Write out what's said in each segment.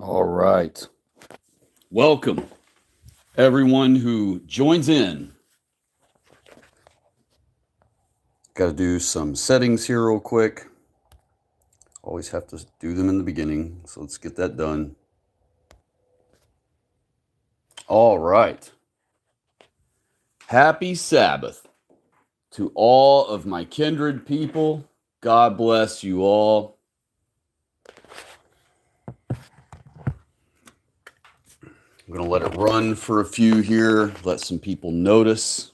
All right. Welcome, everyone who joins in. Got to do some settings here real quick. Always have to do them in the beginning, so let's get that done. All right. Happy Sabbath to all of my kindred people. God bless you all. I'm going to let it run for a few here, let some people notice.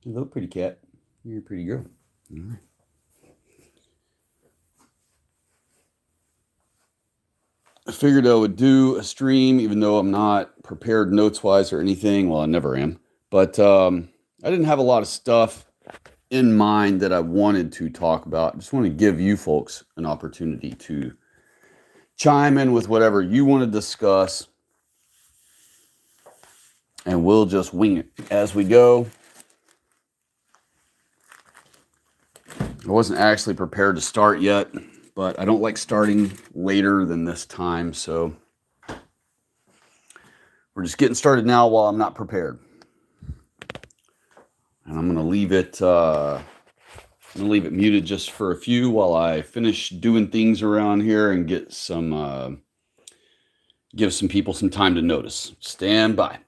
Hello, pretty cat. You're a pretty girl. All right. I figured I would do a stream, even though I'm not prepared notes-wise or anything. Well, I never am. But I didn't have a lot of stuff in mind that I wanted to talk about. I just want to give you folks an opportunity to chime in with whatever you want to discuss. And we'll just wing it as we go. I wasn't actually prepared to start yet, but I don't like starting later than this time, so we're just getting started now while I'm not prepared. And I'm gonna leave it muted just for a few while I finish doing things around here and get some give some people some time to notice. Stand by.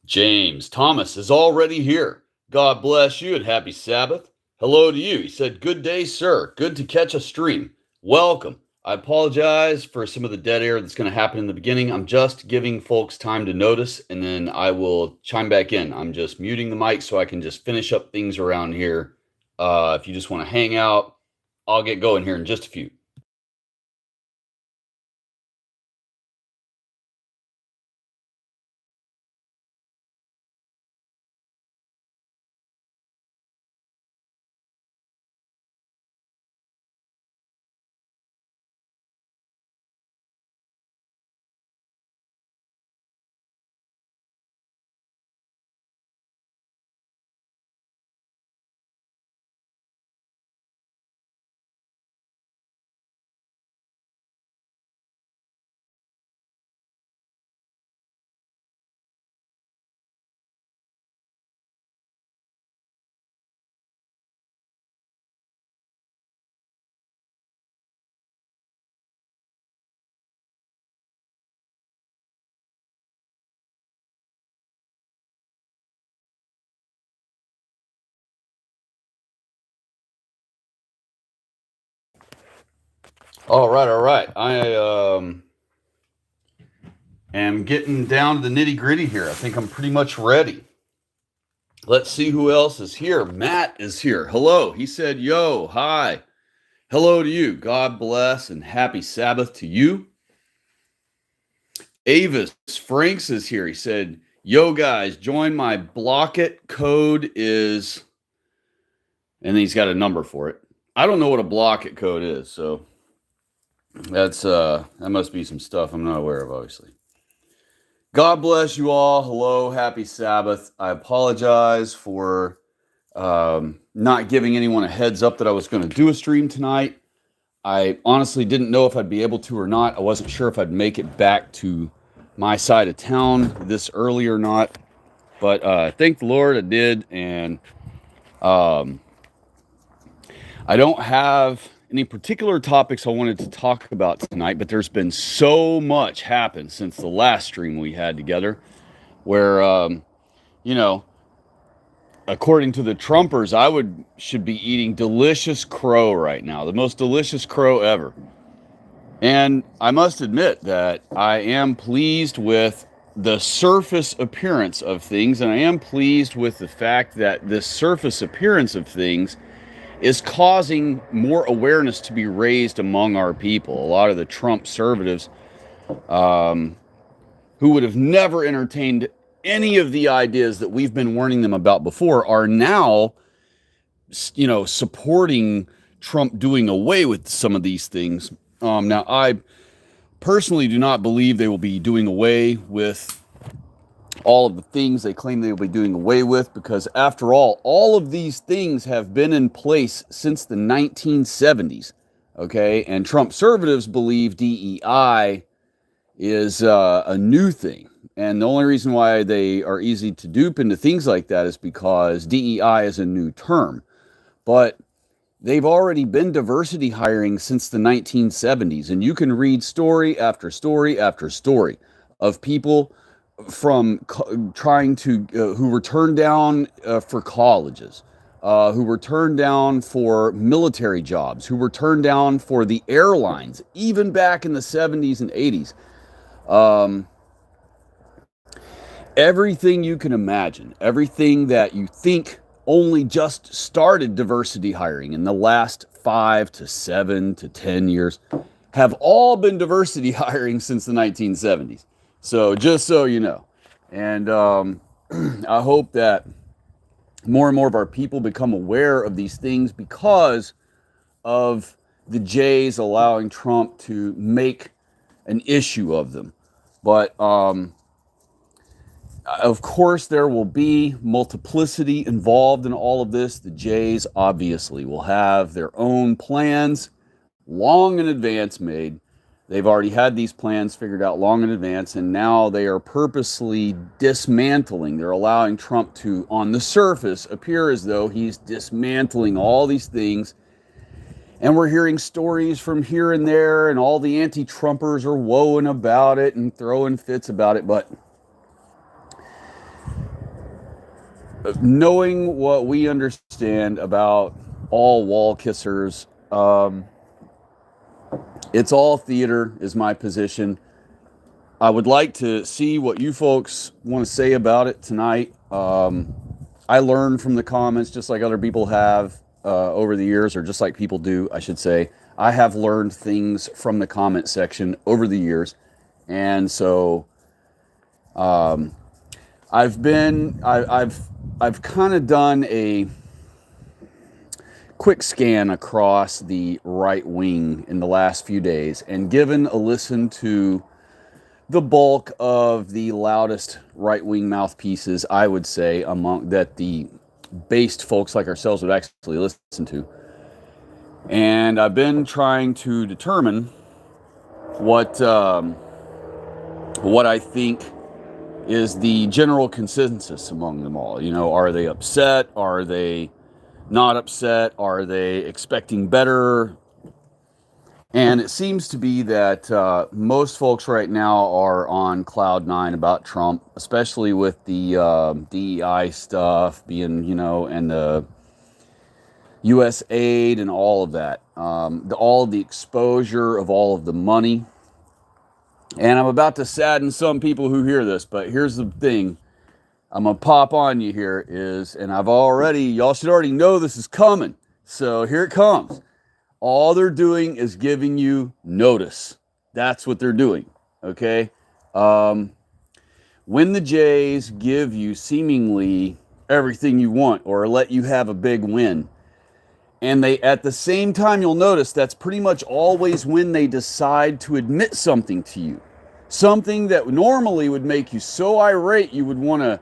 James Thomas is already here. God bless you and happy Sabbath. Hello to you. He said, "Good day, sir. Good to catch a stream. Welcome. I apologize for some of the dead air that's going to happen in the beginning. I'm just giving folks time to notice, and then I will chime back in. I'm just muting the mic so I can just finish up things around here. If you just want to hang out, I'll get going here in just a few." All right, all right. I am getting down to the nitty gritty here. I think I'm pretty much ready. Let's see who else is here. Matt is here. Hello. He said, "Yo, hi. Hello to you. God bless and happy Sabbath to you." Avis Franks is here. He said, "Yo, guys, join my block it. Code is," and he's got a number for it. I don't know what a block it code is, so that must be some stuff I'm not aware of, obviously. God bless you all. Hello, happy Sabbath. I apologize for not giving anyone a heads up that I was going to do a stream tonight. I honestly didn't know if I'd be able to or not. I wasn't sure if I'd make it back to my side of town this early or not. But thank the Lord I did. And I don't have any particular topics I wanted to talk about tonight, but there's been so much happen since the last stream we had together where, you know, according to the Trumpers, should be eating delicious crow right now, the most delicious crow ever. And I must admit that I am pleased with the surface appearance of things, and I am pleased with the fact that this surface appearance of things is causing more awareness to be raised among our people. A lot of the Trump conservatives, who would have never entertained any of the ideas that we've been warning them about before, are now, supporting Trump doing away with some of these things. Now, I personally do not believe they will be doing away with all of the things they claim they will be doing away with, because after all of these things have been in place since the 1970s. Okay, and Trump conservatives believe DEI is a new thing. And the only reason why they are easy to dupe into things like that is because DEI is a new term. But they've already been diversity hiring since the 1970s. And you can read story after story after story of people from trying to, who were turned down for colleges, who were turned down for military jobs, who were turned down for the airlines, even back in the 70s and 80s. Everything you can imagine, everything that you think only just started diversity hiring in the last 5 to 7 to 10 years have all been diversity hiring since the 1970s. So just so you know. And I hope that more and more of our people become aware of these things because of the Jays allowing Trump to make an issue of them. But of course, there will be multiplicity involved in all of this. The Jays obviously will have their own plans long in advance made. They've already had these plans figured out long in advance, and now they are purposely dismantling. They're allowing Trump to, on the surface, appear as though he's dismantling all these things. And we're hearing stories from here and there, and all the anti-Trumpers are woeing about it and throwing fits about it. But knowing what we understand about all wall kissers, it's all theater, is my position. I would like to see what you folks want to say about it tonight. I learned from the comments just like other people have over the years, or just like people do, I should say. I have learned things from the comment section over the years. And so I've kind of done a quick scan across the right wing in the last few days and given a listen to the bulk of the loudest right-wing mouthpieces, I would say, among that the based folks like ourselves would actually listen to. And I've been trying to determine what I think is the general consensus among them all. Are they upset? Are they not upset? Are they expecting better? And it seems to be that most folks right now are on cloud nine about Trump, especially with the DEI stuff being, and the U.S. aid and all of that, all of the exposure of all of the money. And I'm about to sadden some people who hear this, but here's the thing. I'm going to pop on you here and y'all should already know this is coming. So here it comes. All they're doing is giving you notice. That's what they're doing. Okay. When the Jays give you seemingly everything you want or let you have a big win, and they, at the same time, you'll notice that's pretty much always when they decide to admit something to you. Something that normally would make you so irate you would want to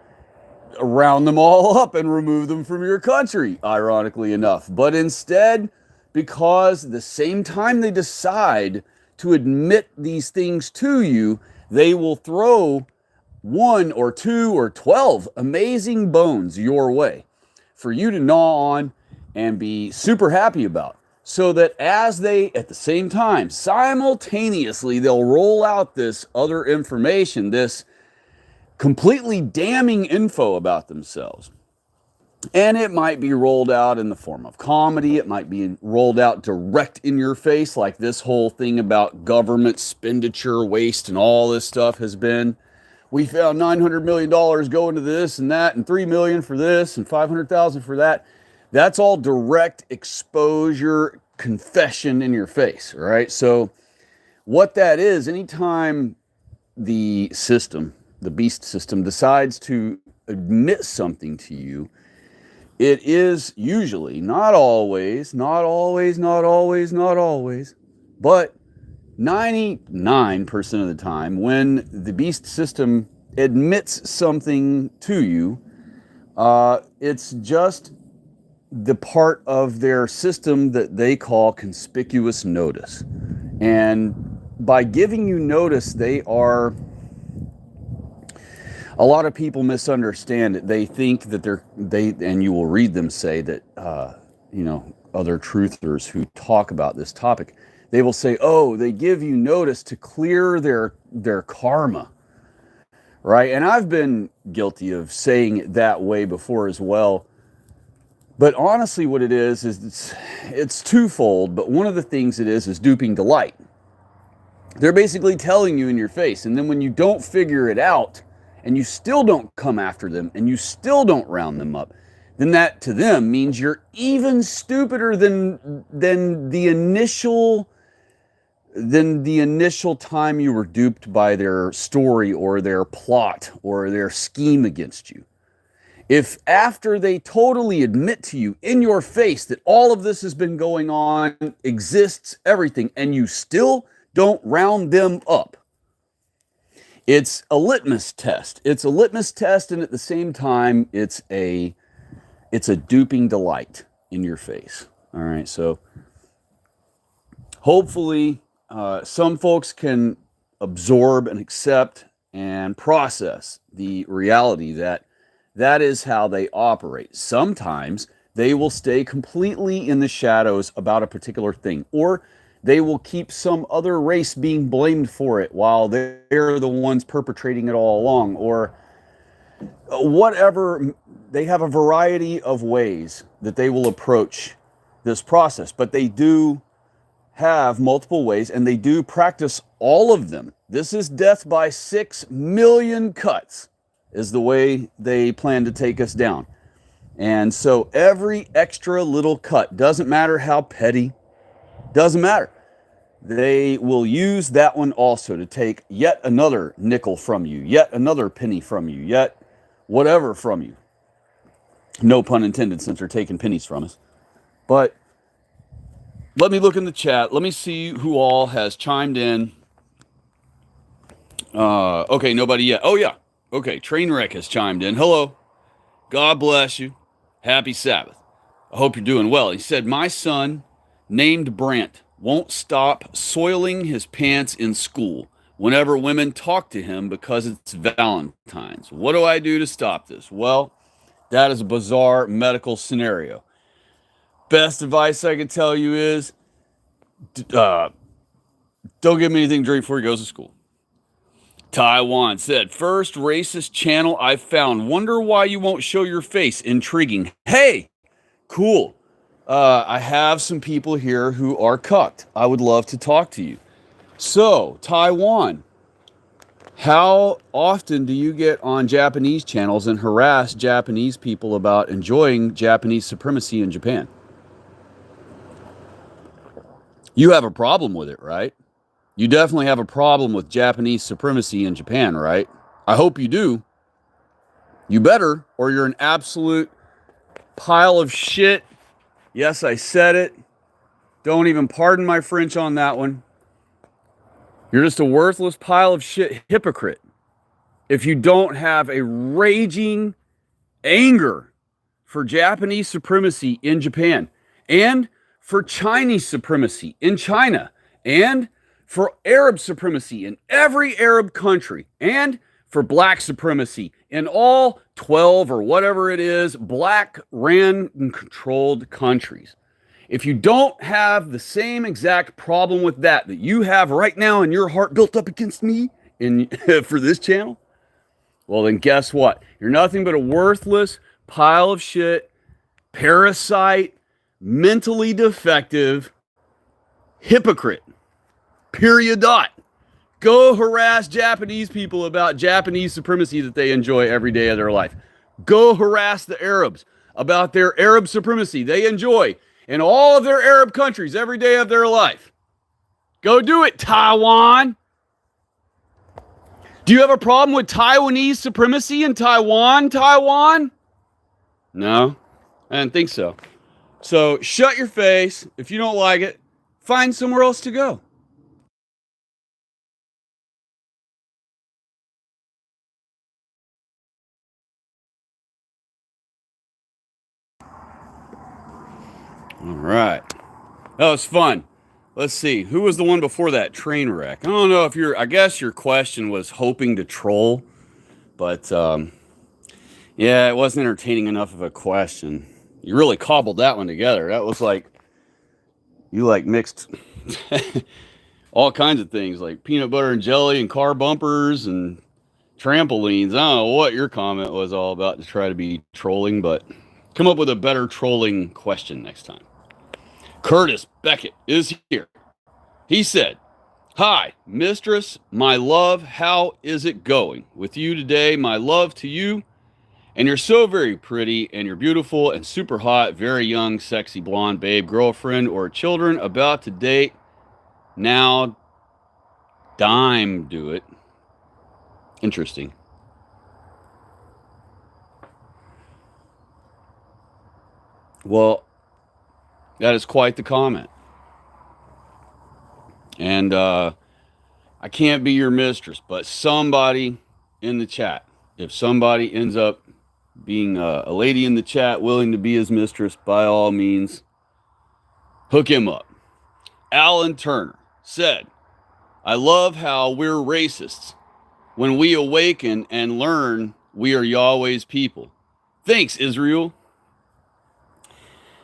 round them all up and remove them from your country, ironically enough. But instead, because the same time they decide to admit these things to you, they will throw 1 or 2 or 12 amazing bones your way for you to gnaw on and be super happy about. So that as they, at the same time, simultaneously, they'll roll out this other information, this completely damning info about themselves. And it might be rolled out in the form of comedy. It might be rolled out direct in your face, like this whole thing about government expenditure, waste, and all this stuff has been. We found $900 million going to this and that, and $3 million for this, and $500,000 for that. That's all direct exposure, confession in your face, right? So, what that is, anytime the system, the beast system, decides to admit something to you, it is usually, not always, not always, not always, not always, but 99% of the time, when the beast system admits something to you, it's just the part of their system that they call conspicuous notice. And by giving you notice, a lot of people misunderstand it. They think that and you will read them say that, other truthers who talk about this topic, they will say, oh, they give you notice to clear their karma, right? And I've been guilty of saying it that way before as well. But honestly, what it is it's twofold. But one of the things it is duping delight. They're basically telling you in your face. And then when you don't figure it out, and you still don't come after them, and you still don't round them up, then that to them means you're even stupider than the initial time you were duped by their story or their plot or their scheme against you. If after they totally admit to you in your face that all of this has been going on, exists, everything, and you still don't round them up, it's a litmus test. It's a litmus test, and at the same time, it's a duping delight in your face. All right, so hopefully some folks can absorb and accept and process the reality that is how they operate. Sometimes they will stay completely in the shadows about a particular thing, or they will keep some other race being blamed for it while they're the ones perpetrating it all along, or whatever. They have a variety of ways that they will approach this process, but they do have multiple ways, and they do practice all of them. This is death by 6 million cuts is the way they plan to take us down. And so every extra little cut, doesn't matter how petty, doesn't matter. They will use that one also to take yet another nickel from you, yet another penny from you, yet whatever from you. No pun intended, since they're taking pennies from us. But let me look in the chat. Let me see who all has chimed in. Okay, nobody yet. Oh, yeah. Okay, Trainwreck has chimed in. Hello. God bless you. Happy Sabbath. I hope you're doing well. He said, my son, named Brant, won't stop soiling his pants in school whenever women talk to him because it's Valentine's. What do I do to stop this? Well, that is a bizarre medical scenario. Best advice I can tell you is don't give him anything to drink before he goes to school. Taiwan said, first racist channel I've found. Wonder why you won't show your face. Intriguing. Hey, cool. I have some people here who are cucked. I would love to talk to you. So, Taiwan, how often do you get on Japanese channels and harass Japanese people about enjoying Japanese supremacy in Japan? You have a problem with it, right? You definitely have a problem with Japanese supremacy in Japan, right? I hope you do. You better, or you're an absolute pile of shit. Yes, I said it. Don't even pardon my French on that one. You're just a worthless pile of shit hypocrite if you don't have a raging anger for Japanese supremacy in Japan, and for Chinese supremacy in China, and for Arab supremacy in every Arab country, and for black supremacy in all 12 or whatever it is, black ran and controlled countries. If you don't have the same exact problem with that you have right now in your heart built up against me for this channel, well then guess what? You're nothing but a worthless pile of shit parasite, mentally defective, hypocrite. Period. Dot. Go harass Japanese people about Japanese supremacy that they enjoy every day of their life. Go harass the Arabs about their Arab supremacy they enjoy in all of their Arab countries every day of their life. Go do it, Taiwan. Do you have a problem with Taiwanese supremacy in Taiwan, Taiwan? No, I didn't think so. So shut your face. If you don't like it, find somewhere else to go. All right. That was fun. Let's see. Who was the one before that? Train wreck. I don't know if I guess your question was hoping to troll, but yeah, it wasn't entertaining enough of a question. You really cobbled that one together. That was like, you like mixed all kinds of things like peanut butter and jelly and car bumpers and trampolines. I don't know what your comment was all about to try to be trolling, but come up with a better trolling question next time. Curtis Beckett is here. He said, "Hi, mistress, my love, how is it going? With you today, my love to you. And you're so very pretty, and you're beautiful and super hot, very young, sexy, blonde babe, girlfriend, or children about to date. Now, dime do it." Interesting. Well, that is quite the comment. And I can't be your mistress, but somebody in the chat, if somebody ends up being a lady in the chat willing to be his mistress, by all means, hook him up. Alan Turner said, "I love how we're racists. When we awaken and learn we are Yahweh's people. Thanks, Israel."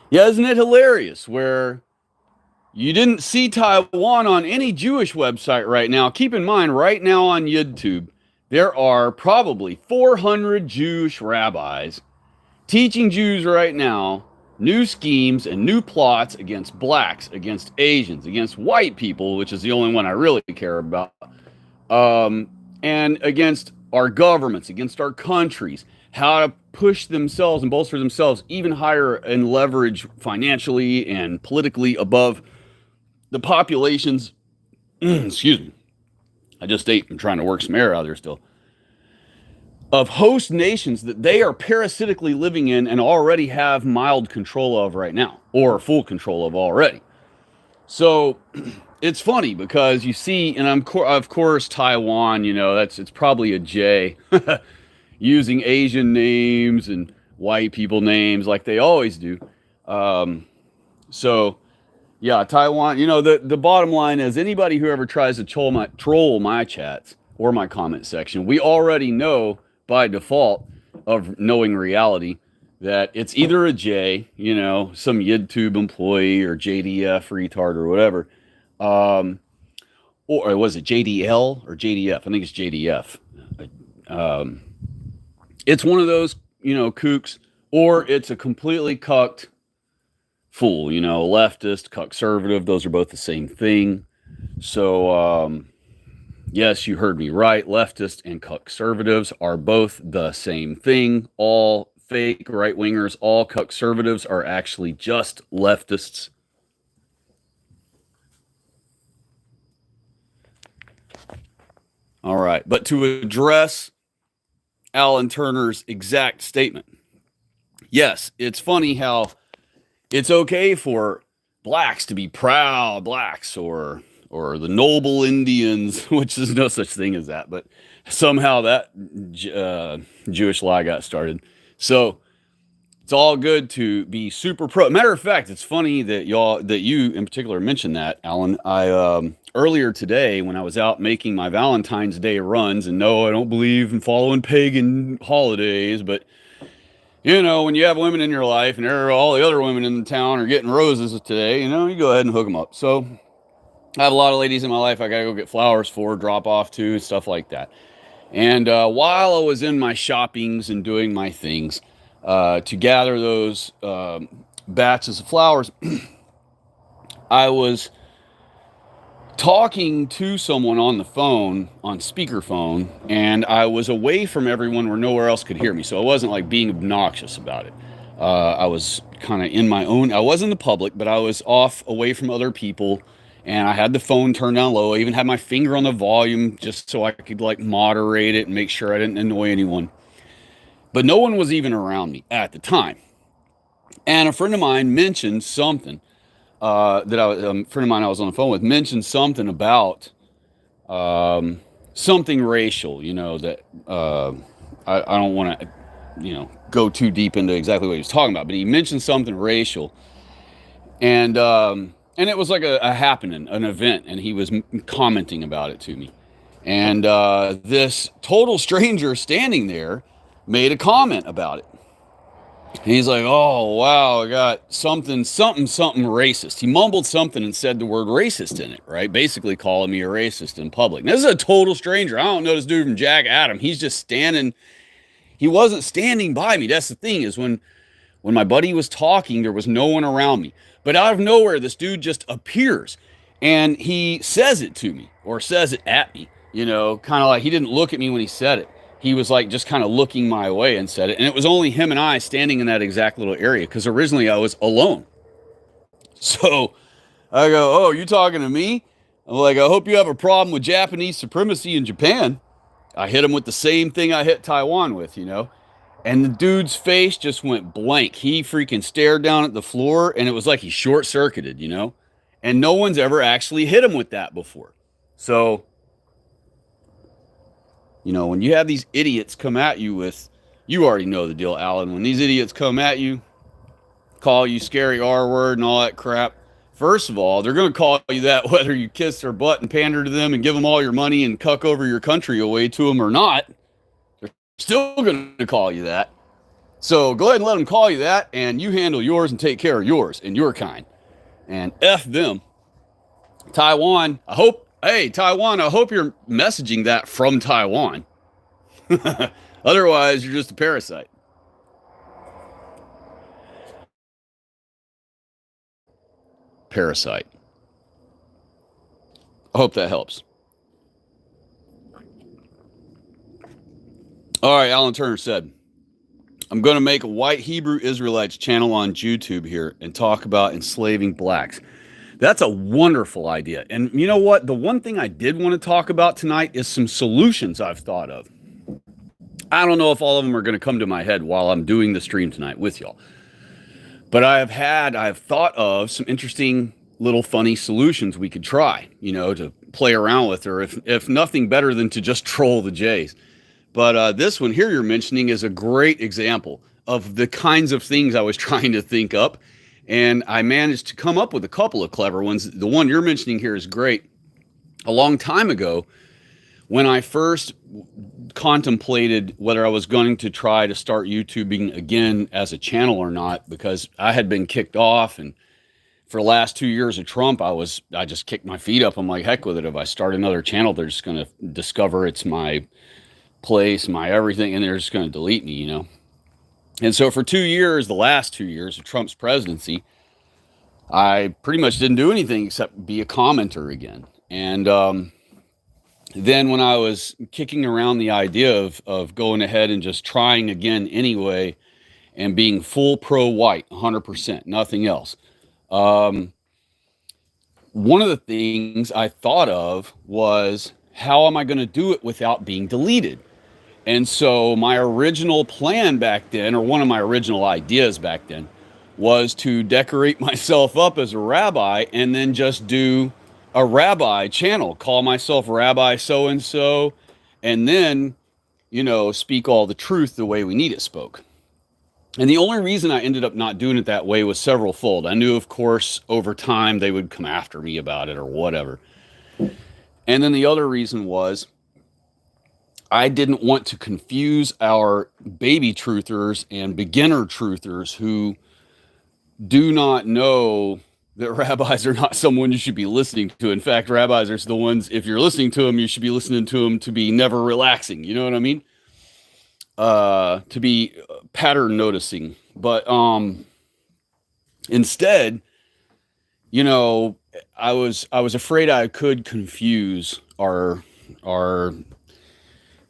Yeah, isn't it hilarious where you didn't see Taiwan on any Jewish website right now? Keep in mind, right now on YouTube, there are probably 400 Jewish rabbis teaching Jews right now new schemes and new plots against blacks, against Asians, against white people, which is the only one I really care about, and against our governments, against our countries, how to push themselves and bolster themselves even higher and leverage financially and politically above the populations. Excuse me. I just ate. I'm trying to work some air out of there still. Of host nations that they are parasitically living in and already have mild control of right now, or full control of already. So it's funny because you see, and of course Taiwan, it's probably a J, using Asian names and white people names like they always do. So yeah, Taiwan. The bottom line is anybody who ever tries to troll my chats or my comment section, we already know by default of knowing reality that it's either a J, some YouTube employee or JDF retard or whatever, or was it JDL or JDF? I think it's JDF. It's one of those, kooks, or it's a completely cucked fool, leftist, conservative. Those are both the same thing. So, yes, you heard me right. Leftists and conservatives are both the same thing. All fake right-wingers, all conservatives are actually just leftists. All right. But to address Alan Turner's exact statement, yes, it's funny how it's okay for blacks to be proud blacks or the noble Indians, which is no such thing as that, but somehow that Jewish lie got started. So it's all good to be super pro. Matter of fact, it's funny that you in particular mentioned that, Alan. I earlier today when I was out making my Valentine's Day runs, and no, I don't believe in following pagan holidays, but when you have women in your life and all the other women in the town are getting roses today, you go ahead and hook them up. So I have a lot of ladies in my life I got to go get flowers for, drop off to, stuff like that. And while I was in my shoppings and doing my things, to gather those batches of flowers, I was talking to someone on the phone, on speakerphone, and I was away from everyone where nowhere else could hear me. So I wasn't like being obnoxious about it. I was kind of in my own, I was in the public, but I was off away from other people. And I had the phone turned down low. I even had my finger on the volume just so I could like moderate it and make sure I didn't annoy anyone. But no one was even around me at the time. And a friend of mine mentioned something a friend of mine I was on the phone with mentioned something about something racial, that I don't want to, go too deep into exactly what he was talking about, but he mentioned something racial, and it was like a happening, an event, and he was commenting about it to me, and this total stranger standing there made a comment about it. And he's like, "Oh wow, I got something racist." He mumbled something and said the word racist in it, right? Basically calling me a racist in public. Now, this is a total stranger. I don't know this dude from Jack Adam. He's just standing. He wasn't standing by me. That's the thing, is when my buddy was talking, there was no one around me. But out of nowhere, this dude just appears and he says it to me, or says it at me, kind of like he didn't look at me when he said it. He was like just kind of looking my way and said it. And it was only him and I standing in that exact little area, because originally I was alone. So I go, "Oh, you talking to me?" I'm like, "I hope you have a problem with Japanese supremacy in Japan." I hit him with the same thing I hit Taiwan with, And the dude's face just went blank. He freaking stared down at the floor, and it was like he short circuited, And no one's ever actually hit him with that before. So, when you have these idiots come at you with, you already know the deal, Alan. When these idiots come at you, call you scary R word and all that crap, first of all, they're going to call you that whether you kiss their butt and pander to them and give them all your money and cuck over your country away to them or not. They're still going to call you that. So go ahead and let them call you that, and you handle yours and take care of yours and your kind. And F them. Taiwan, I hope you're messaging that from Taiwan. Otherwise, you're just a parasite. Parasite. I hope that helps. All right, Alan Turner said, "I'm going to make a white Hebrew Israelites channel on YouTube here and talk about enslaving blacks." That's a wonderful idea. And you know what? The one thing I did want to talk about tonight is some solutions I've thought of. I don't know if all of them are going to come to my head while I'm doing the stream tonight with y'all. But I've thought of some interesting little funny solutions we could try, to play around with, or if nothing better than to just troll the Jays. But this one here you're mentioning is a great example of the kinds of things I was trying to think up. And I managed to come up with a couple of clever ones. The one you're mentioning here is great. A long time ago, when I first contemplated whether I was going to try to start YouTubing again as a channel or not, because I had been kicked off, and for the last 2 years of Trump, I just kicked my feet up. I'm like, heck with it. If I start another channel, they're just going to discover it's my place, my everything, and they're just going to delete me, And so for 2 years, the last 2 years of Trump's presidency, I pretty much didn't do anything except be a commenter again. And then when I was kicking around the idea of going ahead and just trying again anyway, and being full pro-white, 100%, nothing else. One of the things I thought of was, how am I going to do it without being deleted? And so my original plan back then, or one of my original ideas back then, was to decorate myself up as a rabbi and then just do a rabbi channel, call myself Rabbi so-and-so, and then, speak all the truth the way we need it spoke. And the only reason I ended up not doing it that way was several fold. I knew, of course, over time they would come after me about it or whatever. And then the other reason was, I didn't want to confuse our baby truthers and beginner truthers who do not know that rabbis are not someone you should be listening to. In fact, rabbis are the ones, if you're listening to them, you should be listening to them to be never relaxing. You know what I mean? To be pattern noticing. But instead, you know, I was afraid I could confuse our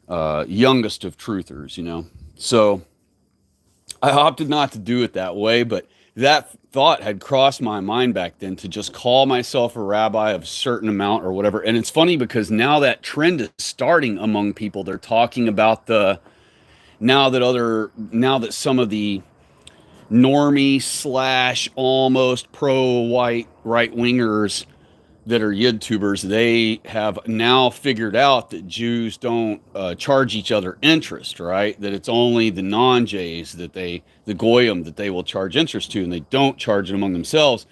youngest of truthers, you know. So I opted not to do it that way, but that thought had crossed my mind back then to just call myself a rabbi of a certain amount or whatever. And it's funny because now that trend is starting among people. They're talking about now that some of the normie slash almost pro-white right-wingers that are YouTubers, they have now figured out that Jews don't charge each other interest, right? That it's only the non-Jays the goyim, that they will charge interest to, and they don't charge it among themselves.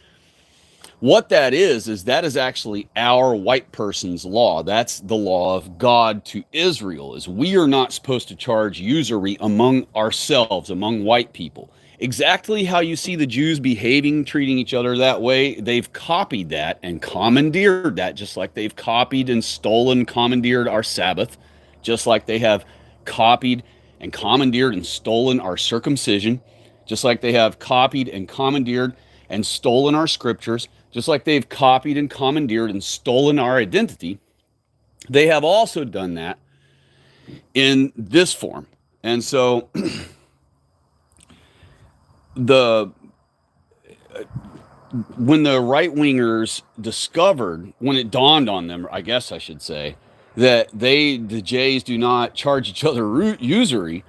What that is that is actually our white person's law. That's the law of God to Israel, is we are not supposed to charge usury among ourselves, among white people. Exactly how you see the Jews behaving, treating each other that way, they've copied that and commandeered that, just like they've copied and stolen, commandeered our Sabbath, just like they have copied and commandeered and stolen our circumcision, just like they have copied and commandeered and stolen our scriptures, just like they've copied and commandeered and stolen our identity. They have also done that in this form. And so when the right-wingers discovered, when it dawned on them, I guess I should say, that the Jays do not charge each other usury,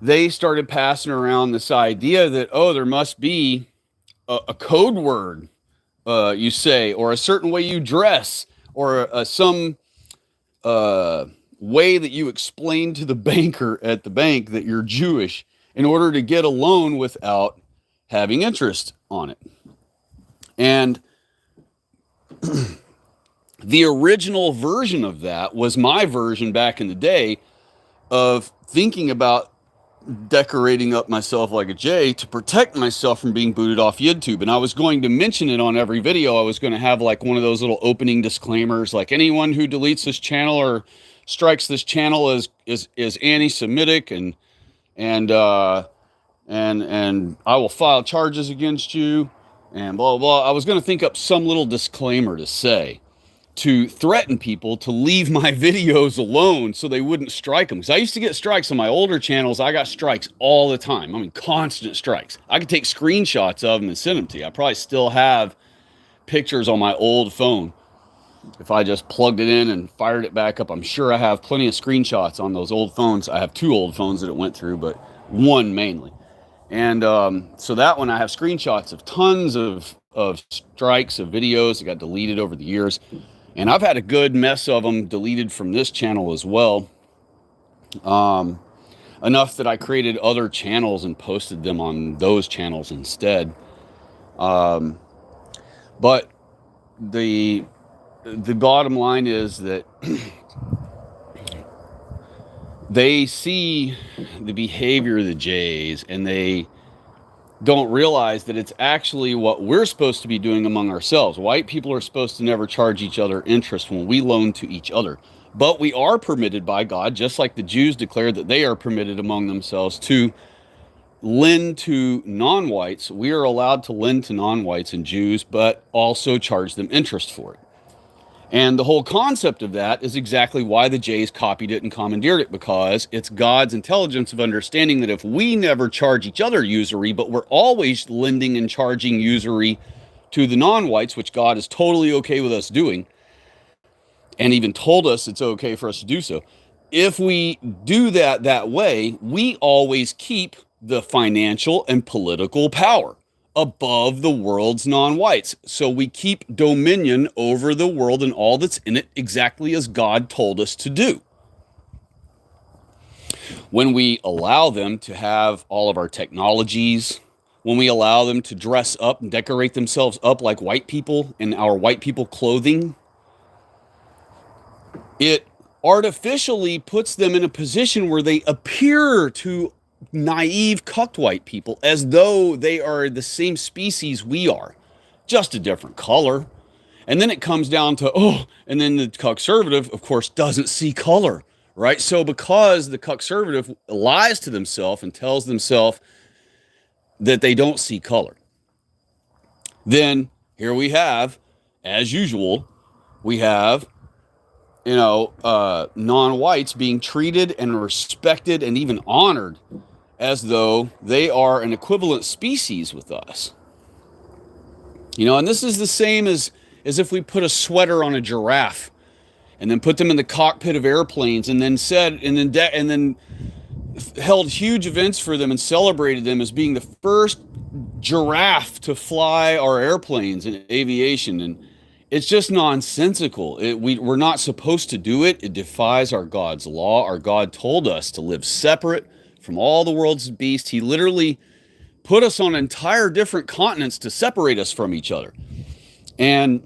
they started passing around this idea that, oh, there must be a code word, you say, or a certain way you dress, or some way that you explain to the banker at the bank that you're Jewish in order to get a loan without having interest on it. And the original version of that was my version back in the day of thinking about decorating up myself like a Jay to protect myself from being booted off YouTube. And I was going to mention it on every video. I was going to have like one of those little opening disclaimers, like anyone who deletes this channel or strikes this channel is anti-Semitic and I will file charges against you and blah, blah, blah. I was going to think up some little disclaimer to say, to threaten people to leave my videos alone so they wouldn't strike them. Because I used to get strikes on my older channels. I got strikes all the time. I mean, constant strikes. I could take screenshots of them and send them to you. I probably still have pictures on my old phone. If I just plugged it in and fired it back up, I'm sure I have plenty of screenshots on those old phones. I have 2 old phones that it went through, but one mainly. And so that one I have screenshots of tons of strikes, of videos that got deleted over the years. And I've had a good mess of them deleted from this channel as well. Enough that I created other channels and posted them on those channels instead. But the bottom line is that they see the behavior of the Jays and they don't realize that it's actually what we're supposed to be doing among ourselves. White people are supposed to never charge each other interest when we loan to each other. But we are permitted by God, just like the Jews declared that they are permitted among themselves to lend to non-whites. We are allowed to lend to non-whites and Jews, but also charge them interest for it. And the whole concept of that is exactly why the Jays copied it and commandeered it, because it's God's intelligence of understanding that if we never charge each other usury, but we're always lending and charging usury to the non-whites, which God is totally okay with us doing, and even told us it's okay for us to do so. If we do that way, we always keep the financial and political power above the world's non-whites. So we keep dominion over the world and all that's in it exactly as God told us to do. When we allow them to have all of our technologies, when we allow them to dress up and decorate themselves up like white people in our white people clothing, it artificially puts them in a position where they appear to naive cucked white people as though they are the same species we are, just a different color. And then it comes down to, and then the conservative, of course, doesn't see color, right? So because the conservative lies to themselves and tells themselves that they don't see color, then here we have, as usual, we have, non-whites being treated and respected and even honored as though they are an equivalent species with us. And this is the same as if we put a sweater on a giraffe and then put them in the cockpit of airplanes and then held huge events for them and celebrated them as being the first giraffe to fly our airplanes in aviation. And it's just nonsensical. We're not supposed to do it. It defies our God's law. Our God told us to live separate from all the world's beasts. He literally put us on entire different continents to separate us from each other. And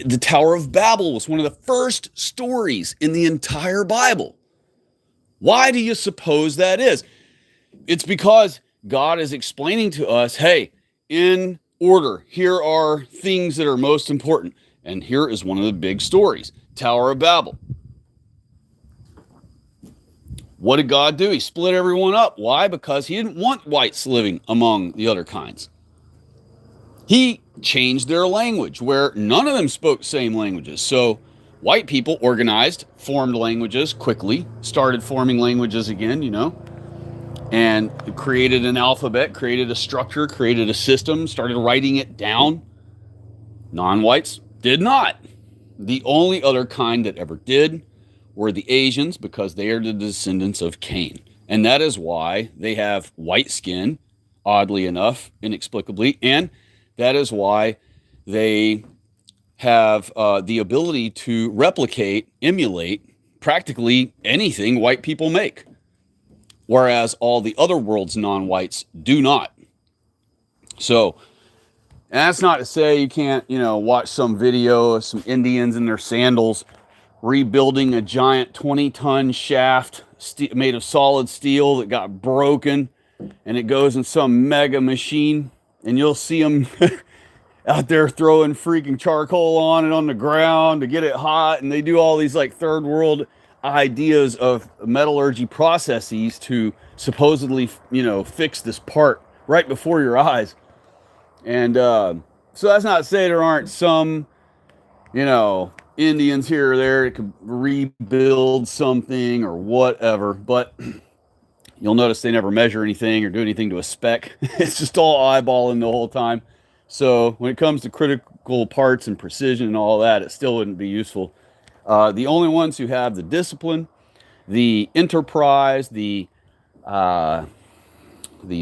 the Tower of Babel was one of the first stories in the entire Bible. Why do you suppose that is? It's because God is explaining to us, hey, in order, here are things that are most important. And here is one of the big stories, Tower of Babel. What did God do? He split everyone up. Why? Because he didn't want whites living among the other kinds. He changed their language where none of them spoke the same languages. So white people organized, formed languages quickly, started forming languages again, and created an alphabet, created a structure, created a system, started writing it down. Non-whites did not. The only other kind that ever did were the Asians, because they are the descendants of Cain. And that is why they have white skin, oddly enough, inexplicably, and that is why they have the ability to replicate, emulate practically anything white people make, whereas all the other world's non-whites do not. So, and that's not to say you can't, watch some video of some Indians in their sandals rebuilding a giant 20-ton shaft made of solid steel that got broken, and it goes in some mega machine, and you'll see them out there throwing freaking charcoal on it on the ground to get it hot, and they do all these like third world ideas of metallurgy processes to supposedly, fix this part right before your eyes. And so that's not to say there aren't some, Indians here or there that could rebuild something or whatever, but you'll notice they never measure anything or do anything to a spec. It's just all eyeballing the whole time. So when it comes to critical parts and precision and all that, it still wouldn't be useful. The only ones who have the discipline, the enterprise, the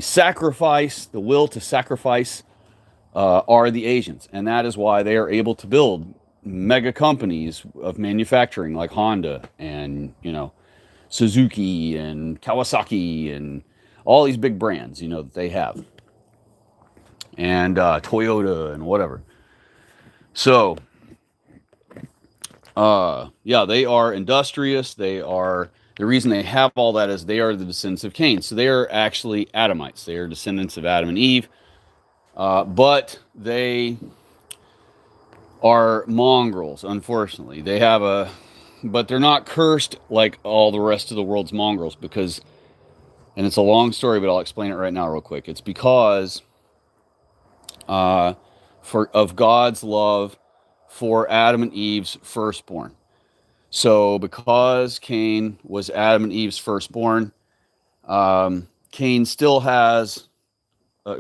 sacrifice, the will to sacrifice, are the Asians. And that is why they are able to build mega companies of manufacturing like Honda and, Suzuki and Kawasaki and all these big brands, that they have. And Toyota and whatever. So, they are industrious. The reason they have all that is they are the descendants of Cain. So they are actually Adamites. They are descendants of Adam and Eve. But they are mongrels, unfortunately. But they're not cursed like all the rest of the world's mongrels because, and it's a long story, but I'll explain it right now real quick. It's because of God's love for Adam and Eve's firstborn. So because Cain was Adam and Eve's firstborn, Cain still has,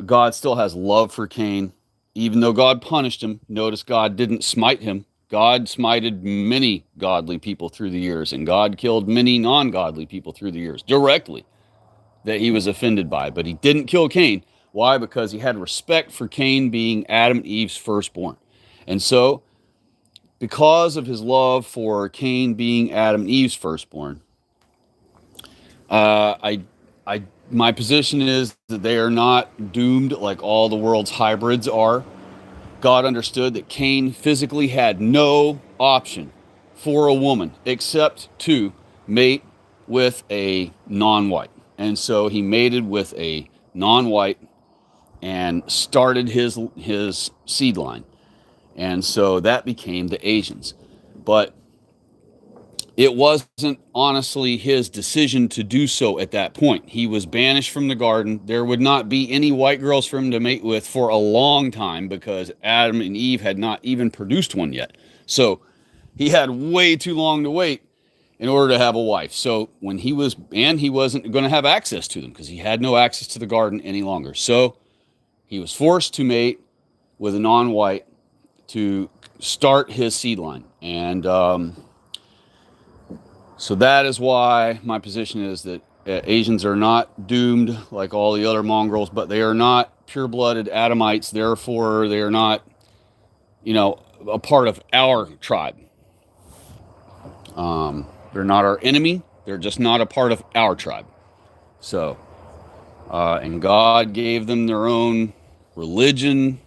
God still has love for Cain, even though God punished him. Notice God didn't smite him. God smited many godly people through the years, and God killed many non-godly people through the years directly that he was offended by. But he didn't kill Cain. Why? Because he had respect for Cain being Adam and Eve's firstborn. And so, because of his love for Cain being Adam and Eve's firstborn, my position is that they are not doomed like all the world's hybrids are. God understood that Cain physically had no option for a woman except to mate with a non-white. And so he mated with a non-white and started his seed line. And so that became the Asians. But it wasn't honestly his decision to do so at that point. He was banished from the garden. There would not be any white girls for him to mate with for a long time because Adam and Eve had not even produced one yet. So he had way too long to wait in order to have a wife. So when he wasn't going to have access to them because he had no access to the garden any longer. So he was forced to mate with a non-white to start his seed line. And so that is why my position is that Asians are not doomed like all the other mongrels, but they are not pure-blooded Adamites. Therefore, they are not, a part of our tribe. They're not our enemy. They're just not a part of our tribe. So, and God gave them their own religion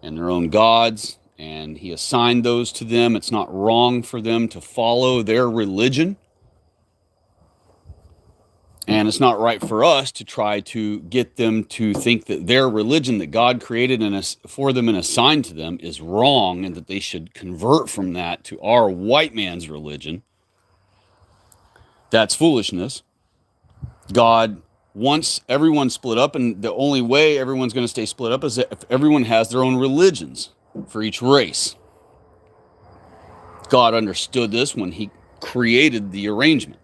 and their own gods, and he assigned those to them. It's not wrong for them to follow their religion. And it's not right for us to try to get them to think that their religion that God created for them and assigned to them is wrong and that they should convert from that to our white man's religion. That's foolishness. God wants everyone split up, and the only way everyone's going to stay split up is if everyone has their own religions for each race. God understood this when he created the arrangement.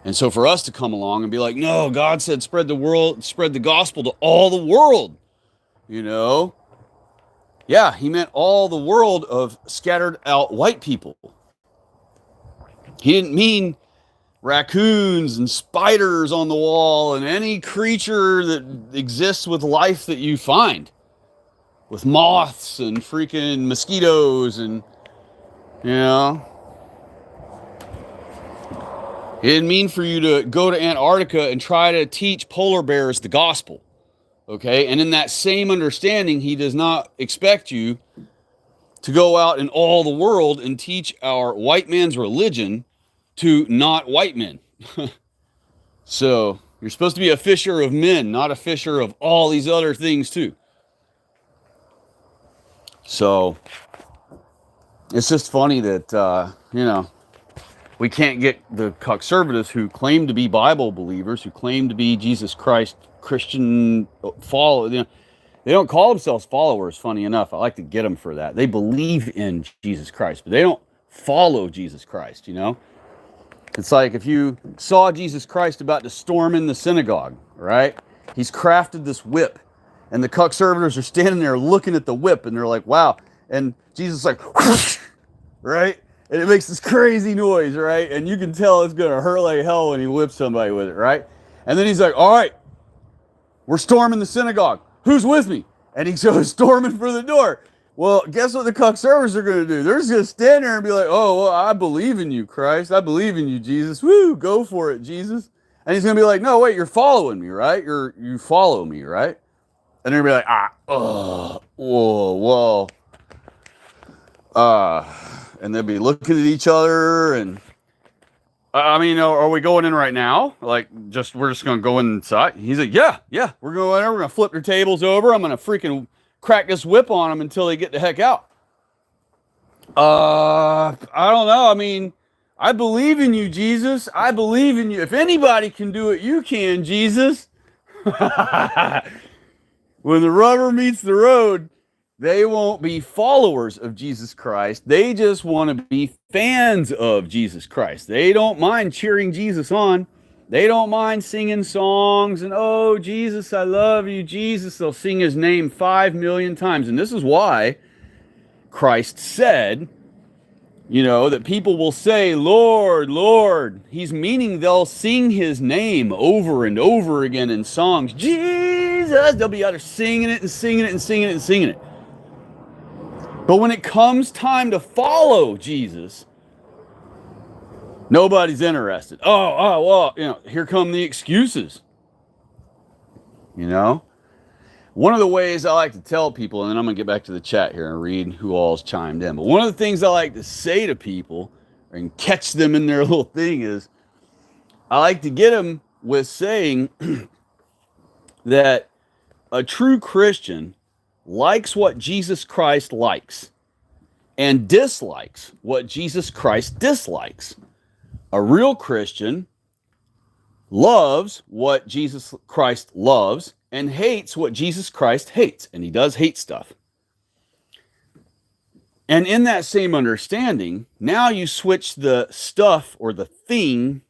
And so for us to come along and be like, no, God said spread the gospel to all the world, Yeah, he meant all the world of scattered out white people. He didn't mean raccoons and spiders on the wall and any creature that exists with life that you find, with moths and freaking mosquitoes and, He didn't mean for you to go to Antarctica and try to teach polar bears the gospel, okay? And in that same understanding, he does not expect you to go out in all the world and teach our white man's religion to not white men. So you're supposed to be a fisher of men, not a fisher of all these other things too. So it's just funny that, we can't get the conservatives who claim to be Bible believers, who claim to be Jesus Christ Christian follow. They don't call themselves followers, funny enough. I like to get them for that. They believe in Jesus Christ, but they don't follow Jesus Christ, It's like if you saw Jesus Christ about to storm in the synagogue, right? He's crafted this whip, and the conservatives are standing there looking at the whip, and they're like, wow. And Jesus is like, whoosh, right? And it makes this crazy noise, right? And you can tell it's going to hurt like hell when he whips somebody with it, right? And then he's like, all right, we're storming the synagogue. Who's with me? And he goes storming for the door. Well, guess what the conservatives are going to do? They're just going to stand there and be like, oh, well, I believe in you, Christ. I believe in you, Jesus. Woo, go for it, Jesus. And he's going to be like, no, wait, you're following me, right? You follow me, right? And they're going to be like, whoa. And they'll be looking at each other, and are we going in right now? Like, we're just gonna go inside? He's like, yeah, we're going in. We're gonna flip their tables over. I'm gonna freaking crack this whip on them until they get the heck out. I don't know. I believe in you, Jesus. I believe in you. If anybody can do it, you can, Jesus. When the rubber meets the road, they won't be followers of Jesus Christ. They just want to be fans of Jesus Christ. They don't mind cheering Jesus on. They don't mind singing songs and, oh, Jesus, I love you, Jesus. They'll sing his name 5 million times. And this is why Christ said, that people will say, Lord, Lord. He's meaning they'll sing his name over and over again in songs. Jesus. They'll be out there singing it and singing it and singing it and singing it. But when it comes time to follow Jesus, nobody's interested. Well, here come the excuses. One of the ways I like to tell people, and then I'm going to get back to the chat here and read who all's chimed in, but one of the things I like to say to people and catch them in their little thing is, I like to get them with saying that a true Christian likes what Jesus Christ likes. and dislikes what Jesus Christ dislikes. A real Christian loves what Jesus Christ loves and hates what Jesus Christ hates. And he does hate stuff. And in that same understanding, now you switch the stuff or the thing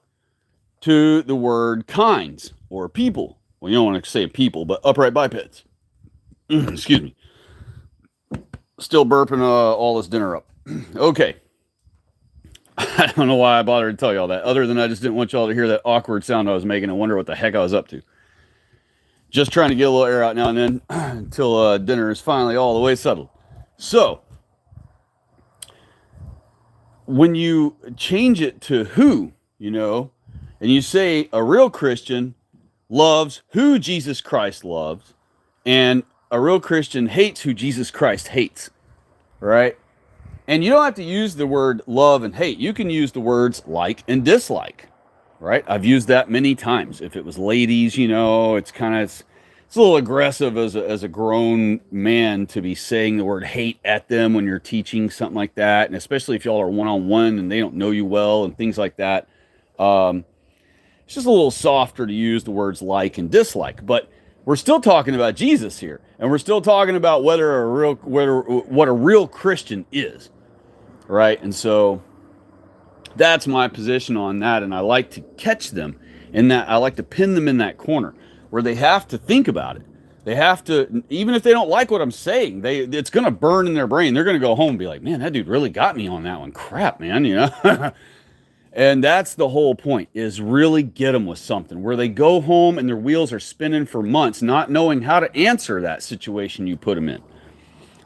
to the word kinds or people. Well, you don't want to say people, but upright bipeds. Excuse me. Still burping all this dinner up. Okay. I don't know why I bothered to tell you all that, other than I just didn't want y'all to hear that awkward sound I was making and wonder what the heck I was up to. Just trying to get a little air out now and then until dinner is finally all the way settled. So, when you change it to who, and you say a real Christian loves who Jesus Christ loves, and a real Christian hates who Jesus Christ hates, right? And you don't have to use the word love and hate. You can use the words like and dislike, right? I've used that many times. If it was ladies, it's a little aggressive as a grown man to be saying the word hate at them when you're teaching something like that, and especially if y'all are one-on-one and they don't know you well and things like that. It's just a little softer to use the words like and dislike, but we're still talking about Jesus here, and we're still talking about what a real Christian is, right? And so that's my position on that, and I like to catch them in that. I like to pin them in that corner where they have to think about it. They have to, even if they don't like what I'm saying, it's going to burn in their brain. They're going to go home and be like, man, that dude really got me on that one. Crap, man, And that's the whole point, is really get them with something where they go home and their wheels are spinning for months, not knowing how to answer that situation you put them in.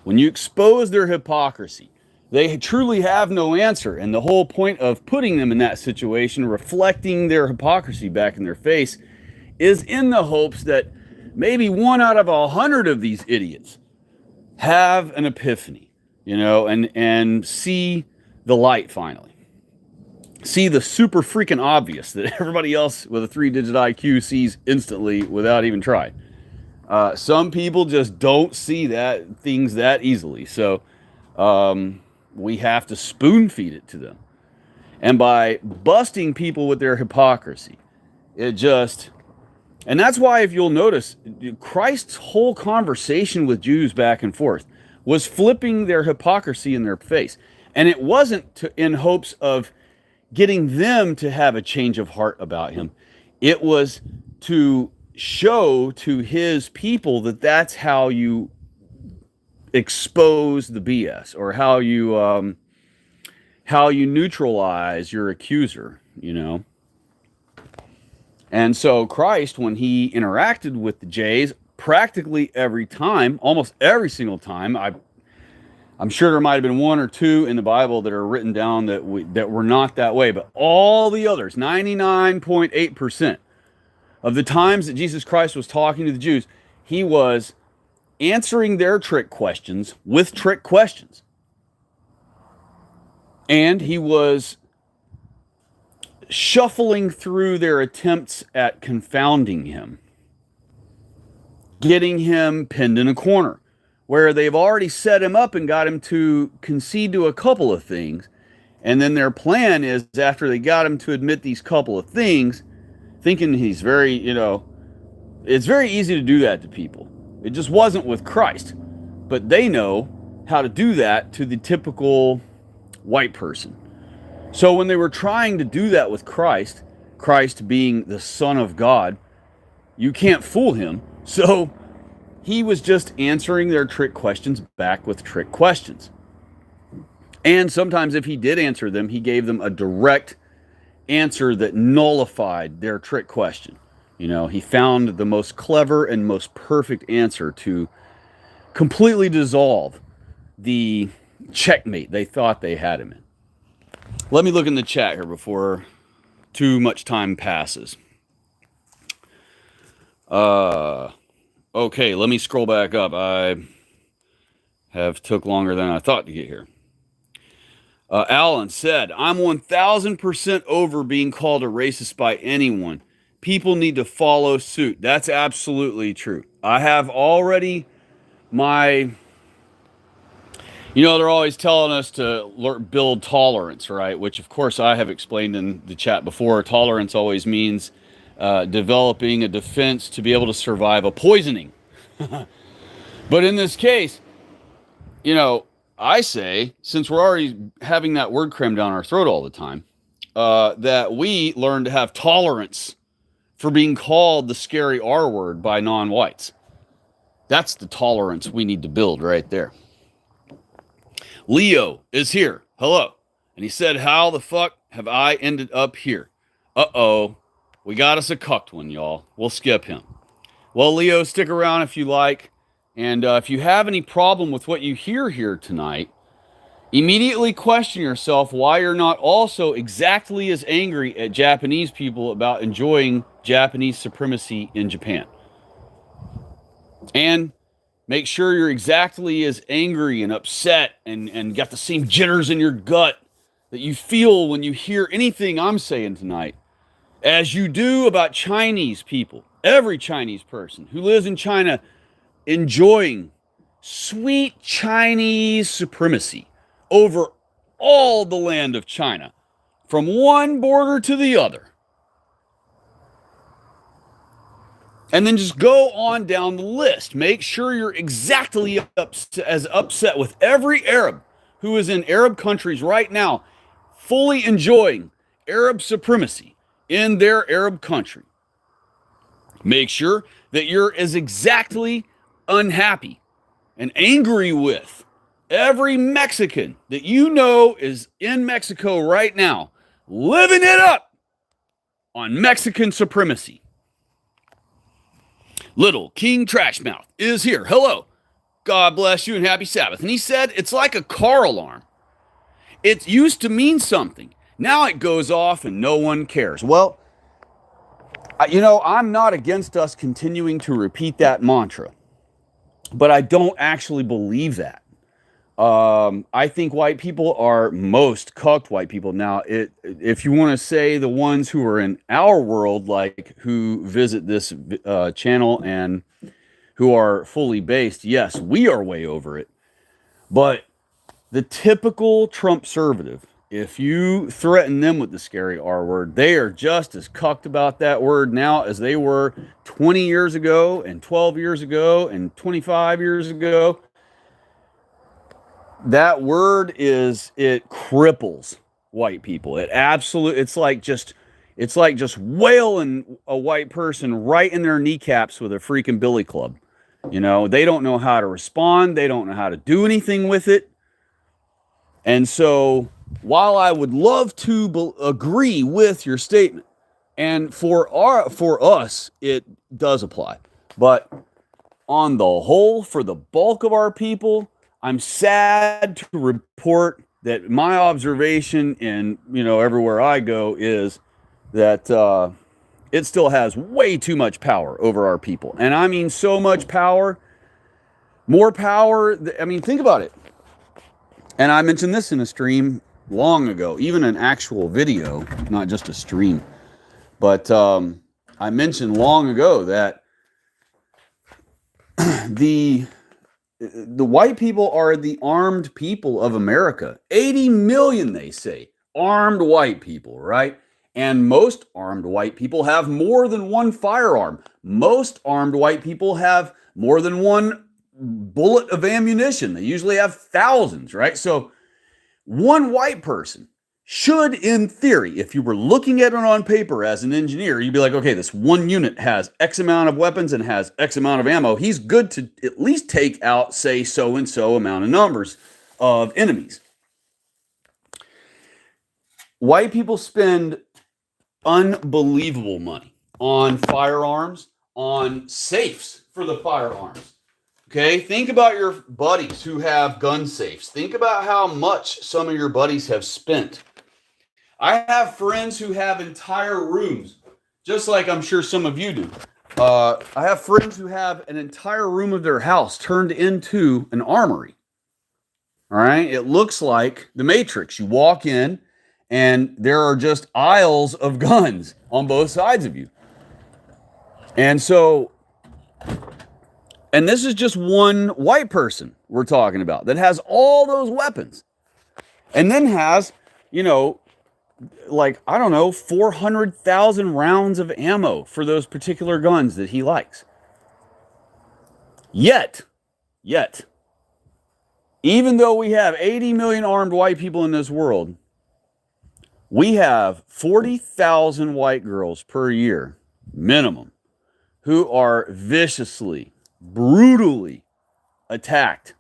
When you expose their hypocrisy, they truly have no answer. And the whole point of putting them in that situation, reflecting their hypocrisy back in their face, is in the hopes that maybe 1 out of 100 of these idiots have an epiphany, and see the light finally. See the super freaking obvious that everybody else with a 3-digit IQ sees instantly without even trying. Some people just don't see things that easily. So we have to spoon feed it to them. And by busting people with their hypocrisy, and that's why, if you'll notice, Christ's whole conversation with Jews back and forth was flipping their hypocrisy in their face. And it wasn't in hopes of getting them to have a change of heart about him. It was to show to his people that that's how you expose the BS, or how you neutralize your accuser, And so Christ, when he interacted with the Jays, practically every time, almost every single time, I'm sure there might have been 1 or 2 in the Bible that are written down that were not that way, but all the others, 99.8% of the times that Jesus Christ was talking to the Jews, he was answering their trick questions with trick questions. And he was shuffling through their attempts at confounding him, getting him pinned in a corner, where they've already set him up and got him to concede to a couple of things. And then their plan is, after they got him to admit these couple of things, thinking he's very, it's very easy to do that to people. It just wasn't with Christ. But they know how to do that to the typical white person. So when they were trying to do that with Christ, Christ being the Son of God, you can't fool him. So he was just answering their trick questions back with trick questions. And sometimes if he did answer them, he gave them a direct answer that nullified their trick question. He found the most clever and most perfect answer to completely dissolve the checkmate they thought they had him in. Let me look in the chat here before too much time passes. Okay, let me scroll back up. I have took longer than I thought to get here. Alan said, I'm 1,000% over being called a racist by anyone. People need to follow suit. That's absolutely true. I have already You know, they're always telling us to build tolerance, right? Which, of course, I have explained in the chat before. Tolerance always means developing a defense to be able to survive a poisoning. But in this case, you know, I say, since we're already having that word crammed down our throat all the time, that we learn to have tolerance for being called the scary R word by non-whites. That's the tolerance we need to build right there. Leo is here. Hello. And he said, how the fuck have I ended up here? Uh-oh. We got us a cucked one, y'all. We'll skip him. Well, Leo, stick around if you like. And if you have any problem with what you hear here tonight, immediately question yourself why you're not also exactly as angry at Japanese people about enjoying Japanese supremacy in Japan. And make sure you're exactly as angry and upset and got the same jitters in your gut that you feel when you hear anything I'm saying tonight as you do about Chinese people. Every Chinese person who lives in China enjoying sweet Chinese supremacy over all the land of China, from one border to the other. And then just go on down the list. Make sure you're exactly as upset with every Arab who is in Arab countries right now, fully enjoying Arab supremacy in their Arab country. Make sure that you're as exactly unhappy and angry with every Mexican that you know is in Mexico right now, living it up on Mexican supremacy. Little King Trashmouth is here. Hello. God bless you and happy Sabbath. And he said, it's like a car alarm. It used to mean something. Now it goes off and no one cares. Well, you know, I'm not against us continuing to repeat that mantra, but I don't actually believe that. I think white people are most cucked white people. Now, if you want to say the ones who are in our world, like who visit this channel and who are fully based, yes, we are way over it. But the typical Trumpservative, if you threaten them with the scary R word, they are just as cucked about that word now as they were 20 years ago and 12 years ago and 25 years ago. That word it cripples white people. It's like just wailing a white person right in their kneecaps with a freaking billy club. You know, they don't know how to respond. They don't know how to do anything with it. And so while I would love to agree with your statement, and for us, it does apply. But on the whole, for the bulk of our people, I'm sad to report that my observation in, you know, everywhere I go is that it still has way too much power over our people. And I mean so much power, more power. I mean, think about it. And I mentioned this in a stream long ago, even an actual video, not just a stream. But I mentioned long ago that the white people are the armed people of America. 80 million, they say, armed white people, right? And most armed white people have more than one firearm. Most armed white people have more than one bullet of ammunition. They usually have thousands, right? So one white person should, in theory, if you were looking at it on paper as an engineer, you'd be like, okay, this one unit has X amount of weapons and has X amount of ammo. He's good to at least take out, say, so-and-so amount of numbers of enemies. White people spend unbelievable money on firearms, on safes for the firearms. Okay, think about your buddies who have gun safes. Think about how much some of your buddies have spent. I have friends who have entire rooms, just like I'm sure some of you do. I have friends who have an entire room of their house turned into an armory. All right, it looks like the Matrix. You walk in, and there are just aisles of guns on both sides of you. And so And this is just one white person we're talking about that has all those weapons and then has, you know, like, I don't know, 400,000 rounds of ammo for those particular guns that he likes. Yet, even though we have 80 million armed white people in this world, we have 40,000 white girls per year, minimum, who are viciously, brutally attacked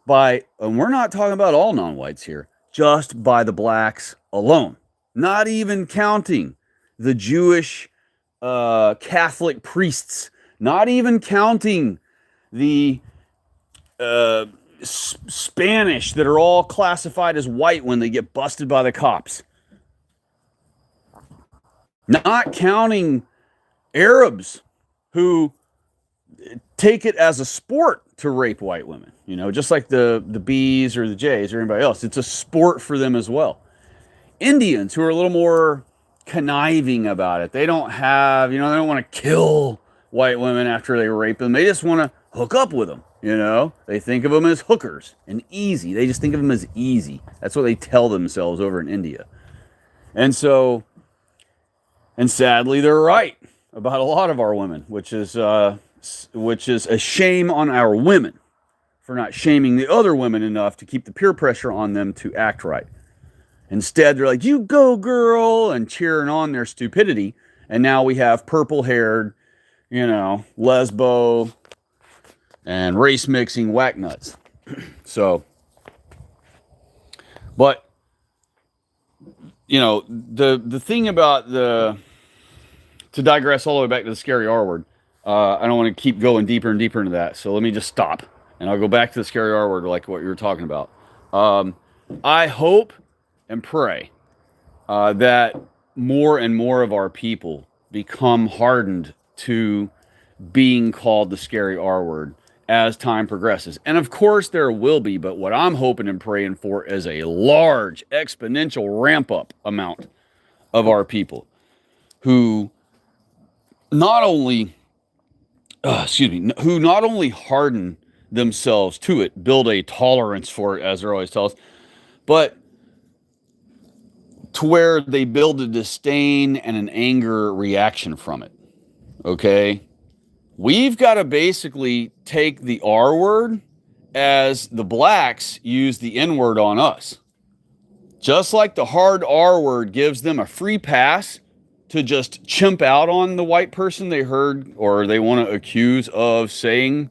by, and we're not talking about all non-whites here, just by the blacks alone. Not even counting the Jewish Catholic priests, not even counting the Spanish that are all classified as white when they get busted by the cops. Not counting Arabs who take it as a sport to rape white women, you know, just like the B's or the J's or anybody else. It's a sport for them as well. Indians who are a little more conniving about it. They don't have, you know, they don't want to kill white women after they rape them. They just want to hook up with them, you know. They think of them as hookers and easy. They just think of them as easy. That's what they tell themselves over in India. And so, and sadly, they're right about a lot of our women, which is a shame on our women for not shaming the other women enough to keep the peer pressure on them to act right. Instead, they're like, you go, girl, and cheering on their stupidity. And now we have purple-haired, you know, lesbo and race-mixing whack nuts. So, but, you know, the thing about to digress all the way back to the scary R word, I don't want to keep going deeper and deeper into that. So let me just stop. And I'll go back to the scary R word like what you were talking about. I hope and pray that more and more of our people become hardened to being called the scary R word as time progresses. And of course there will be, but what I'm hoping and praying for is a large exponential ramp up amount of our people who not only who not only harden themselves to it, build a tolerance for it, as they're always tell us, but to where they build a disdain and an anger reaction from it. Okay? We've got to basically take the R word as the blacks use the N word on us. Just like the hard R word gives them a free pass to just chimp out on the white person they heard or they want to accuse of saying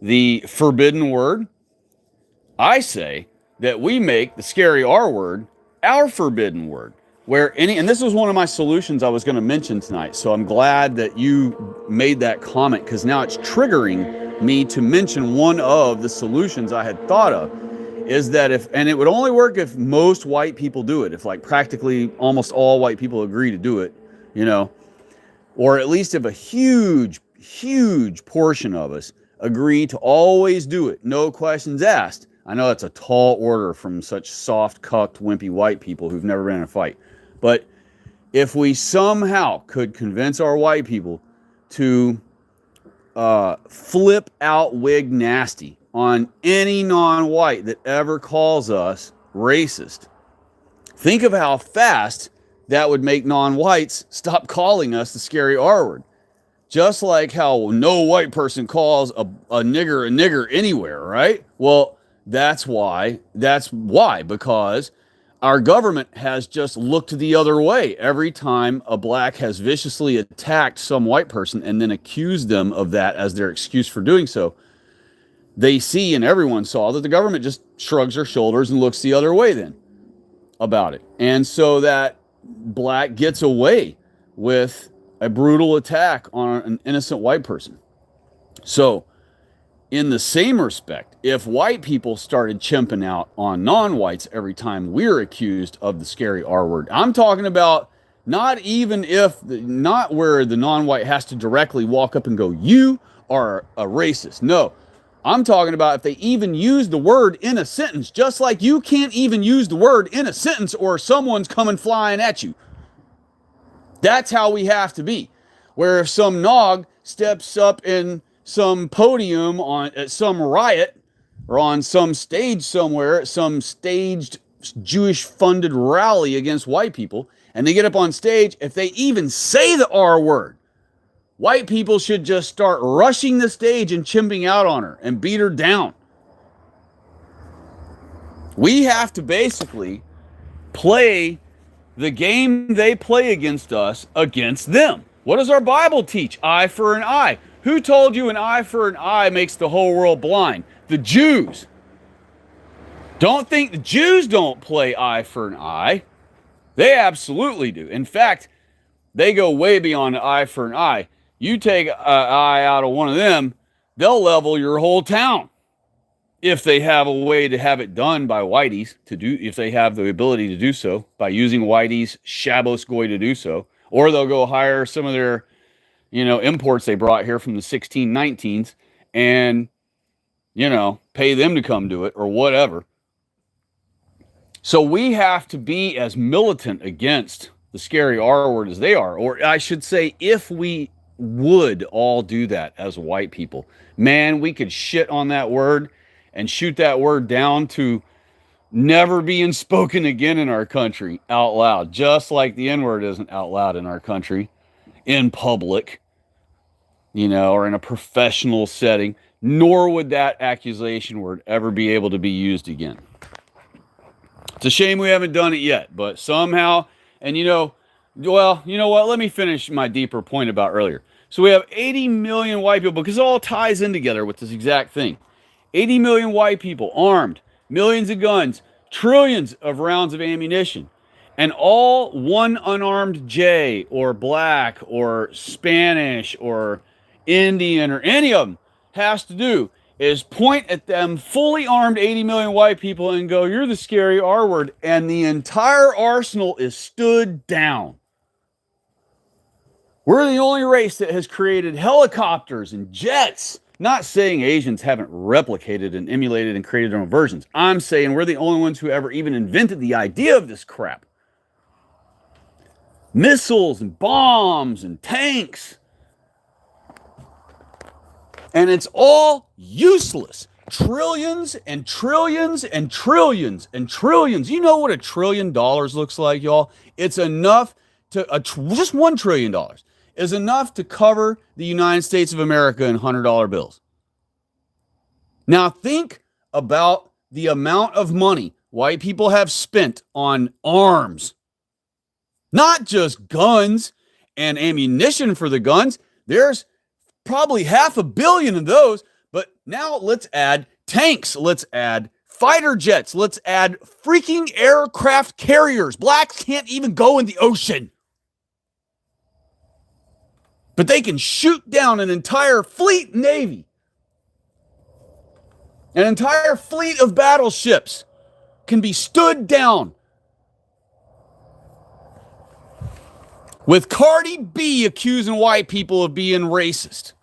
the forbidden word, I say that we make the scary R word our forbidden word. And this was one of my solutions I was going to mention tonight. So I'm glad that you made that comment, because now it's triggering me to mention one of the solutions I had thought of, is that and it would only work if most white people do it, if like practically almost all white people agree to do it, you know, or at least if a huge portion of us agree to always do it, no questions asked. I know that's a tall order from such soft, cucked, wimpy white people who've never been in a fight. But if we somehow could convince our white people to flip out wig nasty on any non-white that ever calls us racist, think of how fast that would make non-whites stop calling us the scary R word. Just like how no white person calls a nigger anywhere, right? Well, that's why, because our government has just looked the other way every time a black has viciously attacked some white person and then accused them of that as their excuse for doing so. They see, and everyone saw, that the government just shrugs their shoulders and looks the other way then about it. And so that black gets away with a brutal attack on an innocent white person. So, in the same respect, if white people started chimping out on non-whites every time we're accused of the scary R word, I'm talking about not where the non-white has to directly walk up and go, you are a racist. No, I'm talking about if they even use the word in a sentence, just like you can't even use the word in a sentence or someone's coming flying at you. That's how we have to be. Where if some nog steps up and some podium at some riot or on some stage somewhere at some staged Jewish funded rally against white people, and they get up on stage, if they even say the R word, white people should just start rushing the stage and chimping out on her and beat her down. We have to basically play the game they play against us against them. What does our Bible teach? Eye for an eye. Who told you an eye for an eye makes the whole world blind? The Jews. Don't think the Jews don't play eye for an eye. They absolutely do. In fact, they go way beyond eye for an eye. You take an eye out of one of them, they'll level your whole town. If they have a way to have it done by whiteys, if they have the ability to do so, by using whiteys, Shabbos goy to do so, or they'll go hire some of their, imports they brought here from the 1619s and, pay them to come do it or whatever. So we have to be as militant against the scary R word as they are, or I should say, if we would all do that as white people, man, we could shit on that word and shoot that word down to never being spoken again in our country out loud, just like the N-word isn't out loud in our country, in public, or in a professional setting, nor would that accusation word ever be able to be used again. It's a shame we haven't done it yet, but somehow, and you know what? Let me finish my deeper point about earlier. So we have 80 million white people, because it all ties in together with this exact thing. 80 million white people armed, millions of guns, trillions of rounds of ammunition, and all one unarmed J or black or Spanish or Indian or any of them has to do is point at them fully armed 80 million white people and go, "You're the scary R word," and the entire arsenal is stood down. We're the only race that has created helicopters and jets. Not saying Asians haven't replicated and emulated and created their own versions. I'm saying we're the only ones who ever even invented the idea of this crap. Missiles and bombs and tanks. And it's all useless. Trillions and trillions and trillions and trillions. You know what $1 trillion looks like, y'all? It's enough to, just $1 trillion is enough to cover the United States of America in $100 bills. Now think about the amount of money white people have spent on arms. Not just guns and ammunition for the guns. There's probably $500 million of those, but now let's add tanks. Let's add fighter jets. Let's add freaking aircraft carriers. Blacks can't even go in the ocean. But they can shoot down an entire fleet navy. An entire fleet of battleships can be stood down. With Cardi B accusing white people of being racist.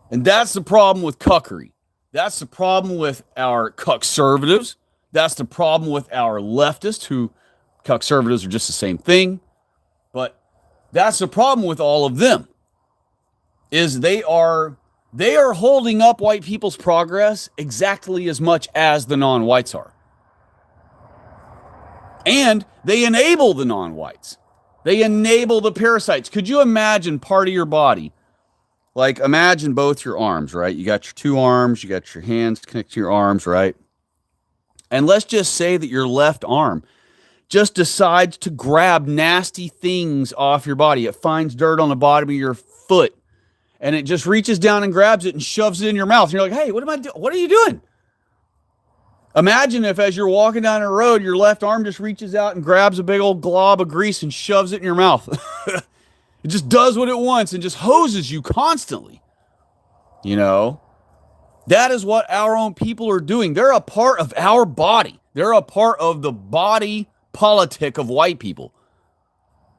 And that's the problem with cuckery. That's the problem with our conservatives. That's the problem with our leftists, who conservatives are just the same thing. But that's the problem with all of them, is they are holding up white people's progress exactly as much as the non-whites are. And they enable the non-whites. They enable the parasites. Could you imagine part of your body? Like, imagine both your arms, right? You got your two arms, you got your hands connected to your arms, right? And let's just say that your left arm just decides to grab nasty things off your body. It finds dirt on the bottom of your foot, and it just reaches down and grabs it and shoves it in your mouth. And you're like, "Hey, what am I doing? What are you doing?" Imagine if, as you're walking down the road, your left arm just reaches out and grabs a big old glob of grease and shoves it in your mouth. It just does what it wants and just hoses you constantly. That is what our own people are doing. They're a part of our body. They're a part of the body politic of white people.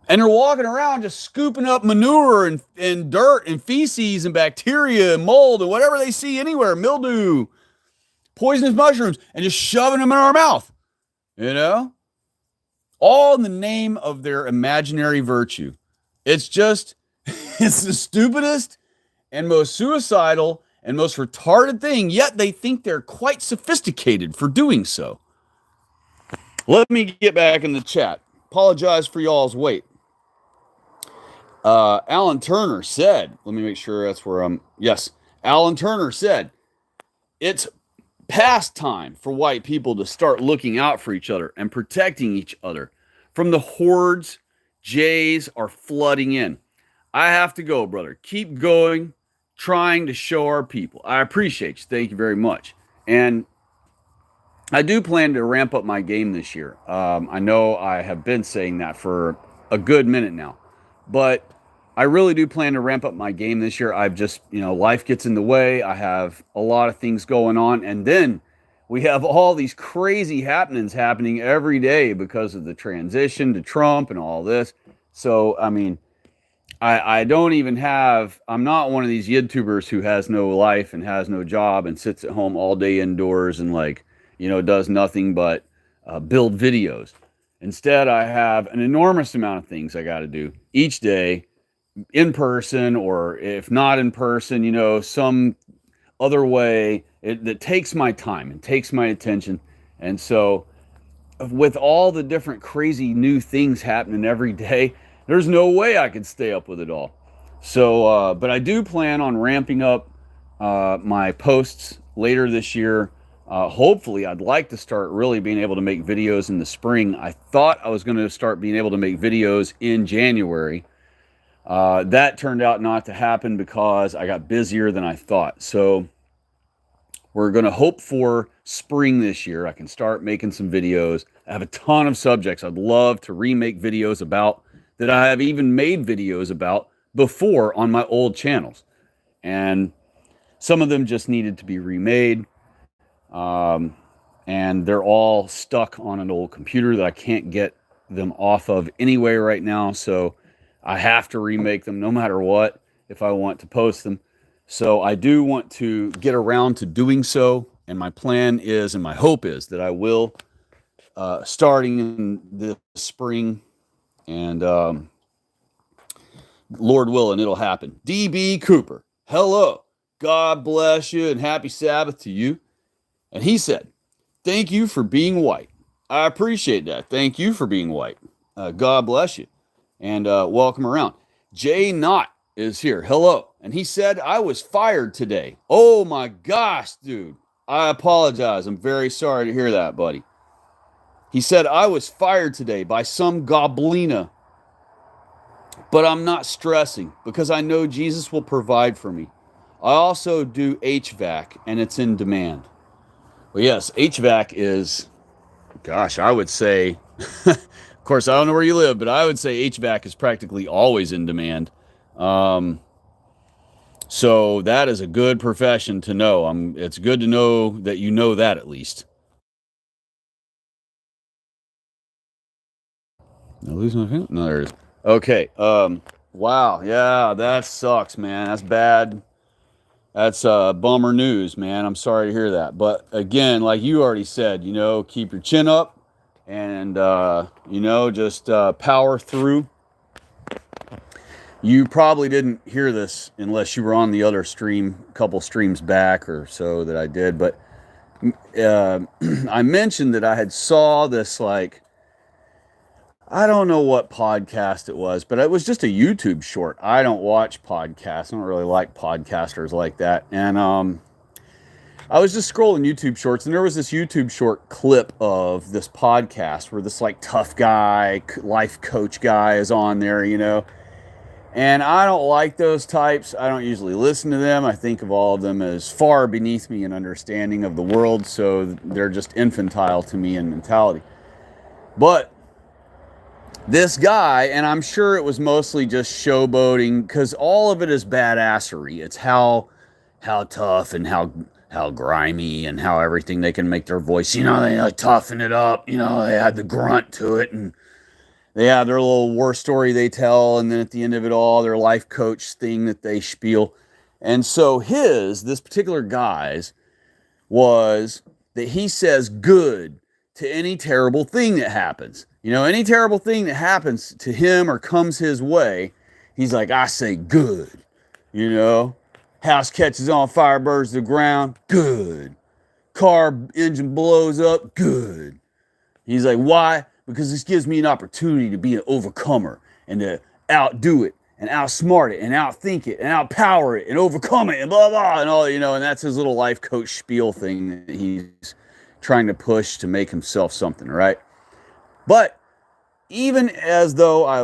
And they're walking around just scooping up manure and dirt and feces and bacteria and mold and whatever they see anywhere, mildew, poisonous mushrooms, and just shoving them in our mouth. All in the name of their imaginary virtue. It's the stupidest and most suicidal and most retarded thing, yet they think they're quite sophisticated for doing so. Let me get back in the chat. Apologize for y'all's wait. Alan Turner said, let me make sure that's where I'm. Yes. Alan Turner said, it's past time for white people to start looking out for each other and protecting each other from the hordes Jays are flooding in. I have to go, brother. Keep going, trying to show our people. I appreciate you. Thank you very much. And I do plan to ramp up my game this year. I know I have been saying that for a good minute now, but I really do plan to ramp up my game this year. I've just, life gets in the way. I have a lot of things going on. And then we have all these crazy happenings happening every day because of the transition to Trump and all this. So, I mean, I don't even have, I'm not one of these YouTubers who has no life and has no job and sits at home all day indoors and does nothing but build videos. Instead, I have an enormous amount of things I got to do each day, in person, or if not in person, some other way that takes my time and takes my attention. And so with all the different crazy new things happening every day, there's no way I could stay up with it all. So, but I do plan on ramping up my posts later this year. Hopefully, I'd like to start really being able to make videos in the spring. I thought I was going to start being able to make videos in January. That turned out not to happen because I got busier than I thought. So we're going to hope for spring this year. I can start making some videos. I have a ton of subjects I'd love to remake videos about that I have even made videos about before on my old channels. And some of them just needed to be remade. And they're all stuck on an old computer that I can't get them off of anyway right now. So I have to remake them no matter what if I want to post them. So I do want to get around to doing so. And my plan is, and my hope is, that I will, starting in the spring, and Lord willing, it'll happen. DB Cooper, hello. God bless you and happy Sabbath to you. And he said, thank you for being white. I appreciate that. Thank you for being white. God bless you. And welcome around. Jay Knott is here. Hello. And he said, I was fired today. Oh my gosh, dude. I apologize. I'm very sorry to hear that, buddy. He said, I was fired today by some goblina. But I'm not stressing because I know Jesus will provide for me. I also do HVAC and it's in demand. Well, yes, HVAC is, gosh, I would say, of course, I don't know where you live, but I would say HVAC is practically always in demand. So that is a good profession to know. It's good to know that you know that at least. Did I lose my phone? No, there it is. Okay. Wow. Yeah, that sucks, man. That's bad. That's bummer news, man. I'm sorry to hear that. But again, like you already said, keep your chin up and, just power through. You probably didn't hear this unless you were on the other stream, a couple streams back or so that I did. But I mentioned that I had saw this, I don't know what podcast it was, but it was just a YouTube short. I don't watch podcasts. I don't really like podcasters like that. And I was just scrolling YouTube shorts, and there was this YouTube short clip of this podcast where this tough guy, life coach guy is on there, And I don't like those types. I don't usually listen to them. I think of all of them as far beneath me in understanding of the world, so they're just infantile to me in mentality. But this guy, and I'm sure it was mostly just showboating, because all of it is badassery. It's how tough and how grimy and how everything they can make their voice. They toughen it up. They add the grunt to it, and they have their little war story they tell, and then at the end of it all, their life coach thing that they spiel. And so this particular guy's, was that he says good to any terrible thing that happens. Any terrible thing that happens to him or comes his way, he's like, I say good, House catches on fire, burns to the ground. Good. Car engine blows up. Good. He's like, why? Because this gives me an opportunity to be an overcomer and to outdo it and outsmart it and outthink it and outpower it and overcome it and blah, blah, and all, and that's his little life coach spiel thing that he's trying to push to make himself something, right? But even as I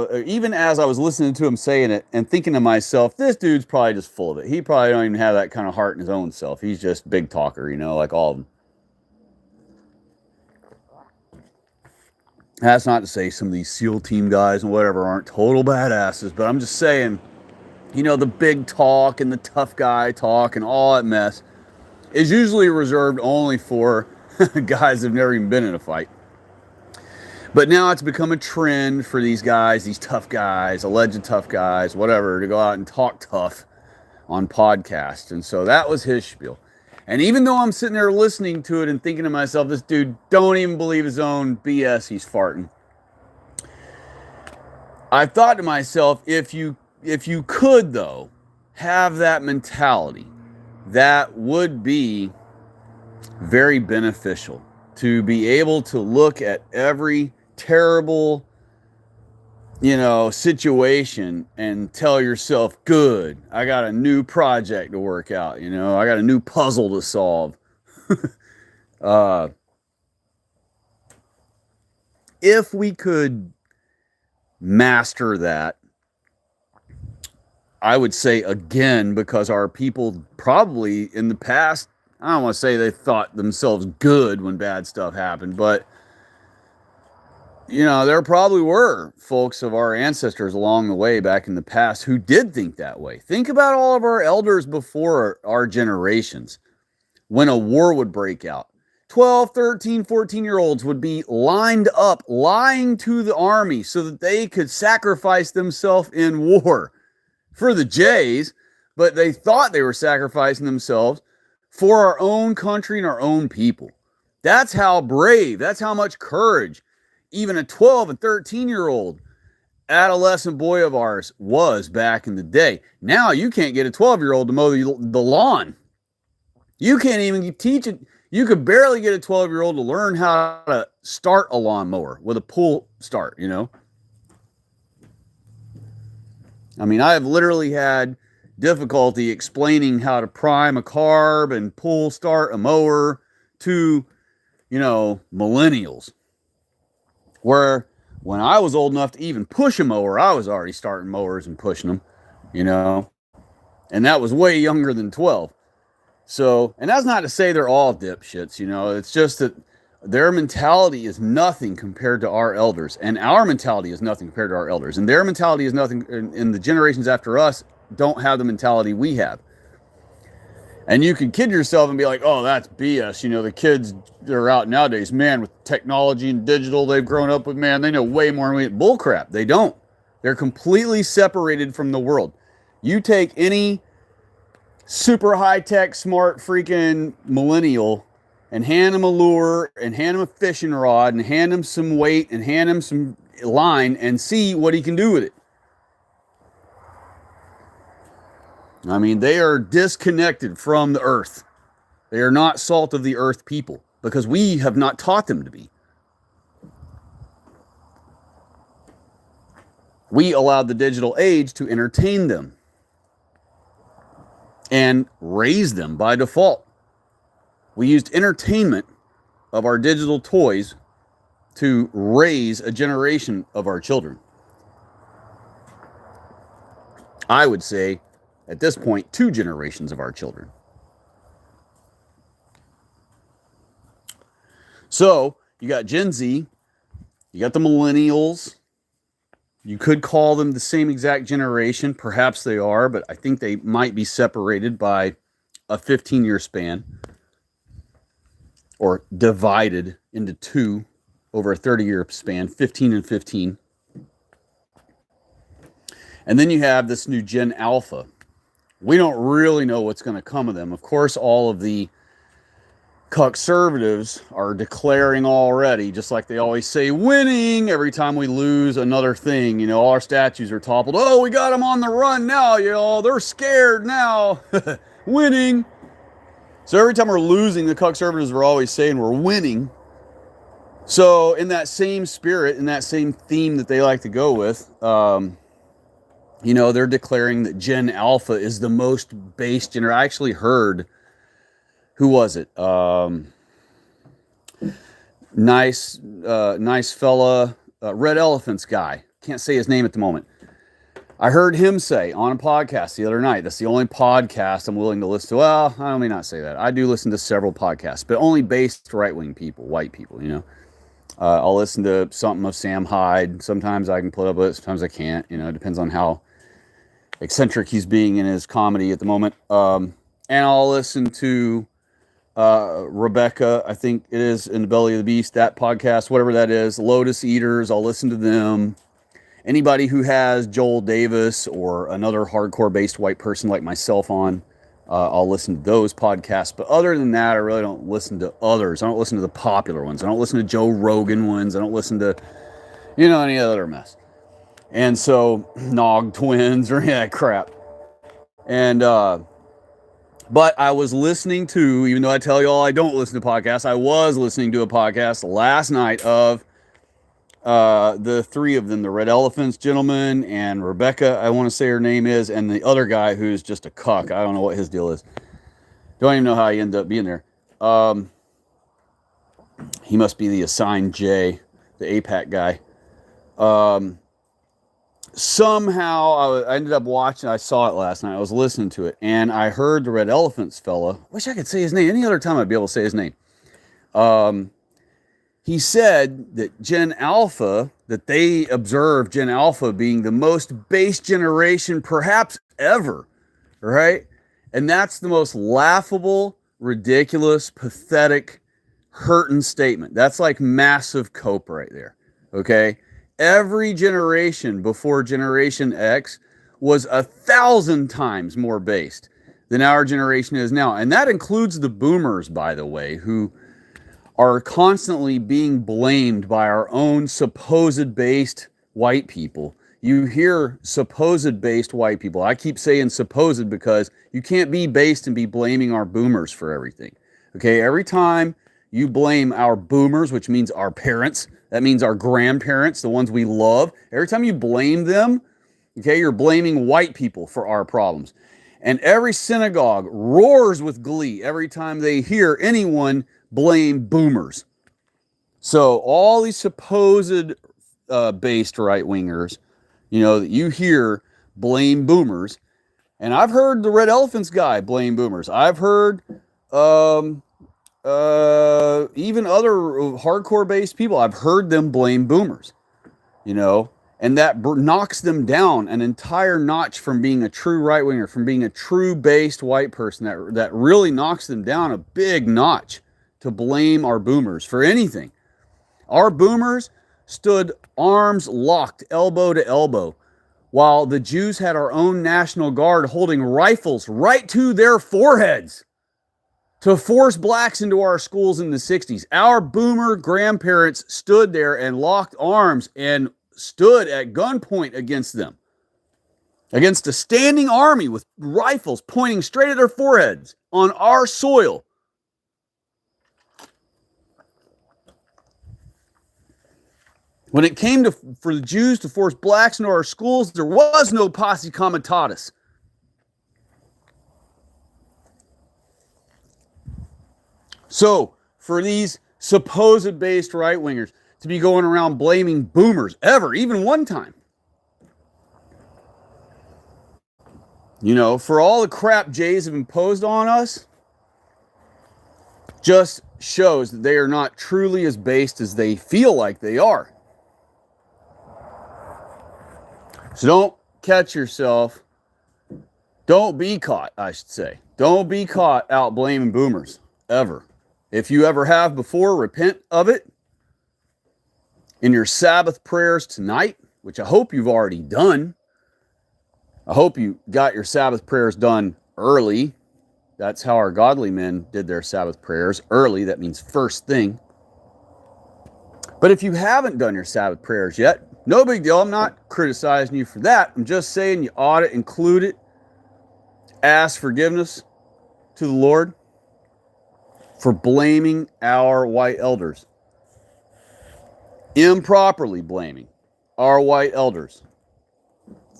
was listening to him saying it and thinking to myself, this dude's probably just full of it. He probably don't even have that kind of heart in his own self. He's just big talker, like all of them. That's not to say some of these SEAL team guys and whatever aren't total badasses, but I'm just saying, the big talk and the tough guy talk and all that mess is usually reserved only for guys who've never even been in a fight. But now it's become a trend for these guys, these tough guys, alleged tough guys, whatever, to go out and talk tough on podcasts. And so that was his spiel. And even though I'm sitting there listening to it and thinking to myself, this dude don't even believe his own BS he's farting, I thought to myself, if you could, though, have that mentality, that would be very beneficial, to be able to look at every terrible, situation and tell yourself, good, I got a new project to work out, I got a new puzzle to solve. If we could master that, I would say again, because our people probably in the past, I don't want to say they thought themselves good when bad stuff happened, but there probably were folks of our ancestors along the way back in the past who did think that way. Think about all of our elders before our generations. When a war would break out, 12, 13, 14-year-olds would be lined up, lying to the army so that they could sacrifice themselves in war for the Jays, but they thought they were sacrificing themselves for our own country and our own people. That's how brave, that's how much courage even a 12 and 13-year-old adolescent boy of ours was back in the day. Now you can't get a 12-year-old to mow the lawn. You can't even teach it. You could barely get a 12-year-old to learn how to start a lawnmower with a pull start, I mean, I have literally had difficulty explaining how to prime a carb and pull start a mower to, millennials. Where when I was old enough to even push a mower, I was already starting mowers and pushing them, and that was way younger than 12. So, and that's not to say they're all dipshits, it's just that their mentality is nothing compared to our elders, and our mentality is nothing compared to our elders, and their mentality is nothing, and the generations after us don't have the mentality we have. And you can kid yourself and be like, oh, that's BS. The kids that are out nowadays, man, with technology and digital they've grown up with, man, they know way more than we. Bullcrap. They don't. They're completely separated from the world. You take any super high-tech, smart freaking millennial and hand him a lure and hand him a fishing rod and hand him some weight and hand him some line and see what he can do with it. I mean, they are disconnected from the earth. They are not salt of the earth people because we have not taught them to be. We allowed the digital age to entertain them and raise them by default. We used entertainment of our digital toys to raise a generation of our children. I would say, at this point, 2 generations of our children. So, you got Gen Z, you got the millennials. You could call them the same exact generation. Perhaps they are, but I think they might be separated by a 15-year span or divided into 2 over a 30-year span, 15 and 15. And then you have this new Gen Alpha. We don't really know what's going to come of them. Of course, all of the conservatives are declaring already, just like they always say, winning every time we lose another thing. All our statues are toppled. Oh, we got them on the run now. They're scared now. Winning. So every time we're losing, the conservatives are always saying we're winning. So in that same spirit, in that same theme that they like to go with, they're declaring that Gen Alpha is the most based generation. I actually heard, who was it? Nice fella, Red Elephants guy. Can't say his name at the moment. I heard him say on a podcast the other night, that's the only podcast I'm willing to listen to. Well, I may not say that. I do listen to several podcasts, but only based right-wing people, white people, I'll listen to something of Sam Hyde. Sometimes I can put up with it, sometimes I can't. It depends on how eccentric he's being in his comedy at the moment. And I'll listen to Rebecca, I think it is, in the Belly of the Beast, that podcast, whatever that is, Lotus Eaters, I'll listen to them. Anybody who has Joel Davis or another hardcore-based white person like myself on, I'll listen to those podcasts. But other than that, I really don't listen to others. I don't listen to the popular ones. I don't listen to Joe Rogan ones. I don't listen to, any other mess. And so, Nog Twins or any of that crap. And, but I was listening to, even though I tell you all I don't listen to podcasts, I was listening to a podcast last night of the three of them, the Red Elephants gentleman and Rebecca, I want to say her name is, and the other guy who's just a cuck. I don't know what his deal is. Don't even know how he ended up being there. He must be the assigned J, the APAC guy. Somehow I ended up watching, I saw it last night, I was listening to it, and I heard the Red Elephants fella, wish I could say his name, any other time I'd be able to say his name. He said that Gen Alpha, that they observed Gen Alpha being the most base generation perhaps ever, right? And that's the most laughable, ridiculous, pathetic, hurting statement. That's like massive cope right there, okay? Every generation before Generation X was 1,000 times more based than our generation is now. And that includes the boomers, by the way, who are constantly being blamed by our own supposed based white people. You hear supposed based white people. I keep saying supposed because you can't be based and be blaming our boomers for everything. Okay, every time you blame our boomers, which means our parents, that means our grandparents, the ones we love, every time you blame them, okay, you're blaming white people for our problems. And every synagogue roars with glee every time they hear anyone blame boomers. So all these supposed based right-wingers, that you hear blame boomers. And I've heard the Red Elephants guy blame boomers. I've heard even other hardcore based people, I've heard them blame boomers, and that knocks them down an entire notch from being a true right-winger, from being a true based white person. That really knocks them down a big notch to blame our boomers for anything. Our boomers stood arms locked, elbow to elbow, while the Jews had our own National Guard holding rifles right to their foreheads to force blacks into our schools in the 60s. Our boomer grandparents stood there and locked arms and stood at gunpoint against them, against a standing army with rifles pointing straight at their foreheads on our soil. When it came for the Jews to force blacks into our schools, there was no posse comitatus. So, for these supposed based right-wingers to be going around blaming boomers ever, even one time, for all the crap Jays have imposed on us, just shows that they are not truly as based as they feel like they are. So don't catch yourself. Don't be caught, I should say. Don't be caught out blaming boomers, ever. If you ever have before, repent of it in your Sabbath prayers tonight, which I hope you've already done. I hope you got your Sabbath prayers done early. That's how our godly men did their Sabbath prayers, early. That means first thing. But if you haven't done your Sabbath prayers yet, no big deal. I'm not criticizing you for that. I'm just saying you ought to include it. Ask forgiveness. to the Lord for blaming our white elders. Improperly blaming our white elders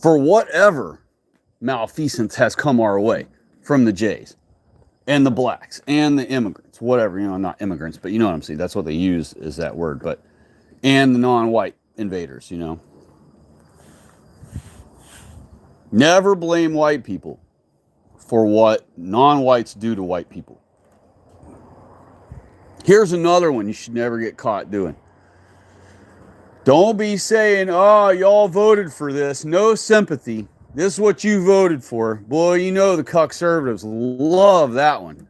for whatever malfeasance has come our way from the Jays and the blacks and the immigrants, whatever, not immigrants, but you know what I'm saying. That's what they use is that word, but, and the non-white invaders, Never blame white people for what non-whites do to white people. Here's another one you should never get caught doing. Don't be saying, oh, y'all voted for this. No sympathy. This is what you voted for. Boy, the conservatives love that one.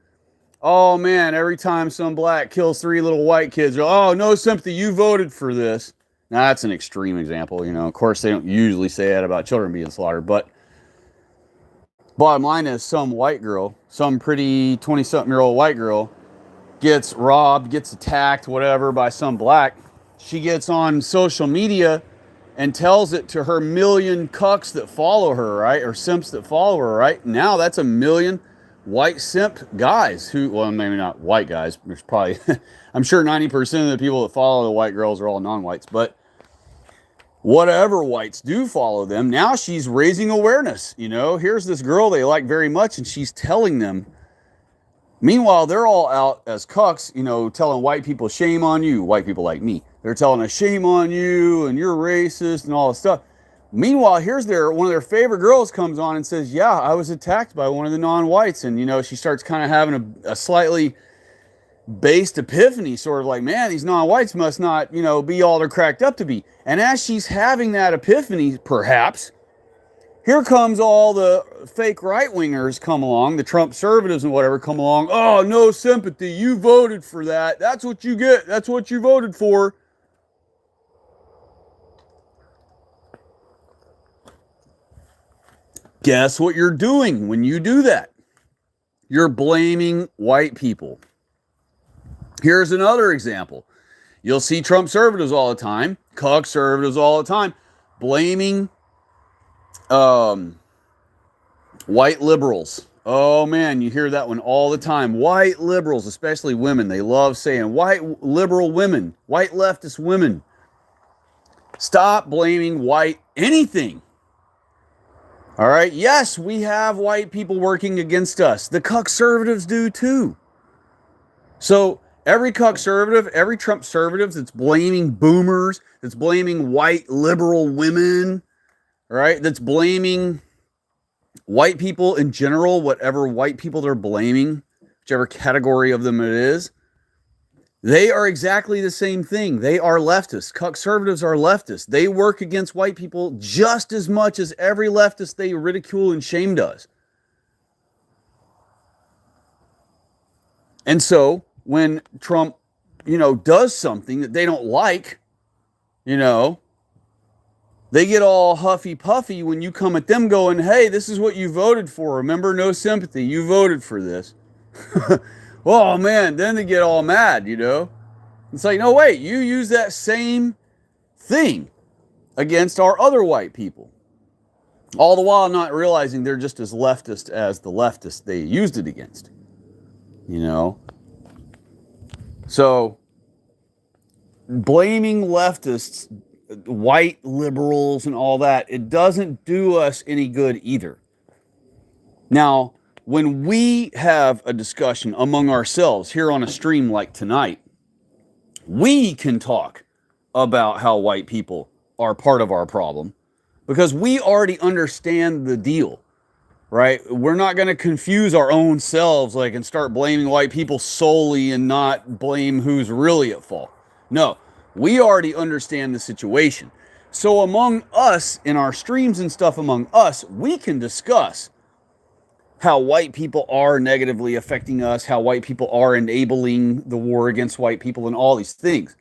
Oh, man, every time some black kills 3 little white kids, oh, no sympathy. You voted for this. Now, that's an extreme example. Of course, they don't usually say that about children being slaughtered. But bottom line is some white girl, some pretty 20-something-year-old white girl, gets robbed, gets attacked, whatever, by some black. She gets on social media and tells it to her million cucks that follow her, right? Or simps that follow her, right? Now that's a million white simp guys who, well, maybe not white guys. There's probably, I'm sure 90% of the people that follow the white girls are all non-whites, but whatever whites do follow them, now she's raising awareness. Here's this girl they like very much, and she's telling them. Meanwhile, they're all out as cucks, telling white people, shame on you, white people like me. They're telling us, shame on you, and you're racist, and all this stuff. Meanwhile, here's one of their favorite girls comes on and says, yeah, I was attacked by one of the non-whites. And, she starts kind of having a slightly based epiphany, sort of like, man, these non-whites must not, be all they're cracked up to be. And as she's having that epiphany, perhaps, here comes all the fake right-wingers come along, the Trump conservatives and whatever come along. Oh, no sympathy. You voted for that. That's what you get. That's what you voted for. Guess what you're doing when you do that? You're blaming white people. Here's another example. You'll see Trump conservatives all the time, conservatives all the time, blaming white liberals. Oh man, you hear that one all the time. White liberals, especially women, they love saying white liberal women, white leftist women. Stop blaming white anything. All right. Yes, we have white people working against us. The conservatives do too. So every conservative, every Trump conservative that's blaming boomers, that's blaming white liberal women, right? That's blaming white people in general, whatever white people they're blaming, whichever category of them it is, they are exactly the same thing. They are leftists. Conservatives are leftists. They work against white people just as much as every leftist they ridicule and shame does. And so when Trump, does something that they don't like, they get all huffy puffy when you come at them going, hey, this is what you voted for. Remember, no sympathy. You voted for this. Oh man, then they get all mad, It's like, no, wait, you use that same thing against our other white people. All the while not realizing they're just as leftist as the leftists they used it against. So blaming leftists, white liberals and all that, it doesn't do us any good either. Now, when we have a discussion among ourselves here on a stream like tonight, we can talk about how white people are part of our problem because we already understand the deal, right? We're not going to confuse our own selves and start blaming white people solely and not blame who's really at fault. No, we already understand the situation. So among us, in our streams and stuff among us, we can discuss how white people are negatively affecting us, how white people are enabling the war against white people and all these things.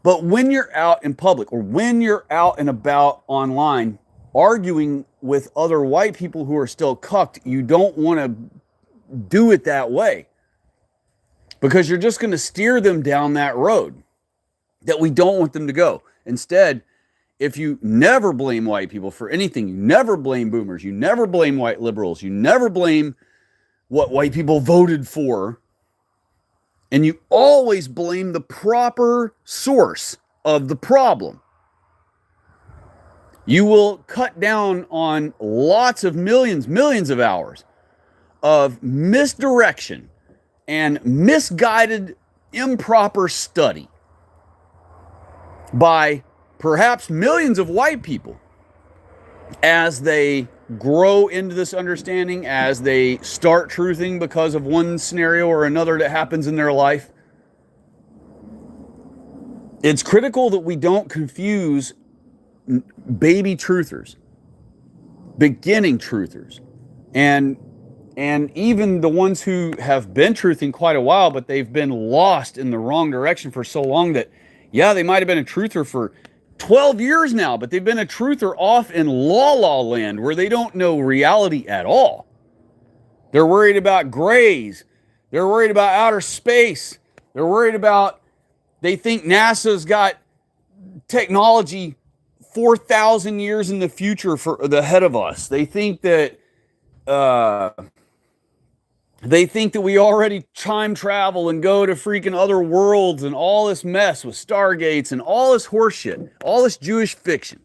But when you're out in public or when you're out and about online arguing with other white people who are still cucked, you don't want to do it that way because you're just going to steer them down that road that we don't want them to go. Instead, if you never blame white people for anything, you never blame boomers, you never blame white liberals, you never blame what white people voted for, and you always blame the proper source of the problem, you will cut down on lots of millions of hours of misdirection and misguided, improper study by perhaps millions of white people as they grow into this understanding, as they start truthing because of one scenario or another that happens in their life. It's critical that we don't confuse baby truthers, beginning truthers, and even the ones who have been truthing quite a while, but they've been lost in the wrong direction for so long that, yeah, they might have been a truther for 12 years now, but they've been a truther off in la land where they don't know reality at all. They're worried about grays. They're worried about outer space. They're worried about, they think NASA's got technology 4,000 years in the future for the ahead of us. They think that we already time travel and go to freaking other worlds and all this mess with stargates and all this horseshit, all this Jewish fiction.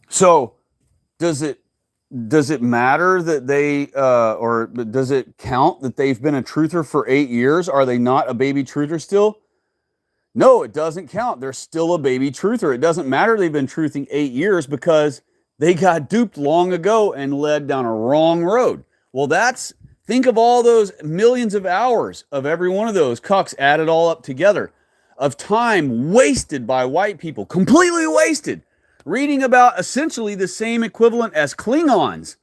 So, does it matter that they, or does it count that they've been a truther for 8 years? Are they not a baby truther still? No, it doesn't count. They're still a baby truther. It doesn't matter they've been truthing 8 years because they got duped long ago and led down a wrong road. Well, think of all those millions of hours of every one of those cucks added all up together of time wasted by white people, completely wasted, reading about essentially the same equivalent as Klingons.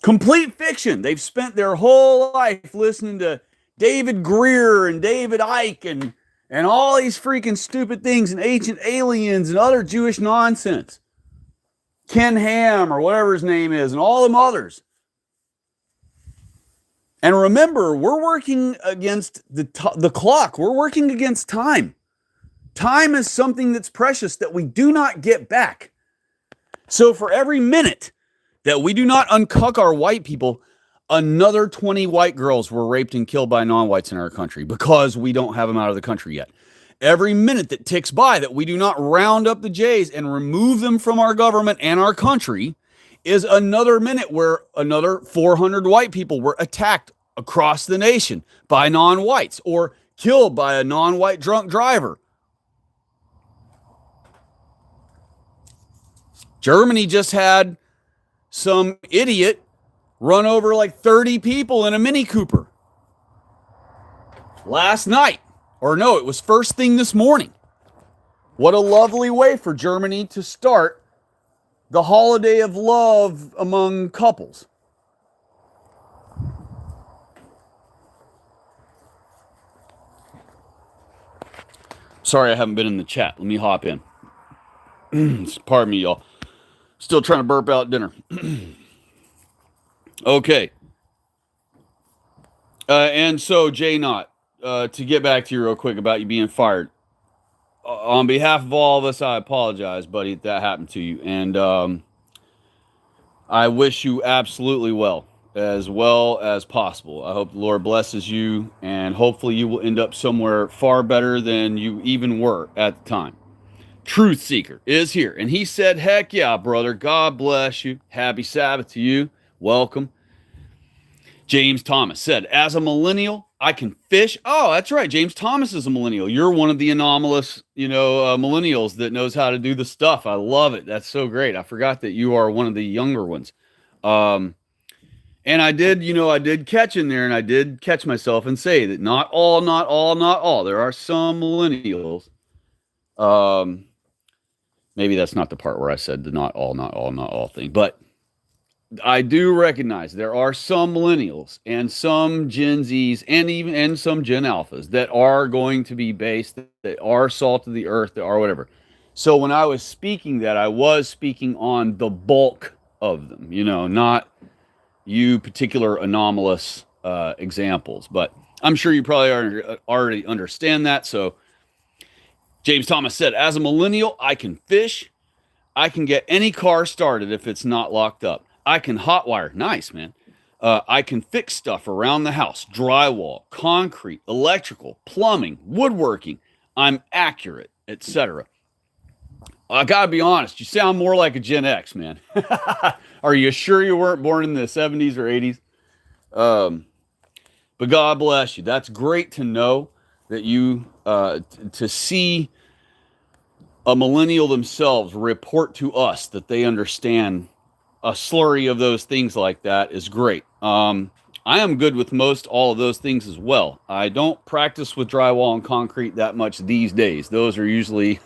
Complete fiction. They've spent their whole life listening to David Greer and David Icke and all these freaking stupid things and Ancient Aliens and other Jewish nonsense. Ken Ham or whatever his name is and all them others. And remember, we're working against the clock. We're working against time. Time is something that's precious that we do not get back. So for every minute that we do not uncuck our white people, another 20 white girls were raped and killed by non-whites in our country because we don't have them out of the country yet. Every minute that ticks by that we do not round up the Jays and remove them from our government and our country is another minute where another 400 white people were attacked across the nation by non-whites or killed by a non-white drunk driver. Germany just had some idiot run over like 30 people in a Mini Cooper last night. Or no, it was first thing this morning. What a lovely way for Germany to start the holiday of love among couples. Sorry I haven't been in the chat. Let me hop in. Pardon me, y'all. Still trying to burp out dinner. Okay. And so, Jay Knott, to get back to you real quick about you being fired. On behalf of all of us, I apologize, buddy, that happened to you. And I wish you absolutely well as possible. I hope the Lord blesses you, and hopefully you will end up somewhere far better than you even were at the time. Truth Seeker is here. And he said, heck yeah, brother. God bless you. Happy Sabbath to you. Welcome. James Thomas said, as a millennial, I can fish. Oh, that's right. James Thomas is a millennial. You're one of the anomalous, millennials that knows how to do the stuff. I love it. That's so great. I forgot that you are one of the younger ones. And I did catch in there, and I did catch myself and say that not all. There are some millennials. Maybe that's not the part where I said the not all thing, but I do recognize there are some millennials and some Gen Zs and some Gen Alphas that are going to be based, that are salt of the earth, that are whatever. So when I was speaking that, I was speaking on the bulk of them, not you particular anomalous examples, but I'm sure you probably already understand that. So James Thomas said, as a millennial, I can fish. I can get any car started if it's not locked up. I can hotwire. Nice, man. I can fix stuff around the house, drywall, concrete, electrical, plumbing, woodworking. I'm accurate, etc. I gotta be honest, you sound more like a Gen X, man. Are you sure you weren't born in the 70s or 80s? Um, but God bless you. That's great to know that you, to see a millennial themselves report to us that they understand a slurry of those things like that is great. I am good with most all of those things as well. I don't practice with drywall and concrete that much these days. Those are usually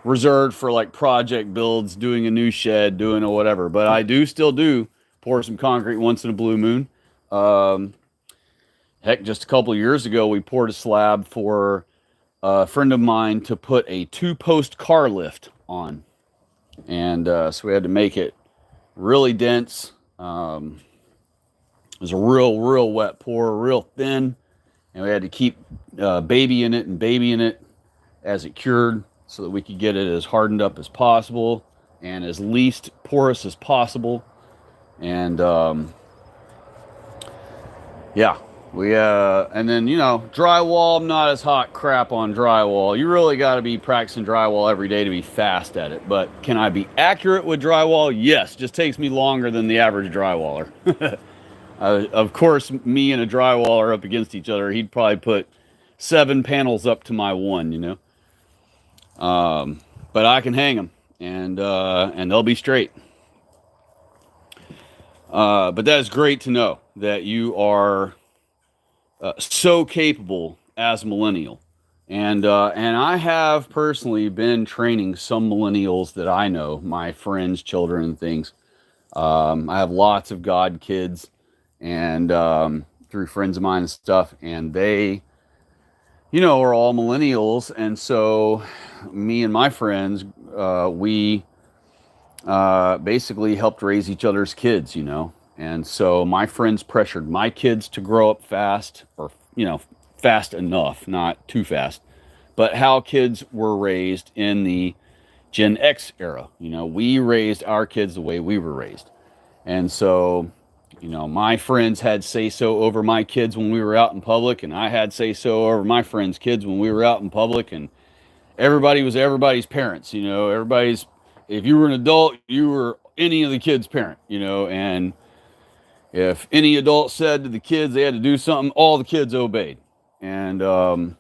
reserved for like project builds, doing a new shed, doing a whatever. But I do still do pour some concrete once in a blue moon. Um, Heck, just a couple of years ago, we poured a slab for a friend of mine to put a 2-post car lift on. And so we had to make it really dense. It was a real wet pour, real thin. And we had to keep babying it as it cured so that we could get it as hardened up as possible and as least porous as possible. And yeah, and then, drywall, I'm not as hot crap on drywall. You really got to be practicing drywall every day to be fast at it. But can I be accurate with drywall? Yes, just takes me longer than the average drywaller. Of course, me and a drywaller up against each other, he'd probably put 7 panels up to my 1, but I can hang them, and they'll be straight. But that is great to know that you are so capable as a millennial. And I have personally been training some millennials that I know, my friends, children, and things. I have lots of God kids, and through friends of mine and stuff, and they, are all millennials. And so me and my friends, we basically helped raise each other's kids, And so my friends pressured my kids to grow up fast, or, fast enough, not too fast, but how kids were raised in the Gen X era. We raised our kids the way we were raised. And so, my friends had say-so over my kids when we were out in public, and I had say-so over my friends' kids when we were out in public, and everybody was everybody's parents, if you were an adult, you were any of the kids' parent, and if any adult said to the kids they had to do something, all the kids obeyed. And that's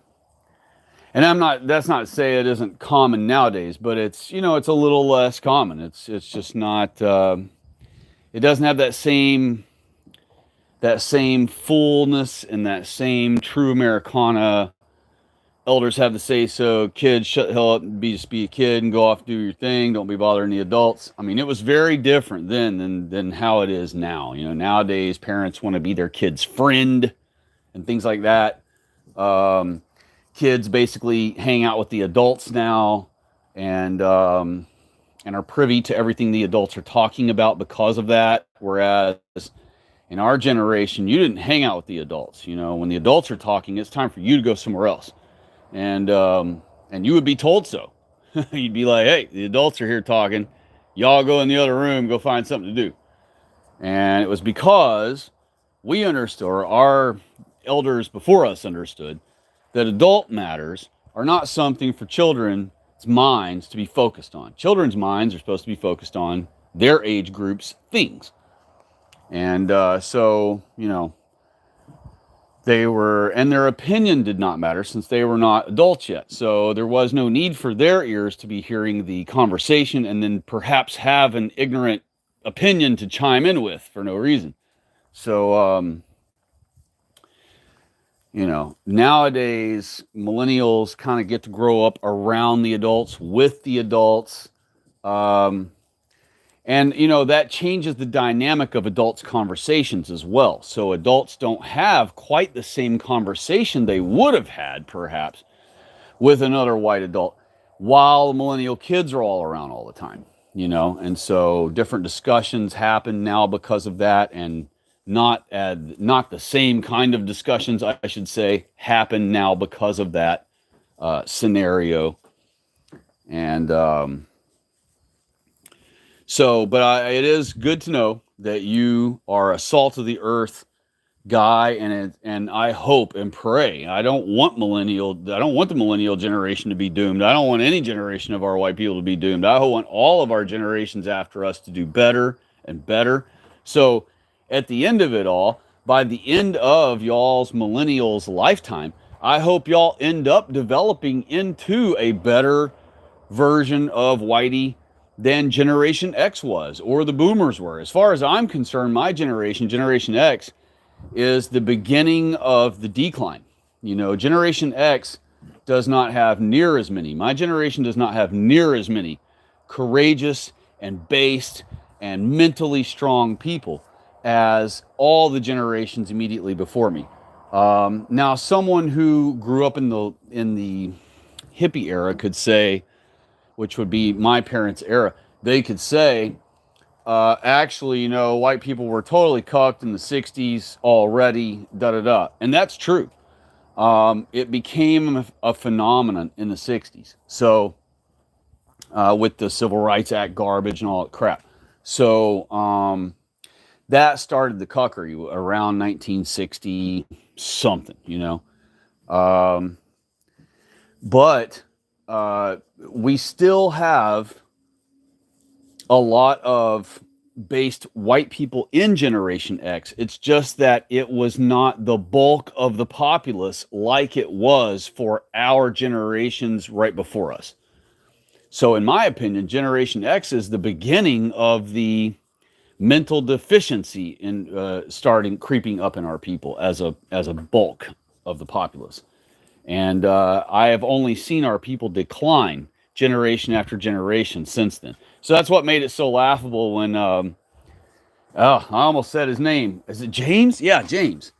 not to say it isn't common nowadays, but it's, it's a little less common. It's just not, it doesn't have that same fullness and that same true Americana. Elders have to say so. Kids, shut the hell up and just be a kid and go off and do your thing. Don't be bothering the adults. I mean, it was very different then than how it is now. Nowadays parents want to be their kid's friend and things like that. Kids basically hang out with the adults now, and are privy to everything the adults are talking about because of that. Whereas in our generation, you didn't hang out with the adults. When the adults are talking, it's time for you to go somewhere else. And you would be told so. You'd be like, hey, the adults are here talking. Y'all go in the other room, go find something to do. And it was because we understood, or our elders before us understood, that adult matters are not something for children's minds to be focused on. Children's minds are supposed to be focused on their age group's things. And so, and their opinion did not matter since they were not adults yet. So there was no need for their ears to be hearing the conversation and then perhaps have an ignorant opinion to chime in with for no reason. So, nowadays millennials kind of get to grow up around the adults, with the adults. And, that changes the dynamic of adults' conversations as well. So adults don't have quite the same conversation they would have had, perhaps, with another white adult, while the millennial kids are all around all the time, And so different discussions happen now because of that, and not the same kind of discussions, I should say, happen now because of that scenario. And So, but it is good to know that you are a salt of the earth guy, and I hope and pray. I don't want the millennial generation to be doomed. I don't want any generation of our white people to be doomed. I want all of our generations after us to do better and better. So at the end of it all, by the end of y'all's millennials lifetime, I hope y'all end up developing into a better version of whitey than Generation X was or the boomers were. As far as I'm concerned, my generation, Generation X, is the beginning of the decline. You know, Generation X does not have near as many. My generation does not have near as many courageous and based and mentally strong people as all the generations immediately before me. Now, someone who grew up in the hippie era could say, which would be my parents' era, they could say, actually, you know, white people were totally cucked in the 60s already, da da da. And that's true. It became a phenomenon in the 60s. So, with the Civil Rights Act garbage and all that crap. So, that started the cuckery around 1960 something, you know. Um, but we still have a lot of based white people in Generation X. It's just that it was not the bulk of the populace like it was for our generations right before us. So, in my opinion, Generation X is the beginning of the mental deficiency in starting creeping up in our people as a bulk of the populace. And I have only seen our people decline generation after generation since then. So that's what made it so laughable when, oh, I almost said his name. Is it James? Yeah, James.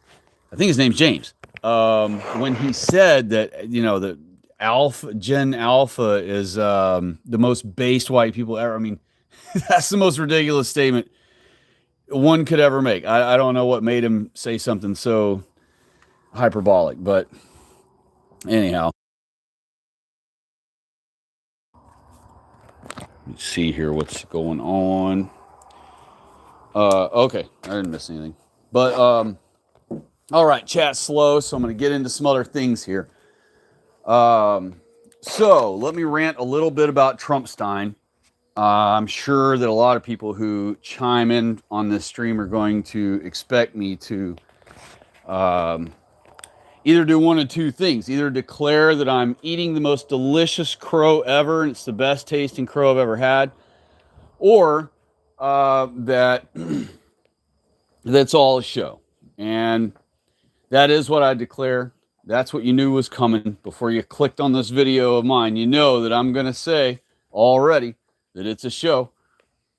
I think his name's James. When he said that, you know, that Gen Alpha is the most based white people ever. I mean, that's the most ridiculous statement one could ever make. I don't know what made him say something so hyperbolic, but anyhow. Let's see here what's going on. Okay, I didn't miss anything. But all right, chat's slow, so I'm going to get into some other things here. So let me rant a little bit about Trumpstein. I'm sure that a lot of people who chime in on this stream are going to expect me to either do one of two things: either declare that I'm eating the most delicious crow ever and it's the best tasting crow I've ever had, or that that's all a show. And that is what I declare. That's what you knew was coming before you clicked on this video of mine. You know that I'm going to say already that it's a show.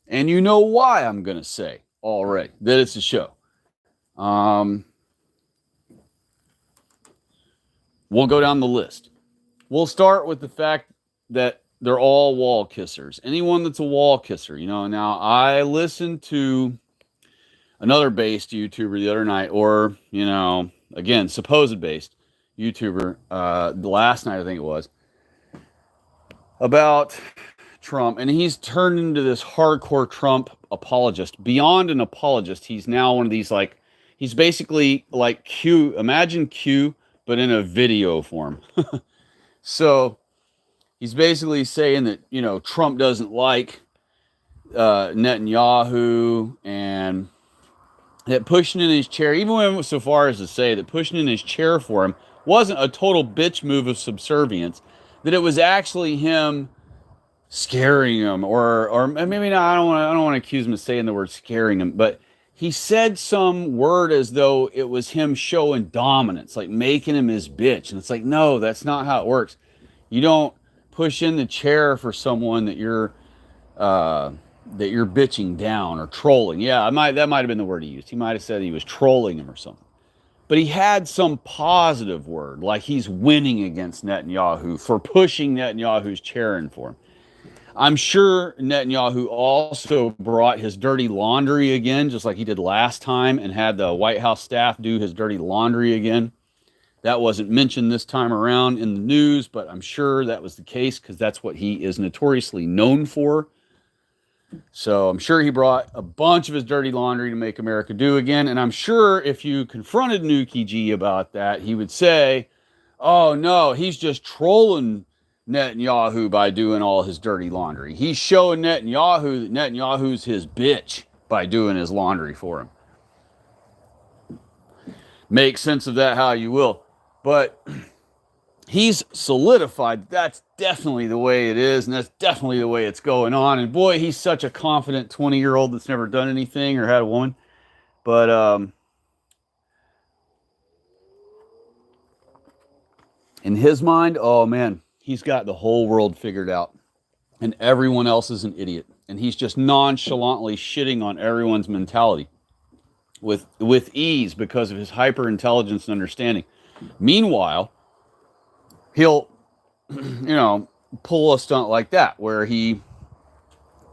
And you know why I'm going to say already that it's a show. We'll go down the list. We'll start with the fact that they're all wall kissers. Anyone that's a wall kisser, you know. Now, I listened to another based YouTuber the other night, or, you know, again, supposed based YouTuber, last night, I think it was, about Trump. And he's turned into this hardcore Trump apologist. Beyond an apologist, he's now one of these, like, he's basically like Q, imagine Q, but in a video form. So he's basically saying that, you know, Trump doesn't like Netanyahu, and that pushing in his chair, even went so far as to say that pushing in his chair for him wasn't a total bitch move of subservience, that it was actually him scaring him, or maybe not. I don't want to accuse him of saying the word scaring him, but he said some word as though it was him showing dominance, like making him his bitch. And it's like, no, that's not how it works. You don't push in the chair for someone that you're bitching down or trolling. Yeah, that might have been the word he used. He might have said he was trolling him or something. But he had some positive word, like he's winning against Netanyahu for pushing Netanyahu's chair in for him. I'm sure Netanyahu also brought his dirty laundry again, just like he did last time, and had the White House staff do his dirty laundry again. That wasn't mentioned this time around in the news, but I'm sure that was the case because that's what he is notoriously known for. So I'm sure he brought a bunch of his dirty laundry to make America do again. And I'm sure if you confronted Nuki G about that, he would say, oh no, he's just trolling Netanyahu by doing all his dirty laundry. He's showing Netanyahu that Netanyahu's his bitch by doing his laundry for him. Make sense of that how you will. But he's solidified that's definitely the way it is, and that's definitely the way it's going on. And boy, he's such a confident 20-year-old that's never done anything or had a woman. But in his mind, oh man, he's got the whole world figured out. And everyone else is an idiot. And he's just nonchalantly shitting on everyone's mentality with ease because of his hyper intelligence and understanding. Meanwhile, he'll, pull a stunt like that where he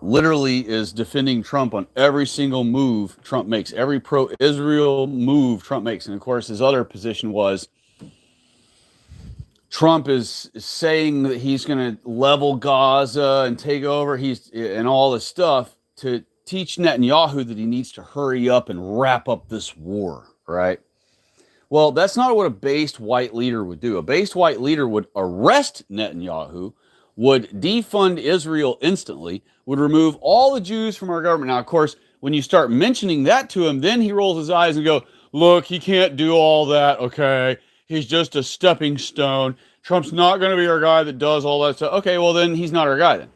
literally is defending Trump on every single move Trump makes, every pro-Israel move Trump makes. And of course, his other position was Trump is saying that he's going to level Gaza and take over and all this stuff to teach Netanyahu that he needs to hurry up and wrap up this war, right? Well, that's not what a based white leader would do. A based white leader would arrest Netanyahu, would defund Israel instantly, would remove all the Jews from our government. Now, of course, when you start mentioning that to him, then he rolls his eyes and go, look, he can't do all that, okay? He's just a stepping stone. Trump's not going to be our guy that does all that stuff. Okay, well, then he's not our guy then.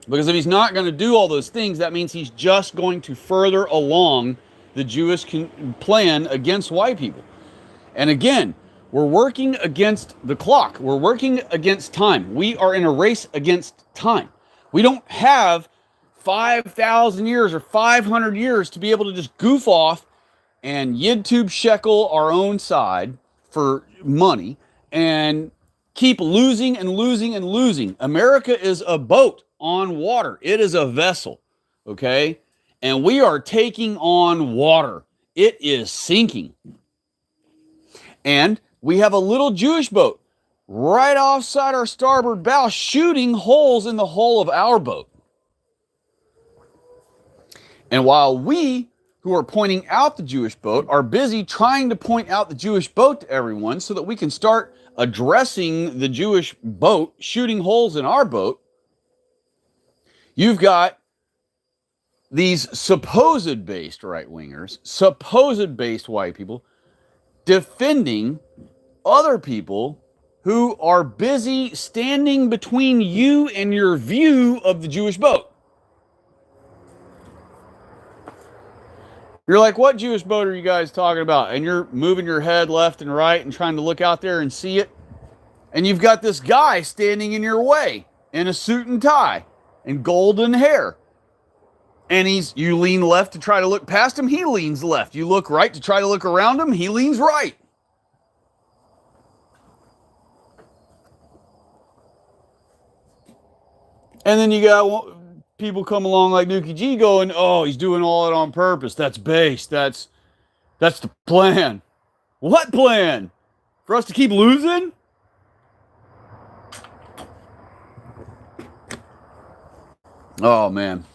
Because if he's not going to do all those things, that means he's just going to further along the Jewish plan against white people. And again, we're working against the clock. We're working against time. We are in a race against time. We don't have 5,000 years or 500 years to be able to just goof off and YouTube shekel our own side for money and keep losing and losing and losing. America is a boat on water. It is a vessel, okay? And we are taking on water. It is sinking. And we have a little Jewish boat right offside our starboard bow shooting holes in the hull of our boat. And while we, who are pointing out the Jewish boat, are busy trying to point out the Jewish boat to everyone so that we can start addressing the Jewish boat shooting holes in our boat, you've got these supposed based right-wingers, supposed based white people, defending other people who are busy standing between you and your view of the Jewish boat. You're like, what Jewish boat are you guys talking about? And you're moving your head left and right and trying to look out there and see it. And you've got this guy standing in your way in a suit and tie and golden hair. And you lean left to try to look past him. He leans left. You look right to try to look around him. He leans right. And then you got people come along like Nuki G going, oh, he's doing all that on purpose. That's base. That's the plan. What plan? For us to keep losing? Oh, man.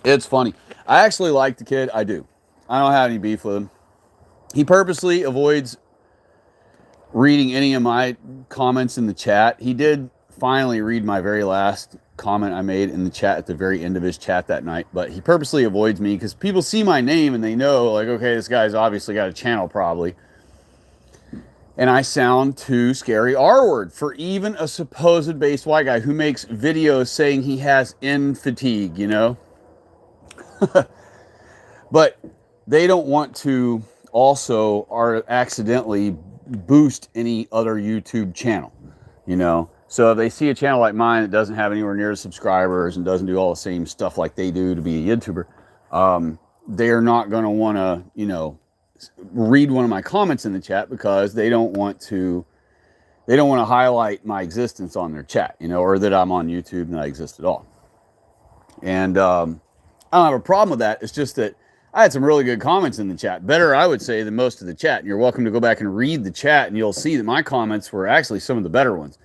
It's funny. I actually like the kid. I do. I don't have any beef with him. He purposely avoids reading any of my comments in the chat. He did finally read my very last comment I made in the chat at the very end of his chat that night, but he purposely avoids me because people see my name and they know, like, okay, this guy's obviously got a channel probably. And I sound too scary R-word for even a supposed based white guy who makes videos saying he has N fatigue, you know? But they don't want to also accidentally boost any other YouTube channel, you know? So if they see a channel like mine that doesn't have anywhere near the subscribers and doesn't do all the same stuff like they do to be a YouTuber, they're not going to want to, you know, read one of my comments in the chat because they don't want to highlight my existence on their chat, you know, or that I'm on YouTube and that I exist at all. And I don't have a problem with that. It's just that I had some really good comments in the chat. Better, I would say, than most of the chat. And you're welcome to go back and read the chat and you'll see that my comments were actually some of the better ones.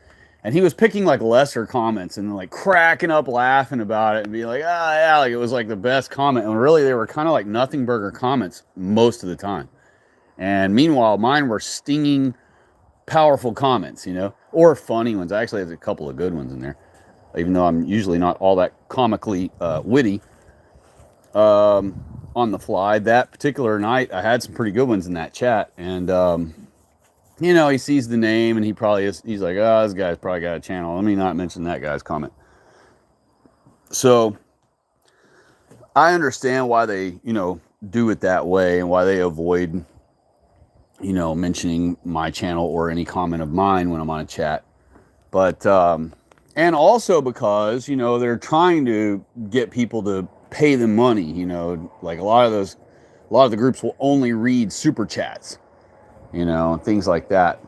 And he was picking like lesser comments and like cracking up laughing about it and being like, ah, yeah, like it was like the best comment. And really, they were kind of like nothing burger comments most of the time. And meanwhile, mine were stinging, powerful comments, or funny ones. I actually have a couple of good ones in there, even though I'm usually not all that comically witty on the fly. That particular night, I had some pretty good ones in that chat. And, he sees the name and he's like, oh, this guy's probably got a channel. Let me not mention that guy's comment. So I understand why they, do it that way and why they avoid, mentioning my channel or any comment of mine when I'm on a chat. But, and also because, they're trying to get people to pay them money, like a lot of the groups will only read super chats, things like that.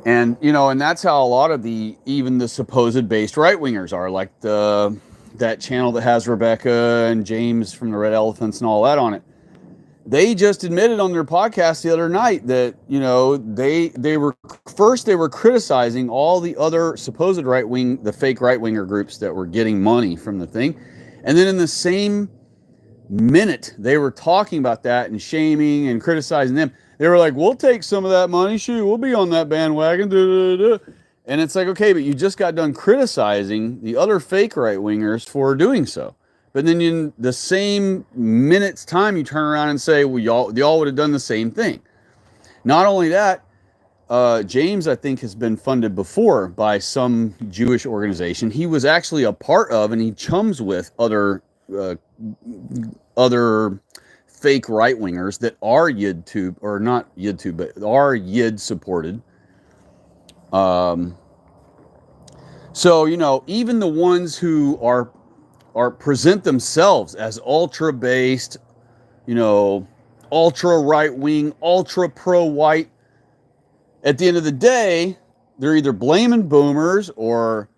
And that's how a lot of even the supposed based right-wingers are, like that channel that has Rebecca and James from the Red Elephants and all that on it. They just admitted on their podcast the other night that, they were criticizing all the other supposed right-wing, the fake right-winger groups that were getting money from the thing. And then in the same minute they were talking about that and shaming and criticizing them, they were like, we'll take some of that money. Shoot, we'll be on that bandwagon. And it's like, okay, but you just got done criticizing the other fake right-wingers for doing so. But then in the same minute's time, you turn around and say, well, y'all would have done the same thing. Not only that, James, I think, has been funded before by some Jewish organization. He was actually a part of, and he chums with other fake right-wingers that are YidTube, or not YidTube, but are Yid supported. So, even the ones who are present themselves as ultra based, ultra right wing, ultra pro white, at the end of the day, they're either blaming boomers or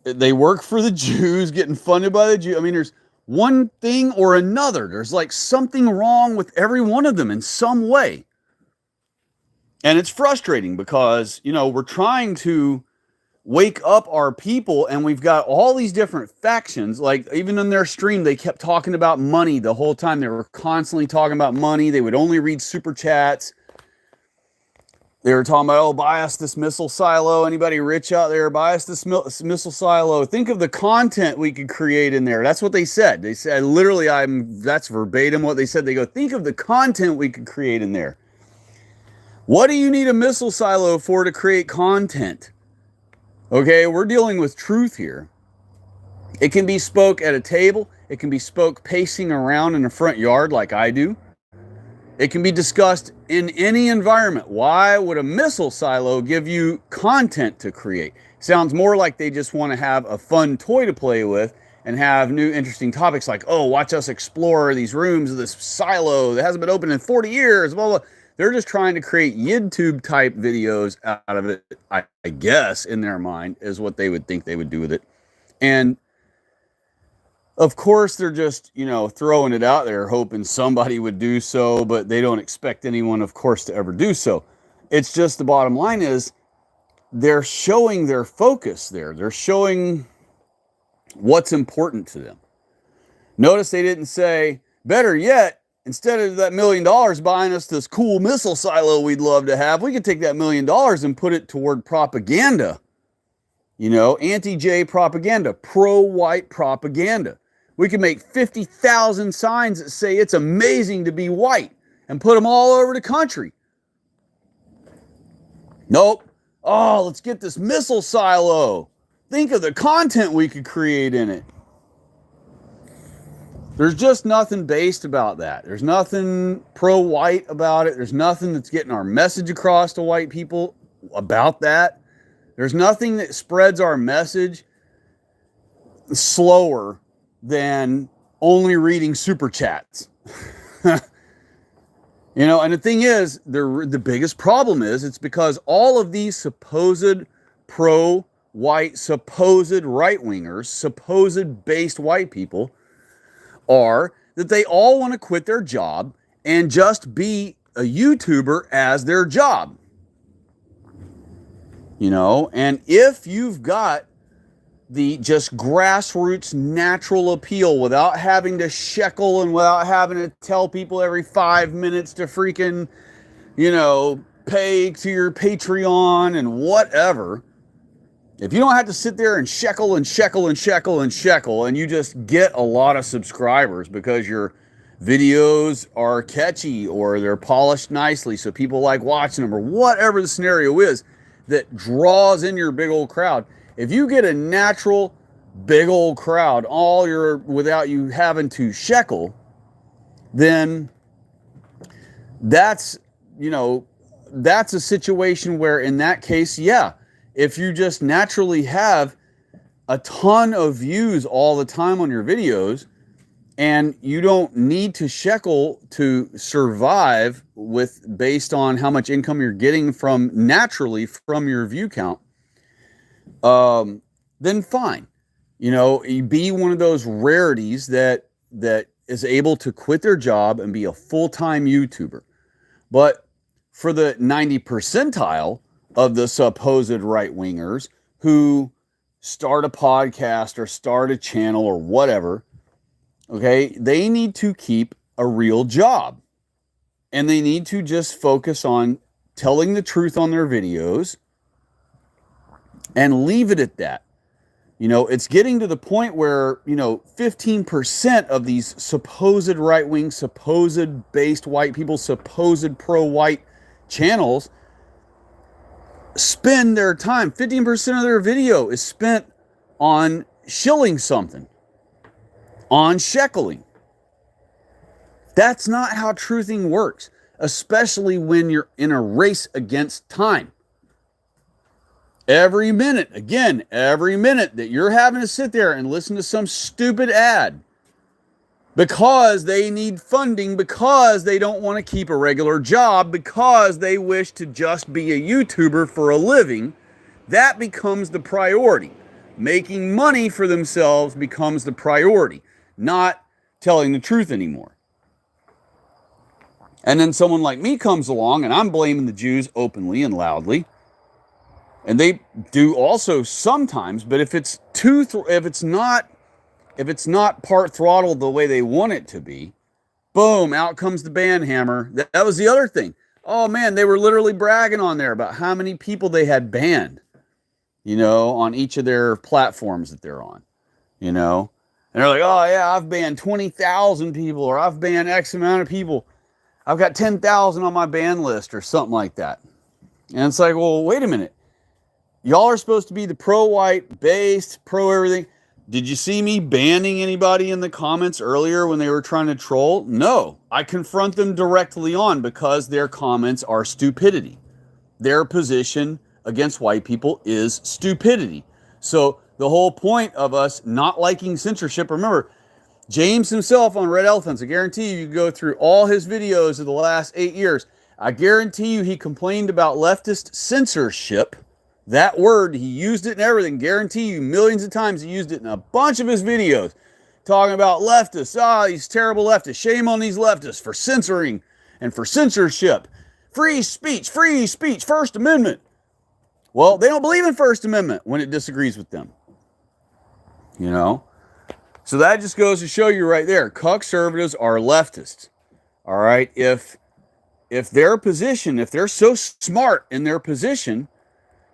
they work for the Jews, getting funded by the Jews. I mean, there's one thing or another. There's like something wrong with every one of them in some way. And it's frustrating because, we're trying to wake up our people, and we've got all these different factions. Like even in their stream, they kept talking about money the whole time. They were constantly talking about money. They would only read super chats. They were talking about, oh, buy us this missile silo. Anybody rich out there, buy us this missile silo. Think of the content we could create in there. That's what they said. They said, literally, that's verbatim what they said. They go, think of the content we could create in there. What do you need a missile silo for to create content? Okay, we're dealing with truth here. It can be spoke at a table. It can be spoke pacing around in the front yard like I do. It can be discussed in any environment. Why would a missile silo give you content to create? Sounds more like they just want to have a fun toy to play with and have new interesting topics like, oh, watch us explore these rooms of this silo that hasn't been opened in 40 years, blah, blah. They're just trying to create YouTube type videos out of it, I guess, in their mind, is what they would think they would do with it. And of course, they're just, throwing it out there, hoping somebody would do so, but they don't expect anyone, of course, to ever do so. It's just the bottom line is they're showing their focus there. They're showing what's important to them. Notice they didn't say, better yet, instead of that $1 million buying us this cool missile silo we'd love to have, we could take that $1 million and put it toward propaganda. Anti-J propaganda, pro-white propaganda. We could make 50,000 signs that say it's amazing to be white and put them all over the country. Nope. Oh, let's get this missile silo. Think of the content we could create in it. There's just nothing based about that. There's nothing pro-white about it. There's nothing that's getting our message across to white people about that. There's nothing that spreads our message slower than only reading super chats. And the thing is, the biggest problem is it's because all of these supposed pro-white, supposed right-wingers, supposed based white people are that they all want to quit their job and just be a YouTuber as their job. And if you've got the just grassroots natural appeal without having to shekel and without having to tell people every 5 minutes to freaking, pay to your Patreon and whatever. If you don't have to sit there and shekel and shekel and shekel and shekel, and you just get a lot of subscribers because your videos are catchy or they're polished nicely so people like watching them, or whatever the scenario is that draws in your big old crowd. If you get a natural big old crowd without you having to shekel, then that's a situation where, in that case, yeah, if you just naturally have a ton of views all the time on your videos and you don't need to shekel to survive based on how much income you're getting naturally from your view count, then fine. You be one of those rarities that is able to quit their job and be a full-time YouTuber. But for the 90 percentile of the supposed right-wingers who start a podcast or start a channel or whatever, okay, they need to keep a real job. And they need to just focus on telling the truth on their videos and leave it at that. It's getting to the point where, 15% of these supposed right-wing, supposed based white people, supposed pro-white channels spend their time, 15% of their video is spent on shilling something, on shekeling. That's not how truthing works, especially when you're in a race against time. Every minute that you're having to sit there and listen to some stupid ad because they need funding, because they don't want to keep a regular job, because they wish to just be a YouTuber for a living, that becomes the priority. Making money for themselves becomes the priority, not telling the truth anymore. And then someone like me comes along and I'm blaming the Jews openly and loudly. And they do also sometimes, but if it's not part throttled the way they want it to be, boom, out comes the ban hammer. That was the other thing. Oh man, they were literally bragging on there about how many people they had banned, on each of their platforms that they're on, And they're like, oh yeah, I've banned 20,000 people, or I've banned X amount of people. I've got 10,000 on my ban list, or something like that. And it's like, well, wait a minute. Y'all are supposed to be the pro-white, based, pro-everything. Did you see me banning anybody in the comments earlier when they were trying to troll? No. I confront them directly on because their comments are stupidity. Their position against white people is stupidity. So the whole point of us not liking censorship, remember, James himself on Red Elephants, I guarantee you can go through all his videos of the last 8 years. I guarantee you he complained about leftist censorship. That word, he used it and everything. Guarantee you millions of times he used it in a bunch of his videos. Talking about leftists. These terrible leftists. Shame on these leftists for censoring and for censorship. Free speech, First Amendment. Well, they don't believe in First Amendment when it disagrees with them. So that just goes to show you right there. Conservatives are leftists. All right? If their position, if they're so smart in their position,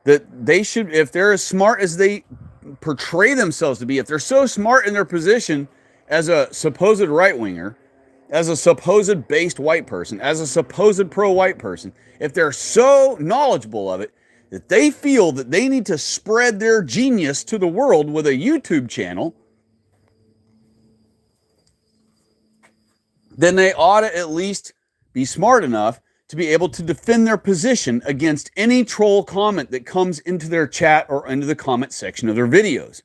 that they should, if they're as smart as they portray themselves to be, if they're so smart in their position as a supposed right-winger, as a supposed based white person, as a supposed pro-white person, if they're so knowledgeable of it that they feel that they need to spread their genius to the world with a YouTube channel, then they ought to at least be smart enough to be able to defend their position against any troll comment that comes into their chat or into the comment section of their videos.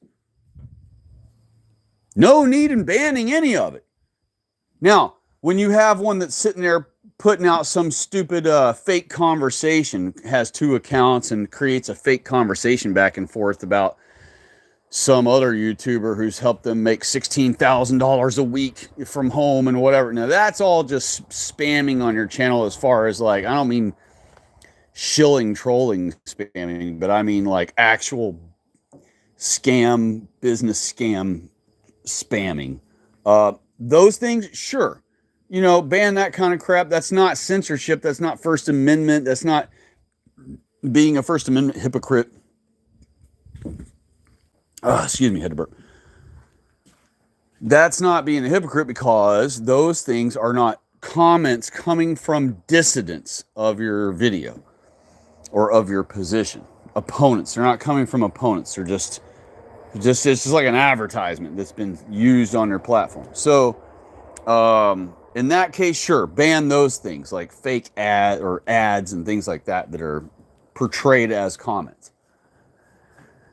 No need in banning any of it. Now, when you have one that's sitting there putting out some stupid fake conversation, has 2 accounts and creates a fake conversation back and forth about some other YouTuber who's helped them make $16,000 a week from home and whatever. Now, that's all just spamming on your channel as far as like, I don't mean shilling trolling spamming, but I mean like actual scam, business scam spamming. Those things, sure. Ban that kind of crap. That's not censorship. That's not First Amendment. That's not being a First Amendment hypocrite. Excuse me, had to burp. That's not being a hypocrite because those things are not comments coming from dissidents of your video or of your position. Opponents. They're not coming from opponents. They're just it's just like an advertisement that's been used on their platform. So in that case, sure, ban those things like fake ads and things like that that are portrayed as comments.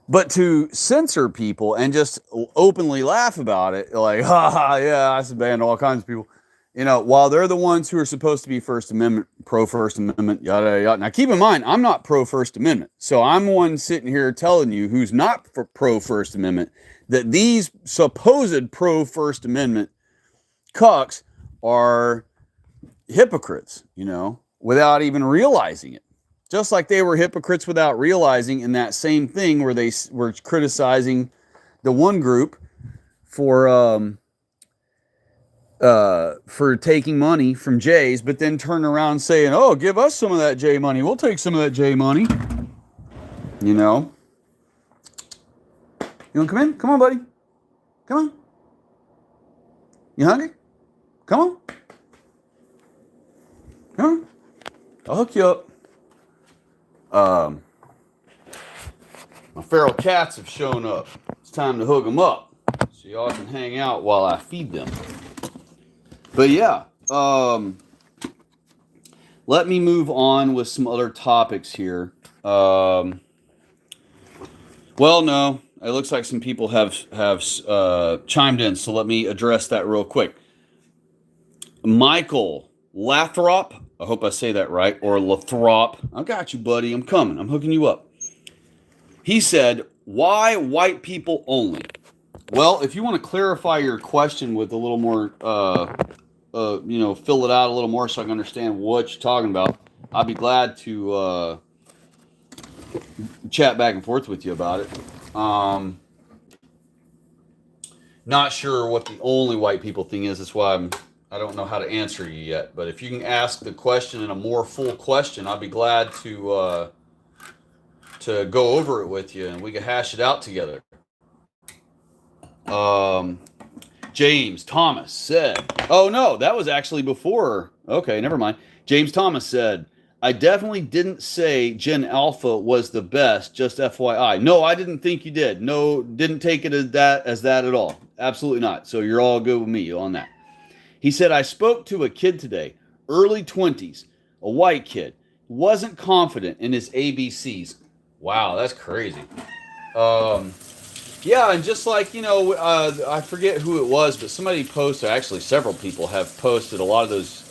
But to censor people and just openly laugh about it, like, ha, yeah, I should ban all kinds of people, while they're the ones who are supposed to be First Amendment, pro-First Amendment, yada, yada. Now, keep in mind, I'm not pro-First Amendment. So I'm one sitting here telling you who's not for pro-First Amendment that these supposed pro-First Amendment cucks are hypocrites, without even realizing it. Just like they were hypocrites without realizing in that same thing where they were criticizing the one group for taking money from Jays, but then turn around saying, "Oh, give us some of that Jay money. We'll take some of that Jay money." You want to come in? Come on, buddy. Come on. You hungry? Come on. Come on. I'll hook you up. My feral cats have shown up. It's time to hook them up so y'all can hang out while I feed them. But yeah, let me move on with some other topics here. Well, no, it looks like some people have chimed in, so let me address that real quick. Michael Lathrop, I hope I say that right, or Lathrop. I got you, buddy. I'm coming. I'm hooking you up. He said, "Why white people only?" Well, if you want to clarify your question with a little more, fill it out a little more so I can understand what you're talking about, I'd be glad to chat back and forth with you about it. Not sure what the only white people thing is. That's why I don't know how to answer you yet. But if you can ask the question in a more full question, I'd be glad to go over it with you and we can hash it out together. James Thomas said, oh no, that was actually before. Okay, never mind. James Thomas said, "I definitely didn't say Gen Alpha was the best, just FYI. No, I didn't think you did. No, didn't take it as that at all. Absolutely not. So you're all good with me on that." He said, "I spoke to a kid today, early 20s, a white kid, wasn't confident in his ABCs." Wow, that's crazy. Yeah, and just like, I forget who it was, but somebody posted, actually several people have posted a lot of those,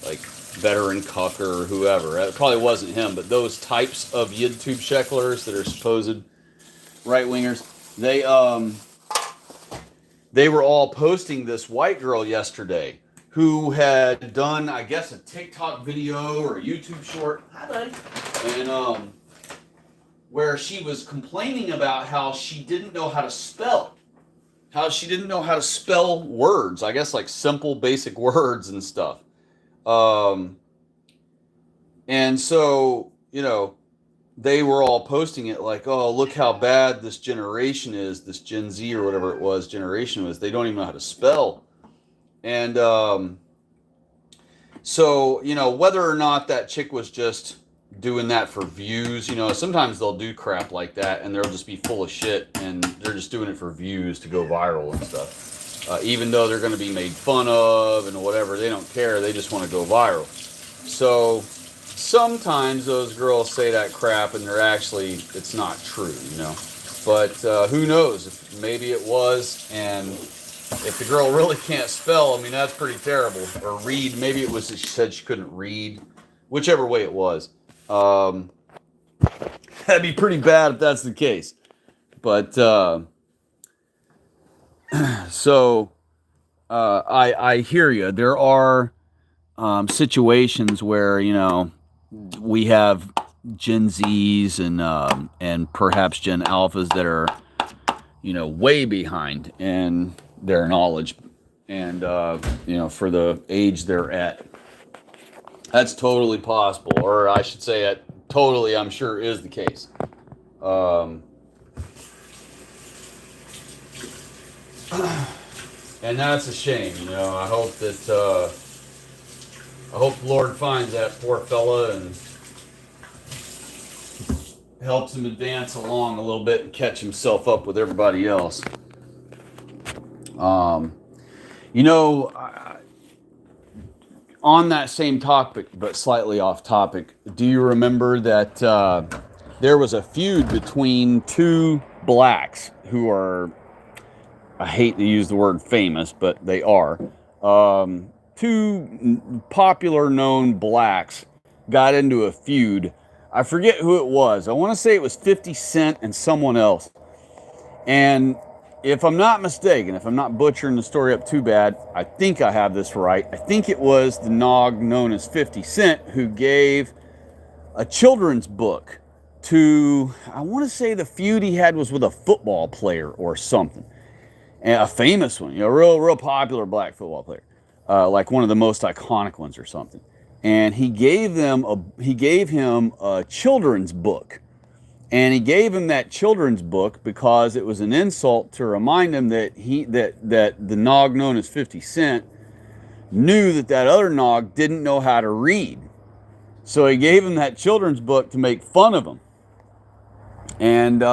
like veteran cucker or whoever. It probably wasn't him, but those types of YouTube shecklers that are supposed right-wingers, they were all posting this white girl yesterday who had done, I guess, a TikTok video or a YouTube short. Hi, buddy. And, where she was complaining about how she didn't know how to spell. How she didn't know how to spell words. I guess like simple, basic words and stuff. And so, they were all posting it like, oh, look how bad this generation is, this Gen Z or whatever it was, generation was. They don't even know how to spell. And so, whether or not that chick was just doing that for views, sometimes they'll do crap like that and they'll just be full of shit and they're just doing it for views to go viral and stuff. Even though they're going to be made fun of and whatever, they don't care. They just want to go viral. So sometimes those girls say that crap and it's not true, But who knows? Maybe it was, and if the girl really can't spell, that's pretty terrible. Or read, maybe it was that she said she couldn't read. Whichever way it was. That'd be pretty bad if that's the case. But so I hear you. There are situations where we have Gen Zs and perhaps Gen Alphas that are, way behind in their knowledge, and for the age they're at. That's totally possible, or I should say, it totally, I'm sure, is the case. Um, and that's a shame. I hope that I hope the Lord finds that poor fella and helps him advance along a little bit and catch himself up with everybody else. Um, you know, on that same topic, but slightly off topic, do you remember that there was a feud between two blacks who are, I hate to use the word famous, but they are. Two popular known blacks got into a feud. I forget who it was. I want to say it was 50 Cent and someone else. And if I'm not mistaken, if I'm not butchering the story up too bad, I think I have this right. I think it was the nog known as 50 Cent who gave a children's book to, I want to say the feud he had was with a football player or something. And a famous one, real popular black football player, like one of the most iconic ones or something. And he gave him a children's book. And he gave him that children's book because it was an insult to remind him that that the nog known as 50 Cent knew that other nog didn't know how to read. So he gave him that children's book to make fun of him. And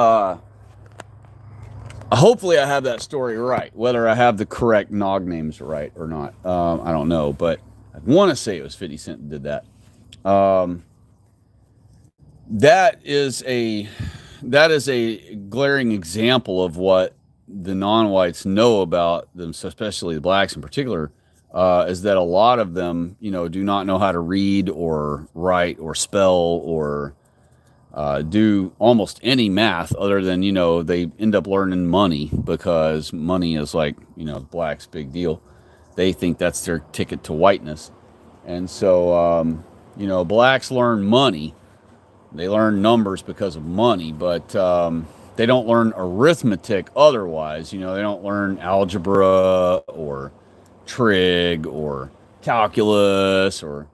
hopefully I have that story right. Whether I have the correct nog names right or not, I don't know. But I want to say it was 50 Cent that did that. That is a glaring example of what the non-whites know about them, especially the blacks in particular, is that a lot of them, do not know how to read or write or spell or do almost any math other than, they end up learning money because money is like, blacks' big deal. They think that's their ticket to whiteness. And so, blacks learn money. They learn numbers because of money, but they don't learn arithmetic otherwise. They don't learn algebra or trig or calculus or,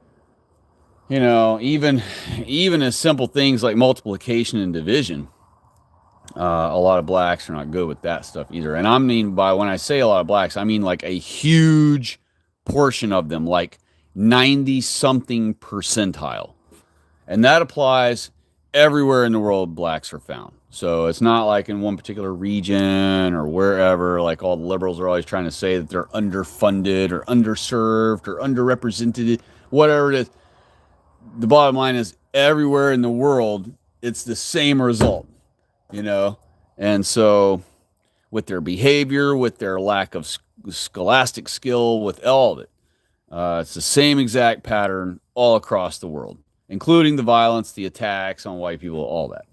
even as simple things like multiplication and division. A lot of blacks are not good with that stuff either. And I mean, by when I say a lot of blacks, I mean like a huge portion of them, like 90 something percentile. And that applies everywhere in the world blacks are found. So it's not like in one particular region or wherever, like all the liberals are always trying to say that they're underfunded or underserved or underrepresented, whatever it is. The bottom line is everywhere in the world, it's the same result, And so with their behavior, with their lack of scholastic skill, with all of it, it's the same exact pattern all across the world, including the violence, the attacks on white people, all that.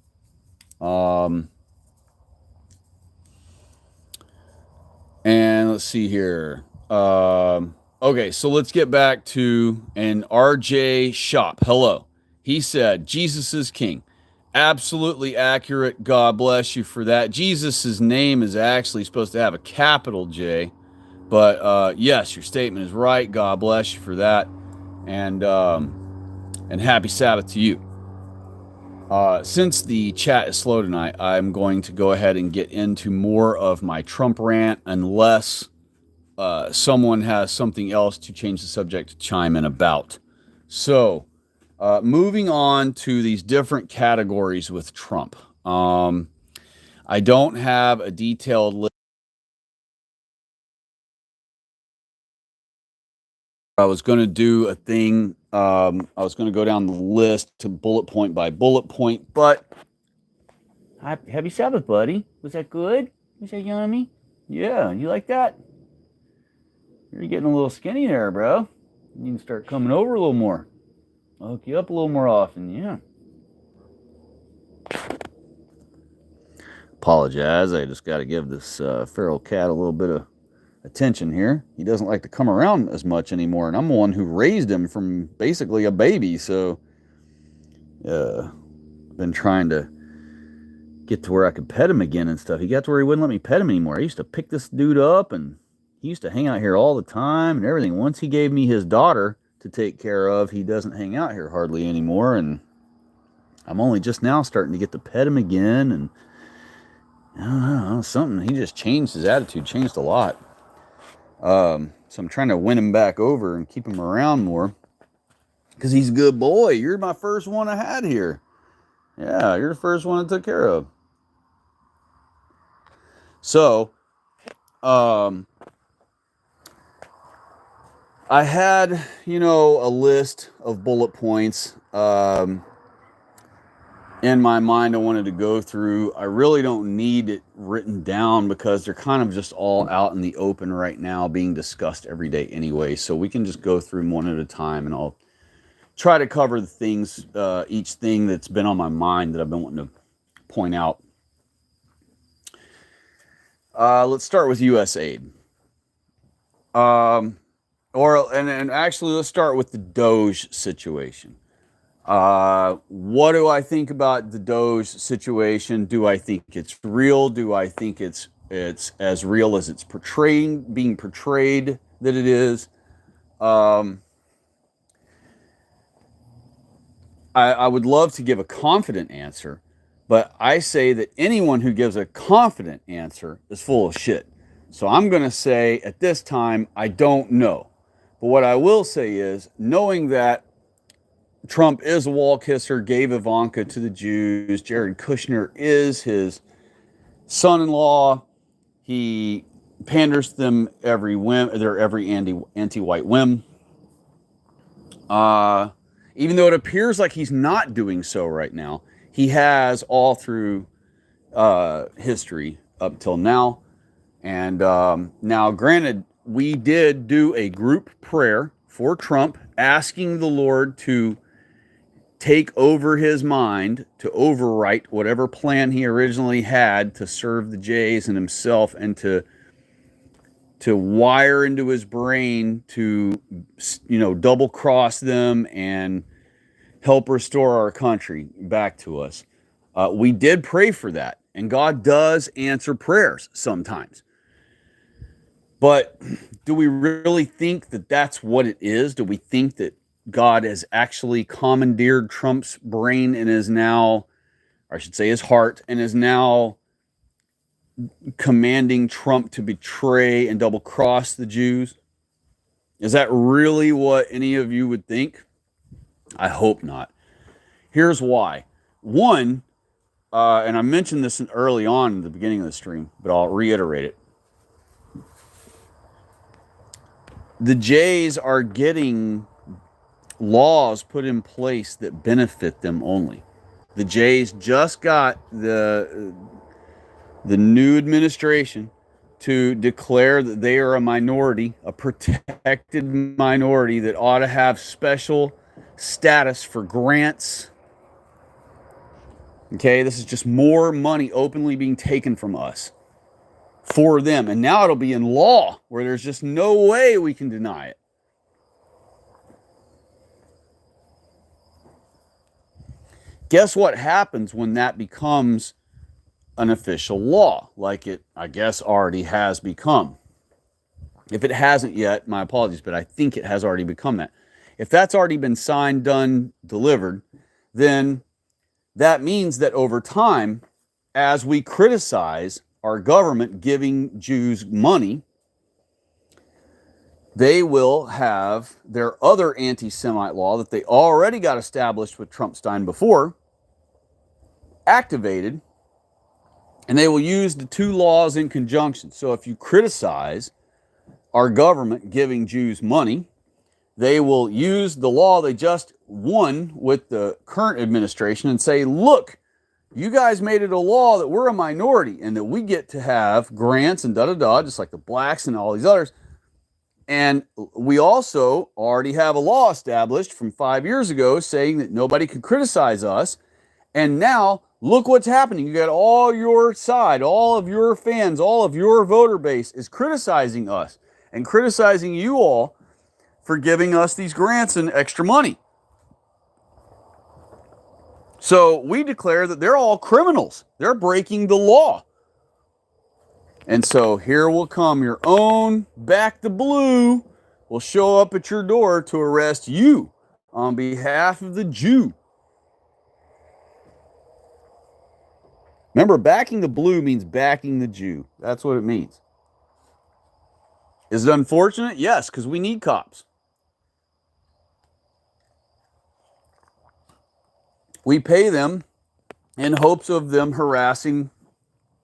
And let's see here. Okay, so let's get back to an RJ Shop. Hello. He said, Jesus is king. Absolutely accurate. God bless you for that. Jesus' name is actually supposed to have a capital J. But yes, your statement is right. God bless you for that. And happy Sabbath to you. Since the chat is slow tonight, I'm going to go ahead and get into more of my Trump rant unless someone has something else to change the subject to chime in about. So, moving on to these different categories with Trump. I don't have a detailed list. I was going to do a thing. I was going to go down the list to bullet point by bullet point, but happy Sabbath, buddy. Was that good? Was that yummy? Yeah, you like that? You're getting a little skinny there, bro. You need to start coming over a little more. I'll hook you up a little more often, yeah. Apologize. I just got to give this feral cat a little bit of attention here. He doesn't like to come around as much anymore, and I'm the one who raised him from basically a baby, so been trying to get to where I could pet him again and stuff. He got to where he wouldn't let me pet him anymore. I used to pick this dude up, and he used to hang out here all the time and everything. Once he gave me his daughter to take care of, he doesn't hang out here hardly anymore, and I'm only just now starting to get to pet him again, and I don't know, something, he just changed, his attitude changed a lot. So I'm trying to win him back over and keep him around more, because he's a good boy. You're my first one I had here. Yeah, you're the first one I took care of. So, I had, a list of bullet points in my mind I wanted to go through. I really don't need it written down because they're kind of just all out in the open right now, being discussed every day anyway. So we can just go through them one at a time, and I'll try to cover the things, each thing that's been on my mind that I've been wanting to point out. Let's start with U.S. aid. And actually, let's start with the Doge situation. What do I think about the Doge situation? Do I think it's real? Do I think it's as real as it's being portrayed that it is? I would love to give a confident answer, but I say that anyone who gives a confident answer is full of shit. So I'm going to say at this time, I don't know. But what I will say is, knowing that Trump is a wall kisser, gave Ivanka to the Jews, Jared Kushner is his son-in-law, he panders to them every anti-white whim. Even though it appears like he's not doing so right now, he has all through history up till now. And now, granted, we did do a group prayer for Trump, asking the Lord to take over his mind, to overwrite whatever plan he originally had to serve the Jays and himself, and to wire into his brain to, double cross them and help restore our country back to us. We did pray for that, and God does answer prayers sometimes. But do we really think that that's what it is? Do we think that God has actually commandeered Trump's brain and is now, or I should say his heart, and is now commanding Trump to betray and double cross the Jews? Is that really what any of you would think? I hope not. Here's why. One, and I mentioned this early on in the beginning of the stream, but I'll reiterate it. The Jays are getting laws put in place that benefit them only. The Jays just got the new administration to declare that they are a minority, a protected minority that ought to have special status for grants. Okay, this is just more money openly being taken from us for them. And now it'll be in law where there's just no way we can deny it. Guess what happens when that becomes an official law, like it, I guess, already has become? If it hasn't yet, my apologies, but I think it has already become that. If that's already been signed, done, delivered, then that means that over time, as we criticize our government giving Jews money, they will have their other anti-Semite law that they already got established with Trump-Stein before activated, and they will use the two laws in conjunction. So if you criticize our government giving Jews money, they will use the law they just won with the current administration and say, look, you guys made it a law that we're a minority and that we get to have grants and da-da-da, just like the blacks and all these others. And we also already have a law established from 5 years ago saying that nobody can criticize us. And now look what's happening. You got all your side, all of your fans, all of your voter base is criticizing us and criticizing you all for giving us these grants and extra money. So we declare that they're all criminals. They're breaking the law. And so here will come your own back the blue will show up at your door to arrest you on behalf of the Jew. Remember, backing the blue means backing the Jew. That's what it means. Is it unfortunate? Yes, because we need cops. We pay them in hopes of them harassing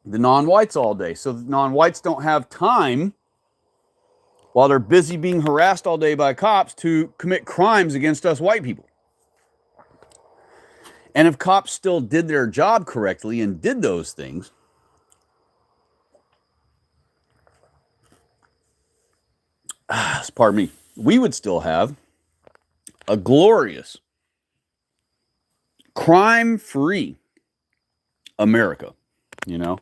the non-whites all day. So the non-whites don't have time while they're busy being harassed all day by cops to commit crimes against us white people. And if cops still did their job correctly and did those things, pardon me, we would still have a glorious, crime-free America, you know.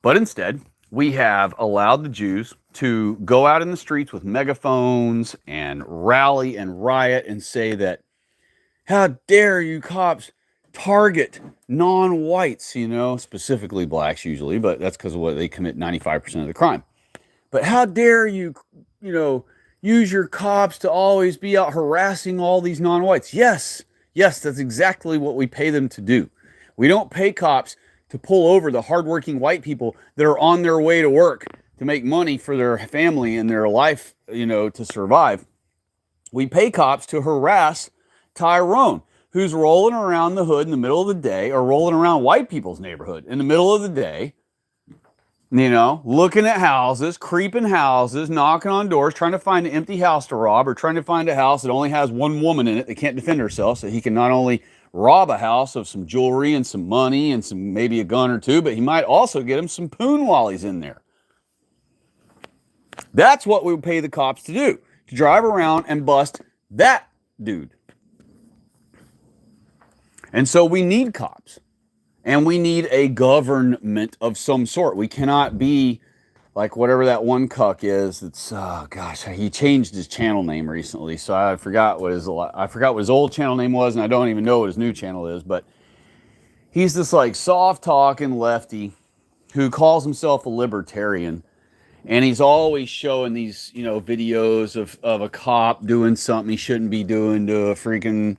But instead, we have allowed the Jews to go out in the streets with megaphones and rally and riot and say that, how dare you cops target non-whites, you know, specifically blacks usually, but that's because of what they commit 95% of the crime. But how dare you, you know, use your cops to always be out harassing all these non-whites? Yes, that's exactly what we pay them to do. We don't pay cops to pull over the hardworking white people that are on their way to work to make money for their family and their life, you know, to survive. We pay cops to harass Tyrone, who's rolling around the hood in the middle of the day, or rolling around white people's neighborhood in the middle of the day, you know, looking at houses, creeping houses, knocking on doors, trying to find an empty house to rob, or trying to find a house that only has one woman in it that can't defend herself, so he can not only rob a house of some jewelry and some money and some maybe a gun or two, but he might also get him some poon while he's in there. That's what we would pay the cops to do, to drive around and bust that dude. And so we need cops, and we need a government of some sort. We cannot be like whatever that one cuck is. It's he changed his channel name recently, so I forgot what his old channel name was, and I don't even know what his new channel is. But he's this like soft talking lefty who calls himself a libertarian, and he's always showing these, you know, videos of a cop doing something he shouldn't be doing to a freaking,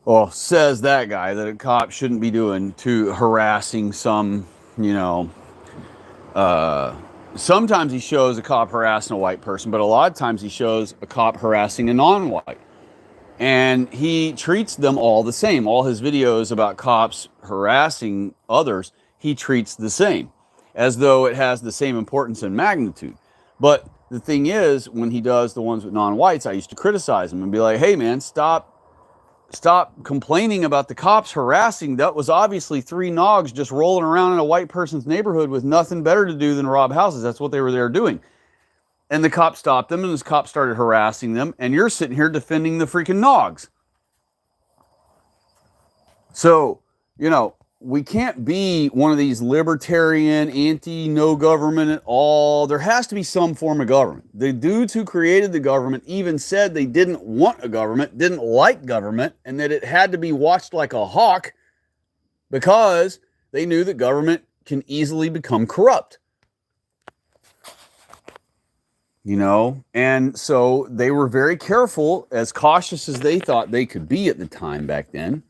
well, says that guy that a cop shouldn't be doing to harassing some, you know, sometimes he shows a cop harassing a white person, but a lot of times he shows a cop harassing a non-white. And he treats them all the same. All his videos about cops harassing others, he treats the same, as though it has the same importance and magnitude. But the thing is, when he does the ones with non-whites, I used to criticize him and be like, hey man, stop complaining about the cops harassing. That was obviously three nogs just rolling around in a white person's neighborhood with nothing better to do than rob houses. That's what they were there doing. And the cop stopped them, and this cop started harassing them, and you're sitting here defending the freaking nogs. So, you know, we can't be one of these libertarian, anti-no government at all. There has to be some form of government. The dudes who created the government even said they didn't want a government, didn't like government, and that it had to be watched like a hawk because they knew that government can easily become corrupt. You know, and so they were very careful, as cautious as they thought they could be at the time back then.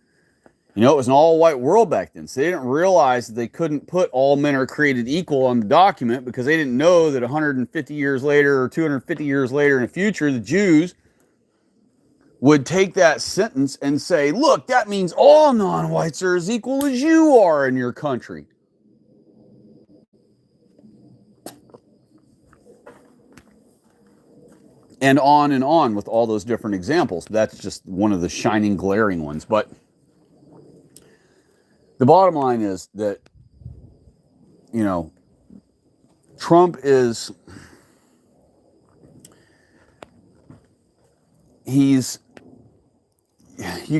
You know, it was an all-white world back then, so they didn't realize that they couldn't put all men are created equal on the document, because they didn't know that 150 years later or 250 years later in the future, the Jews would take that sentence and say, look, that means all non-whites are as equal as you are in your country. And on with all those different examples. That's just one of the shining, glaring ones. But the bottom line is that, you know, Trump is, you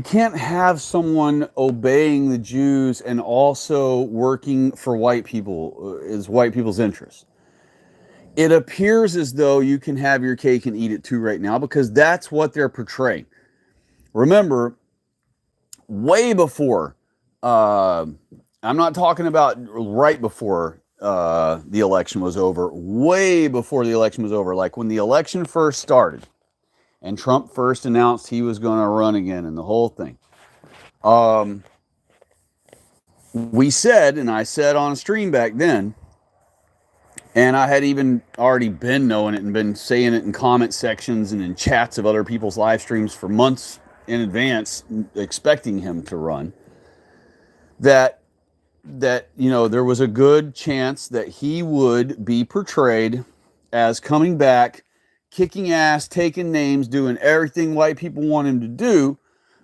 can't have someone obeying the Jews and also working for white people, is white people's interests. It appears as though you can have your cake and eat it too right now, because that's what they're portraying. Remember, way before. I'm not talking about right before the election was over, way before the election was over, like when the election first started and Trump first announced he was going to run again and the whole thing. We said, and I said on stream back then, and I had even already been knowing it and been saying it in comment sections and in chats of other people's live streams for months in advance, expecting him to run, that there was a good chance that he would be portrayed as coming back, kicking ass, taking names, doing everything white people want him to do.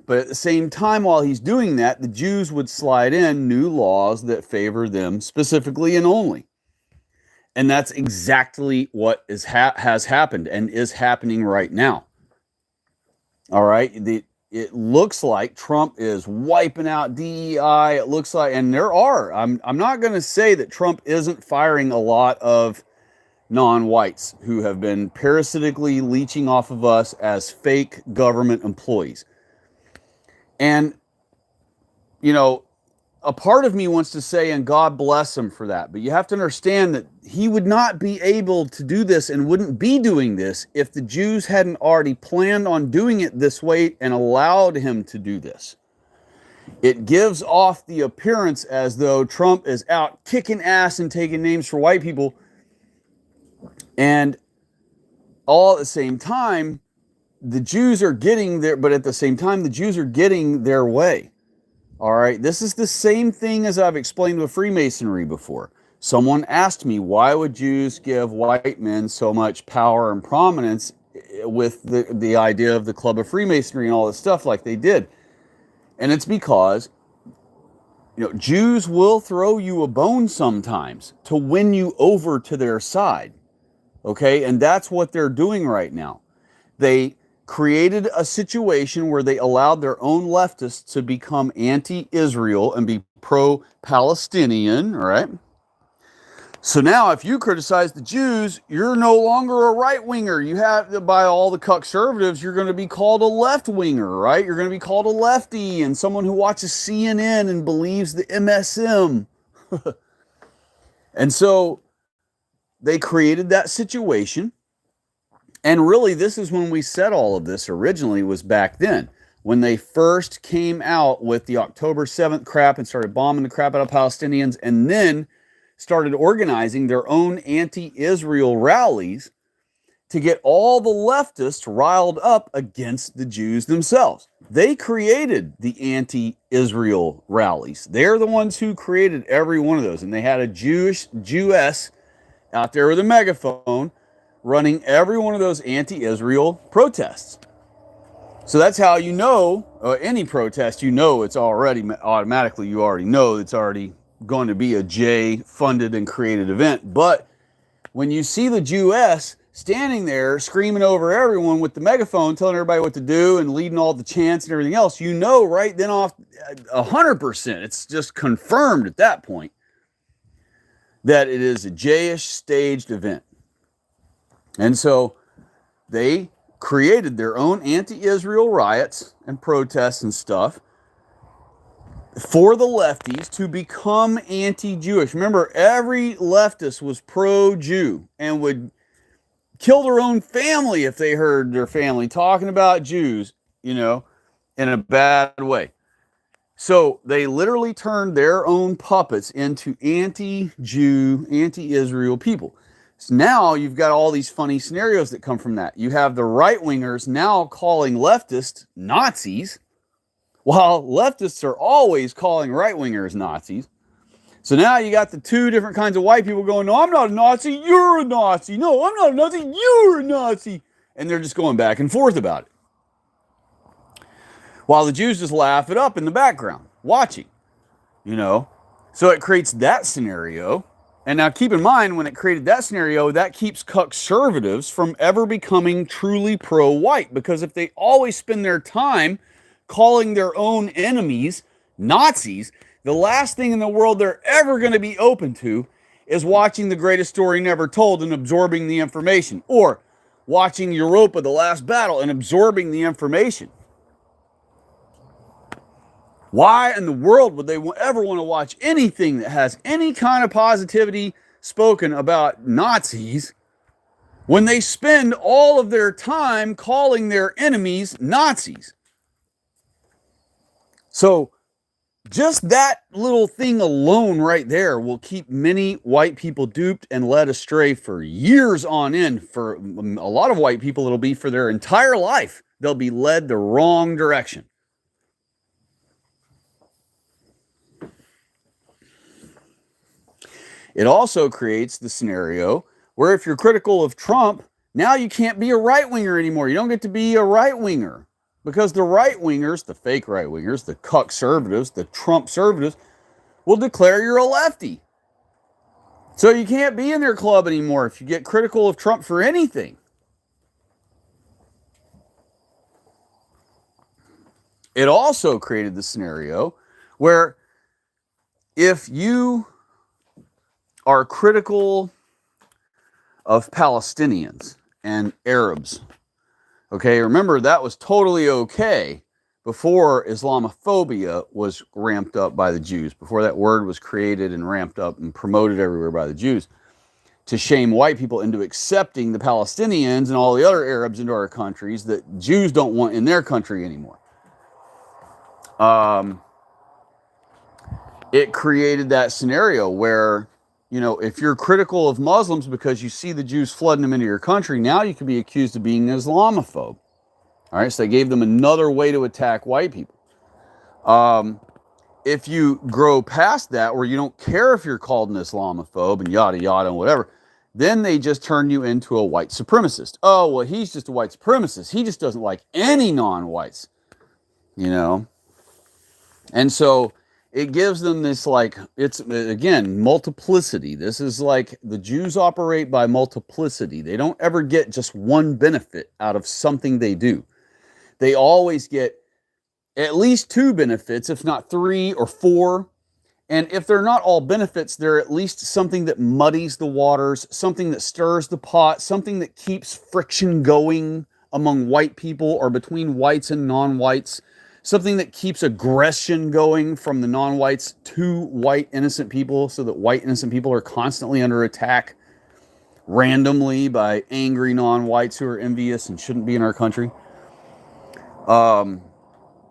But at the same time, while he's doing that, the Jews would slide in new laws that favor them specifically and only. And that's exactly what has happened and is happening right now. All right. It looks like Trump is wiping out DEI. It looks like, and I'm not going to say that Trump isn't firing a lot of non-whites who have been parasitically leeching off of us as fake government employees. And, a part of me wants to say, and God bless him for that, but you have to understand that he would not be able to do this and wouldn't be doing this if the Jews hadn't already planned on doing it this way and allowed him to do this. It gives off the appearance as though Trump is out kicking ass and taking names for white people, and all at the same time, the Jews are getting their, but at the same time, the Jews are getting their way. All right, this is the same thing as I've explained with Freemasonry before. Someone asked me, why would Jews give white men so much power and prominence with the idea of the Club of Freemasonry and all this stuff like they did? And it's because, Jews will throw you a bone sometimes to win you over to their side. Okay, and that's what they're doing right now. They created a situation where they allowed their own leftists to become anti-Israel and be pro-Palestinian, all right? So now if you criticize the Jews, you're no longer a right-winger. You have, by all the conservatives, you're going to be called a left-winger, right? You're going to be called a lefty and someone who watches CNN and believes the MSM. And so they created that situation. And really, this is when we said all of this originally, was back then, when they first came out with the October 7th crap and started bombing the crap out of Palestinians, and then started organizing their own anti-Israel rallies to get all the leftists riled up against the Jews themselves. They created the anti-Israel rallies. They're the ones who created every one of those. And they had a Jewess out there with a megaphone running every one of those anti-Israel protests. So that's how any protest, it's already automatically, you already know it's already going to be a J-funded and created event. But when you see the Jewess standing there screaming over everyone with the megaphone, telling everybody what to do and leading all the chants and everything else, right then off 100%, it's just confirmed at that point that it is a J-ish staged event. And so they created their own anti-Israel riots and protests and stuff for the lefties to become anti-Jewish. Remember, every leftist was pro-Jew and would kill their own family if they heard their family talking about Jews, in a bad way. So they literally turned their own puppets into anti-Jew, anti-Israel people. So now you've got all these funny scenarios that come from that. You have the right-wingers now calling leftists Nazis, while leftists are always calling right-wingers Nazis. So now you got the two different kinds of white people going, no, I'm not a Nazi, you're a Nazi. No, I'm not a Nazi, you're a Nazi. And they're just going back and forth about it. While the Jews just laugh it up in the background, watching, So it creates that scenario. And now keep in mind, when it created that scenario, that keeps conservatives from ever becoming truly pro-white. Because if they always spend their time calling their own enemies Nazis, the last thing in the world they're ever going to be open to is watching The Greatest Story Never Told and absorbing the information. Or watching Europa, The Last Battle, and absorbing the information. Why in the world would they ever want to watch anything that has any kind of positivity spoken about Nazis when they spend all of their time calling their enemies Nazis? So just that little thing alone right there will keep many white people duped and led astray for years on end. For a lot of white people, it'll be for their entire life. They'll be led the wrong direction. It also creates the scenario where if you're critical of Trump, now you can't be a right-winger anymore. You don't get to be a right-winger because the right-wingers, the fake right-wingers, the cuck-servatives, the Trump-servatives, will declare you're a lefty. So you can't be in their club anymore if you get critical of Trump for anything. It also created the scenario where if you are critical of Palestinians and Arabs, okay, remember that was totally okay before Islamophobia was ramped up by the Jews, before that word was created and ramped up and promoted everywhere by the Jews to shame white people into accepting the Palestinians and all the other Arabs into our countries that Jews don't want in their country anymore. It created that scenario where, you know, if you're critical of Muslims because you see the Jews flooding them into your country, now you can be accused of being an Islamophobe. All right, so they gave them another way to attack white people. If you grow past that, where you don't care if you're called an Islamophobe and yada yada and whatever, then they just turn you into a white supremacist. Oh, well, he's just a white supremacist. He just doesn't like any non-whites, you know? And so it gives them this, like, it's, again, multiplicity. This is like the Jews operate by multiplicity. They don't ever get just one benefit out of something they do. They always get at least two benefits, if not three or four. And if they're not all benefits, they're at least something that muddies the waters, something that stirs the pot, something that keeps friction going among white people or between whites and non-whites, something that keeps aggression going from the non-whites to white innocent people so that white innocent people are constantly under attack randomly by angry non-whites who are envious and shouldn't be in our country.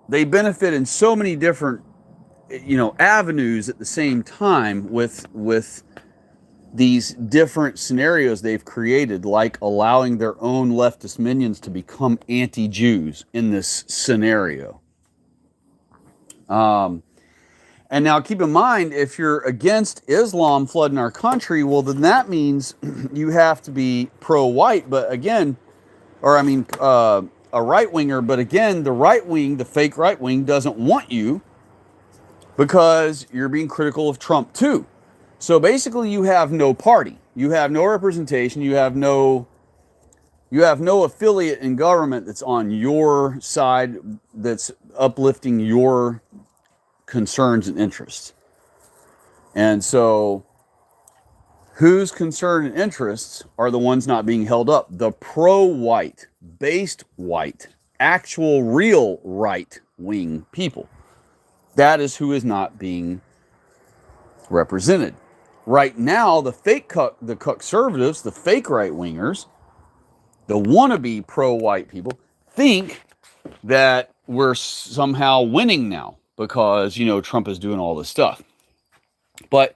They benefit in so many different, you know, avenues at the same time with these different scenarios they've created, like allowing their own leftist minions to become anti-Jews in this scenario. And now keep in mind, if you're against Islam flooding our country, well, then that means you have to be pro-white, but again, or I mean, a right-winger, but again, the right wing, the fake right wing, doesn't want you because you're being critical of Trump too. So basically you have no party, you have no representation, you have no affiliate in government that's on your side, that's uplifting your concerns and interests. And so whose concern and interests are the ones not being held up? The pro-white, based white, actual real right-wing people. That is who is not being represented. Right now, the conservatives, the fake right-wingers, the wannabe pro-white people, think that we're somehow winning now because, you know, Trump is doing all this stuff. But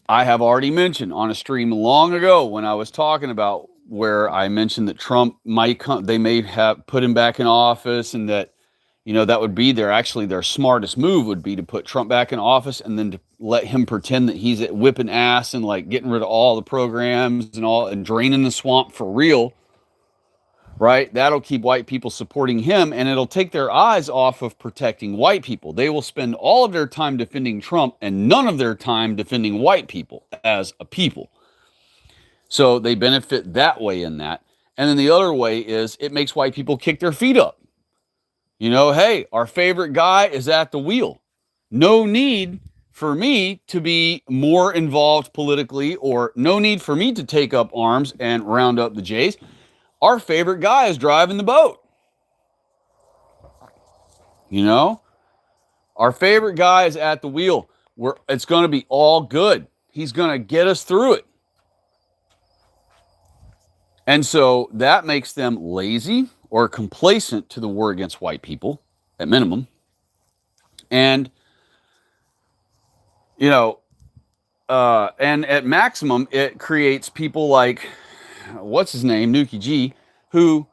I have already mentioned on a stream long ago when I was talking about where I mentioned that Trump they may have put him back in office, and that, you know, that would be their smartest move would be to put Trump back in office and then to let him pretend that he's whipping ass and like getting rid of all the programs and all and draining the swamp for real. Right? That'll keep white people supporting him, and it'll take their eyes off of protecting white people. They will spend all of their time defending Trump and none of their time defending white people as a people. So they benefit that way in that. And then the other way is it makes white people kick their feet up. You know, hey, our favorite guy is at the wheel. No need for me to be more involved politically, or no need for me to take up arms and round up the Jays. Our favorite guy is driving the boat. You know? Our favorite guy is at the wheel. It's going to be all good. He's going to get us through it. And so that makes them lazy or complacent to the war against white people, at minimum. And, and at maximum, it creates people like, what's his name, Nuki G, who,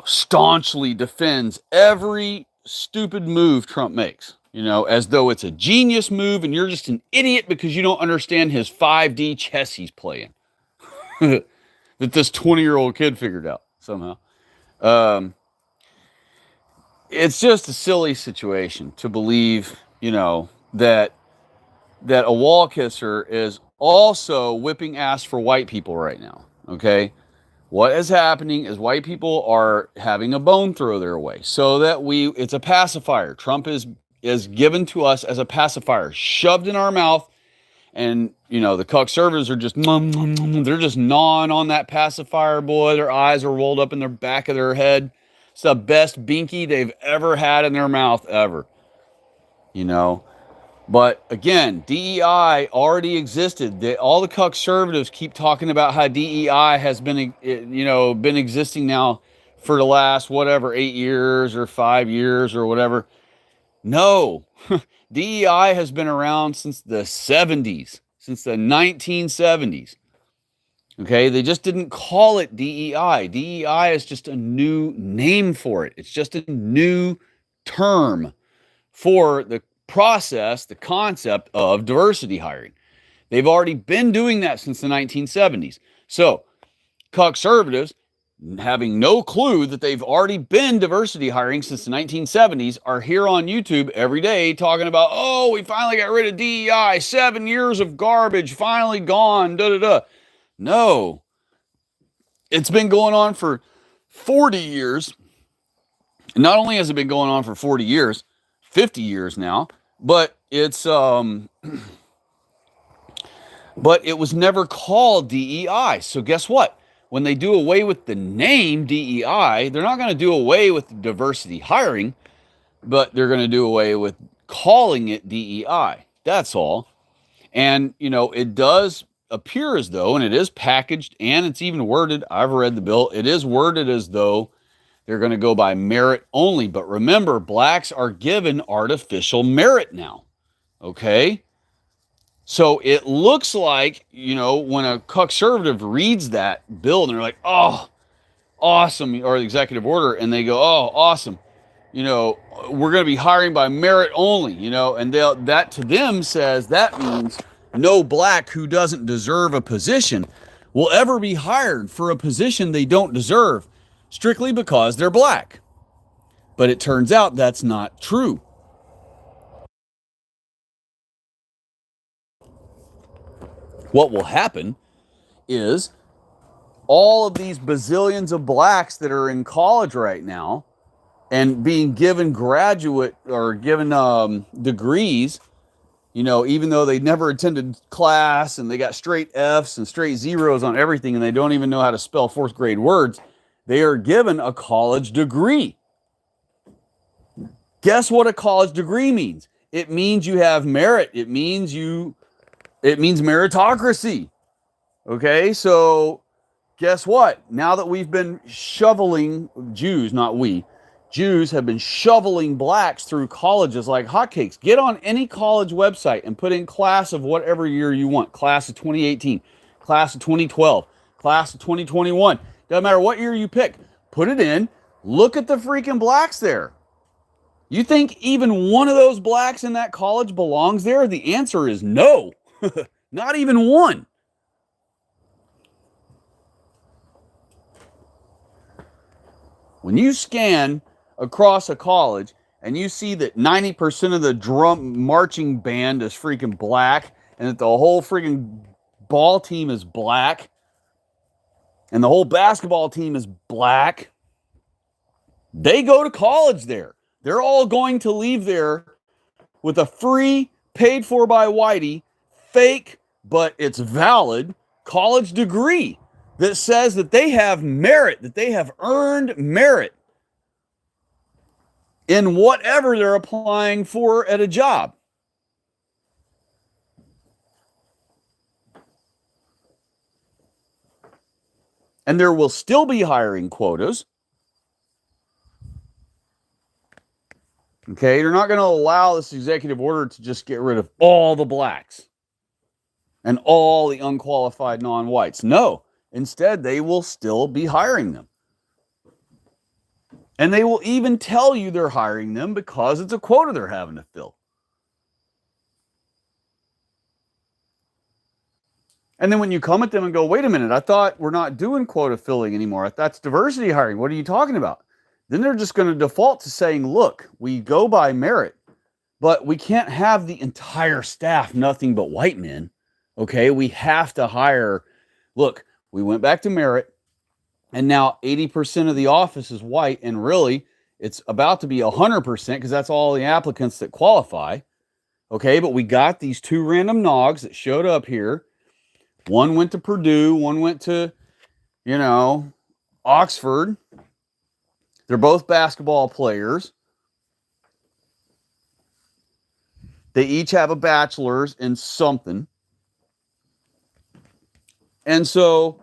staunchly defends every stupid move Trump makes, as though it's a genius move and you're just an idiot because you don't understand his 5D chess he's playing. That this 20-year-old kid figured out somehow. It's just a silly situation to believe, that a wall kisser is also whipping ass for white people right now. Okay. What is happening is white people are having a bone throw their way so that it's a pacifier. Trump is given to us as a pacifier, shoved in our mouth. And, the conservatives are just, they're just gnawing on that pacifier, boy. Their eyes are rolled up in the back of their head. It's the best binky they've ever had in their mouth ever. But again, DEI already existed. All the conservatives keep talking about how DEI has been existing now for the last, 8 years or 5 years or whatever. No, DEI has been around since the 70s, since the 1970s. Okay, they just didn't call it DEI. DEI is just a new name for it. It's just a new term for the process, the concept of diversity hiring. They've already been doing that since the 1970s. So, conservatives, having no clue that they've already been diversity hiring since the 1970s, are here on YouTube every day talking about, oh, we finally got rid of DEI, 7 years of garbage, finally gone, da-da-da. No. It's been going on for 40 years. Not only has it been going on for 40 years, 50 years now, but but it was never called DEI. So guess what? When they do away with the name DEI, they're not going to do away with diversity hiring, but they're going to do away with calling it DEI. That's all. And, it does appear as though, and it is packaged and it's even worded, I've read the bill, it is worded as though they're going to go by merit only. But remember, blacks are given artificial merit now. Okay? So it looks like, when a conservative reads that bill and they're like, oh, awesome, or the executive order, and they go, oh, awesome, we're going to be hiring by merit only, and that to them says that means no black who doesn't deserve a position will ever be hired for a position they don't deserve strictly because they're black. But it turns out that's not true. What will happen is all of these bazillions of blacks that are in college right now and being given graduate or given degrees, even though they never attended class and they got straight F's and straight zeros on everything and they don't even know how to spell fourth grade words, they are given a college degree. Guess what a college degree means? It means you have merit. It means meritocracy. Okay, so guess what? Now that we've been shoveling Jews, not we, Jews have been shoveling blacks through colleges like hotcakes. Get on any college website and put in class of whatever year you want. Class of 2018, class of 2012, class of 2021. Doesn't matter what year you pick. Put it in. Look at the freaking blacks there. You think even one of those blacks in that college belongs there? The answer is no. Not even one. When you scan across a college and you see that 90% of the drum marching band is freaking black and that the whole freaking ball team is black and the whole basketball team is black, they go to college there. They're all going to leave there with a free, paid for by Whitey, fake, but it's valid college degree that says that they have merit, that they have earned merit. in whatever they're applying for at a job. And there will still be hiring quotas. Okay, you're not going to allow this executive order to just get rid of all the blacks and all the unqualified non-whites. No, instead, they will still be hiring them. And they will even tell you they're hiring them because it's a quota they're having to fill. And then when you come at them and go, wait a minute, I thought we're not doing quota filling anymore. That's diversity hiring. What are you talking about? Then they're just going to default to saying, look, we go by merit, but we can't have the entire staff nothing but white men. Okay, we have to hire. Look, we went back to merit, and now 80% of the office is white, and really it's about to be 100% because that's all the applicants that qualify. Okay, but we got these two random nogs that showed up here. One went to Purdue, one went to, Oxford. They're both basketball players. They each have a bachelor's in something. And so,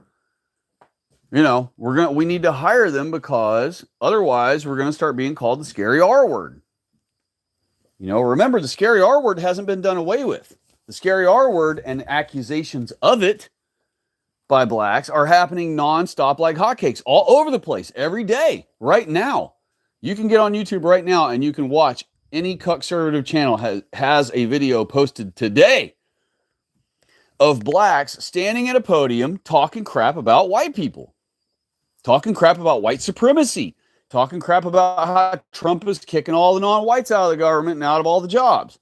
we need to hire them because otherwise we're going to start being called the scary R word. Remember, the scary R word hasn't been done away with. The scary R word and accusations of it by blacks are happening nonstop like hotcakes all over the place every day right now. You can get on YouTube right now and you can watch any conservative channel has a video posted today of blacks standing at a podium talking crap about white people, talking crap about white supremacy, talking crap about how Trump is kicking all the non-whites out of the government and out of all the jobs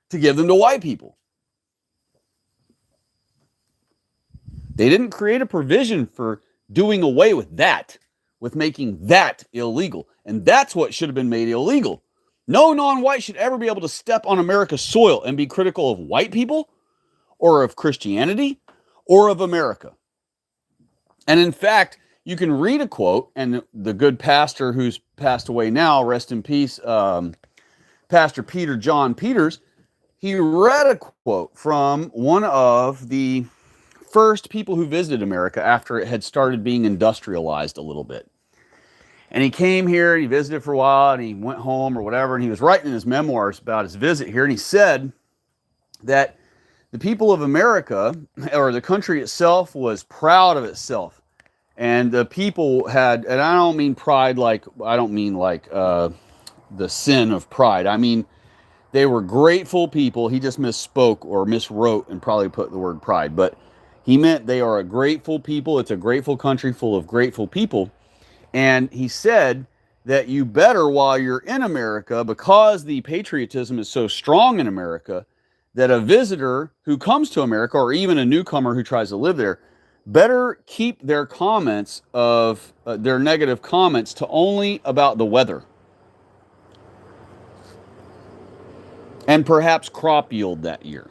to give them to white people. They didn't create a provision for doing away with that, with making that illegal. And that's what should have been made illegal. No non-white should ever be able to step on America's soil and be critical of white people or of Christianity or of America. And in fact, you can read a quote, and the good pastor who's passed away now, rest in peace, Pastor Peter John Peters, he read a quote from one of the first people who visited America after it had started being industrialized a little bit. And he came here, and he visited for a while, and he went home or whatever, and he was writing in his memoirs about his visit here, and he said that the people of America, or the country itself, was proud of itself. And the people had, and I don't mean pride like, the sin of pride. I mean, they were grateful people. He just misspoke or miswrote and probably put the word pride, but he meant they are a grateful people. It's a grateful country full of grateful people. And he said that you better, while you're in America, because the patriotism is so strong in America, that a visitor who comes to America, or even a newcomer who tries to live there, better keep their comments of their negative comments to only about the weather and perhaps crop yield that year.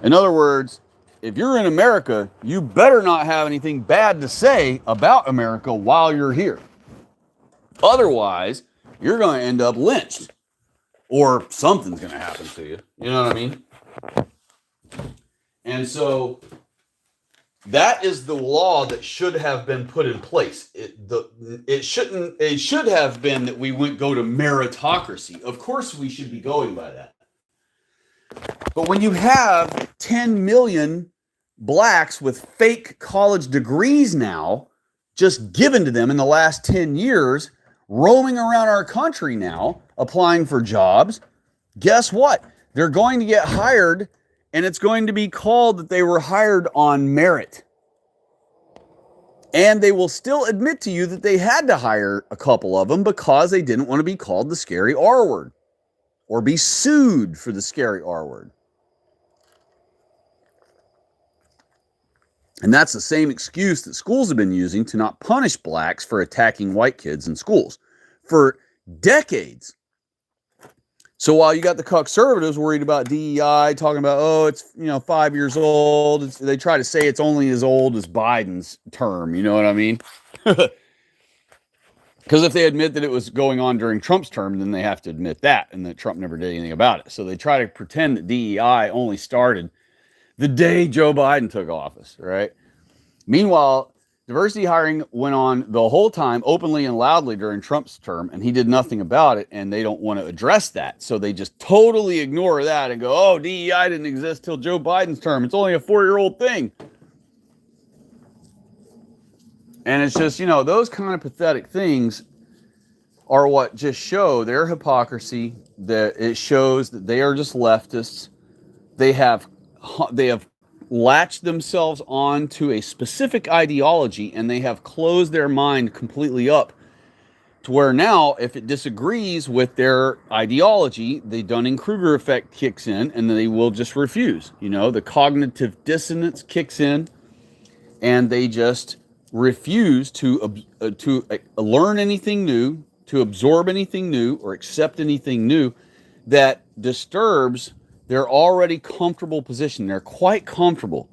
In other words, if you're in America, you better not have anything bad to say about America while you're here. Otherwise, you're going to end up lynched, or something's going to happen to you. You know what I mean? And so that is the law that should have been put in place. It should have been that we go to meritocracy. Of course, we should be going by that. But when you have 10 million blacks with fake college degrees now, just given to them in the last 10 years, roaming around our country now, applying for jobs, guess what? They're going to get hired, and it's going to be called that they were hired on merit. And they will still admit to you that they had to hire a couple of them because they didn't want to be called the scary R word or be sued for the scary R word. And that's the same excuse that schools have been using to not punish blacks for attacking white kids in schools for decades. So while you got the conservatives worried about DEI, talking about, it's 5 years old, they try to say it's only as old as Biden's term. You know what I mean? Because if they admit that it was going on during Trump's term, then they have to admit that and that Trump never did anything about it. So they try to pretend that DEI only started the day Joe Biden took office, right? Meanwhile, diversity hiring went on the whole time openly and loudly during Trump's term, and he did nothing about it, and they don't want to address that. So they just totally ignore that and go, oh, DEI didn't exist till Joe Biden's term. It's only a 4-year-old thing. And it's just, those kind of pathetic things are what just show their hypocrisy, that it shows that they are just leftists. They have latched themselves onto a specific ideology, and they have closed their mind completely up to where now, if it disagrees with their ideology, the Dunning-Kruger effect kicks in, and they will just refuse. The cognitive dissonance kicks in, and they just refuse to learn anything new, to absorb anything new, or accept anything new that disturbs their already comfortable position. They're quite comfortable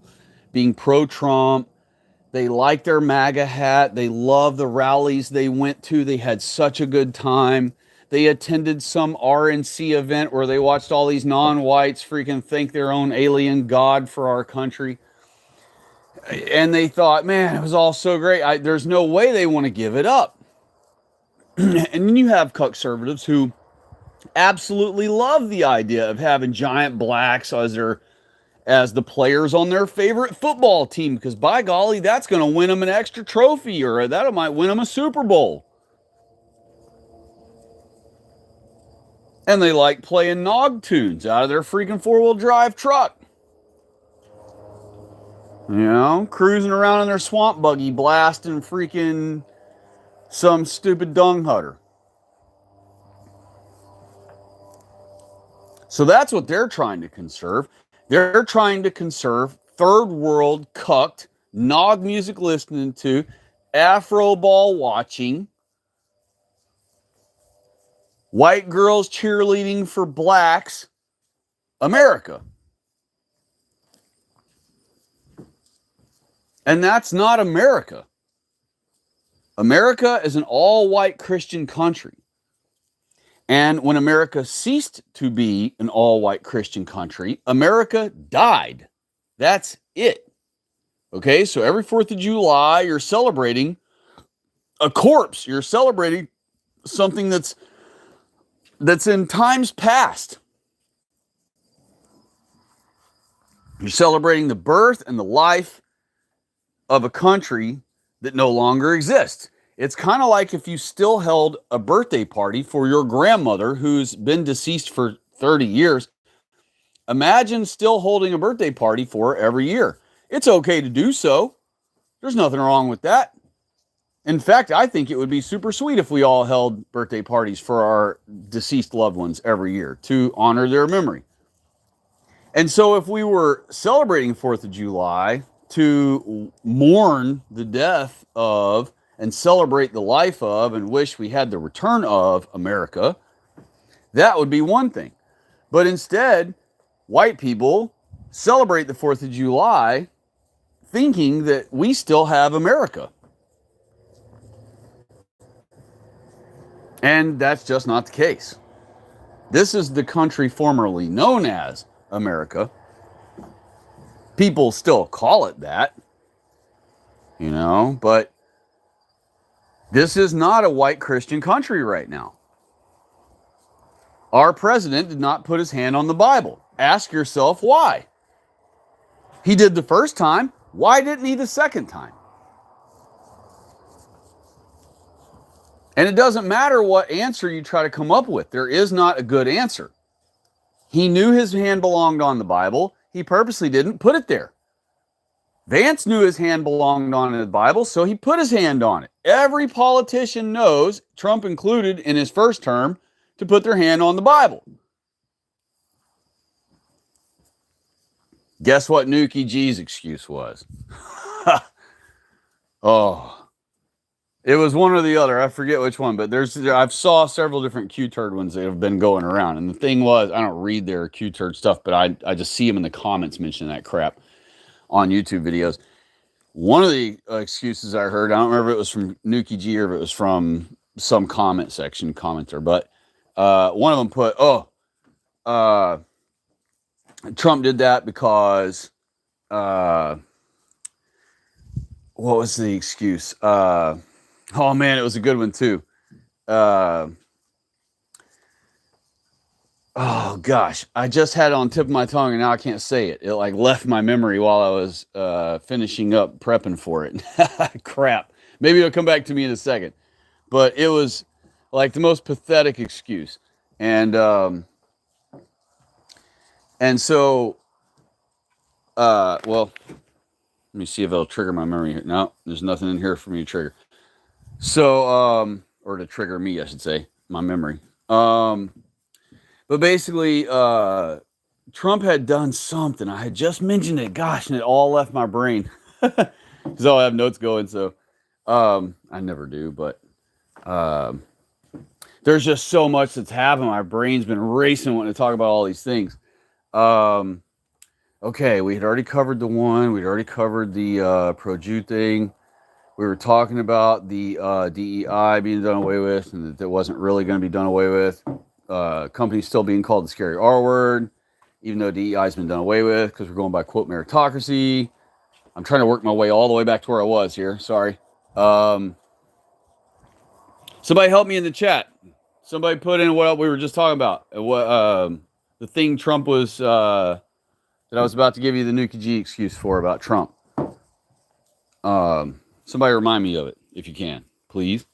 being pro-Trump. They like their MAGA hat. They love the rallies they went to. They had such a good time. They attended some RNC event where they watched all these non-whites freaking thank their own alien god for our country. And they thought, man, it was all so great. There's no way they want to give it up. And then you have conservatives who absolutely love the idea of having giant blacks as the players on their favorite football team, because by golly, that's going to win them an extra trophy, or that might win them a Super Bowl. And they like playing Nog tunes out of their freaking 4-wheel drive truck. Cruising around in their swamp buggy, blasting freaking some stupid dung hutter. So that's what they're trying to conserve. They're trying to conserve third world cucked, Nog music listening to, Afro ball watching, white girls cheerleading for blacks, America. And that's not America. America is an all-white Christian country. And when America ceased to be an all-white Christian country, America died. That's it. Okay, so every 4th of July, you're celebrating a corpse. You're celebrating something that's in times past. You're celebrating the birth and the life of a country that no longer exists. It's kind of like if you still held a birthday party for your grandmother who's been deceased for 30 years. Imagine still holding a birthday party for her every year. It's okay to do so. There's nothing wrong with that. In fact, I think it would be super sweet if we all held birthday parties for our deceased loved ones every year to honor their memory. And so if we were celebrating 4th of July to mourn the death of and celebrate the life of and wish we had the return of America, that would be one thing. But instead, white people celebrate the 4th of July thinking that we still have America. And that's just not the case. This is the country formerly known as America. People still call it that, but this is not a white Christian country right now. Our president did not put his hand on the Bible. Ask yourself why. He did the first time. Why didn't he the second time? And it doesn't matter what answer you try to come up with. There is not a good answer. He knew his hand belonged on the Bible. He purposely didn't put it there. Vance knew his hand belonged on the Bible, so he put his hand on it. Every politician knows, Trump included in his first term, to put their hand on the Bible. Guess what Nuki G's excuse was? It was one or the other. I forget which one, but I've saw several different Q-turd ones that have been going around. And the thing was, I don't read their Q-turd stuff, but I just see them in the comments mentioning that crap on YouTube videos. One of the excuses I heard, I don't remember if it was from Nuki G or if it was from some comment section commenter, but one of them put, Trump did that because what was the excuse? Oh man, it was a good one too. Oh gosh, I just had it on the tip of my tongue and now I can't say it. It like left my memory while I was finishing up prepping for it. Crap. Maybe it'll come back to me in a second. But it was like the most pathetic excuse. And so well, let me see if it'll trigger my memory here. No, there's nothing in here for me to trigger. So or to trigger me, I should say, my memory. But basically, Trump had done something. I had just mentioned it, gosh, and it all left my brain. Because I have notes going, so I never do. But there's just so much that's happened. My brain's been racing wanting to talk about all these things. Okay, we had already covered the one. We'd already covered the pro-Jew thing. We were talking about the DEI being done away with, and that it wasn't really going to be done away with. Companies still being called the scary R word, even though DEI has been done away with because we're going by quote meritocracy. I'm trying to work my way all the way back to where I was here. Sorry. Somebody help me in the chat. Somebody put in what we were just talking about. What the thing Trump was that I was about to give you the Nuki G excuse for about Trump. Somebody remind me of it if you can, please.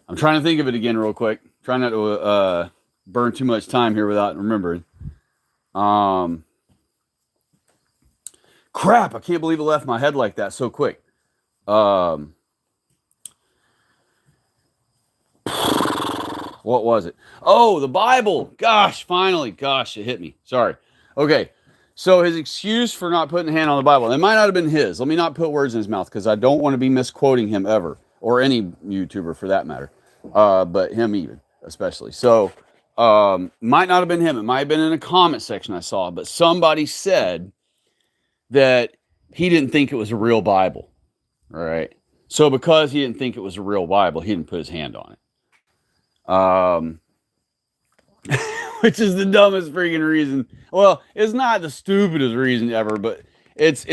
I'm trying to think of it again real quick. Trying not to burn too much time here without remembering. Crap, I can't believe it left my head like that so quick. What was it? Oh, the Bible. Gosh, finally. Gosh, it hit me. Sorry. Okay, so his excuse for not putting a hand on the Bible. It might not have been his. Let me not put words in his mouth because I don't want to be misquoting him ever, or any YouTuber for that matter, but him even. Especially. So, might not have been him. It might have been in a comment section I saw, but somebody said that he didn't think it was a real Bible. All right. So because he didn't think it was a real Bible, he didn't put his hand on it. Which is the dumbest freaking reason. Well, it's not the stupidest reason ever, but it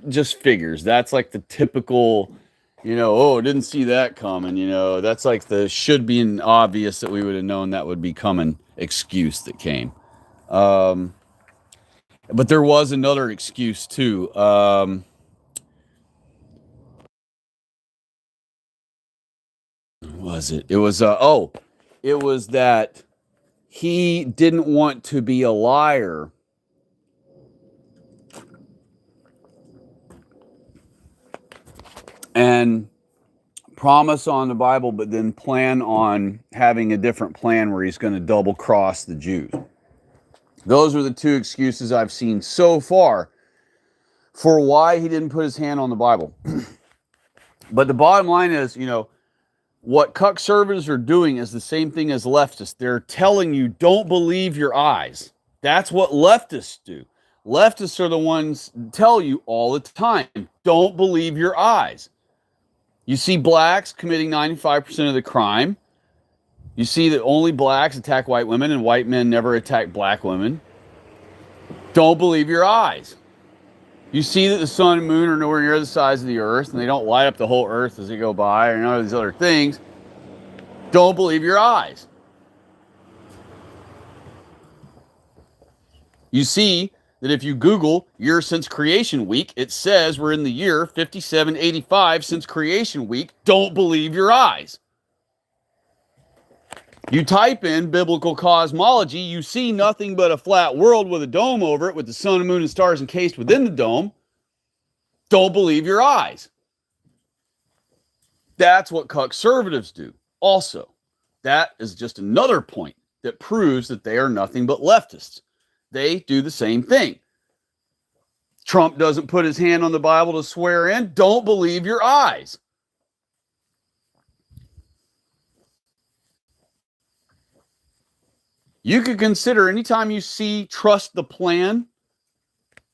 just figures. That's like the typical, didn't see that coming. That's like the should be an obvious that we would have known that would be coming excuse that came. But there was another excuse too. Was it? It was, it was that he didn't want to be a liar. And promise on the Bible, but then plan on having a different plan where he's going to double cross the Jews. Those are the two excuses I've seen so far for why he didn't put his hand on the Bible. But the bottom line is, what conservatives are doing is the same thing as leftists. They're telling you, don't believe your eyes. That's what leftists do. Leftists are the ones who tell you all the time, don't believe your eyes. You see blacks committing 95% of the crime. You see that only blacks attack white women and white men never attack black women. Don't believe your eyes. You see that the sun and moon are nowhere near the size of the earth and they don't light up the whole earth as they go by or none of these other things. Don't believe your eyes. You see that if you Google year since creation week, it says we're in the year 5785 since creation week. Don't believe your eyes. You type in biblical cosmology, you see nothing but a flat world with a dome over it with the sun and moon and stars encased within the dome. Don't believe your eyes. That's what conservatives do. Also, that is just another point that proves that they are nothing but leftists. They do the same thing. Trump doesn't put his hand on the Bible to swear in. Don't believe your eyes. You could consider anytime you see trust the plan,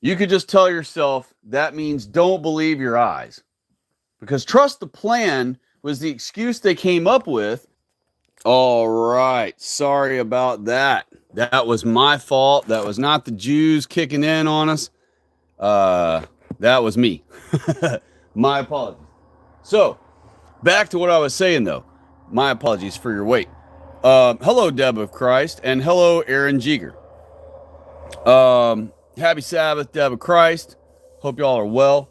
you could just tell yourself that means don't believe your eyes. Because trust the plan was the excuse they came up with. All right. Sorry about that. That was my fault. That was not the Jews kicking in on us. That was me. My apologies. So, back to what I was saying, though. My apologies for your wait. Hello, Deb of Christ, and hello, Aaron Jeeger. Happy Sabbath, Deb of Christ. Hope y'all are well.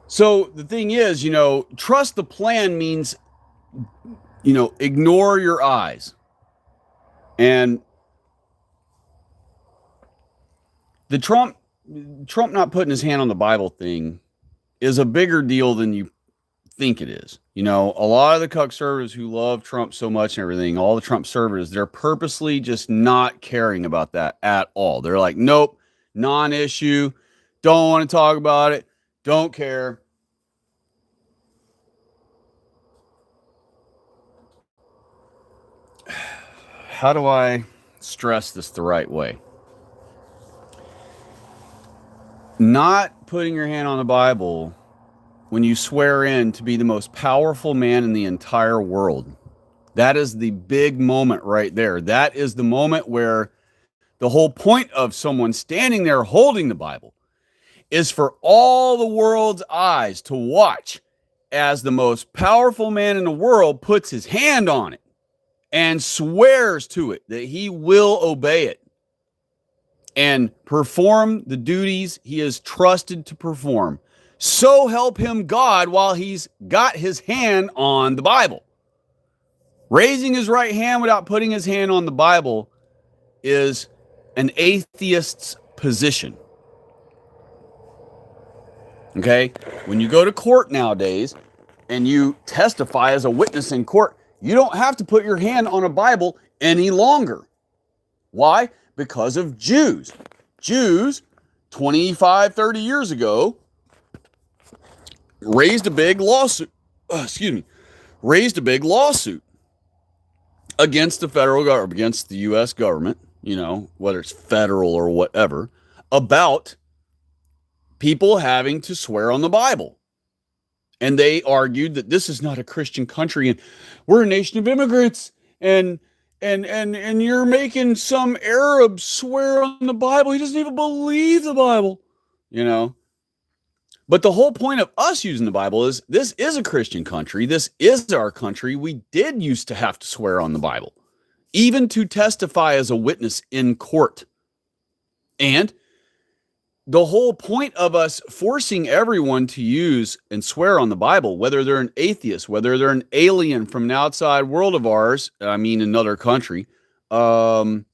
So the thing is, trust the plan means, ignore your eyes. And the Trump not putting his hand on the Bible thing is a bigger deal than you think it is. A lot of the cuck servers who love Trump so much and everything, all the Trump servers, they're purposely just not caring about that at all. They're like, nope, non-issue, don't want to talk about it, don't care. How do I stress this the right way? Not putting your hand on the Bible when you swear in to be the most powerful man in the entire world. That is the big moment right there. That is the moment where the whole point of someone standing there holding the Bible is for all the world's eyes to watch as the most powerful man in the world puts his hand on it and swears to it that he will obey it and perform the duties he is trusted to perform. So help him God while he's got his hand on the Bible. Raising his right hand without putting his hand on the Bible is an atheist's position. Okay? When you go to court nowadays and you testify as a witness in court, you don't have to put your hand on a Bible any longer. Why? Because of Jews. Jews, 25, 30 years ago, raised a big lawsuit against the federal government, against the U.S. government, whether it's federal or whatever, about people having to swear on the Bible. And they argued that this is not a Christian country and we're a nation of immigrants and you're making some Arab swear on the Bible. He doesn't even believe the Bible, But the whole point of us using the Bible is this is a Christian country. This is our country. We did used to have to swear on the Bible, even to testify as a witness in court. And the whole point of us forcing everyone to use and swear on the Bible, whether they're an atheist, whether they're an alien from an outside world of ours, another country, who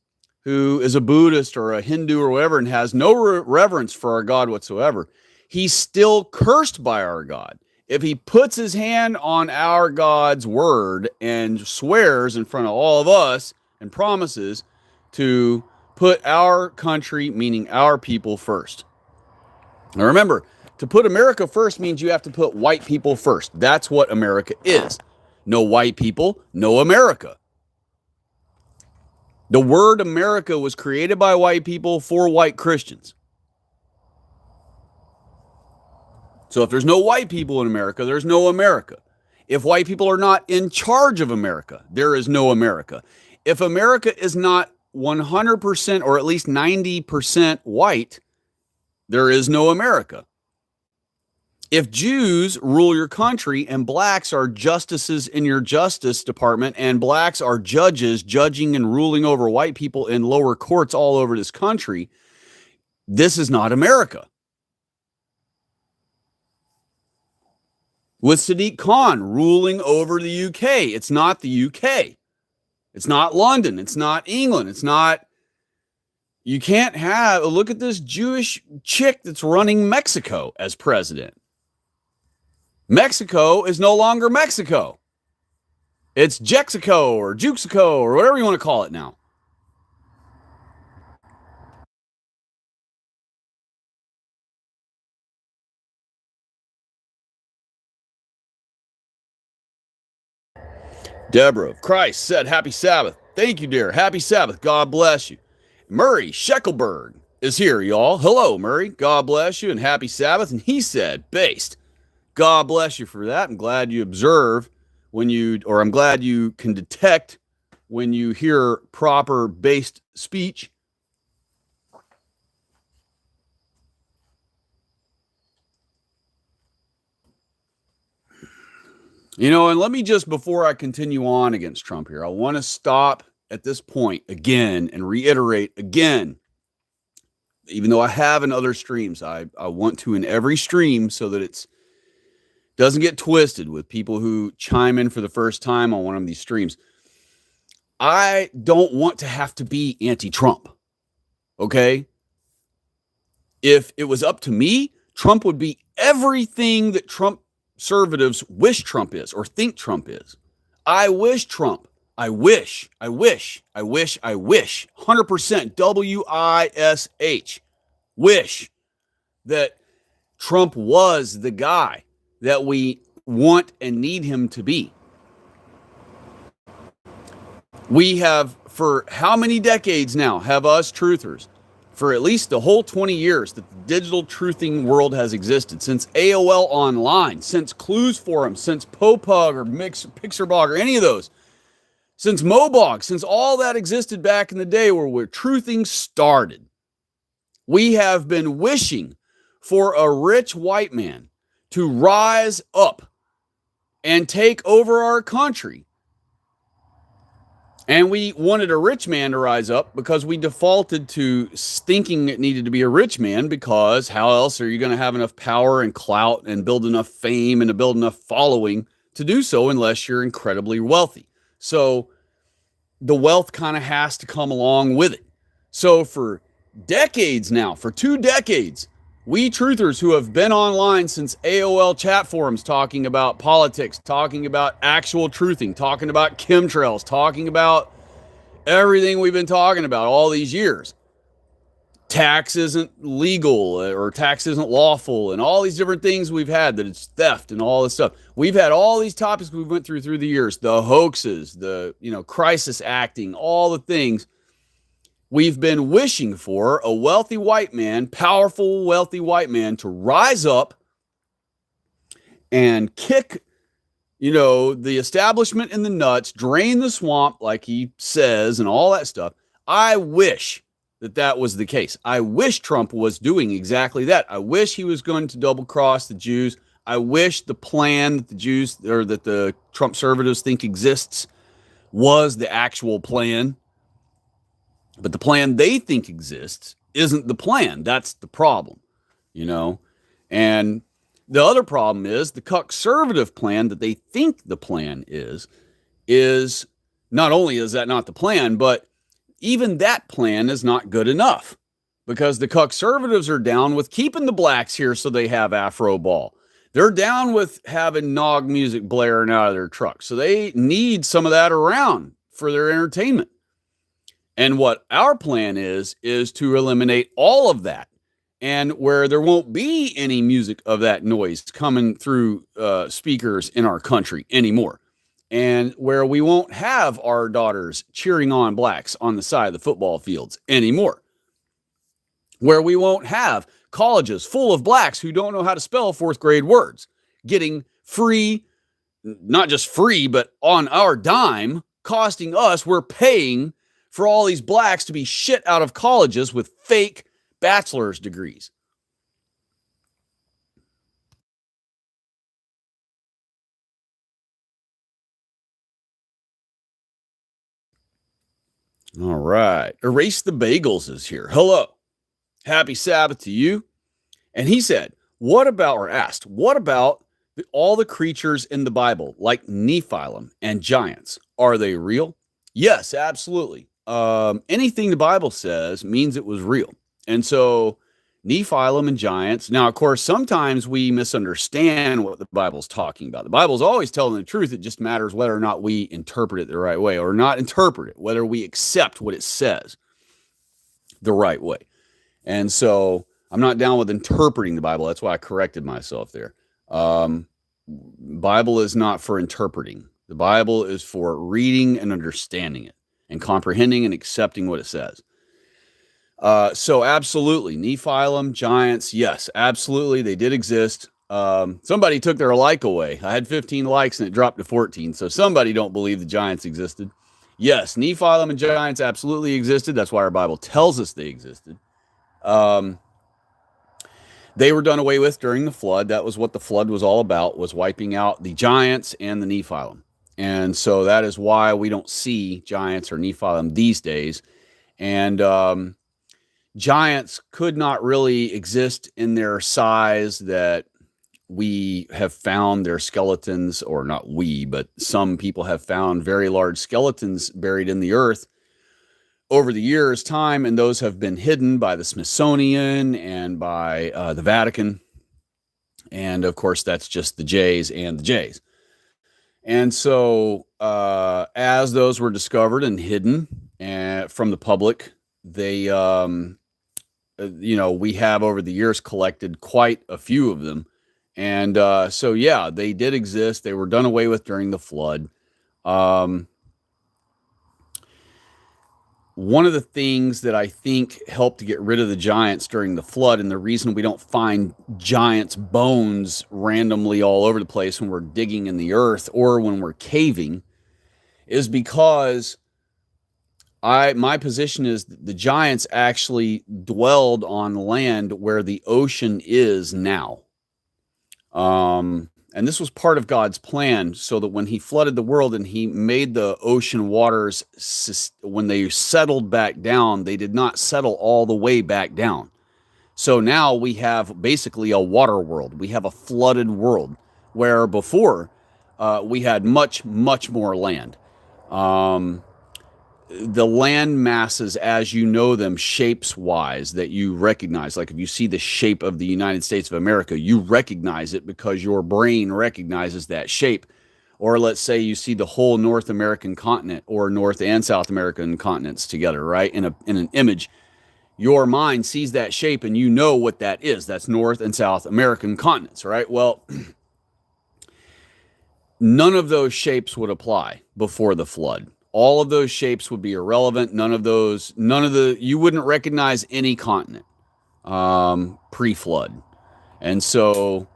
is a Buddhist or a Hindu or whatever and has no reverence for our God whatsoever, he's still cursed by our God. If he puts his hand on our God's word and swears in front of all of us and promises to put our country, meaning our people, first. Now remember, to put America first means you have to put white people first. That's what America is. No white people, no America. The word America was created by white people for white Christians. So if there's no white people in America, there's no America. If white people are not in charge of America, there is no America. If America is not 100% or at least 90% white, there is no America. If Jews rule your country and blacks are justices in your justice department and blacks are judges judging and ruling over white people in lower courts all over this country, this is not America. With Sadiq Khan ruling over the UK, it's not the UK. It's not London. It's not England. It's not... You can't have... Look at this Jewish chick that's running Mexico as president. Mexico is no longer Mexico. It's Jexico or Juxico or whatever you want to call it now. Deborah of Christ said, Happy Sabbath. Thank you, dear. Happy Sabbath. God bless you. Murray Sheckelberg is here, y'all. Hello, Murray. God bless you and happy Sabbath. And he said, based. God bless you for that. I'm glad you observe or I'm glad you can detect when you hear proper based speech. And let me just, before I continue on against Trump here, I want to stop at this point again and reiterate again, even though I have in other streams, I want to in every stream so that it doesn't get twisted with people who chime in for the first time on one of these streams. I don't want to have to be anti-Trump, okay? If it was up to me, Trump would be everything that Trump conservatives wish Trump is or think Trump is. I wish Trump. I wish. 100% WISH. Wish that Trump was the guy that we want and need him to be. We have, for how many decades now, have us truthers, for at least the whole 20 years that the digital truthing world has existed, since AOL Online, since Clues Forum, since Popug or Pixarbog or any of those, since Mobog, since all that existed back in the day where truthing started, we have been wishing for a rich white man to rise up and take over our country. And we wanted a rich man to rise up because we defaulted to thinking it needed to be a rich man, because how else are you going to have enough power and clout and build enough fame and to build enough following to do so unless you're incredibly wealthy? So the wealth kind of has to come along with it. So for decades now, for 2 decades, we truthers who have been online since AOL chat forums talking about politics, talking about actual truthing, talking about chemtrails, talking about everything we've been talking about all these years. Tax isn't legal or tax isn't lawful and all these different things we've had, that it's theft and all this stuff. We've had all these topics we went through the years, the hoaxes, the crisis acting, all the things. We've been wishing for a wealthy white man, powerful, wealthy white man to rise up and kick, the establishment in the nuts, drain the swamp, like he says, and all that stuff. I wish that was the case. I wish Trump was doing exactly that. I wish he was going to double cross the Jews. I wish the plan that the Jews or that the Trump conservatives think exists was the actual plan. But the plan they think exists isn't the plan. That's the problem, And the other problem is the conservative plan that they think the plan is not only is that not the plan, but even that plan is not good enough, because the conservatives are down with keeping the blacks here so they have Afro Ball. They're down with having Nog music blaring out of their trucks. So they need some of that around for their entertainment. And what our plan is to eliminate all of that, and where there won't be any music of that noise coming through speakers in our country anymore, and where we won't have our daughters cheering on blacks on the side of the football fields anymore, where we won't have colleges full of blacks who don't know how to spell 4th grade words getting free, not just free, but on our dime, costing us, we're paying for all these blacks to be shit out of colleges with fake bachelor's degrees. All right. Erase the Bagels is here. Hello. Happy Sabbath to you. And he said, what about all the creatures in the Bible, like Nephilim and giants? Are they real? Yes, absolutely. Anything the Bible says means it was real. And so Nephilim and giants. Now, of course, sometimes we misunderstand what the Bible's talking about. The Bible's always telling the truth. It just matters whether or not we interpret it the right way or not interpret it, whether we accept what it says the right way. And so I'm not down with interpreting the Bible. That's why I corrected myself there. Bible is not for interpreting. The Bible is for reading and understanding it and comprehending and accepting what it says. So absolutely, Nephilim, giants, yes, absolutely, they did exist. Somebody took their like away. I had 15 likes and it dropped to 14. So somebody don't believe the giants existed. Yes, Nephilim and giants absolutely existed. That's why our Bible tells us they existed. They were done away with during the flood. That was what the flood was all about, was wiping out the giants and the Nephilim. And so that is why we don't see giants or Nephilim these days. And giants could not really exist in their size that we have found their skeletons, or not we, but some people have found very large skeletons buried in the earth over the years' time, and those have been hidden by the Smithsonian and by the Vatican. And of course, that's just the J's and the J's. And so as those were discovered and hidden from the public, they, we have over the years collected quite a few of them. And so, yeah, they did exist. They were done away with during the flood. One of the things that I think helped to get rid of the giants during the flood, and the reason we don't find giants' bones randomly all over the place when we're digging in the earth or when we're caving, is because my position is that the giants actually dwelled on land where the ocean is now. And this was part of God's plan, so that when he flooded the world and he made the ocean waters, when they settled back down, they did not settle all the way back down. So now we have basically a water world. We have a flooded world, where before we had much, much more land. The land masses as you know them, shapes wise, that you recognize, like if you see the shape of the United States of America, you recognize it because your brain recognizes that shape. Or let's say you see the whole North American continent or North and South American continents together, right? In an image, your mind sees that shape and you know what that is. That's North and South American continents, right? Well, none of those shapes would apply before the flood. All of those shapes would be irrelevant. You wouldn't recognize any continent pre-flood. And so,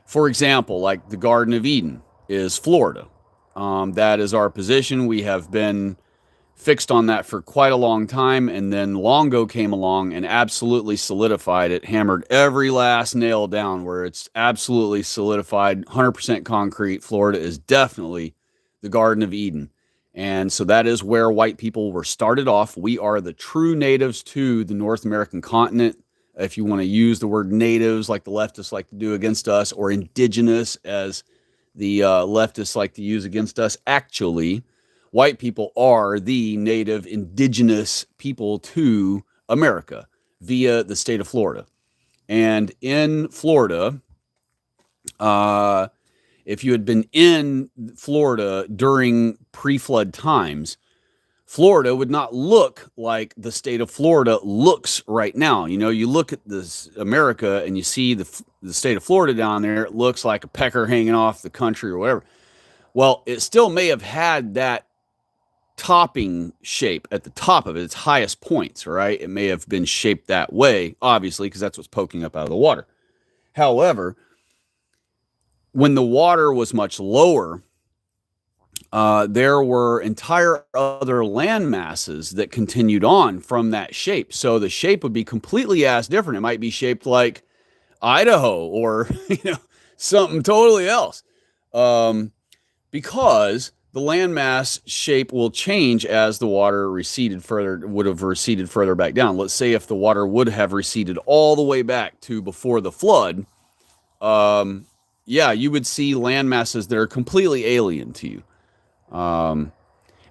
for example, like the Garden of Eden is Florida. That is our position. We have been fixed on that for quite a long time. And then Longo came along and absolutely solidified it, hammered every last nail down where it's absolutely solidified, 100% concrete. Florida is definitely the Garden of Eden. And so that is where white people were started off. We are the true natives to the North American continent. If you want to use the word natives like the leftists like to do against us, or indigenous as the leftists like to use against us, actually, white people are the native indigenous people to America via the state of Florida. And in Florida, if you had been in Florida during pre-flood times, Florida would not look like the state of Florida looks right now. You know, you look at this America and you see the state of Florida down there, it looks like a pecker hanging off the country or whatever. Well, it still may have had that topping shape at the top of it, its highest points, right? It may have been shaped that way, obviously, because that's what's poking up out of the water. However, when the water was much lower, there were entire other land masses that continued on from that shape. So the shape would be completely ass different. It might be shaped like Idaho or something totally else, because the landmass shape will change as the water would have receded further back down. Let's say if the water would have receded all the way back to before the flood, you would see land masses that are completely alien to you.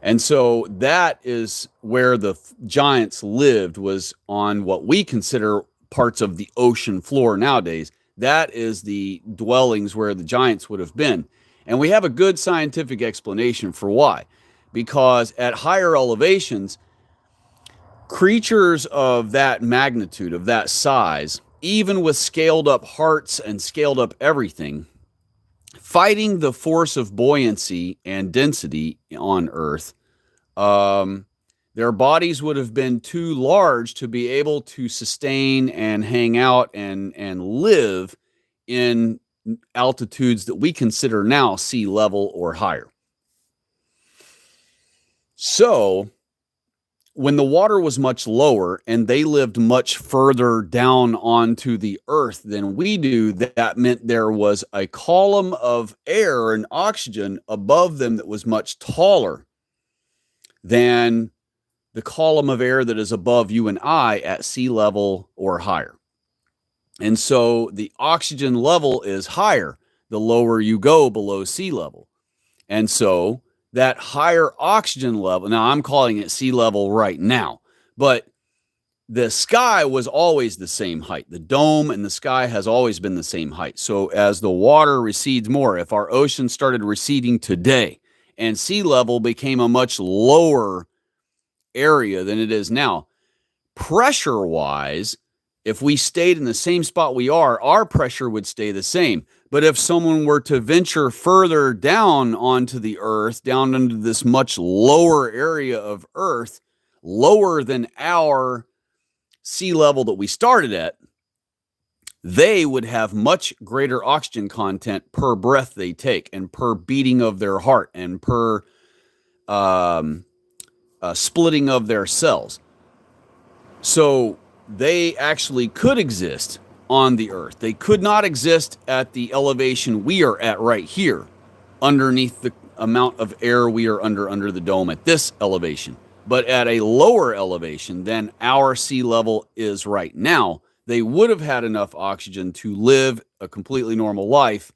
And so that is where the giants lived, was on what we consider parts of the ocean floor nowadays. That is the dwellings where the giants would have been. And we have a good scientific explanation for why. Because at higher elevations, creatures of that magnitude, of that size, even with scaled up hearts and scaled up everything, fighting the force of buoyancy and density on Earth, their bodies would have been too large to be able to sustain and hang out and live in altitudes that we consider now sea level or higher. So when the water was much lower and they lived much further down onto the earth than we do, that meant there was a column of air and oxygen above them that was much taller than the column of air that is above you and I at sea level or higher. And so the oxygen level is higher the lower you go below sea level. And so that higher oxygen level, now I'm calling it sea level right now, but the sky was always the same height. The dome and the sky has always been the same height. So as the water recedes more, if our ocean started receding today and sea level became a much lower area than it is now, pressure-wise, if we stayed in the same spot we are, our pressure would stay the same. But if someone were to venture further down onto the earth, down into this much lower area of earth, lower than our sea level that we started at, they would have much greater oxygen content per breath they take and per beating of their heart and per splitting of their cells. So they actually could exist on the earth. They could not exist at the elevation we are at right here, underneath the amount of air we are under the dome at this elevation. But at a lower elevation than our sea level is right now, they would have had enough oxygen to live a completely normal life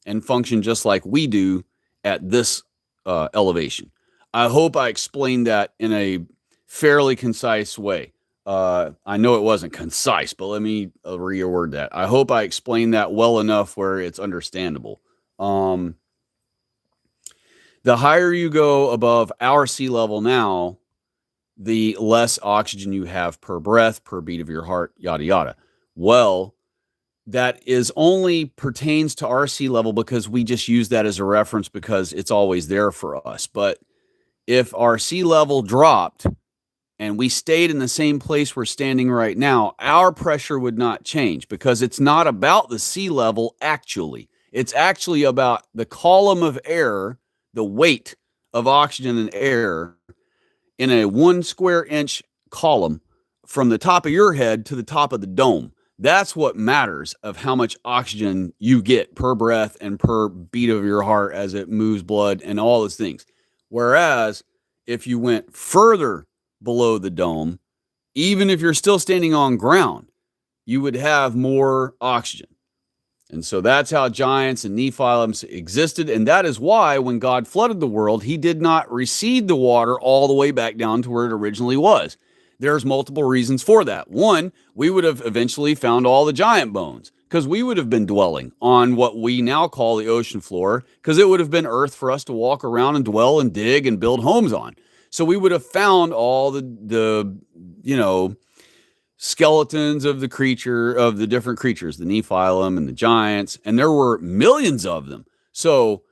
and function just like we do at this elevation. I hope I explained that in a fairly concise way. I know it wasn't concise, but let me reword that. I hope I explained that well enough where it's understandable. The higher you go above our sea level now, the less oxygen you have per breath, per beat of your heart, yada, yada. Well, that is only pertains to our sea level because we just use that as a reference because it's always there for us. But if our sea level dropped and we stayed in the same place we're standing right now, our pressure would not change because it's not about the sea level actually. It's actually about the column of air, the weight of oxygen and air in a 1 square inch column from the top of your head to the top of the dome. That's what matters of how much oxygen you get per breath and per beat of your heart as it moves blood and all those things. Whereas if you went further below the dome, even if you're still standing on ground, you would have more oxygen. And so that's how giants and Nephilims existed. And that is why when God flooded the world, he did not recede the water all the way back down to where it originally was. There's multiple reasons for that. One, we would have eventually found all the giant bones because we would have been dwelling on what we now call the ocean floor because it would have been earth for us to walk around and dwell and dig and build homes on. So we would have found all the skeletons of the different creatures, the Nephilim and the giants, and there were millions of them. So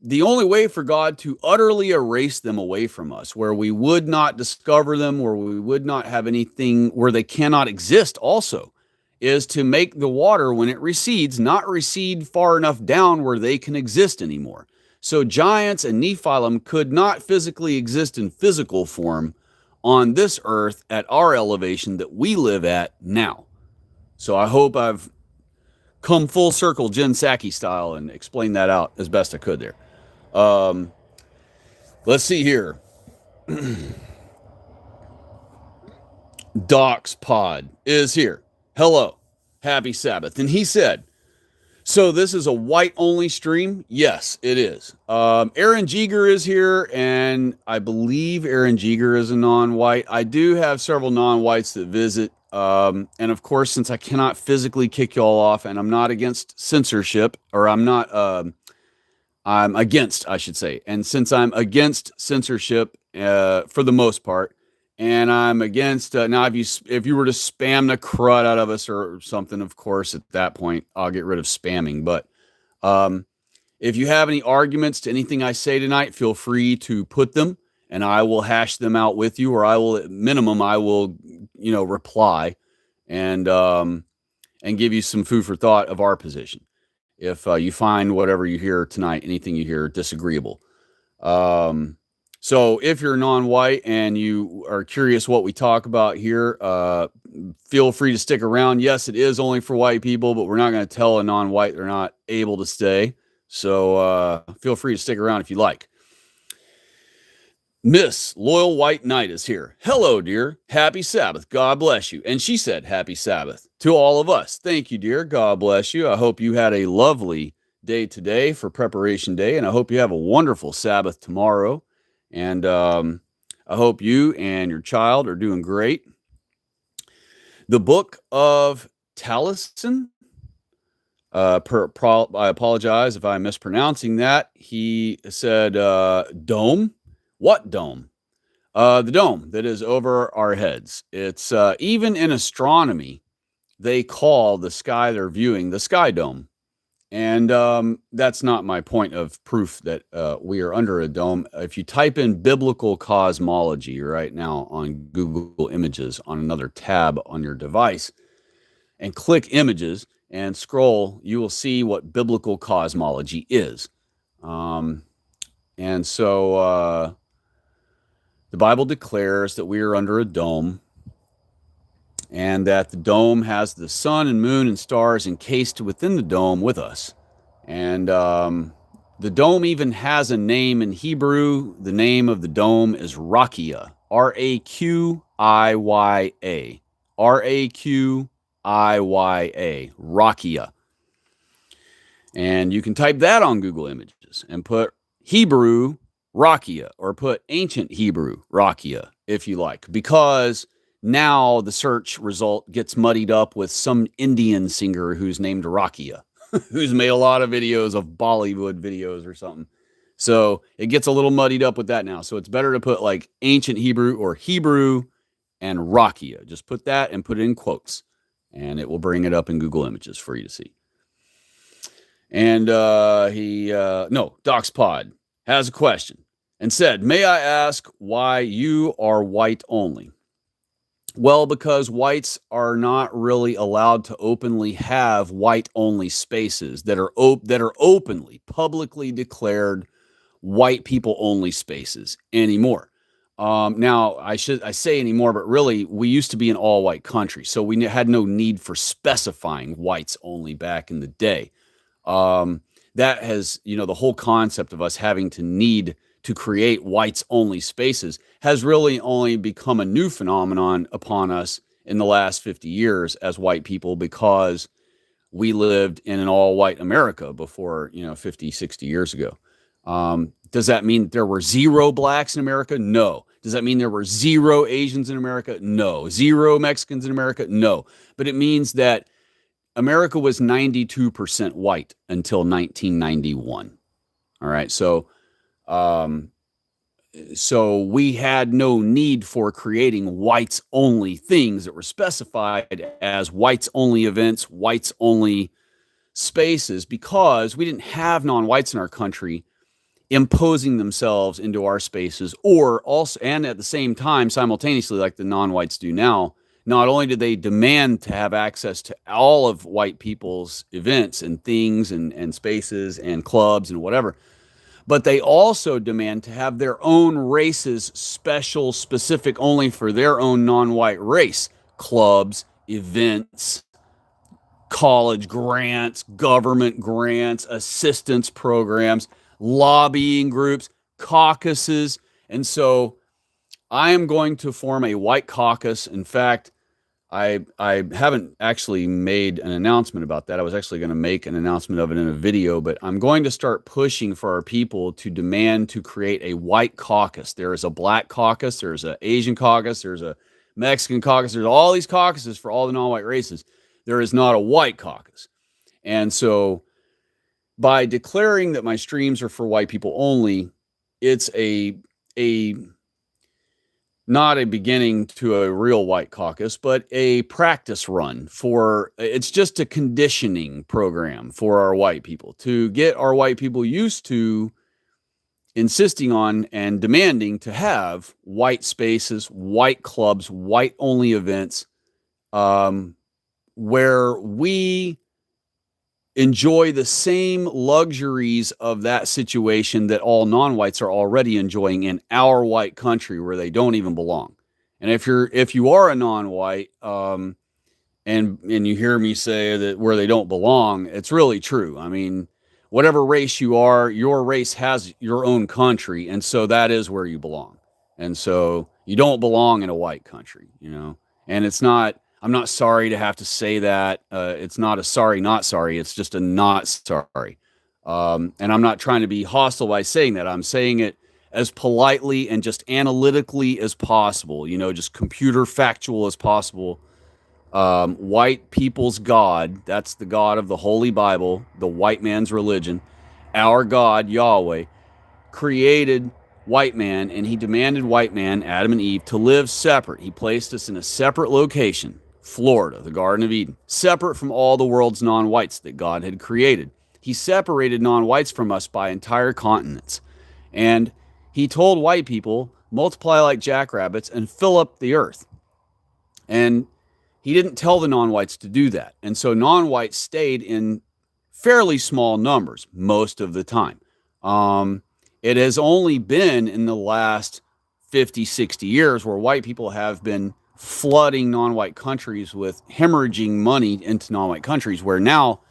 the only way for God to utterly erase them away from us, where we would not discover them, where we would not have anything, where they cannot exist also, is to make the water, when it recedes, not recede far enough down where they can exist anymore. So giants and Nephilim could not physically exist in physical form on this earth at our elevation that we live at now. So I hope I've come full circle Jen Psaki style and explained that out as best I could there. Let's see here. Doc's Pod is here. Hello. Happy Sabbath. And he said, so this is a white only stream? Yes, it is. Aaron Jeager is here, and I believe Aaron Jeager is a non-white. I do have several non-whites that visit. And of course, since I cannot physically kick y'all off, and I'm not against censorship, or I'm against, I should say. And since I'm against censorship for the most part, and I'm against, now if you were to spam the crud out of us or something, of course, at that point, I'll get rid of spamming. But if you have any arguments to anything I say tonight, feel free to put them, and I will hash them out with you, or I will, at minimum, I will, reply and give you some food for thought of our position. if you find whatever you hear tonight, anything you hear disagreeable. So if you're non-white and you are curious what we talk about here, feel free to stick around. Yes, it is only for white people, but we're not going to tell a non-white they're not able to stay. So feel free to stick around if you like. Miss Loyal White Knight is here. Hello, dear. Happy Sabbath. God bless you. And she said, Happy Sabbath to all of us. Thank you, dear. God bless you. I hope you had a lovely day today for preparation day, and I hope you have a wonderful Sabbath tomorrow. And I hope you and your child are doing great. The book of Taliesin, I apologize if I'm mispronouncing that. He said dome. What dome? The dome that is over our heads. It's even in astronomy, they call the sky they're viewing the sky dome. And that's not my point of proof that we are under a dome. If you type in biblical cosmology right now on Google Images on another tab on your device and click images and scroll, you will see what biblical cosmology is. And so the Bible declares that we are under a dome, and that the dome has the sun and moon and stars encased within the dome with us. And the dome even has a name in Hebrew. The name of the dome is Rakia, R-A-Q-I-Y-A, R-A-Q-I-Y-A, Rakia. And you can type that on Google Images and put Hebrew Rakia, or put ancient Hebrew Rakia if you like, because now the search result gets muddied up with some Indian singer who's named Rakia, who's made a lot of videos of Bollywood videos or something. So it gets a little muddied up with that now. So it's better to put like ancient Hebrew or Hebrew and Rakia. Just put that and put it in quotes, and it will bring it up in Google Images for you to see. And DocsPod has a question and said, may I ask why you are white only? Well, because whites are not really allowed to openly have white-only spaces that are openly, publicly declared white people-only spaces anymore. Now, I say anymore, but really, we used to be an all-white country, so we had no need for specifying whites only back in the day. That has, the whole concept of us having to need to create whites only spaces has really only become a new phenomenon upon us in the last 50 years as white people, because we lived in an all white America before, 50, 60 years ago. Does that mean there were zero blacks in America? No. Does that mean there were zero Asians in America? No. Zero Mexicans in America? No. But it means that America was 92% white until 1991. All right. So we had no need for creating whites only things that were specified as whites only events, whites only spaces, because we didn't have non-whites in our country imposing themselves into our spaces, or also, and at the same time, simultaneously, like the non-whites do now. Not only did they demand to have access to all of white people's events and things and spaces and clubs and whatever, but they also demand to have their own races special, specific only for their own non-white race, clubs, events, college grants, government grants, assistance programs, lobbying groups, caucuses. And so I am going to form a white caucus. In fact, I haven't actually made an announcement about that. I was actually going to make an announcement of it in a video, but I'm going to start pushing for our people to demand to create a white caucus. There is a black caucus, there's an Asian caucus, there's a Mexican caucus, there's all these caucuses for all the non-white races. There is not a white caucus. And so by declaring that my streams are for white people only, it's not a beginning to a real white caucus, but a practice run it's just a conditioning program for our white people to get our white people used to insisting on and demanding to have white spaces, white clubs, white only events, where we enjoy the same luxuries of that situation that all non-whites are already enjoying in our white country where they don't even belong. And if you are a non-white, and you hear me say that where they don't belong, it's really true. I mean, whatever race you are, your race has your own country, and so that is where you belong. And so you don't belong in a white country, you know. And it's not. I'm not sorry to have to say that. It's not a sorry, not sorry. It's just a not sorry. And I'm not trying to be hostile by saying that. I'm saying it as politely and just analytically as possible. You know, just computer factual as possible. White people's God, that's the God of the Holy Bible, the white man's religion, our God, Yahweh, created white man, and he demanded white man, Adam and Eve, to live separate. He placed us in a separate location, Florida, the Garden of Eden, separate from all the world's non-whites that God had created. He separated non-whites from us by entire continents. And he told white people, multiply like jackrabbits and fill up the earth. And he didn't tell the non-whites to do that. And so non-whites stayed in fairly small numbers most of the time. It has only been in the last 50, 60 years where white people have been flooding non-white countries with hemorrhaging money into non-white countries, where now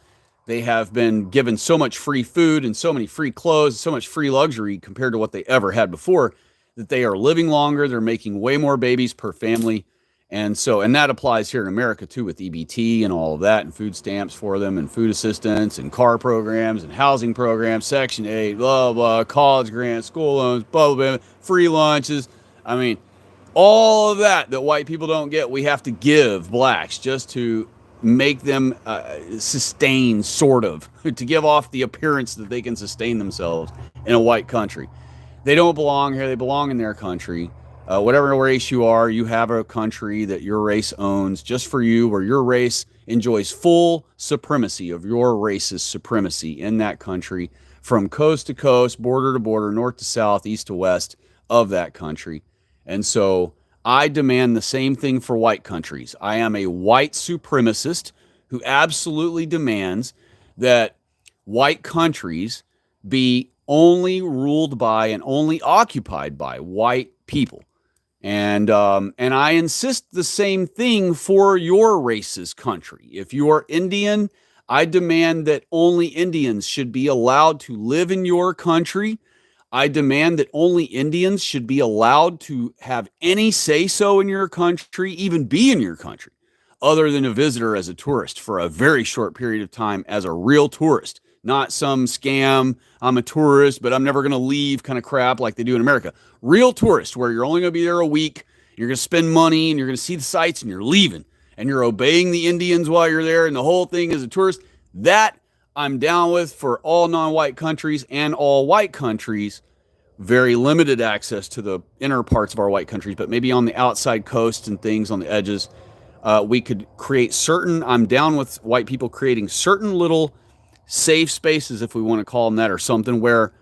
they have been given so much free food and so many free clothes, so much free luxury compared to what they ever had before, that they are living longer. They're making way more babies per family. And that applies here in America too, with EBT and all of that, and food stamps for them, and food assistance, and car programs, and housing programs, Section 8, blah, blah, college grants, school loans, blah, blah, blah, free lunches. I mean, all of that white people don't get, we have to give blacks just to make them sustain, sort of, to give off the appearance that they can sustain themselves in a white country. They don't belong here. They belong in their country. Whatever race you are, you have a country that your race owns just for you, where your race enjoys full supremacy of your race's supremacy in that country, from coast to coast, border to border, north to south, east to west of that country. And so I demand the same thing for white countries. I am a white supremacist who absolutely demands that white countries be only ruled by and only occupied by white people. And I insist the same thing for your race's country. If you are Indian, I demand that only Indians should be allowed to live in your country. I demand that only Indians should be allowed to have any say-so in your country, even be in your country, other than a visitor as a tourist for a very short period of time as a real tourist, not some scam, I'm a tourist, but I'm never going to leave kind of crap like they do in America. Real tourist, where you're only going to be there a week, you're going to spend money, and you're going to see the sights, and you're leaving, and you're obeying the Indians while you're there, and the whole thing is a tourist. That I'm down with for all non-white countries and all white countries. Very limited access to the inner parts of our white countries, but maybe on the outside coast and things on the edges, we could create certain, I'm down with white people creating certain little safe spaces, if we want to call them that, or something, where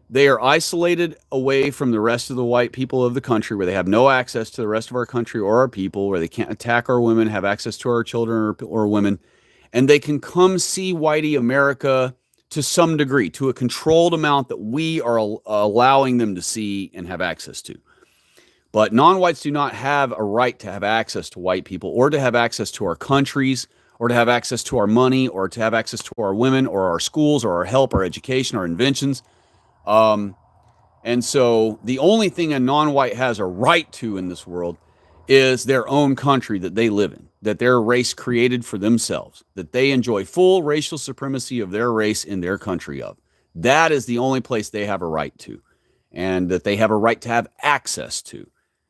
they are isolated away from the rest of the white people of the country, where they have no access to the rest of our country or our people, where they can't attack our women, have access to our children or women, and they can come see whitey America to some degree, to a controlled amount that we are allowing them to see and have access to. But non-whites do not have a right to have access to white people, or to have access to our countries, or to have access to our money, or to have access to our women, or our schools, or our help, our education, our inventions. And so the only thing a non-white has a right to in this world is their own country that they live in, that their race created for themselves, that they enjoy full racial supremacy of their race in their country of. That is the only place they have a right to, and that they have a right to have access to,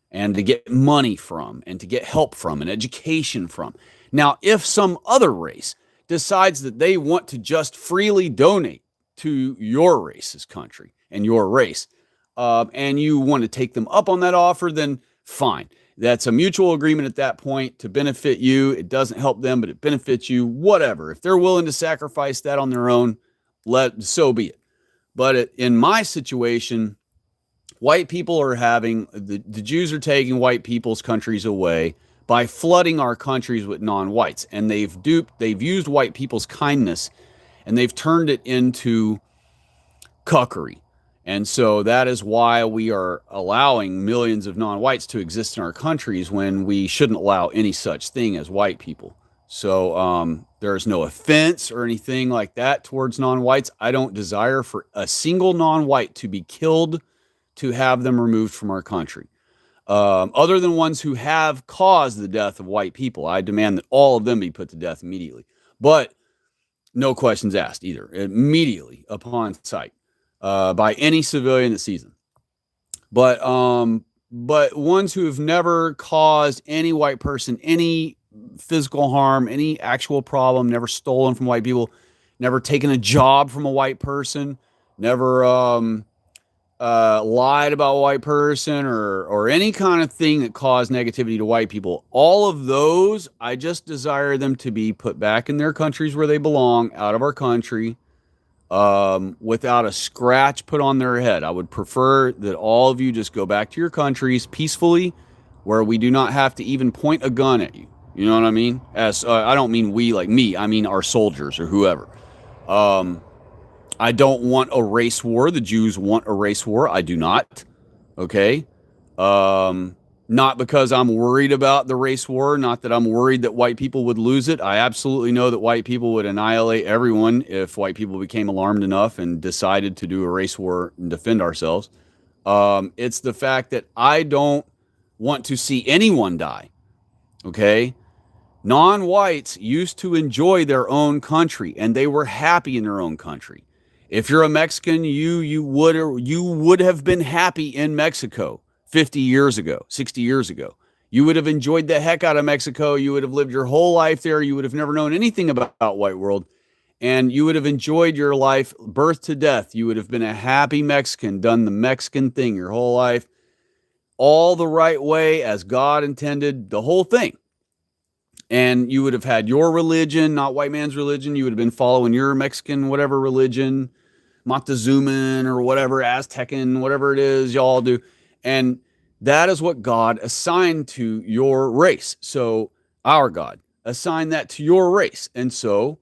and to get money from, and to get help from, and education from. Now, if some other race decides that they want to just freely donate to your race's country and your race, and you want to take them up on that offer, then fine. That's a mutual agreement at that point to benefit you. It doesn't help them, but it benefits you, whatever. If they're willing to sacrifice that on their own, so be it. But in my situation, white people are having, the Jews are taking white people's countries away by flooding our countries with non-whites. And they've used white people's kindness and they've turned it into cuckery. And so that is why we are allowing millions of non-whites to exist in our countries when we shouldn't allow any such thing as white people. So there's no offense or anything like that towards non-whites. I don't desire for a single non-white to be killed to have them removed from our country. Other than ones who have caused the death of white people, I demand that all of them be put to death immediately. But no questions asked either, immediately upon sight by any civilian that sees them. But ones who have never caused any white person any physical harm, any actual problem, never stolen from white people, never taken a job from a white person, never lied about a white person or any kind of thing that caused negativity to white people. All of those, I just desire them to be put back in their countries where they belong, out of our country, without a scratch put on their head. I would prefer that all of you just go back to your countries peacefully, where we do not have to even point a gun at you. You know what I mean? As I don't mean we like me. I mean our soldiers or whoever. I don't want a race war. The Jews want a race war. I do not. Okay. Not because I'm worried about the race war. Not that I'm worried that white people would lose it. I absolutely know that white people would annihilate everyone if white people became alarmed enough and decided to do a race war and defend ourselves. It's the fact that I don't want to see anyone die. Okay. Non-whites used to enjoy their own country, and they were happy in their own country. If you're a Mexican, you would have been happy in Mexico 50 years ago, 60 years ago. You would have enjoyed the heck out of Mexico. You would have lived your whole life there. You would have never known anything about white world, and you would have enjoyed your life birth to death. You would have been a happy Mexican, done the Mexican thing your whole life, all the right way as God intended, the whole thing. And you would have had your religion, not white man's religion. You would have been following your Mexican whatever religion, Montezuman or whatever, Aztecan, whatever it is y'all do. And that is what God assigned to your race. So our God assigned that to your race. And so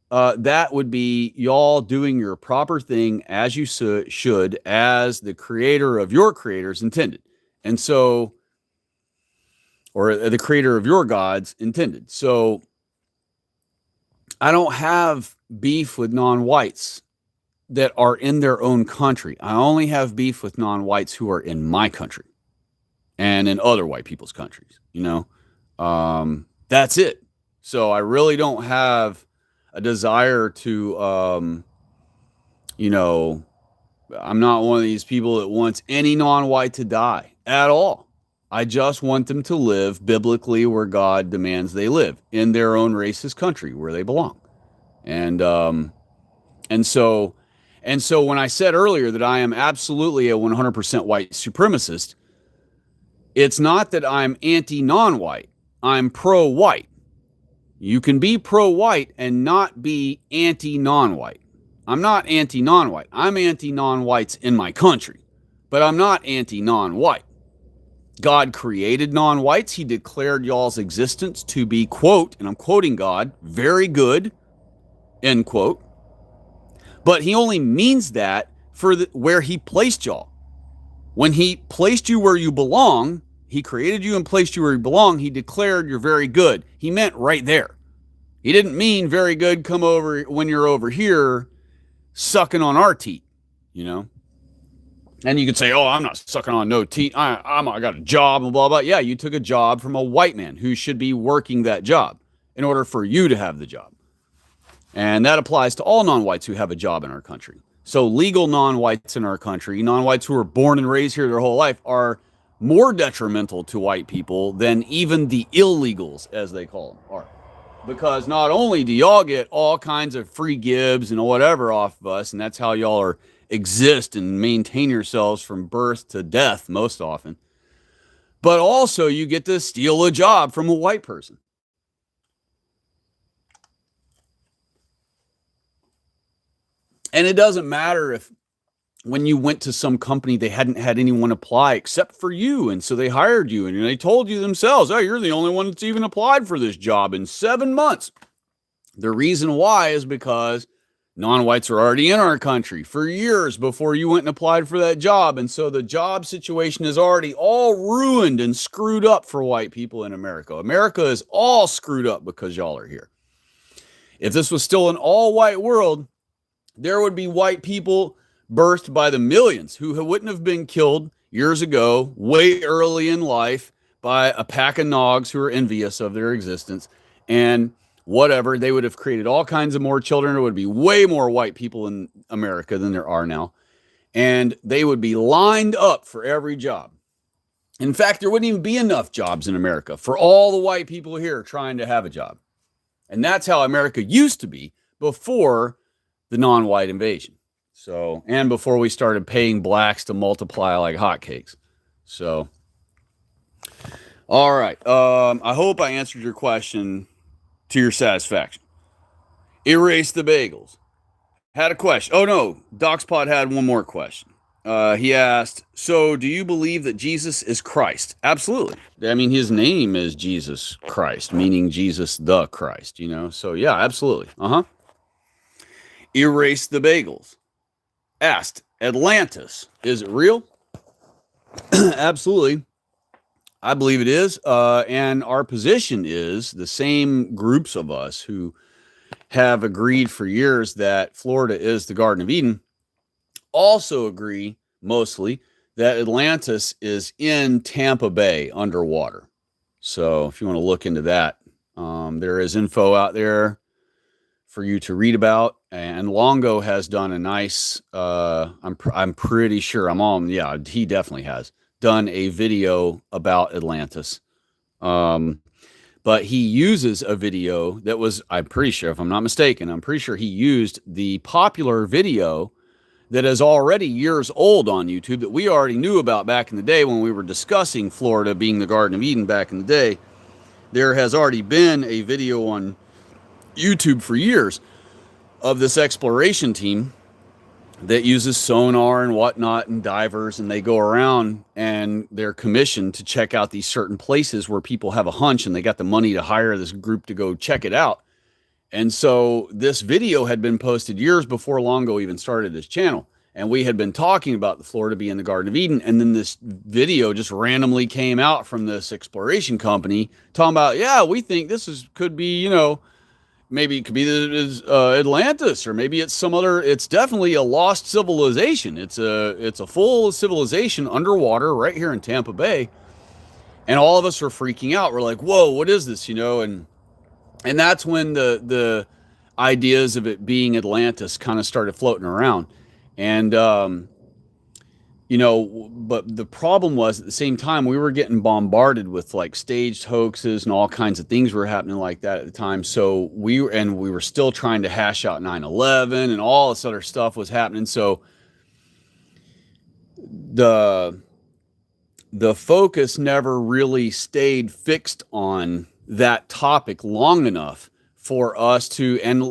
that would be y'all doing your proper thing as you should, as the creator of your creators intended. And so, or the creator of your gods intended. So I don't have beef with non-whites that are in their own country. I only have beef with non-whites who are in my country and in other white people's countries, you know. That's it. So I really don't have a desire to, you know, I'm not one of these people that wants any non-white to die at all. I just want them to live biblically where God demands they live, in their own race's country where they belong. And so when I said earlier that I am absolutely a 100% white supremacist, it's not that I'm anti-non-white. I'm pro-white. You can be pro-white and not be anti-non-white. I'm not anti-non-white. I'm anti-non-whites in my country, but I'm not anti-non-white. God created non-whites. He declared y'all's existence to be, quote, and I'm quoting God, very good, end quote. But he only means that for where he placed y'all. When he placed you where you belong, he created you and placed you where you belong. He declared you're very good. He meant right there. He didn't mean very good, come over when you're over here sucking on our teat, you know. And you could say, oh, I'm not sucking on no teat. I got a job and blah, blah. Yeah, you took a job from a white man who should be working that job in order for you to have the job. And that applies to all non-whites who have a job in our country. So legal non-whites in our country, non-whites who were born and raised here their whole life, are more detrimental to white people than even the illegals, as they call them, are. Because not only do y'all get all kinds of free gibs and whatever off of us, and that's how y'all are exist and maintain yourselves from birth to death most often, but also you get to steal a job from a white person. And it doesn't matter if when you went to some company, they hadn't had anyone apply except for you. And so they hired you and they told you themselves, oh, you're the only one that's even applied for this job in 7 months. The reason why is because Non-whites are already in our country for years before you went and applied for that job. And so the job situation is already all ruined and screwed up for white people in America. America is all screwed up because y'all are here. If this was still an all-white world, there would be white people birthed by the millions who wouldn't have been killed years ago, way early in life, by a pack of nogs who are envious of their existence. And whatever, they would have created all kinds of more children. There would be way more white people in America than there are now. And they would be lined up for every job. In fact, there wouldn't even be enough jobs in America for all the white people here trying to have a job. And that's how America used to be before the non-white invasion. So, and before we started paying blacks to multiply like hotcakes. So, all right. I hope I answered your question to your satisfaction. Erase the bagels. Had a question. Oh no, DocsPod had one more question. He asked, so do you believe that Jesus is Christ? Absolutely. I mean, his name is Jesus Christ, meaning Jesus the Christ, you know? So yeah, absolutely. Erase the bagels. Asked, Atlantis, is it real? Absolutely. I believe it is. And our position is the same groups of us who have agreed for years that Florida is the Garden of Eden also agree mostly that Atlantis is in Tampa Bay underwater. So if you want to look into that, there is info out there for you to read about. And Longo has done a nice, I'm pretty sure he definitely has done a video about Atlantis. But he uses a video that was, I'm pretty sure, if I'm not mistaken, I'm pretty sure he used the popular video that is already years old on YouTube that we already knew about back in the day when we were discussing Florida being the Garden of Eden back in the day. There has already been a video on YouTube for years of this exploration team that uses sonar and whatnot and divers, and they go around and they're commissioned to check out these certain places where people have a hunch and they got the money to hire this group to go check it out. And so this video had been posted years before Longo even started his channel. And we had been talking about the Florida being the Garden of Eden. And then this video just randomly came out from this exploration company talking about, yeah, we think could be, maybe it could be Atlantis, or maybe it's some other. It's definitely a lost civilization. It's a full civilization underwater right here in Tampa Bay, and all of us are freaking out. We're like, "Whoa, what is this?" And that's when the ideas of it being Atlantis kind of started floating around, and but the problem was at the same time we were getting bombarded with like staged hoaxes and all kinds of things were happening like that at the time. So we were still trying to hash out 9/11 and all this other stuff was happening. So the focus never really stayed fixed on that topic long enough for us to, and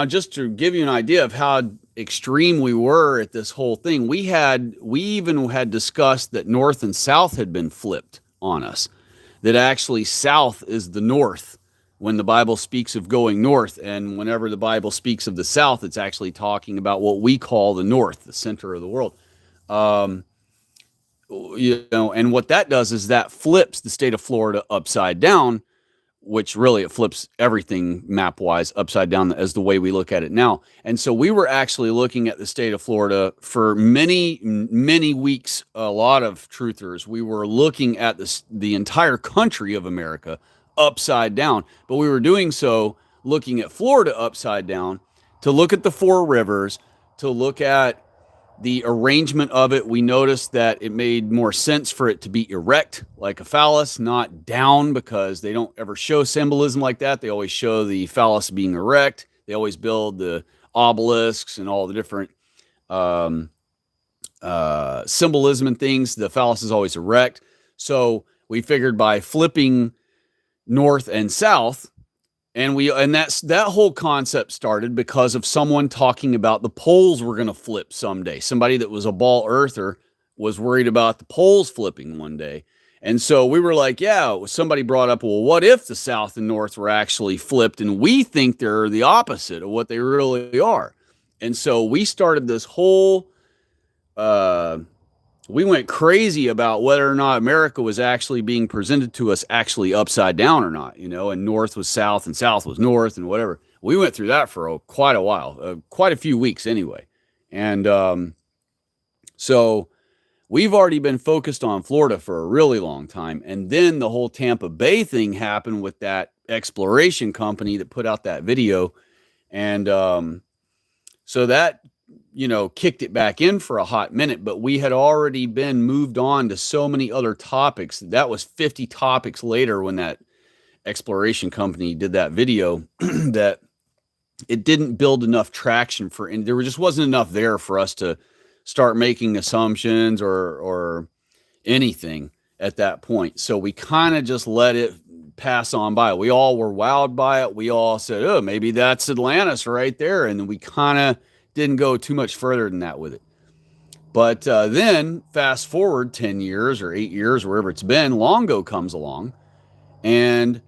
just to give you an idea of how extreme we were at this whole thing. We even had discussed that North and South had been flipped on us, that actually South is the North when the Bible speaks of going north. And whenever the Bible speaks of the South, it's actually talking about what we call the North, the center of the world. And what that does is that flips the state of Florida upside down, which really it flips everything map-wise upside down as the way we look at it now. And so we were actually looking at the state of Florida for many, many weeks, a lot of truthers. We were looking at the entire country of America upside down, but we were doing so looking at Florida upside down to look at the four rivers, to look at the arrangement of it. We noticed that it made more sense for it to be erect, like a phallus, not down, because they don't ever show symbolism like that. They always show the phallus being erect. They always build the obelisks and all the different symbolism and things. The phallus is always erect. So we figured by flipping north and south, and that whole concept started because of someone talking about the poles were going to flip someday. Somebody that was a ball earther was worried about the poles flipping one day. And so we were like, yeah, somebody brought up, well, what if the South and North were actually flipped? And we think they're the opposite of what they really are. And so we started this whole, we went crazy about whether or not America was actually being presented to us actually upside down or not, and north was south and south was north and whatever. We went through that for quite a while, quite a few weeks anyway. And so we've already been focused on Florida for a really long time. And then the whole Tampa Bay thing happened with that exploration company that put out that video. And so that, kicked it back in for a hot minute, but we had already been moved on to so many other topics. That was 50 topics later when that exploration company did that video that it didn't build enough traction and there just wasn't enough there for us to start making assumptions or anything at that point. So we kind of just let it pass on by. We all were wowed by it. We all said, oh, maybe that's Atlantis right there. And we kind of didn't go too much further than that with it. But then fast forward 10 years or 8 years, wherever it's been, Longo comes along and,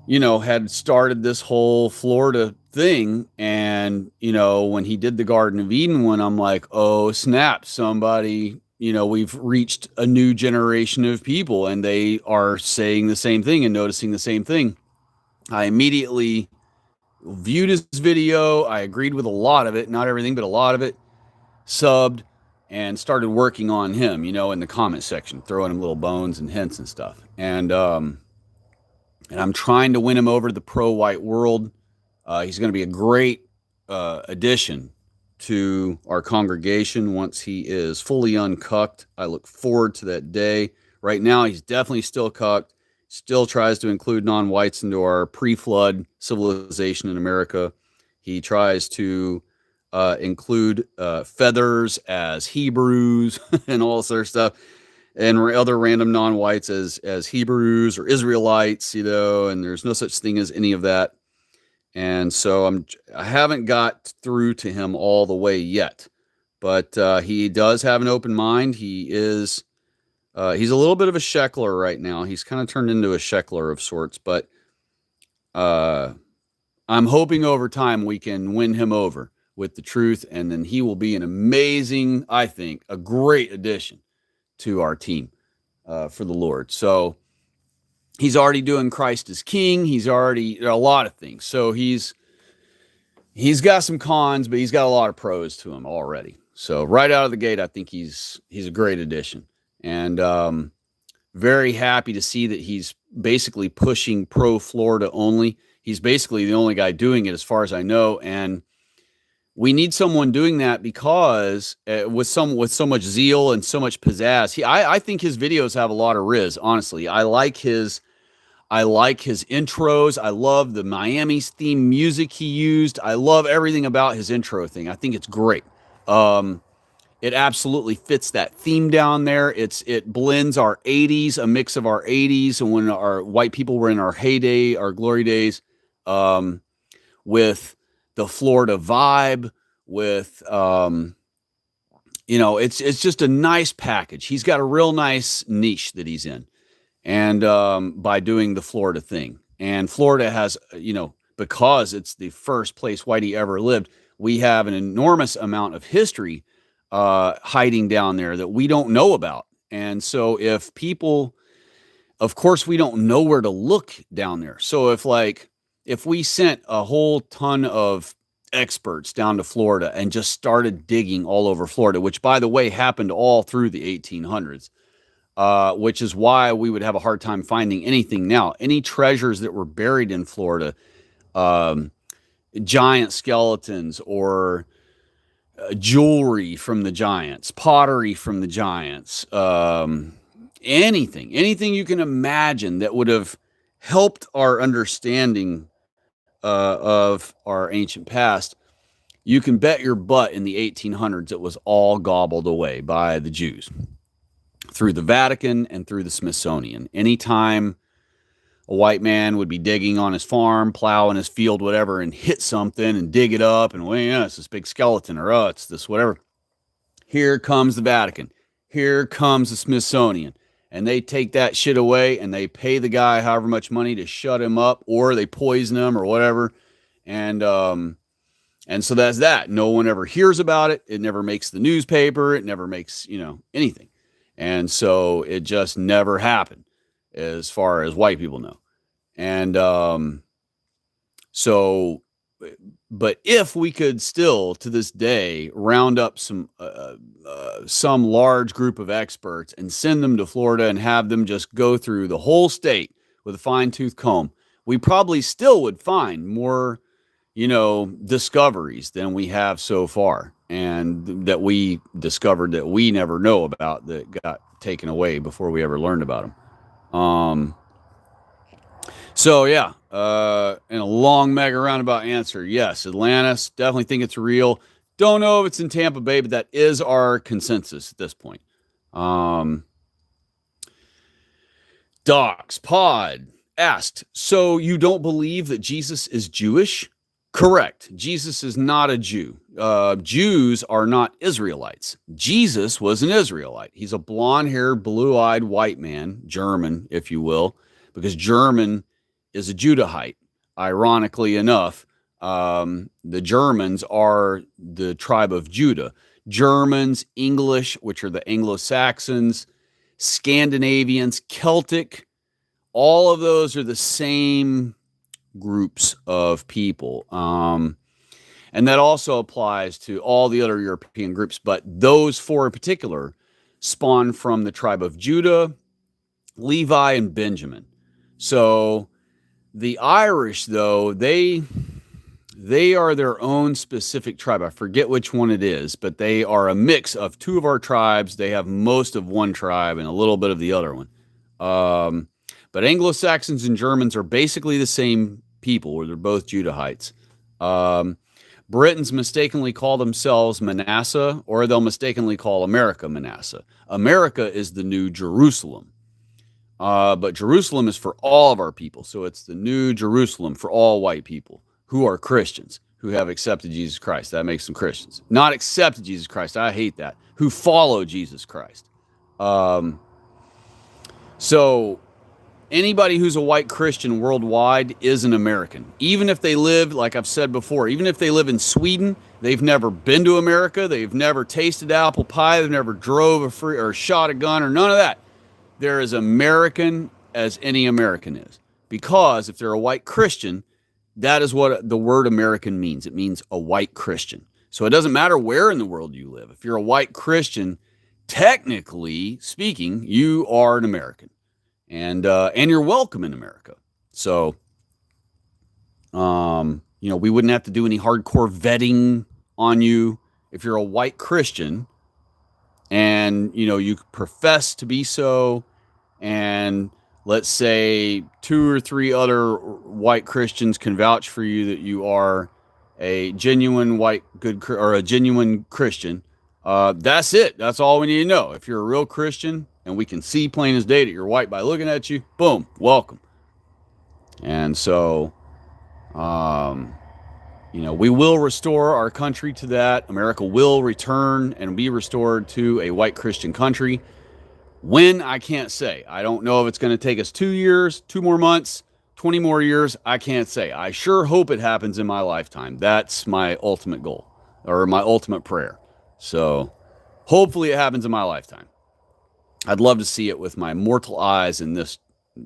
had started this whole Florida thing. And, when he did the Garden of Eden one, I'm like, oh, snap, somebody, we've reached a new generation of people and they are saying the same thing and noticing the same thing. I immediately viewed his video. I agreed with a lot of it, not everything, but a lot of it, subbed, and started working on him, in the comment section, throwing him little bones and hints and stuff. And I'm trying to win him over to the pro-white world. He's going to be a great addition to our congregation once he is fully uncucked. I look forward to that day. Right now, he's definitely still cucked. Still tries to include non-whites into our pre-flood civilization in America. He tries to include feathers as Hebrews and all this other stuff, and other random non-whites as Hebrews or Israelites, and there's no such thing as any of that. And so I haven't got through to him all the way yet, but he does have an open mind. He's a little bit of a sheckler right now. He's kind of turned into a sheckler of sorts, but I'm hoping over time we can win him over with the truth, and then he will be an amazing, I think, a great addition to our team for the Lord. So he's already doing Christ as King. He's already a lot of things. So he's got some cons, but he's got a lot of pros to him already. So right out of the gate, I think he's a great addition. And very happy to see that he's basically pushing pro Florida only. He's basically the only guy doing it as far as I know. And we need someone doing that because with so much zeal and so much pizzazz. I think his videos have a lot of riz, honestly. I like his intros. I love the Miami's theme music he used. I love everything about his intro thing. I think it's great. It absolutely fits that theme down there. It blends our 80s, a mix of our 80s and when our white people were in our heyday, our glory days, with the Florida vibe, with it's just a nice package. He's got a real nice niche that he's in, and by doing the Florida thing. And Florida has, because it's the first place Whitey ever lived, we have an enormous amount of history hiding down there that we don't know about. And so if people, of course, we don't know where to look down there. So if we sent a whole ton of experts down to Florida and just started digging all over Florida, which by the way happened all through the 1800s, which is why we would have a hard time finding anything now. Any treasures that were buried in Florida, giant skeletons or jewelry from the giants, pottery from the giants, anything you can imagine that would have helped our understanding of our ancient past, you can bet your butt in the 1800s it was all gobbled away by the Jews through the Vatican and through the Smithsonian. Anytime a white man would be digging on his farm, plowing his field, whatever, and hit something and dig it up, and it's this big skeleton, or it's this whatever. Here comes the Vatican. Here comes the Smithsonian. And they take that shit away and they pay the guy however much money to shut him up, or they poison him or whatever. And And so that's that. No one ever hears about it. It never makes the newspaper. It never makes, anything. And so it just never happened as far as white people know. And so, but if we could still to this day round up some large group of experts and send them to Florida and have them just go through the whole state with a fine-tooth comb, we probably still would find more discoveries than we have so far, and that we discovered that we never know about, that got taken away before we ever learned about them. So yeah, in a long mega roundabout answer, yes, Atlantis, definitely think it's real. Don't know if it's in Tampa Bay, but that is our consensus at this point. Docs Pod asked, so you don't believe that Jesus is Jewish? Correct. Jesus is not a Jew. Jews are not Israelites. Jesus was an Israelite. He's a blonde-haired, blue-eyed white man, German, if you will, because German is a Judahite. Ironically enough, the Germans are the tribe of Judah. Germans, English, which are the Anglo-Saxons, Scandinavians, Celtic, all of those are the same groups of people. And that also applies to all the other European groups, but those four in particular spawned from the tribe of Judah, Levi, and Benjamin. So the Irish, though, they are their own specific tribe. I forget which one it is, but they are a mix of two of our tribes. They have most of one tribe and a little bit of the other one. But Anglo-Saxons and Germans are basically the same people, where they're both Judahites. Britons mistakenly call themselves Manasseh, or they'll mistakenly call America Manasseh. America is the new Jerusalem. But Jerusalem is for all of our people. So it's the new Jerusalem for all white people who are Christians, who have accepted Jesus Christ. That makes them Christians. Not accepted Jesus Christ. I hate that. Who follow Jesus Christ. So anybody who's a white Christian worldwide is an American. Even if they live, like I've said before, even if they live in Sweden, they've never been to America, they've never tasted apple pie, they've never drove or shot a gun or none of that. They're as American as any American is. Because if they're a white Christian, that is what the word American means. It means a white Christian. So it doesn't matter where in the world you live. If you're a white Christian, technically speaking, you are an American. And you're welcome in America. So, we wouldn't have to do any hardcore vetting on you. If you're a white Christian and, you profess to be so, and let's say 2 or 3 other white Christians can vouch for you that you are a genuine or a genuine Christian, that's it. That's all we need to know. If you're a real Christian, and we can see plain as day that you're white by looking at you, boom, welcome. And so, we will restore our country to that. America will return and be restored to a white Christian country. When, I can't say. I don't know if it's going to take us 2 years, 2 more months, 20 more years. I can't say. I sure hope it happens in my lifetime. That's my ultimate goal, or my ultimate prayer. So hopefully it happens in my lifetime. I'd love to see it with my mortal eyes in this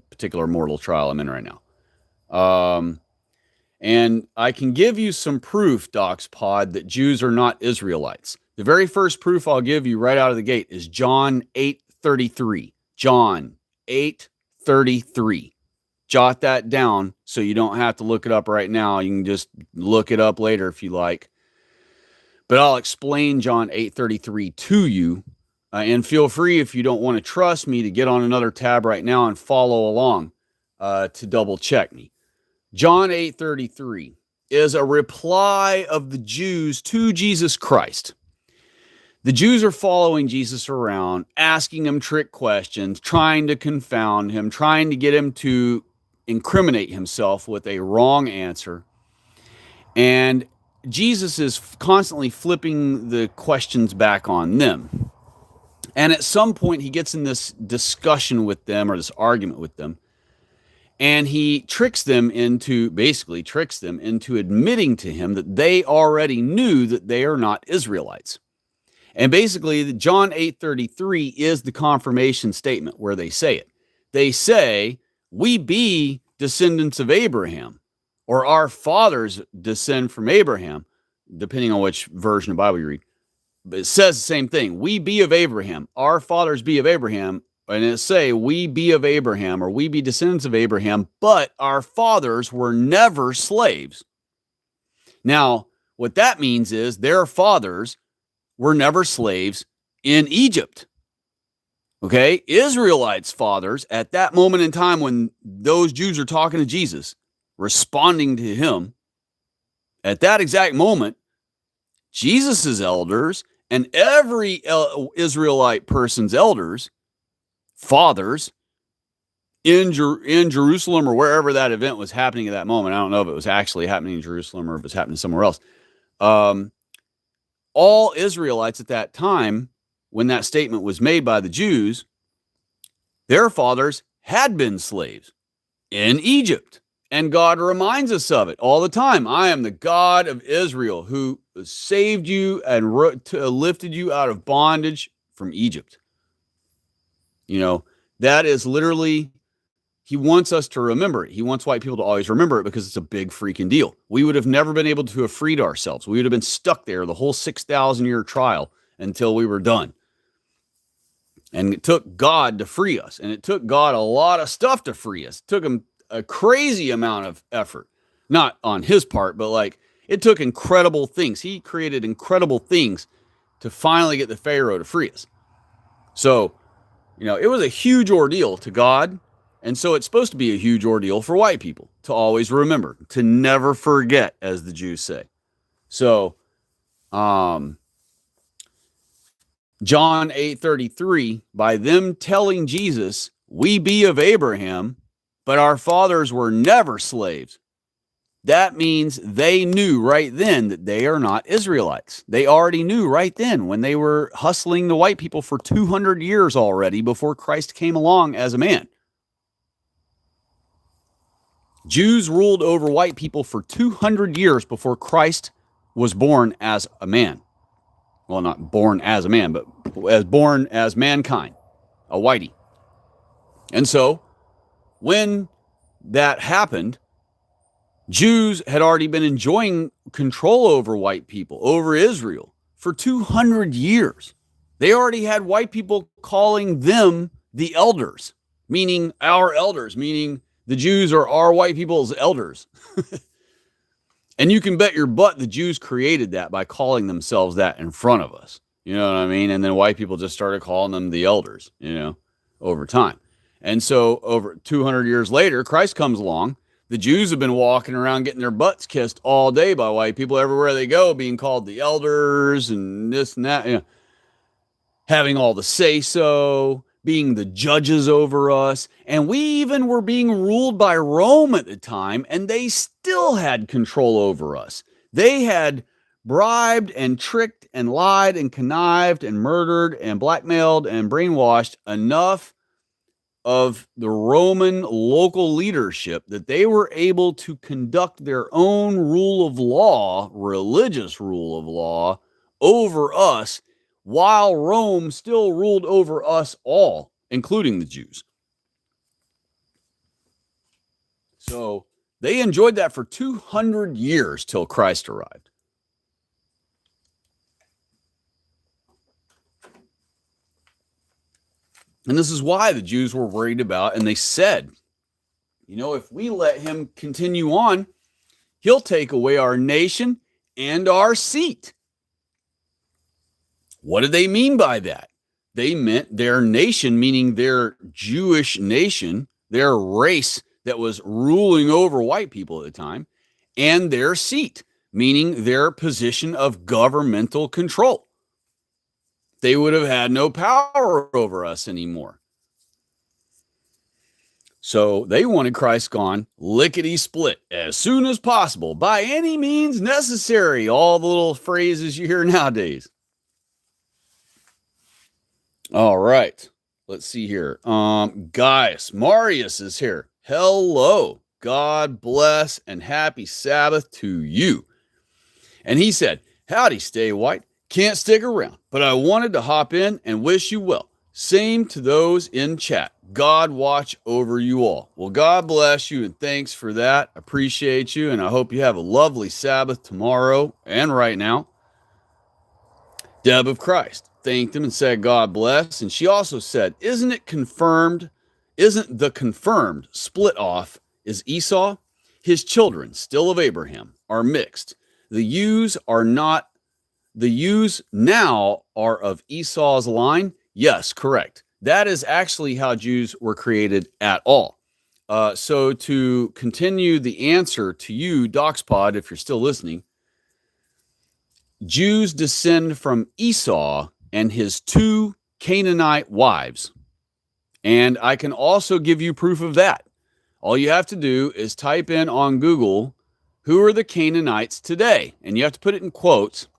particular mortal trial I'm in right now. And I can give you some proof, Docs Pod, that Jews are not Israelites. The very first proof I'll give you right out of the gate is John 8:33. John 8:33. Jot that down so you don't have to look it up right now. You can just look it up later if you like. But I'll explain John 8:33 to you. And feel free, if you don't want to trust me, to get on another tab right now and follow along to double check me. John 8:33 is a reply of the Jews to Jesus Christ. The Jews are following Jesus around, asking him trick questions, trying to confound him, trying to get him to incriminate himself with a wrong answer. And Jesus is constantly flipping the questions back on them. And at some point, he gets in this discussion with them, or this argument with them. And he basically tricks them into admitting to him that they already knew that they are not Israelites. And basically, John 8:33 is the confirmation statement where they say it. They say, we be descendants of Abraham, or our fathers descend from Abraham, depending on which version of the Bible you read. But it says the same thing. We be of Abraham, our fathers be of Abraham. And it say, we be of Abraham, or we be descendants of Abraham, but our fathers were never slaves. Now, what that means is their fathers were never slaves in Egypt. Okay? Israelites' fathers, at that moment in time when those Jews are talking to Jesus, responding to him, at that exact moment, Jesus' elders and every Israelite person's elders, fathers, in Jerusalem or wherever that event was happening at that moment. I don't know if it was actually happening in Jerusalem or if it's happening somewhere else. All Israelites at that time, when that statement was made by the Jews, their fathers had been slaves in Egypt. And God reminds us of it all the time. I am the God of Israel who saved you and lifted you out of bondage from Egypt. You know, that is literally, he wants us to remember it. He wants white people to always remember it because it's a big freaking deal. We would have never been able to have freed ourselves. We would have been stuck there the whole 6,000-year trial until we were done. And it took God to free us. And it took God a lot of stuff to free us. It took him a crazy amount of effort. Not on his part, but like it took incredible things. He created incredible things to finally get the Pharaoh to free us. So, you know, it was a huge ordeal to God. And so it's supposed to be a huge ordeal for white people to always remember, to never forget, as the Jews say. So, John 8:33, by them telling Jesus, we be of Abraham, but our fathers were never slaves. That means they knew right then that they are not Israelites. They already knew right then when they were hustling the white people for 200 years already before Christ came along as a man. Jews ruled over white people for 200 years before Christ was born as a man. Well, not born as a man, but as born as mankind, a whitey. And so when that happened, Jews had already been enjoying control over white people, over Israel, for 200 years. They already had white people calling them the elders, meaning our elders, meaning the Jews are our white people's elders. And you can bet your butt the Jews created that by calling themselves that in front of us. You know what I mean? And then white people just started calling them the elders, you know, over time. And so over 200 years later, Christ comes along. The Jews have been walking around getting their butts kissed all day by white people everywhere they go, being called the elders and this and that, you know, having all the say-so, being the judges over us. And we even were being ruled by Rome at the time, and they still had control over us. They had bribed and tricked and lied and connived and murdered and blackmailed and brainwashed enough of the Roman local leadership that they were able to conduct their own rule of law, religious rule of law, over us, while Rome still ruled over us all, including the Jews. So they enjoyed that for 200 years till Christ arrived. And this is why the Jews were worried about, and they said, you know, if we let him continue on, he'll take away our nation and our seat. What did they mean by that? They meant their nation, meaning their Jewish nation, their race that was ruling over white people at the time, and their seat, meaning their position of governmental control. They would have had no power over us anymore. So they wanted Christ gone lickety-split as soon as possible, by any means necessary. All the little phrases you hear nowadays. All right. Let's see here. Gaius Marius is here. hello, God bless and happy Sabbath to you. And he said, howdy, Stay White. Can't stick around, but I wanted to hop in and wish you well. Same to those in chat. God watch over you all. Well, God bless you and thanks for that. Appreciate you, and I hope you have a lovely Sabbath tomorrow and right now. Deb of Christ thanked him and said, God bless. And she also said, isn't it confirmed? Isn't the confirmed split off is Esau? His children, still of Abraham, are mixed. The ewes now are of Esau's line. Yes, correct. That is actually how Jews were created at all. So to continue the answer to you, DocsPod, if you're still listening, Jews descend from Esau and his 2 Canaanite wives. And I can also give you proof of that. All you have to do is type in on Google, who are the Canaanites today? And you have to put it in quotes.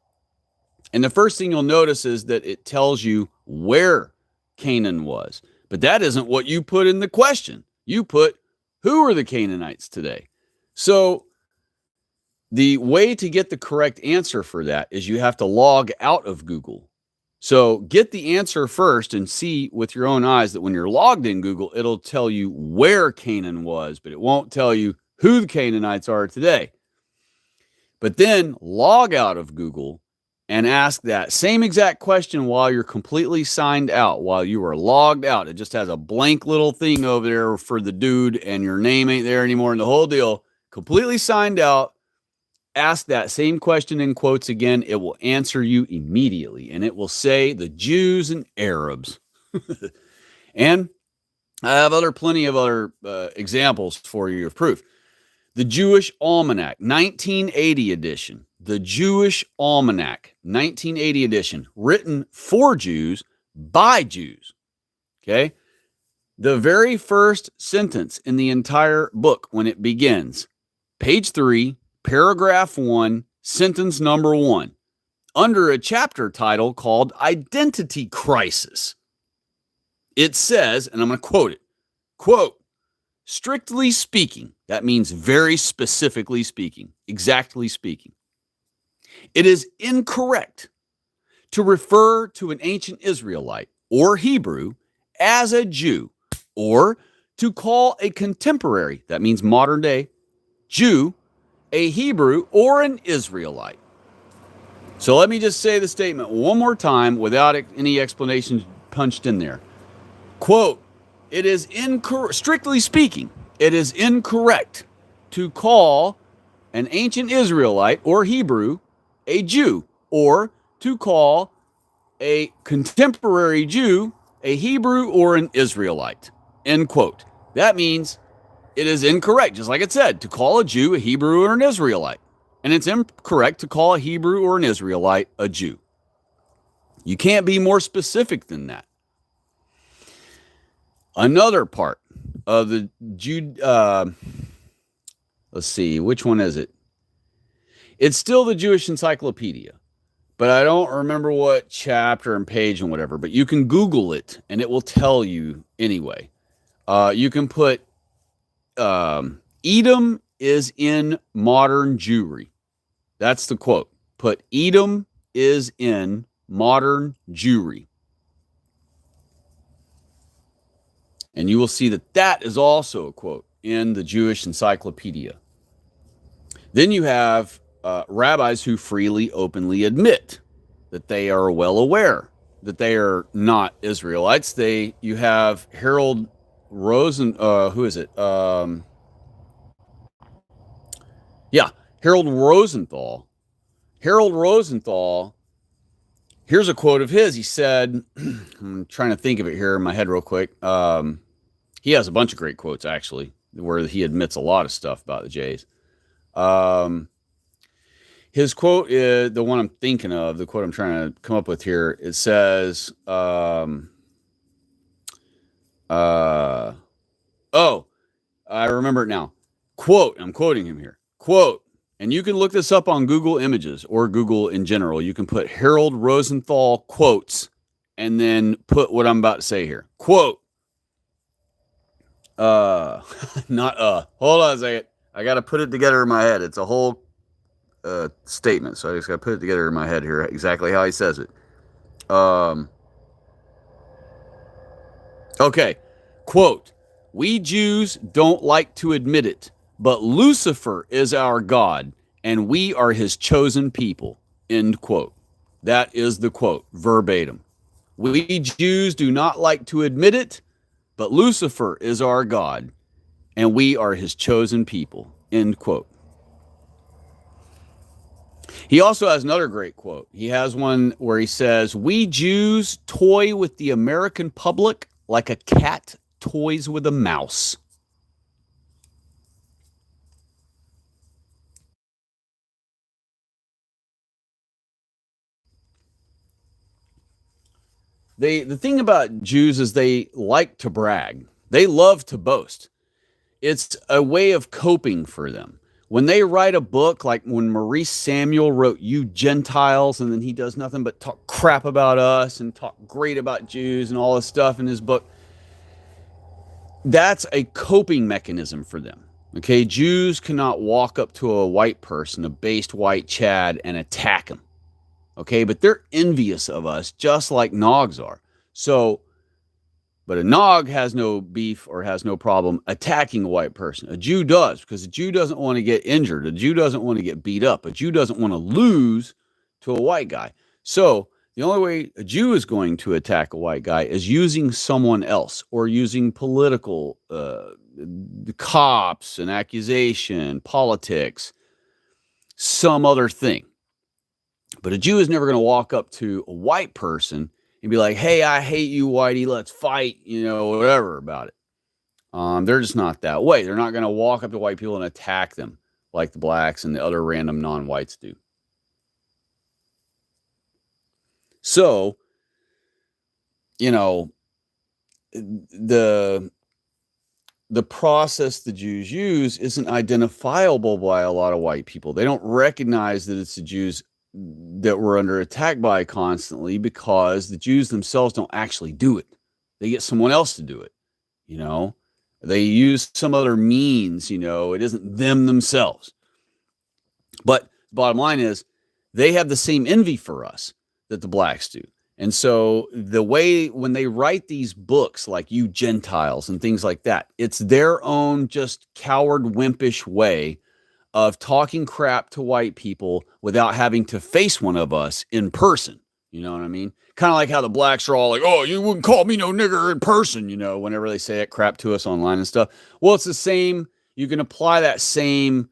And the first thing you'll notice is that it tells you where Canaan was. But that isn't what you put in the question. You put, who are the Canaanites today? So the way to get the correct answer for that is you have to log out of Google. So get the answer first and see with your own eyes that when you're logged in Google, it'll tell you where Canaan was, but it won't tell you who the Canaanites are today. But then log out of Google and ask that same exact question while you're completely signed out, while you are logged out. It just has a blank little thing over there for the dude and your name ain't there anymore and the whole deal. Completely signed out. Ask that same question in quotes again. It will answer you immediately, and it will say the Jews and Arabs. And I have plenty of other examples for you of proof. The Jewish Almanac, 1980 edition. The Jewish Almanac, 1980 edition, written for Jews by Jews. Okay? The very first sentence in the entire book when it begins, page 3, paragraph 1, sentence number 1, under a chapter title called Identity Crisis. It says, and I'm going to quote it, quote, strictly speaking, that means very specifically speaking, exactly speaking, it is incorrect to refer to an ancient Israelite or Hebrew as a Jew, or to call a contemporary, that means modern day, Jew, a Hebrew or an Israelite. So let me just say the statement one more time without any explanations punched in there. Quote, it is incorrect, strictly speaking, it is incorrect to call an ancient Israelite or Hebrew a Jew, or to call a contemporary Jew a Hebrew or an Israelite. End quote. That means it is incorrect, just like it said, to call a Jew a Hebrew or an Israelite. And it's incorrect to call a Hebrew or an Israelite a Jew. You can't be more specific than that. Another part of the Jude, let's see, which one is it? It's still the Jewish Encyclopedia, but I don't remember what chapter and page and whatever, but you can Google it and it will tell you anyway. You can put Edom is in modern Jewry. That's the quote. Put Edom is in modern Jewry. And you will see that that is also a quote in the Jewish Encyclopedia. Then you have rabbis who freely, openly admit that they are well aware that they are not Israelites. You have Harold Rosen, who is it? Harold Rosenthal. Harold Rosenthal, here's a quote of his. He said, I'm trying to think of it here in my head real quick. He has a bunch of great quotes, actually, where he admits a lot of stuff about the Jays. His quote is the one I'm thinking of, the quote I'm trying to come up with here. It says, I remember it now. Quote, I'm quoting him here. Quote, and you can look this up on Google Images or Google in general. You can put Harold Rosenthal quotes and then put what I'm about to say here. Quote, Uh, not Hold on a second. I got to put it together in my head. It's a whole statement, so I just got to put it together in my head here, exactly how he says it. Um, okay, quote: "We Jews don't like to admit it, but Lucifer is our God, and we are His chosen people." End quote. That is the quote verbatim. We Jews do not like to admit it, but Lucifer is our God, and we are His chosen people. End quote. He also has another great quote. He has one where he says, "We Jews toy with the American public like a cat toys with a mouse." The thing about Jews is they like to brag. They love to boast. It's a way of coping for them. When they write a book, like when Maurice Samuel wrote "You Gentiles," and then he does nothing but talk crap about us and talk great about Jews and all this stuff in his book, that's a coping mechanism for them. Okay, Jews cannot walk up to a white person, a based white Chad, and attack him. Okay, but they're envious of us just like Nogs are. So, but a Nog has no beef or has no problem attacking a white person. A Jew does, because a Jew doesn't want to get injured. A Jew doesn't want to get beat up. A Jew doesn't want to lose to a white guy. So the only way a Jew is going to attack a white guy is using someone else, or using political cops, an accusation, politics, some other thing. But a Jew is never going to walk up to a white person and be like, "Hey, I hate you, whitey. Let's fight," whatever about it. They're just not that way. They're not going to walk up to white people and attack them like the blacks and the other random non-whites do. So, you know, the the process the Jews use isn't identifiable by a lot of white people. They don't recognize that it's the Jews that we're under attack by constantly, because the Jews themselves don't actually do it. They get someone else to do it. You know, they use some other means. It isn't them themselves. But the bottom line is, they have the same envy for us that the blacks do. And so the way when they write these books like "You Gentiles" and things like that, it's their own just coward, wimpish way of talking crap to white people without having to face one of us in person. You know what I mean? Kind of like how the blacks are all like, "Oh, you wouldn't call me no nigger in person," whenever they say that crap to us online and stuff. Well, it's the same. You can apply that same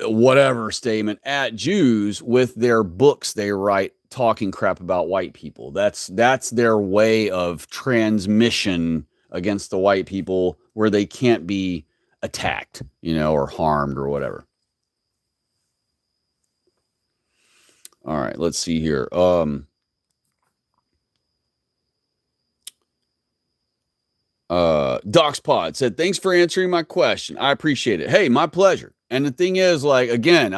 whatever statement at Jews with their books they write talking crap about white people. That's their way of transmission against the white people, where they can't be attacked, or harmed or whatever. All right, let's see here. DocsPod said, "Thanks for answering my question. I appreciate it." Hey, my pleasure. And the thing is, like, again,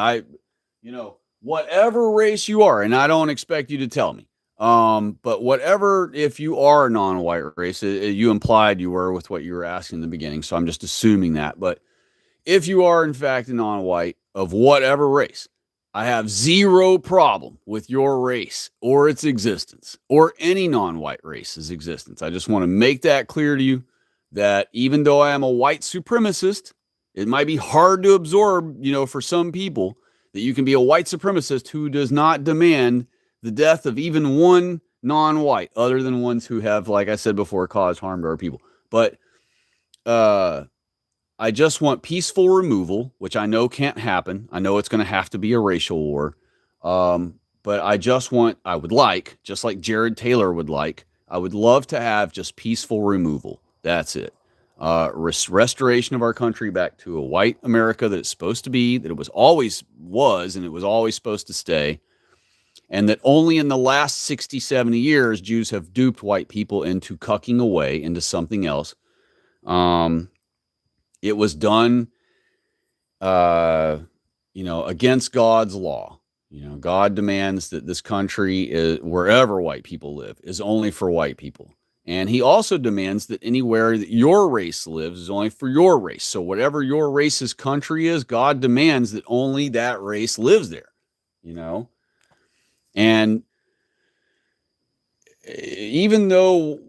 whatever race you are, and I don't expect you to tell me, but whatever, if you are a non-white race, you implied you were with what you were asking in the beginning, so I'm just assuming that. But if you are, in fact, a non-white of whatever race, I have zero problem with your race or its existence, or any non-white race's existence. I just want to make that clear to you, that even though I am a white supremacist, it might be hard to absorb, for some people, that you can be a white supremacist who does not demand the death of even one non-white, other than ones who have, like I said before, caused harm to our people. But I just want peaceful removal, which I know can't happen. I know it's going to have to be a racial war. But I would like, just like Jared Taylor would like, I would love to have just peaceful removal. That's it. Restoration of our country back to a white America that it's supposed to be, that it was, and it was always supposed to stay. And that only in the last 60, 70 years, Jews have duped white people into cucking away into something else. It was done, against God's law. God demands that this country, wherever white people live, is only for white people. And he also demands that anywhere that your race lives is only for your race. So whatever your race's country is, God demands that only that race lives there, you know? And even though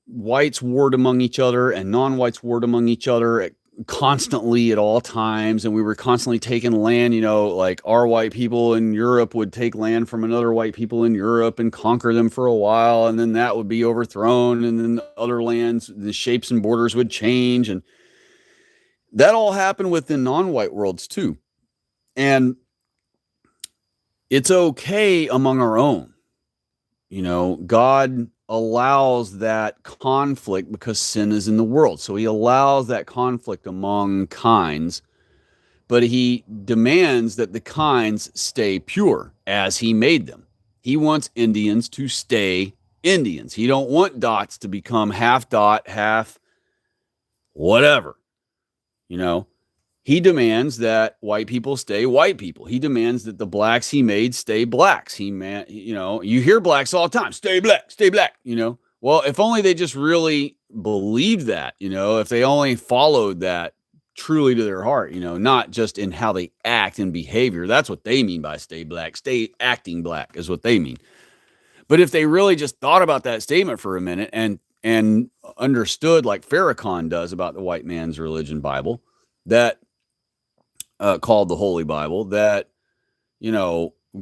whites warred among each other and non-whites warred among each other constantly at all times, and we were constantly taking land, like our white people in Europe would take land from another white people in Europe and conquer them for a while, and then that would be overthrown, and then other lands, the shapes and borders would change, and that all happened within non-white worlds too. And it's okay among our own. God allows that conflict because sin is in the world. So he allows that conflict among kinds, but he demands that the kinds stay pure as he made them. He wants Indians to stay Indians. He don't want dots to become half dot, half whatever. He demands that white people stay white people. He demands that the blacks he made stay blacks. You hear blacks all the time, stay black, stay black, Well, if only they just really believed that, if they only followed that truly to their heart, not just in how they act and behavior. That's what they mean by stay black. Stay acting black is what they mean. But if they really just thought about that statement for a minute and understood, like Farrakhan does about the white man's religion Bible, that called the Holy Bible, that,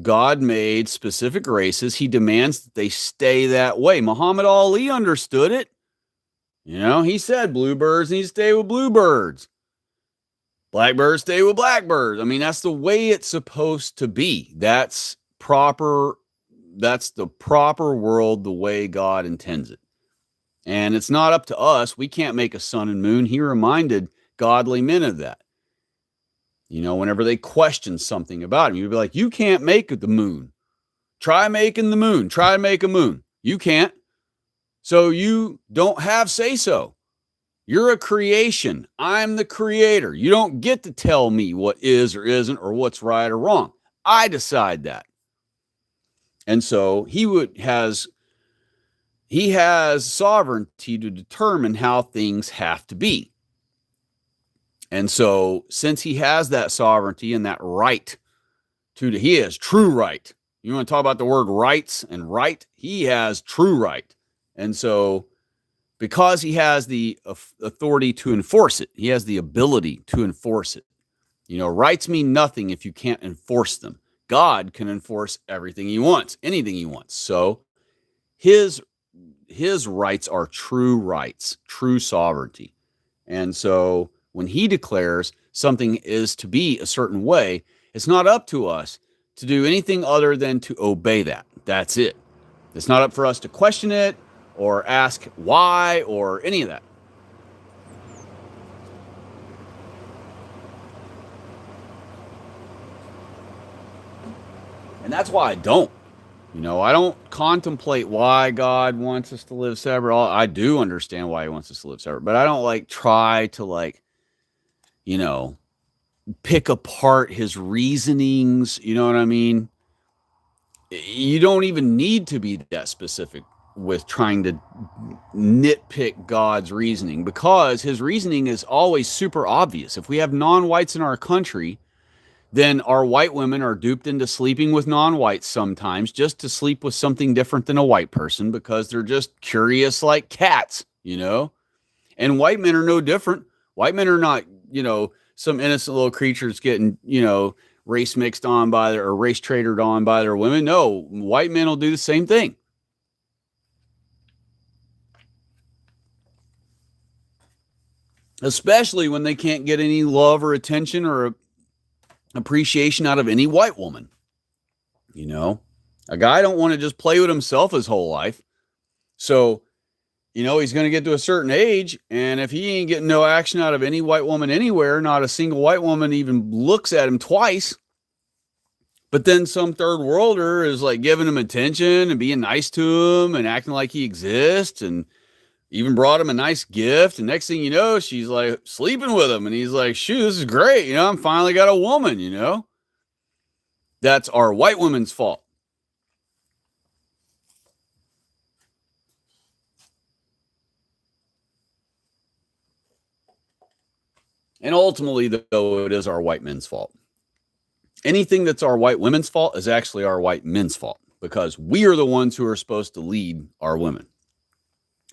God made specific races. He demands that they stay that way. Muhammad Ali understood it. He said bluebirds need to stay with bluebirds. Blackbirds stay with blackbirds. I mean, that's the way it's supposed to be. That's proper. That's the proper world, the way God intends it. And it's not up to us. We can't make a sun and moon. He reminded godly men of that. Whenever they question something about him, you'd be like, you can't make the moon. Try making the moon. Try to make a moon. You can't. So you don't have say-so. You're a creation. I'm the creator. You don't get to tell me what is or isn't or what's right or wrong. I decide that. And so he has sovereignty to determine how things have to be. And so since he has that sovereignty and that right he has true right. You want to talk about the word rights and right? He has true right. And so because he has the authority to enforce it, he has the ability to enforce it. Rights mean nothing if you can't enforce them. God can enforce everything he wants, anything he wants. So his rights are true rights, true sovereignty. And so when he declares something is to be a certain way, it's not up to us to do anything other than to obey that. That's it. It's not up for us to question it or ask why or any of that. And that's why I don't. I don't contemplate why God wants us to live separate. I do understand why he wants us to live separate, but I don't try to pick apart his reasonings. You know what I mean? You don't even need to be that specific with trying to nitpick God's reasoning, because his reasoning is always super obvious. If we have non-whites in our country, then our white women are duped into sleeping with non-whites sometimes just to sleep with something different than a white person because they're just curious like cats, And white men are no different. White men are not, some innocent little creatures getting, race mixed on by or race traded on by their women. No, white men will do the same thing. Especially when they can't get any love or attention or appreciation out of any white woman. A guy don't want to just play with himself his whole life. So, he's going to get to a certain age, and if he ain't getting no action out of any white woman anywhere, not a single white woman even looks at him twice, but then some third worlder is giving him attention and being nice to him and acting like he exists and even brought him a nice gift. And next thing you know, she's sleeping with him. And he's like, shoot, this is great. I'm finally got a woman, That's our white women's fault. And ultimately, though, it is our white men's fault. Anything that's our white women's fault is actually our white men's fault, because we are the ones who are supposed to lead our women.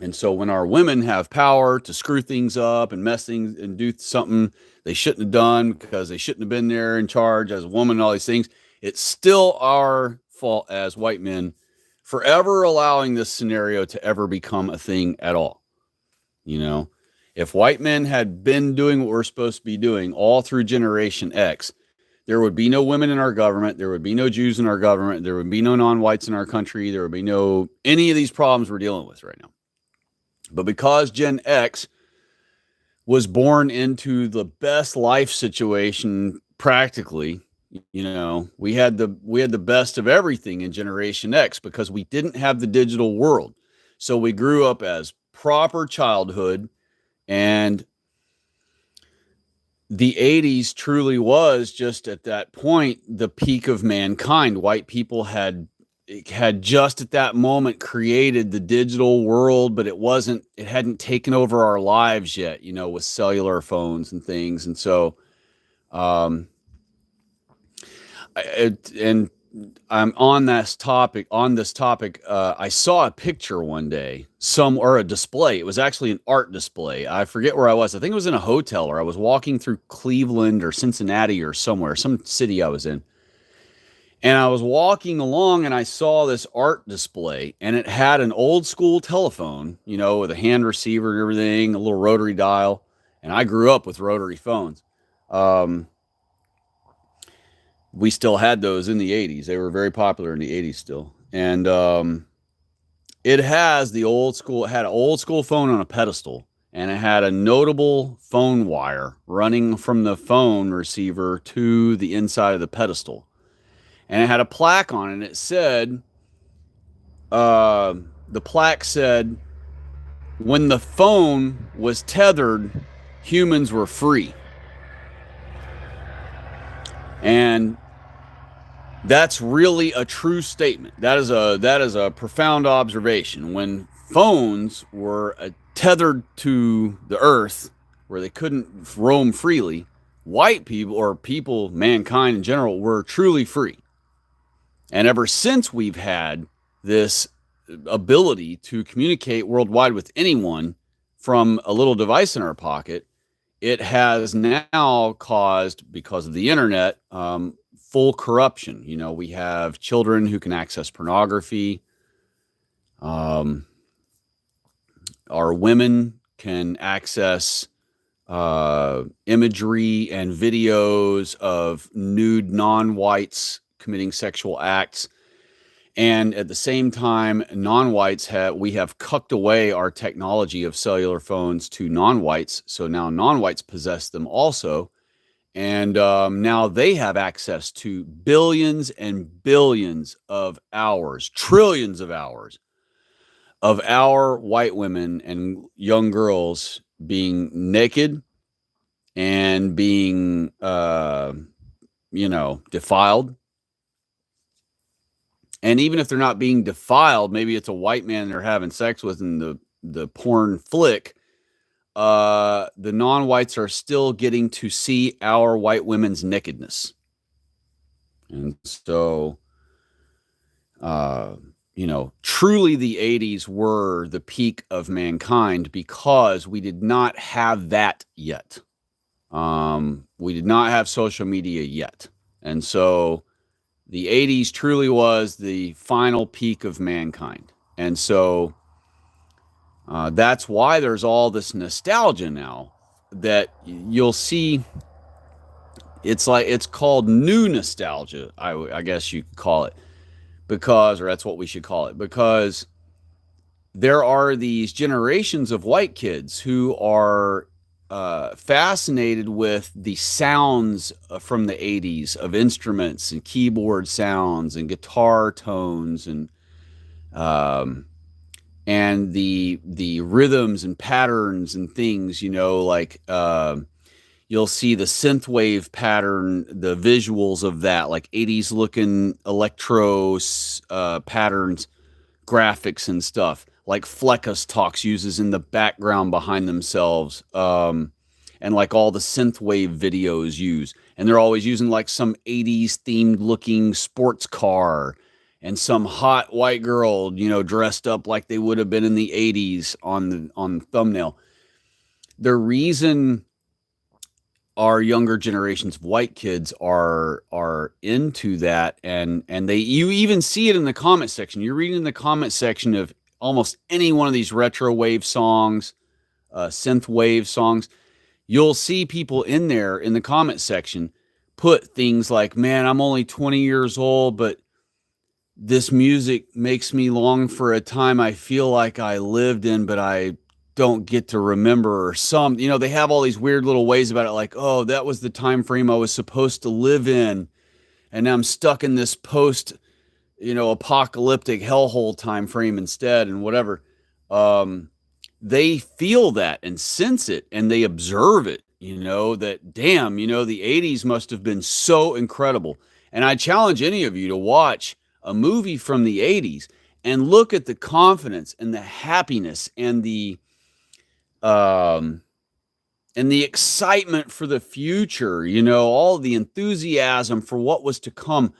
And so when our women have power to screw things up and mess things and do something they shouldn't have done because they shouldn't have been there in charge as a woman and all these things, it's still our fault as white men for ever allowing this scenario to ever become a thing at all. You know, if white men had been doing what we're supposed to be doing all through Generation X, there would be no women in our government. There would be no Jews in our government. There would be no non-whites in our country. There would be no any of these problems we're dealing with right now. But because Gen X was born into the best life situation practically, you know, we had the best of everything in Generation X because we didn't have the digital world. So we grew up as proper childhood, and the 80s truly was just at that point the peak of mankind. White people had just at that moment created the digital world, but it hadn't taken over our lives yet, you know, with cellular phones and things. And so, and I'm on this topic. I saw a picture one day, or a display. It was actually an art display. I forget where I was. I think it was in a hotel, or I was walking through Cleveland or Cincinnati or somewhere, some city I was in. And I was walking along and I saw this art display, and it had an old school telephone, you know, with a hand receiver and everything, a little rotary dial. And I grew up with rotary phones. We still had those in the 80s. They were very popular in the 80s still. And it had an old school phone on a pedestal, and it had a notable phone wire running from the phone receiver to the inside of the pedestal. And it had a plaque on it, and it said, the plaque said, when the phone was tethered, humans were free. And that's really a true statement. That is a profound observation. When phones were tethered to the earth, where they couldn't roam freely, white people, or people, mankind in general, were truly free. And ever since we've had this ability to communicate worldwide with anyone from a little device in our pocket, it has now caused, because of the internet, full corruption. You know, we have children who can access pornography. Our women can access imagery and videos of nude non-whites committing sexual acts. And at the same time, non-whites we have cucked away our technology of cellular phones to non-whites. So now non-whites possess them also. And now they have access to billions and billions of hours, trillions of hours of our white women and young girls being naked and being, defiled. And even if they're not being defiled, maybe it's a white man they're having sex with in the porn flick. The non-whites are still getting to see our white women's nakedness. And so, truly the 80s were the peak of mankind because we did not have that yet. We did not have social media yet. And so the 80s truly was the final peak of mankind. And so that's why there's all this nostalgia now that you'll see. It's called new nostalgia, I guess you could call it, or that's what we should call it, because there are these generations of white kids who are fascinated with the sounds from the 80s of instruments and keyboard sounds and guitar tones and the rhythms and patterns and things, like you'll see the synthwave pattern, the visuals of that, like 80s looking electro patterns, graphics and stuff, like Fleckus Talks uses in the background behind themselves. And and like all the synthwave videos use. And they're always using like some 80s themed looking sports car and some hot white girl, dressed up like they would have been in the 80s on the thumbnail. The reason our younger generations of white kids are into that, and you even see it in the comment section. You're reading the comment section of almost any one of these retro wave songs, synth wave songs. You'll see people in there in the comment section put things like, man, I'm only 20 years old, but this music makes me long for a time I feel like I lived in, but I don't get to remember. Or some, they have all these weird little ways about it, like, oh, that was the time frame I was supposed to live in, and now I'm stuck in this post, apocalyptic hellhole time frame instead, and whatever. They feel that and sense it, and they observe it, that, damn, the 80s must have been so incredible. And I challenge any of you to watch a movie from the 80s and look at the confidence and the happiness and the excitement for the future, all the enthusiasm for what was to come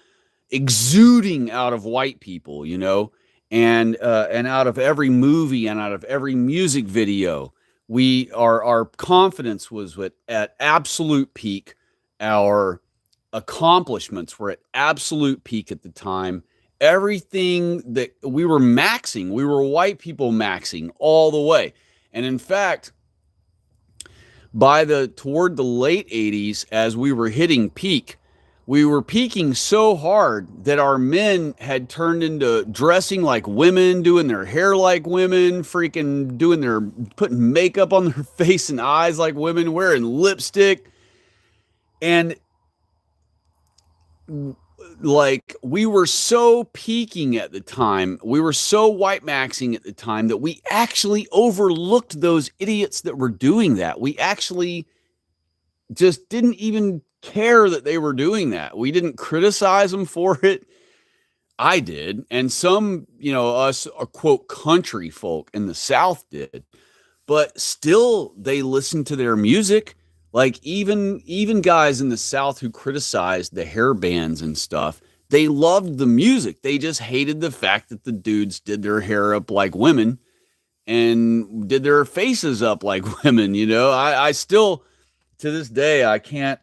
exuding out of white people, and out of every movie and out of every music video. Our confidence was at absolute peak. Our accomplishments were at absolute peak at the time. Everything that we were maxing, we were white people maxing all the way. And in fact, toward the late 80s, as we were hitting peak, we were peaking so hard that our men had turned into dressing like women, doing their hair like women, putting makeup on their face and eyes like women, wearing lipstick. And like, we were so peaking at the time, we were so white maxing at the time, that we actually overlooked those idiots that were doing that. We actually just didn't even care that they were doing that. We didn't criticize them for it. I did. And some, us, quote, country folk in the South did. But still, they listened to their music. Like, even guys in the South who criticized the hair bands and stuff, they loved the music. They just hated the fact that the dudes did their hair up like women and did their faces up like women. I still, to this day, I can't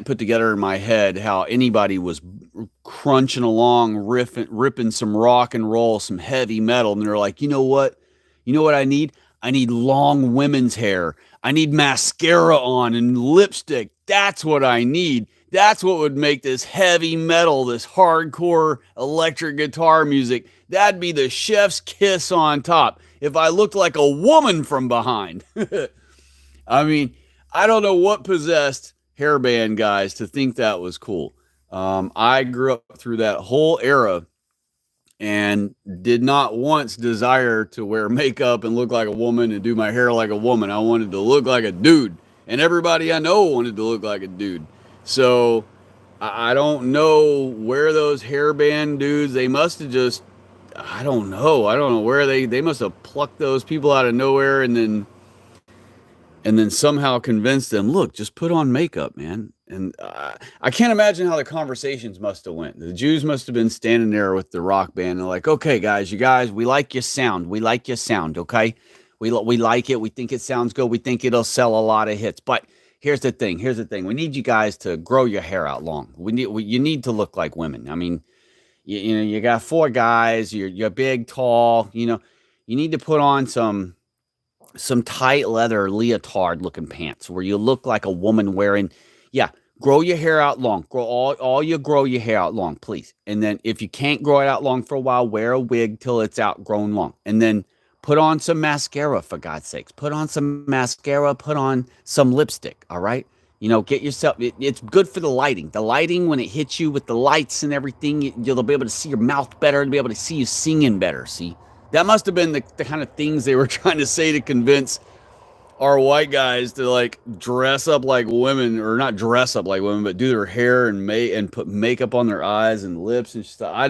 put together in my head how anybody was crunching along, ripping some rock and roll, some heavy metal, and they're like, you know what I need? I need long women's hair. I need mascara on and lipstick. That's what I need. That's what would make this heavy metal, this hardcore electric guitar music. That'd be the chef's kiss on top if I looked like a woman from behind. I mean, I don't know what possessed hairband guys to think that was cool. I grew up through that whole era and did not once desire to wear makeup and look like a woman and do my hair like a woman. I wanted to look like a dude, and everybody I know wanted to look like a dude. So I don't know where those hairband dudes, they must have just, I don't know where they must have plucked those people out of nowhere and then somehow convinced them, look, just put on makeup, man. And I can't imagine how the conversations must have went. The Jews must have been standing there with the rock band and like, okay, guys, we like your sound. We like your sound, okay? We like it. We think it sounds good. We think it'll sell a lot of hits. But here's the thing. We need you guys to grow your hair out long. You need to look like women. I mean, you got 4 guys. You're big, tall. You need to put on some tight leather leotard looking pants where you look like a woman wearing, grow your hair out long. Grow your hair out long, please. And then if you can't grow it out long for a while, wear a wig till it's outgrown long. And then put on some mascara, for God's sakes. Put on some mascara, put on some lipstick, all right? Get yourself, it's good for the lighting. The lighting, when it hits you with the lights and everything, you'll be able to see your mouth better and be able to see you singing better, see? That must have been the kind of things they were trying to say to convince our white guys to like dress up like women, or not dress up like women, but do their hair and put makeup on their eyes and lips and stuff. I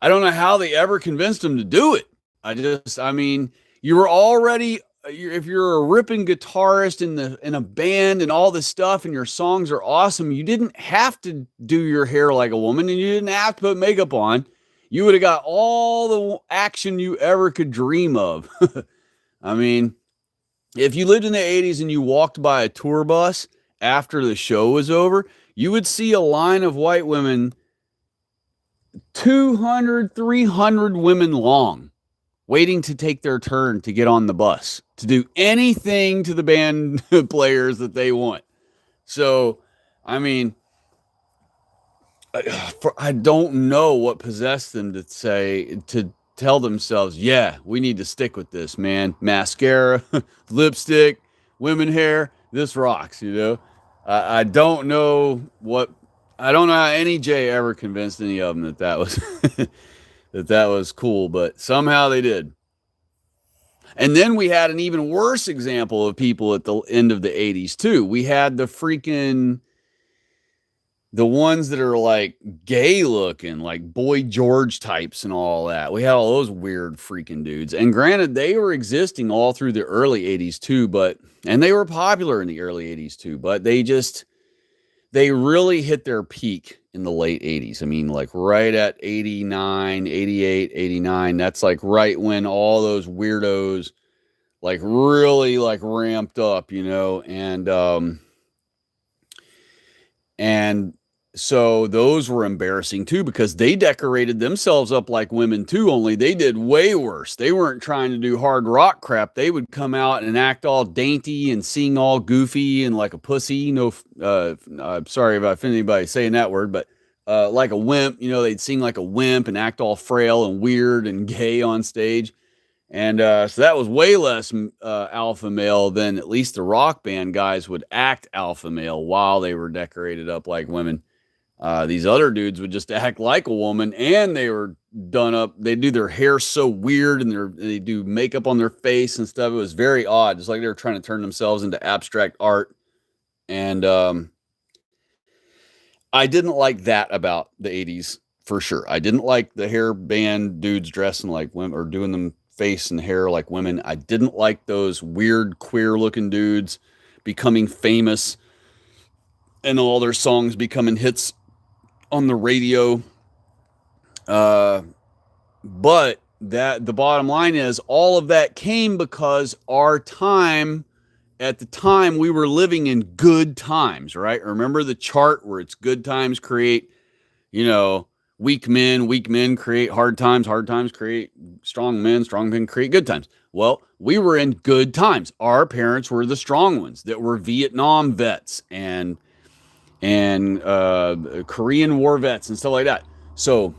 don't know how they ever convinced them to do it. I mean, you were already if you're a ripping guitarist in a band and all this stuff and your songs are awesome, you didn't have to do your hair like a woman and you didn't have to put makeup on. You would have got all the action you ever could dream of. I mean, if you lived in the 80s and you walked by a tour bus after the show was over, you would see a line of white women, 200, 300 women long, waiting to take their turn to get on the bus, to do anything to the band players that they want. So, I mean, I don't know what possessed them to tell themselves, yeah, we need to stick with this, man. Mascara, lipstick, women hair, this rocks, you know? I don't know I don't know how any J ever convinced any of them that was, that was cool, but somehow they did. And then we had an even worse example of people at the end of the 80s too. We had the ones that are like gay looking, like Boy George types and all that. We had all those weird freaking dudes. And granted, they were existing all through the early 80s too, and they were popular in the early 80s too, but they really hit their peak in the late 80s. I mean, like right at 89, 88, 89. That's like right when all those weirdos like really like ramped up, you know, and so those were embarrassing too, because they decorated themselves up like women too, only they did way worse. They weren't trying to do hard rock crap. They would come out and act all dainty and sing all goofy and like a pussy. I'm sorry if I offend anybody saying that word, but like a wimp, you know, they'd sing like a wimp and act all frail and weird and gay on stage. And so that was way less alpha male than at least the rock band guys would act alpha male while they were decorated up like women. These other dudes would just act like a woman, and they were done up. They do their hair so weird, and they do makeup on their face and stuff. It was very odd. It's like they were trying to turn themselves into abstract art. And I didn't like that about the 80s for sure. I didn't like the hair band dudes dressing like women or doing them face and hair like women. I didn't like those weird queer looking dudes becoming famous and all their songs becoming hits on the radio. But the bottom line is all of that came because at the time we were living in good times, right? Remember the chart where it's good times create, you know, weak men create hard times create strong men create good times. Well, we were in good times. Our parents were the strong ones that were Vietnam vets and Korean War vets and stuff like that. So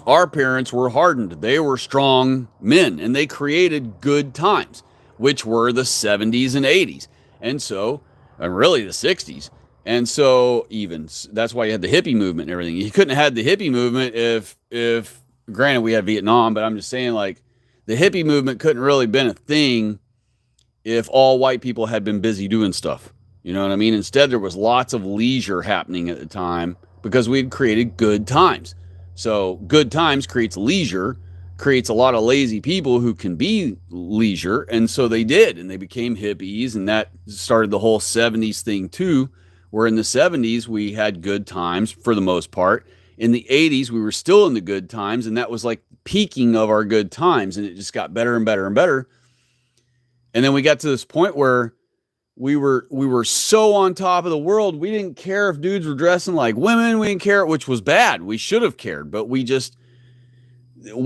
our parents were hardened. They were strong men, and they created good times, which were the 70s and 80s. And so, and really the 60s. And so even that's why you had the hippie movement and everything. You couldn't have had the hippie movement if granted we had Vietnam, but I'm just saying like the hippie movement couldn't really been a thing if all white people had been busy doing stuff. You know what I mean? Instead, there was lots of leisure happening at the time because we had created good times. So good times creates leisure, creates a lot of lazy people who can be leisure. And so they did, and they became hippies, and that started the whole 70s thing too, where in the 70s we had good times for the most part. In the 80s, we were still in the good times, and that was like peaking of our good times, and it just got better and better and better. And then we got to this point where we were so on top of the world, we didn't care if dudes were dressing like women. We didn't care, which was bad. We should have cared, but we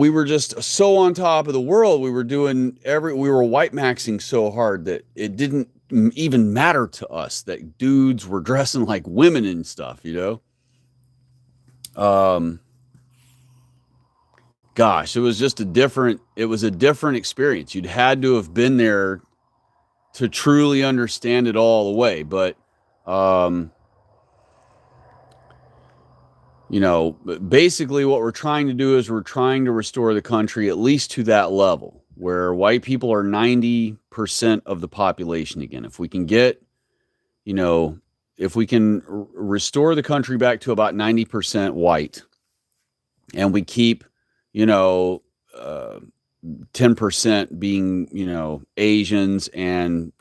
were just so on top of the world. We were white maxing so hard that it didn't even matter to us that dudes were dressing like women and stuff, you know? Gosh, it was a different experience. You'd had to have been there to truly understand it all the way. But, you know, basically what we're trying to do is we're trying to restore the country at least to that level where white people are 90% of the population again. If we can get, you know, if we can restore the country back to about 90% white, and we keep, you know, 10% being, Asians, and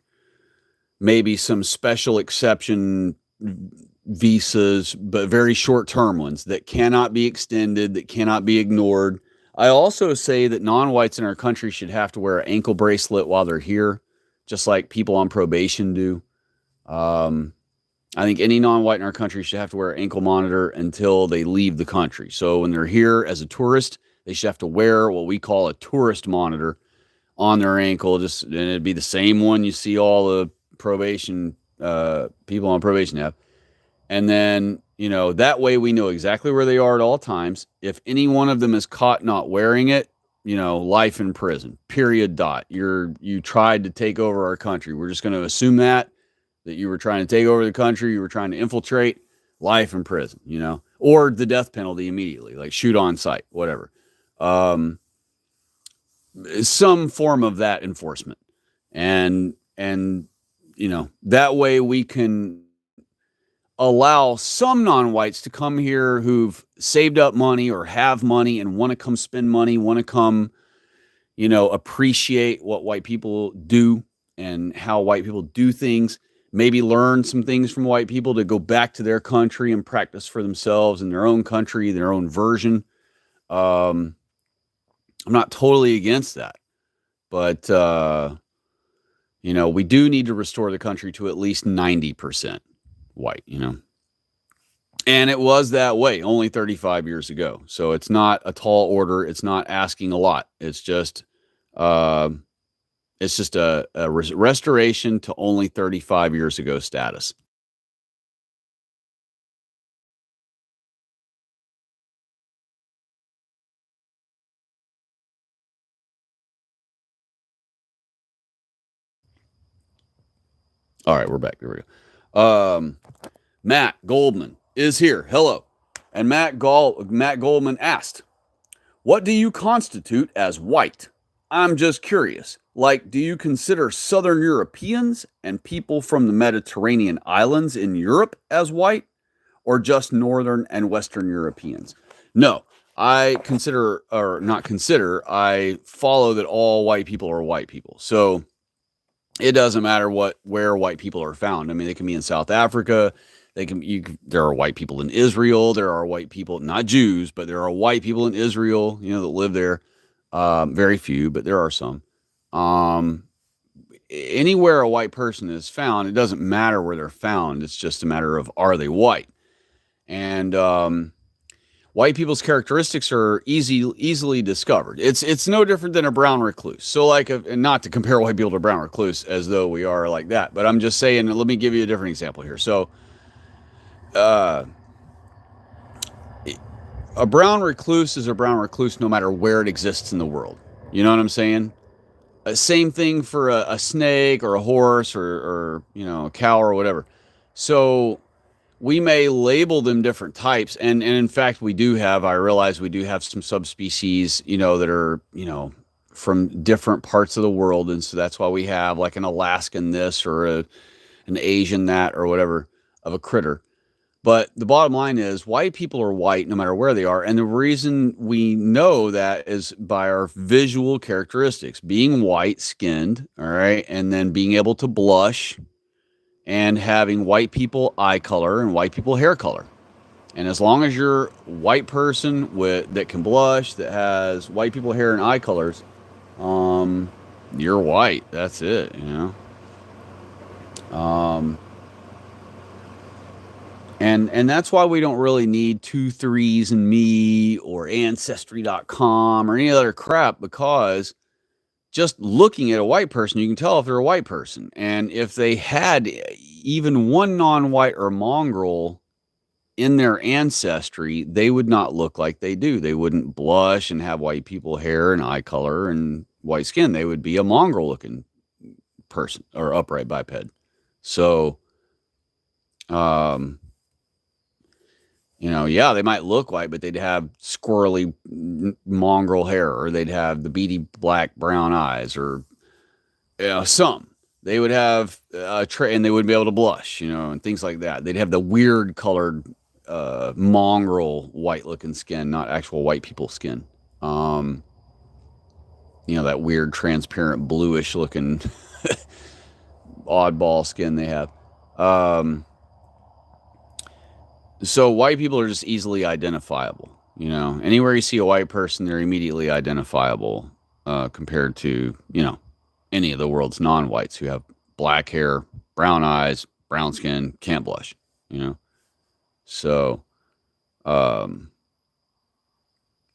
maybe some special exception visas, but very short term ones that cannot be extended, that cannot be ignored. I also say that non-whites in our country should have to wear an ankle bracelet while they're here, just like people on probation do. Um, I think any non-white in our country should have to wear an ankle monitor until they leave the country. So when they're here as a tourist, they should have to wear what we call a tourist monitor on their ankle. And it'd be the same one you see all the probation people on probation have. And then, that way we know exactly where they are at all times. If any one of them is caught not wearing it, life in prison. Period. Dot. You tried to take over our country. We're just going to assume that you were trying to take over the country, you were trying to infiltrate, life in prison, or the death penalty immediately, like shoot on sight, whatever. Some form of that enforcement. And that way we can allow some non-whites to come here who've saved up money or have money and want to come spend money, want to come, appreciate what white people do and how white people do things, maybe learn some things from white people to go back to their country and practice for themselves in their own country, their own version. I'm not totally against that, but, we do need to restore the country to at least 90% white, and it was that way only 35 years ago. So it's not a tall order. It's not asking a lot. It's just a restoration to only 35 years ago status. All right, we're back. There we go. Matt Goldman is here. Hello. And Matt Goldman asked, what do you constitute as white? I'm just curious. Like, do you consider Southern Europeans and people from the Mediterranean islands in Europe as white, or just Northern and Western Europeans? No, I follow that all white people are white people. So it doesn't matter where white people are found. I mean, they can be in South Africa. There are white people in Israel. There are white people, not Jews, but there are white people in Israel, that live there. Very few, but there are some. Anywhere a white person is found, it doesn't matter where they're found. It's just a matter of, are they white? And white people's characteristics are easily discovered. It's no different than a brown recluse. So and not to compare white people to brown recluse as though we are like that, but I'm just saying, let me give you a different example here. So, a brown recluse is a brown recluse no matter where it exists in the world. You know what I'm saying? Same thing for a snake or a horse or a cow or whatever. So we may label them different types, and in fact I realize we do have some subspecies, that are, from different parts of the world, and so that's why we have like an Alaskan this or an Asian that or whatever of a critter. But the bottom line is white people are white no matter where they are. And the reason we know that is by our visual characteristics, being white skinned, all right, and then being able to blush and having white people eye color and white people hair color. And as long as you're a white person that can blush, that has white people hair and eye colors, you're white. That's it, And that's why we don't really need 23andMe or Ancestry.com or any other crap, because just looking at a white person, you can tell if they're a white person. And if they had even one non-white or mongrel in their ancestry, they would not look like they do. They wouldn't blush and have white people hair and eye color and white skin. They would be a mongrel looking person or upright biped. So, yeah, they might look white, but they'd have squirrely mongrel hair, or they'd have the beady black brown eyes, or some. They would have and they wouldn't be able to blush, and things like that. They'd have the weird colored mongrel white looking skin, not actual white people skin. that weird transparent bluish looking oddball skin they have. Um, so white people are just easily identifiable. Anywhere you see a white person, they're immediately identifiable compared to, any of the world's non-whites who have black hair, brown eyes, brown skin, can't blush, you know? So, um,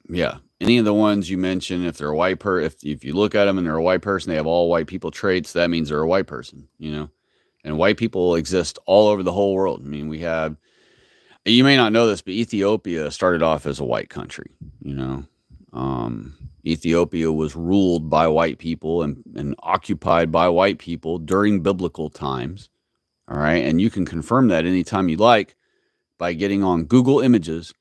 yeah, any of the ones you mentioned, if they're a white if you look at them and they're a white person, they have all white people traits, that means they're a white person, and white people exist all over the whole world. I mean, you may not know this, but Ethiopia started off as a white country, Ethiopia was ruled by white people and occupied by white people during biblical times. All right. And you can confirm that anytime you like by getting on Google Images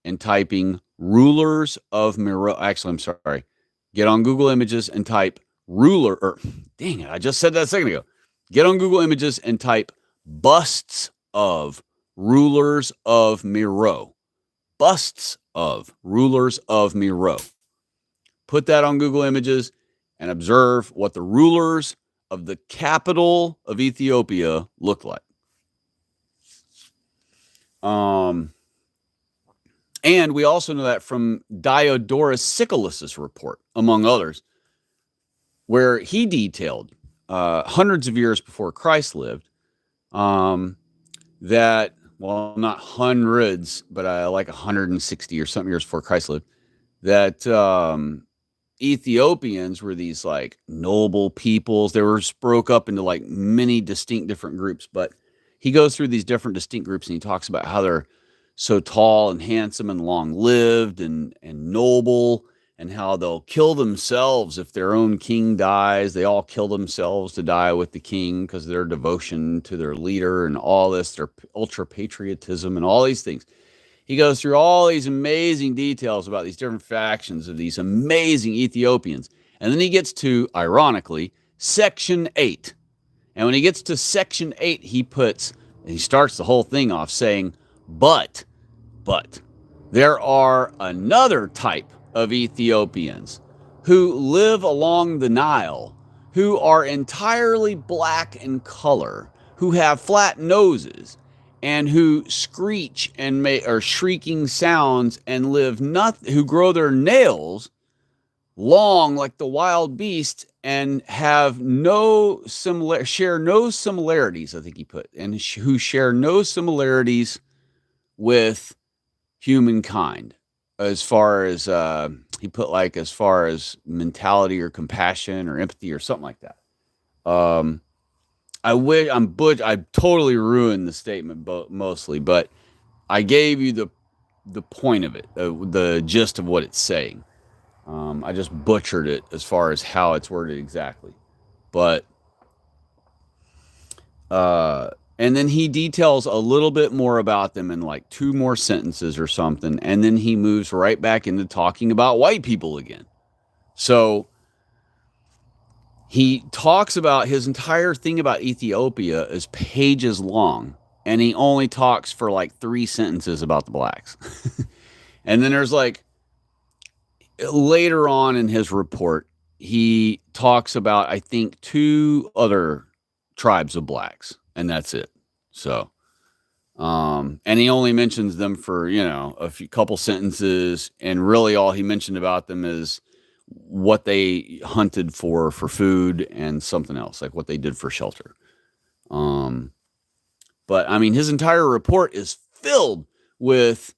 and typing rulers of Meroe. Actually, I'm sorry. Get on Google Images and type dang it, I just said that a second ago. Get on Google Images and type busts of rulers of Meroe. Busts of rulers of Meroe. Put that on Google Images and observe what the rulers of the capital of Ethiopia look like. And we also know that from Diodorus Siculus' report, among others, where he detailed hundreds of years before Christ lived, that, well, not hundreds, but like 160 or something years before Christ lived, that Ethiopians were these like noble peoples. They were broke up into like many distinct different groups, but he goes through these different distinct groups and he talks about how they're so tall and handsome and long lived and noble, and how they'll kill themselves if their own king dies. They all kill themselves to die with the king because of their devotion to their leader and all this, their ultra patriotism and all these things. He goes through all these amazing details about these different factions of these amazing Ethiopians. And then he gets to, ironically, section 8. And when he gets to section 8, he starts the whole thing off saying, but there are another type of Ethiopians who live along the Nile, who are entirely black in color, who have flat noses, and who screech and or shrieking sounds and who grow their nails long like the wild beast and have share no similarities, I think he put, and who share no similarities with humankind as far as he put, like, as far as mentality or compassion or empathy or something like that. I totally ruined the statement mostly, but I gave you the point of it, the gist of what it's saying. I just butchered it as far as how it's worded exactly, but and then he details a little bit more about them in like 2 more sentences or something, and then he moves right back into talking about white people again. So he talks about his entire thing about Ethiopia is pages long, and he only talks for like 3 sentences about the blacks. And then there's like, later on in his report, he talks about, I think, 2 other tribes of blacks, and that's it. So, and he only mentions them for, a couple sentences, and really all he mentioned about them is what they hunted for food and something else, like what they did for shelter. But I mean, his entire report is filled with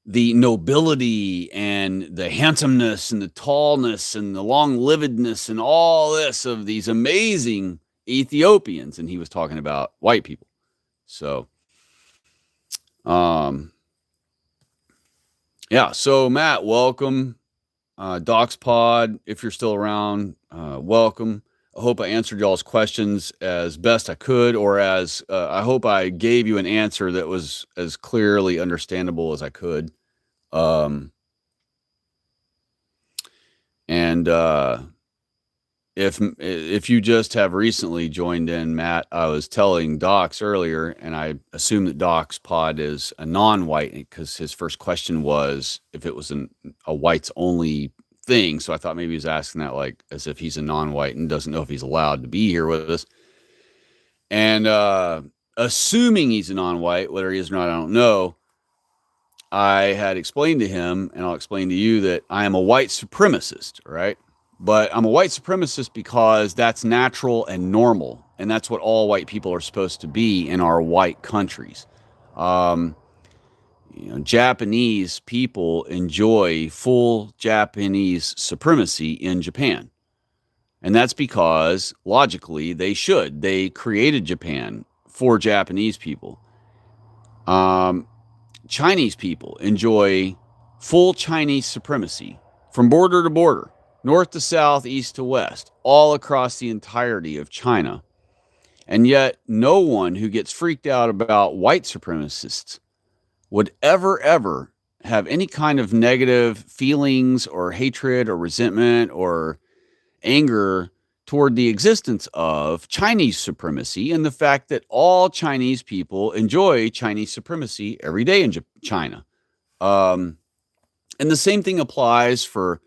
the nobility and the handsomeness and the tallness and the long-livedness and all this of these amazing Ethiopians. And he was talking about white people. So, yeah. So Matt, welcome. Docs Pod, if you're still around, welcome. I hope I answered y'all's questions as best I could, or as I hope I gave you an answer that was as clearly understandable as I could. And if you just have recently joined in, Matt, I was telling Docs earlier, and I assume that Docs Pod is a non-white, because his first question was if it was a whites only thing. So I thought maybe he was asking that like as if he's a non-white and doesn't know if he's allowed to be here with us. And assuming he's a non-white, whether he is or not, I don't know. I had explained to him, and I'll explain to you, that I am a white supremacist, right? But I'm a white supremacist because that's natural and normal, and that's what all white people are supposed to be in our white countries. Japanese people enjoy full Japanese supremacy in Japan. And that's because, logically, they should. They created Japan for Japanese people. Chinese people enjoy full Chinese supremacy from border to border, north to south, east to west, all across the entirety of China. And yet, no one who gets freaked out about white supremacists would ever have any kind of negative feelings or hatred or resentment or anger toward the existence of Chinese supremacy and the fact that all Chinese people enjoy Chinese supremacy every day in China. And the same thing applies for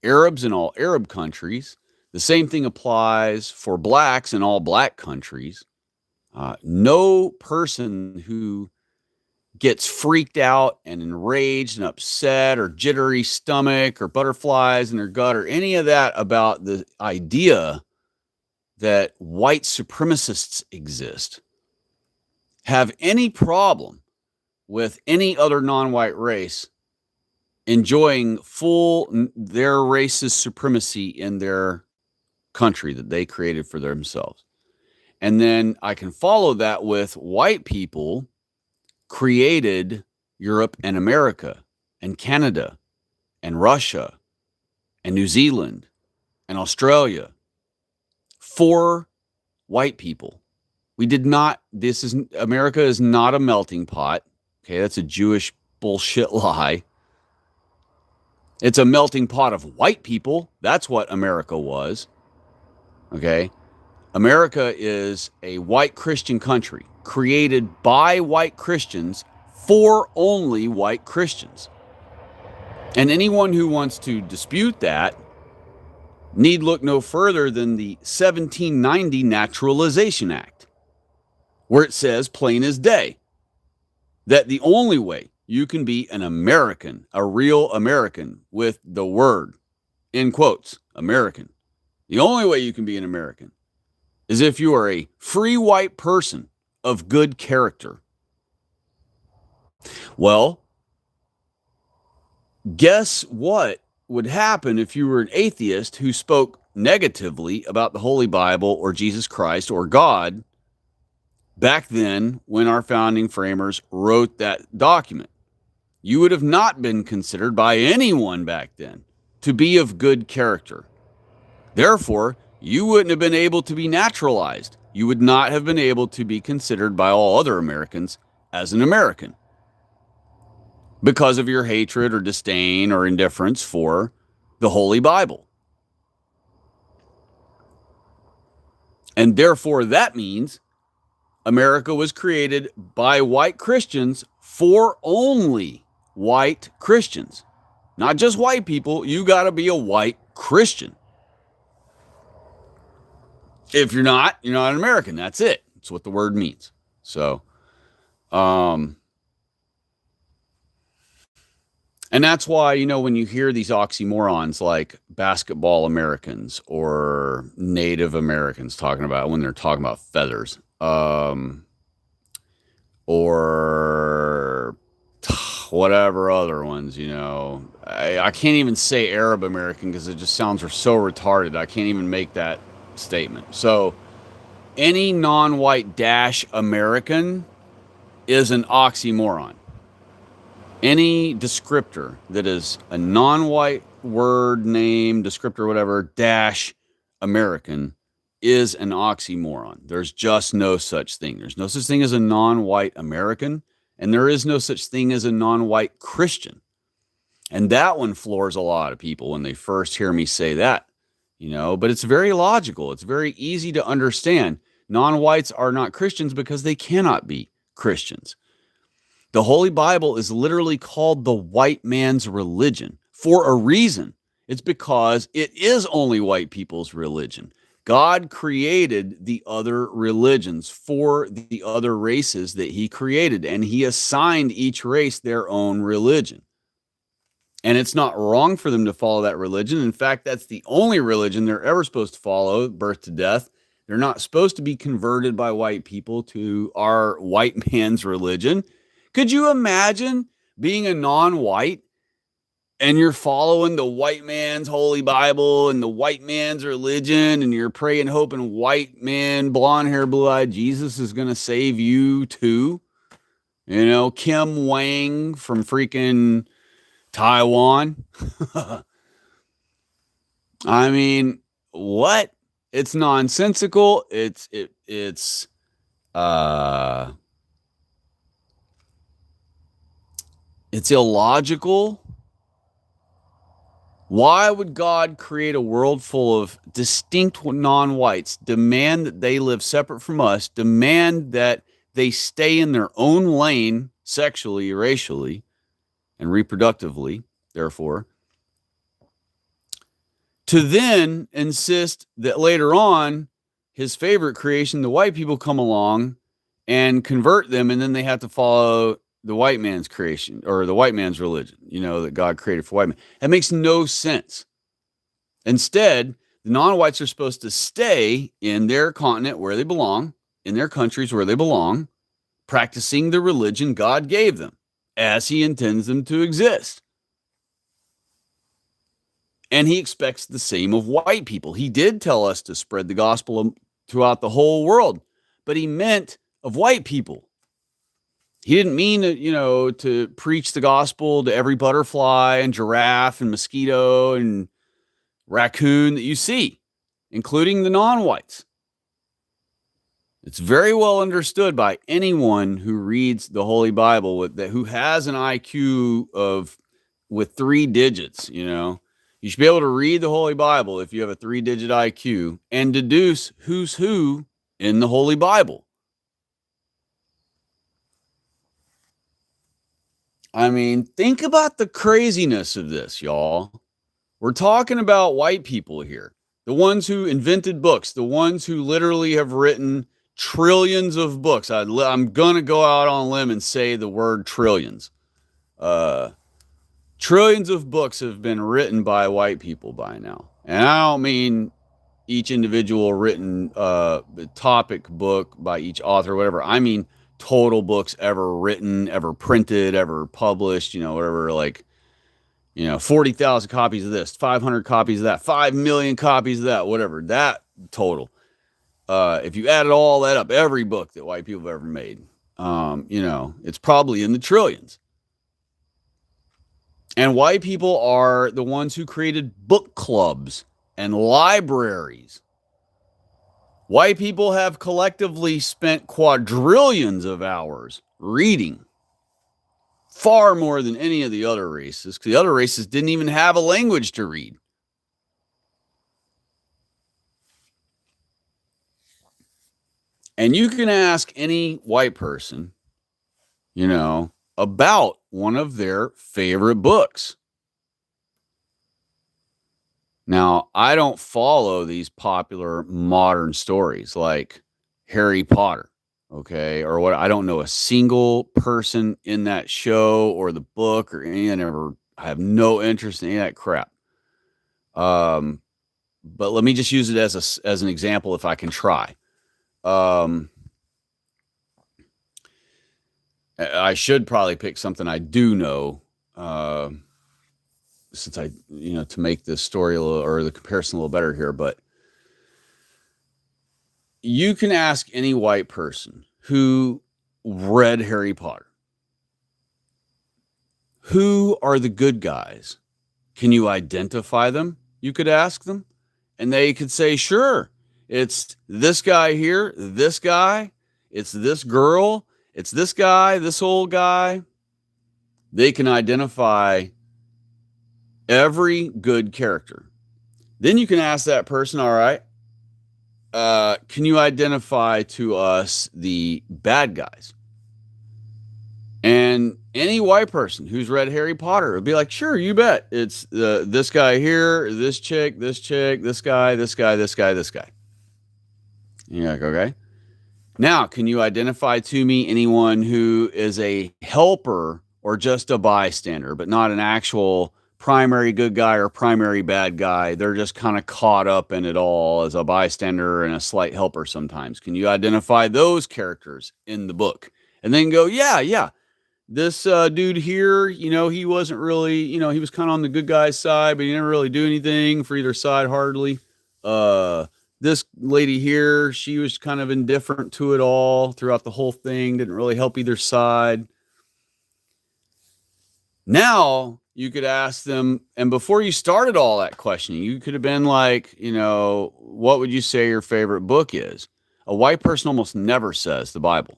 Arabs in all Arab countries. The same thing applies for blacks in all black countries. No person who gets freaked out and enraged and upset or jittery stomach or butterflies in their gut or any of that about the idea that white supremacists exist have any problem with any other non-white race enjoying full their race's supremacy in their country that they created for themselves. And then I can follow that with white people created Europe and America and Canada and Russia and New Zealand and Australia for white people. We did not, America is not a melting pot. Okay, that's a Jewish bullshit lie. It's a melting pot of white people. That's what America was. Okay. America is a white Christian country created by white Christians for only white Christians. And anyone who wants to dispute that need look no further than the 1790 Naturalization Act, where it says plain as day that the only way you can be an American, a real American with the word, in quotes, American, the only way you can be an American is if you are a free white person of good character. Well, guess what would happen if you were an atheist who spoke negatively about the Holy Bible or Jesus Christ or God back then when our founding framers wrote that document? You would have not been considered by anyone back then to be of good character. Therefore, you wouldn't have been able to be naturalized. You would not have been able to be considered by all other Americans as an American because of your hatred or disdain or indifference for the Holy Bible. And therefore, that means America was created by white Christians for only white Christians. Not just white people. You got to be a white Christian. If you're not an American. That's it. That's what the word means. So, and that's why, when you hear these oxymorons like basketball Americans or Native Americans talking about when they're talking about feathers, or whatever other ones, I can't even say Arab American because it just sounds so retarded. I can't even make that statement. So any non-white dash American is an oxymoron. Any descriptor that is a non-white word, name, descriptor, whatever, dash American is an oxymoron. There's just no such thing. There's no such thing as a non-white American, and there is no such thing as a non-white Christian. And that one floors a lot of people when they first hear me say that, but it's very logical. It's very easy to understand. Non-whites are not Christians because they cannot be Christians. The Holy Bible is literally called the white man's religion for a reason. It's because it is only white people's religion. God created the other religions for the other races that he created, and he assigned each race their own religion. And it's not wrong for them to follow that religion. In fact, that's the only religion they're ever supposed to follow, birth to death. They're not supposed to be converted by white people to our white man's religion. Could you imagine being a non-white and you're following the white man's holy Bible and the white man's religion, and you're praying, hoping white man, blonde hair, blue-eyed Jesus is going to save you too? You know, Kim Wang from freaking Taiwan. I mean, what? It's nonsensical. It's illogical. Why would God create a world full of distinct non-whites, demand that they live separate from us, demand that they stay in their own lane sexually, racially, and reproductively, therefore, to then insist that later on his favorite creation, the white people, come along and convert them, and then they have to follow the white man's creation or the white man's religion, you know, that God created for white men. That makes no sense. Instead, the non-whites are supposed to stay in their continent where they belong, in their countries where they belong, practicing the religion God gave them as he intends them to exist. And he expects the same of white people. He did tell us to spread the gospel throughout the whole world, but he meant of white people. He didn't mean, to preach the gospel to every butterfly and giraffe and mosquito and raccoon that you see, including the non-whites. It's very well understood by anyone who reads the Holy Bible who has an IQ with 3 digits, you know. You should be able to read the Holy Bible if you have a 3-digit IQ and deduce who's who in the Holy Bible. I mean, think about the craziness of this, y'all. We're talking about white people here, the ones who invented books, the ones who literally have written trillions of books. I'm going to go out on a limb and say the word trillions. Trillions of books have been written by white people by now. And I don't mean each individual written topic book by each author, whatever. I mean total books ever written, ever printed, ever published, whatever, 40,000 copies of this, 500 copies of that, 5 million copies of that, whatever, that total. If you added all that up, every book that white people have ever made, it's probably in the trillions. And white people are the ones who created book clubs and libraries. White people have collectively spent quadrillions of hours reading, far more than any of the other races, because the other races didn't even have a language to read. And you can ask any white person, about one of their favorite books. Now, I don't follow these popular modern stories like Harry Potter, okay? Or what? I don't know a single person in that show or the book or any. I have no interest in any of that crap. But let me just use it as an example if I can try. I should probably pick something I do know, since to make this story or the comparison a little better here. But you can ask any white person who read Harry Potter, who are the good guys? Can you identify them? You could ask them, and they could say, sure, it's this guy here, this guy, it's this girl, it's this guy, this old guy. They can identify every good character. Then you can ask that person, all right, can you identify to us the bad guys? And Any white person who's read Harry Potter would be like, sure, you bet. It's this guy here, this chick, this guy, this guy, this guy, this guy. And you're like, okay. Now, can you identify to me anyone who is a helper or just a bystander, but not an actual primary good guy or primary bad guy? They're just kind of caught up in it all as a bystander and a slight helper sometimes. Can you identify those characters in the book? And then go, yeah. This dude here, he wasn't really, he was kind of on the good guy's side, but he never really do anything for either side hardly. This lady here, she was kind of indifferent to it all throughout the whole thing, didn't really help either side. Now you could ask them, and before you started all that questioning, you could have been like, what would you say your favorite book is? A white person almost never says the Bible.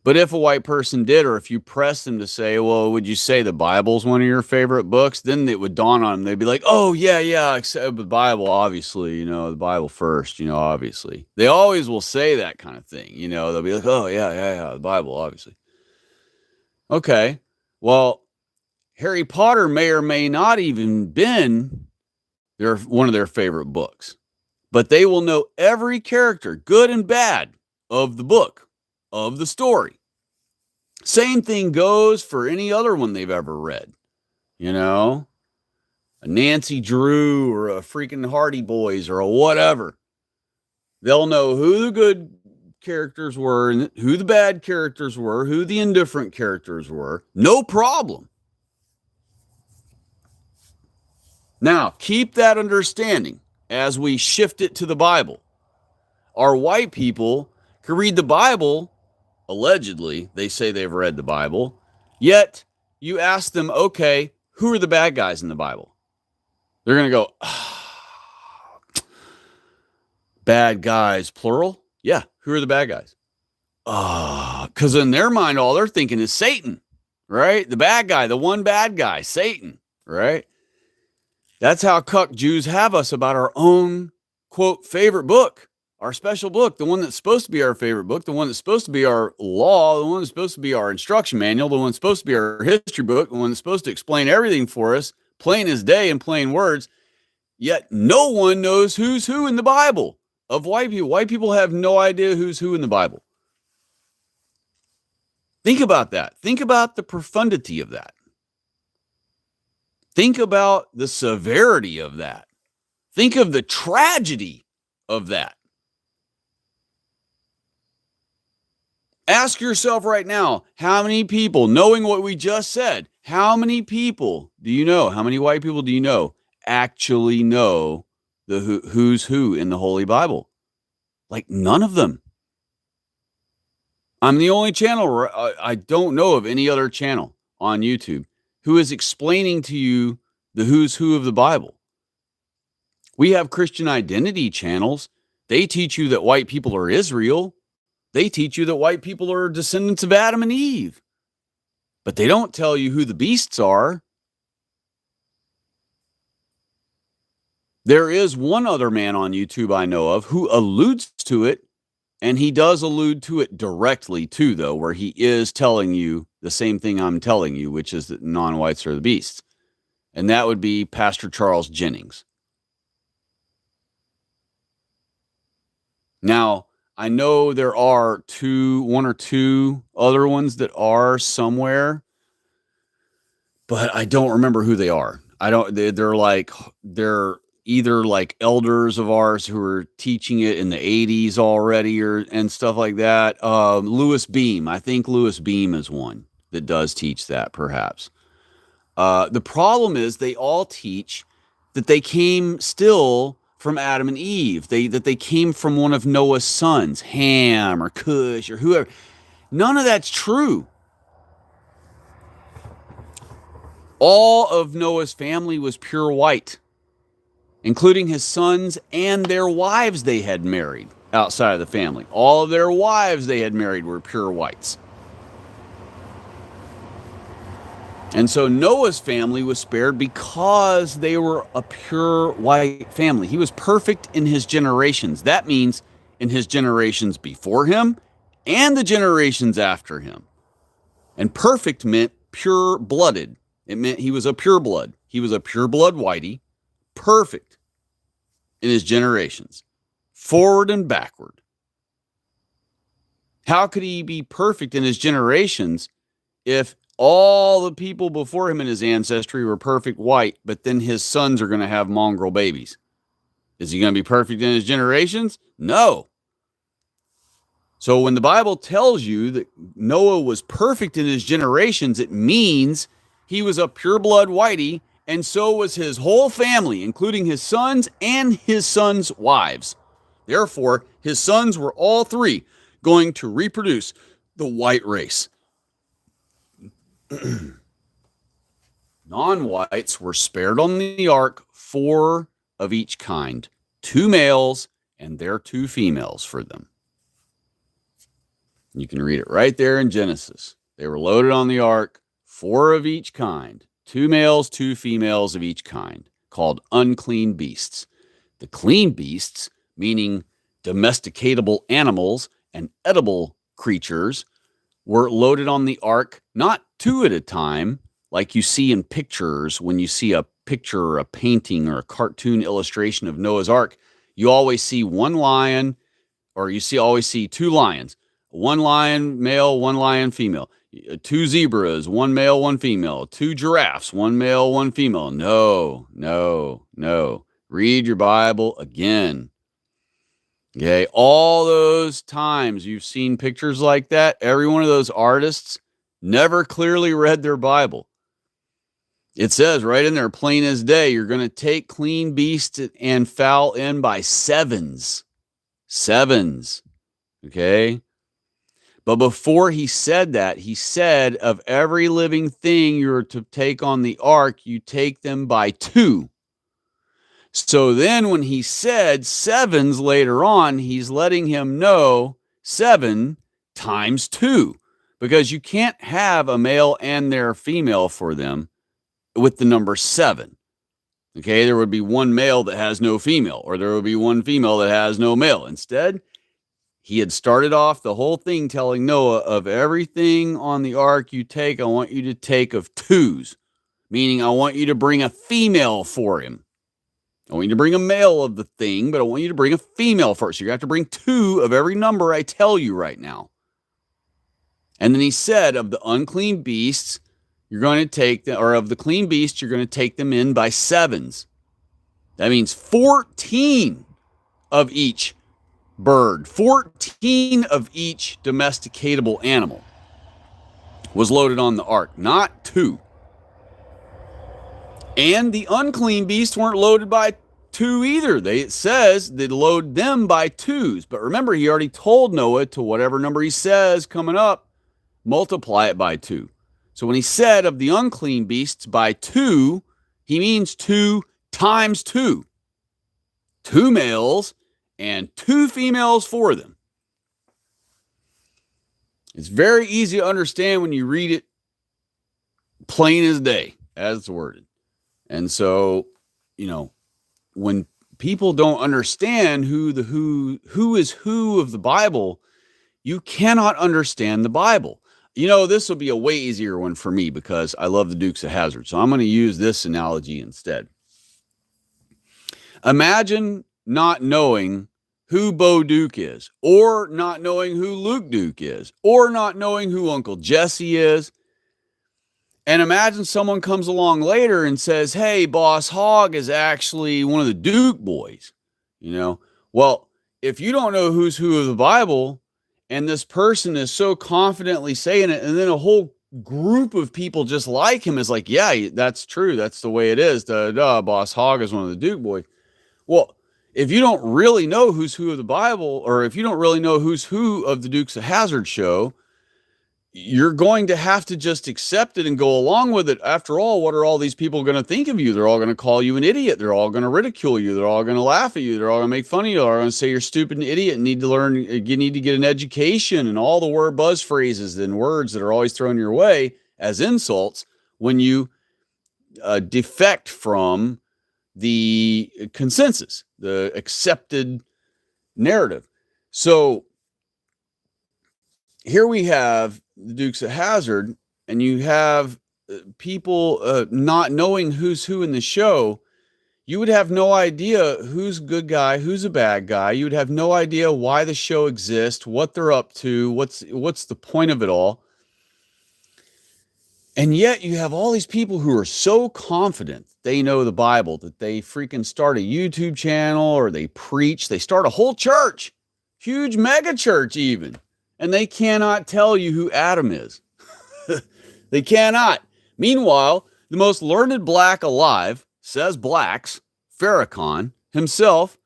But if a white person did, or if you press them to say, well, would you say the Bible's one of your favorite books? Then it would dawn on them. They'd be like, oh, yeah, except the Bible, obviously, the Bible first, obviously. They always will say that kind of thing. They'll be like, oh, yeah, the Bible, obviously. Okay, well, Harry Potter may or may not even been one of their favorite books. But they will know every character, good and bad, of the book, of the story. Same thing goes for any other one they've ever read. A Nancy Drew or a freaking Hardy Boys or a whatever. They'll know who the good characters were and who the bad characters were, who the indifferent characters were. No problem. Now, keep that understanding as we shift it to the Bible. Our white people can read the Bible. Allegedly, they say they've read the Bible, yet you ask them, okay, who are the bad guys in the Bible? They're going to go, bad guys, plural? Yeah, who are the bad guys? Because in their mind, all they're thinking is Satan, right? The bad guy, the one bad guy, Satan, right? That's how cuck Jews have us about our own, quote, favorite book. Our special book, the one that's supposed to be our favorite book, the one that's supposed to be our law, the one that's supposed to be our instruction manual, the one that's supposed to be our history book, the one that's supposed to explain everything for us, plain as day in plain words. Yet no one knows who's who in the Bible of white people. White people have no idea who's who in the Bible. Think about that. Think about the profundity of that. Think about the severity of that. Think of the tragedy of that. Ask yourself right now, how many people, knowing what we just said, how many people do you know, how many white people do you know actually know the who's who in the Holy Bible? Like none of them. I'm the only channel, I don't know of any other channel on YouTube who is explaining to you the who's who of the Bible. We have Christian identity channels. They teach you that white people are Israel. They teach you that white people are descendants of Adam and Eve. But they don't tell you who the beasts are. There is one other man on YouTube I know of who alludes to it, and he does allude to it directly too, though, where he is telling you the same thing I'm telling you, which is that non-whites are the beasts. And that would be Pastor Charles Jennings. Now, I know there are one or two other ones that are somewhere, but I don't remember who they are. They're either like elders of ours who are teaching it in the 80s already and stuff like that. Lewis Beam. I think Lewis Beam is one that does teach that, perhaps. The problem is they all teach that they came still from Adam and Eve, that they came from one of Noah's sons, Ham or Cush or whoever. None of that's true. All of Noah's family was pure white, including his sons and their wives they had married outside of the family. All of their wives they had married were pure whites. And so Noah's family was spared because they were a pure white family. He was perfect in his generations. That means in his generations before him and the generations after him. And perfect meant pure-blooded. It meant he was a pure blood. He was a pure blood whitey, perfect in his generations, forward and backward. How could he be perfect in his generations if all the people before him in his ancestry were perfect white, but then his sons are going to have mongrel babies? Is he going to be perfect in his generations? No. So when the Bible tells you that Noah was perfect in his generations, it means he was a pure blood whitey, and so was his whole family, including his sons and his sons' wives. Therefore, his sons were all three going to reproduce the white race. Non-whites were spared on the ark, 4 of each kind, 2 males and their 2 females for them. You can read it right there in Genesis. They were loaded on the ark, 4 of each kind, 2 males, 2 females of each kind, called unclean beasts. The clean beasts, meaning domesticatable animals and edible creatures, were loaded on the ark, not 2 at a time, like you see in pictures. When you see a picture or a painting or a cartoon illustration of Noah's Ark, you always see one lion, or always see 2 lions. 1 lion male, 1 lion female. 2 zebras, 1 male, 1 female. 2 giraffes, 1 male, 1 female. No. Read your Bible again. Okay, all those times you've seen pictures like that, every one of those artists never clearly read their Bible. It says right in there, plain as day, you're going to take clean beasts and fowl in by sevens. Sevens. Okay? But before he said that, he said, of every living thing you're to take on the ark, you take them by 2. So then when he said sevens later on, he's letting him know 7 times 2, because you can't have a male and their female for them with the number 7. Okay, there would be 1 male that has no female, or there would be 1 female that has no male. Instead, he had started off the whole thing telling Noah, of everything on the ark you take, I want you to take of 2s, meaning I want you to bring a female for him. I want you to bring a male of the thing, but I want you to bring a female first. So you have to bring 2 of every number I tell you right now. And then he said, of the unclean beasts, you're going to take them, or of the clean beasts, you're going to take them in by 7s. That means 14 of each bird, 14 of each domesticatable animal was loaded on the ark, not 2. And the unclean beasts weren't loaded by 2 either. It says they load them by 2s. But remember, he already told Noah, to whatever number he says coming up, multiply it by 2. So when he said of the unclean beasts by 2, he means 2 times 2. 2 males and 2 females for them. It's very easy to understand when you read it plain as day, as it's worded. And so, when people don't understand who is who of the Bible, you cannot understand the Bible. This will be a way easier one for me because I love the Dukes of Hazzard. So I'm going to use this analogy instead. Imagine not knowing who Bo Duke is, or not knowing who Luke Duke is, or not knowing who Uncle Jesse is. And imagine someone comes along later and says, hey, Boss Hogg is actually one of the Duke boys. Well, if you don't know who's who of the Bible, and this person is so confidently saying it, and then a whole group of people just like him is like, yeah, that's true. That's the way it is. Boss Hogg is one of the Duke boys. Well, if you don't really know who's who of the Bible, or if you don't really know who's who of the Dukes of Hazzard show, you're going to have to just accept it and go along with it. After all, what are all these people going to think of you? They're all going to call you an idiot. They're all going to ridicule you. They're all going to laugh at you. They're all going to make fun of you. They're all going to say you're stupid and idiot and need to learn. You need to get an education, and all the word buzz phrases and words that are always thrown your way as insults when you defect from the consensus, the accepted narrative. So here we have the Dukes of Hazzard, and you have people not knowing who's who in the show, you would have no idea who's a good guy, who's a bad guy. You would have no idea why the show exists, what they're up to, what's the point of it all. And yet you have all these people who are so confident they know the Bible that they freaking start a YouTube channel, or they preach, they start a whole church, huge mega church even, and they cannot tell you who Adam is. They cannot. Meanwhile, the most learned black alive, says blacks, Farrakhan himself,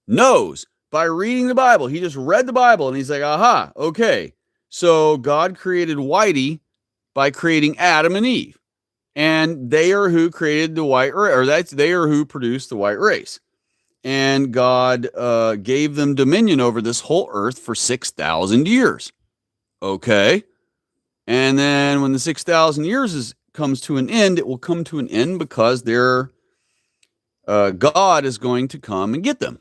knows by reading the Bible. He just read the Bible and he's like, aha, okay. So God created Whitey by creating Adam and Eve. And they are who created the white race, or they are who produced the white race. And God gave them dominion over this whole earth for 6,000 years. Okay. And then when the 6,000 years comes to an end, it will come to an end because God is going to come and get them.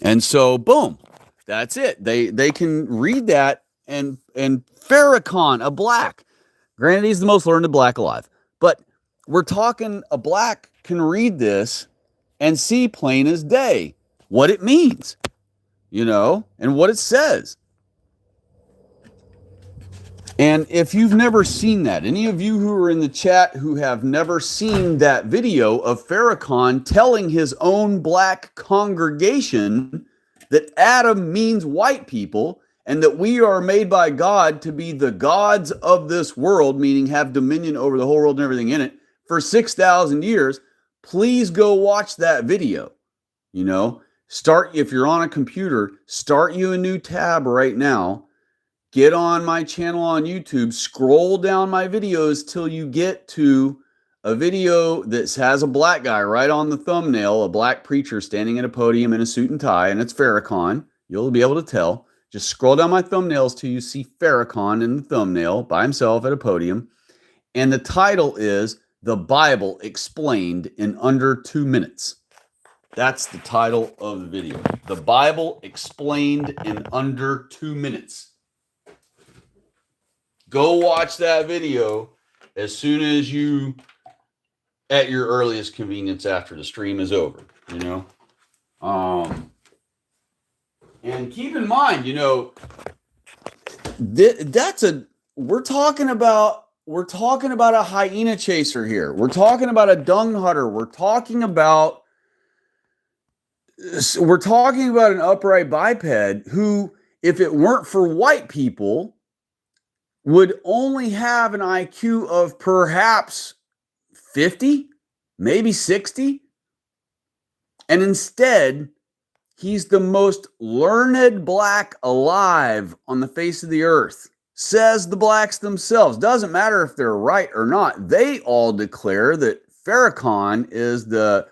And so, boom, that's it. They can read that, and Farrakhan, a black, granted he's the most learned black alive, but we're talking a black can read this and see plain as day what it means, and what it says. And if you've never seen that, any of you who are in the chat who have never seen that video of Farrakhan telling his own black congregation that Adam means white people and that we are made by God to be the gods of this world, meaning have dominion over the whole world and everything in it, for 6,000 years, please go watch that video. If you're on a computer, start you a new tab right now. Get on my channel on YouTube, scroll down my videos till you get to a video that has a black guy right on the thumbnail, a black preacher standing at a podium in a suit and tie, and it's Farrakhan. You'll be able to tell. Just scroll down my thumbnails till you see Farrakhan in the thumbnail by himself at a podium. And the title is The Bible Explained in Under 2 Minutes. That's the title of the video. The Bible Explained in Under 2 Minutes. Go watch that video as soon as at your earliest convenience after the stream is over, And keep in mind, we're talking about a hyena chaser here. We're talking about a dung hunter. We're talking about an upright biped who, if it weren't for white people, would only have an IQ of perhaps 50, maybe 60. And instead, he's the most learned black alive on the face of the earth, says the blacks themselves. Doesn't matter if they're right or not. They all declare that Farrakhan is the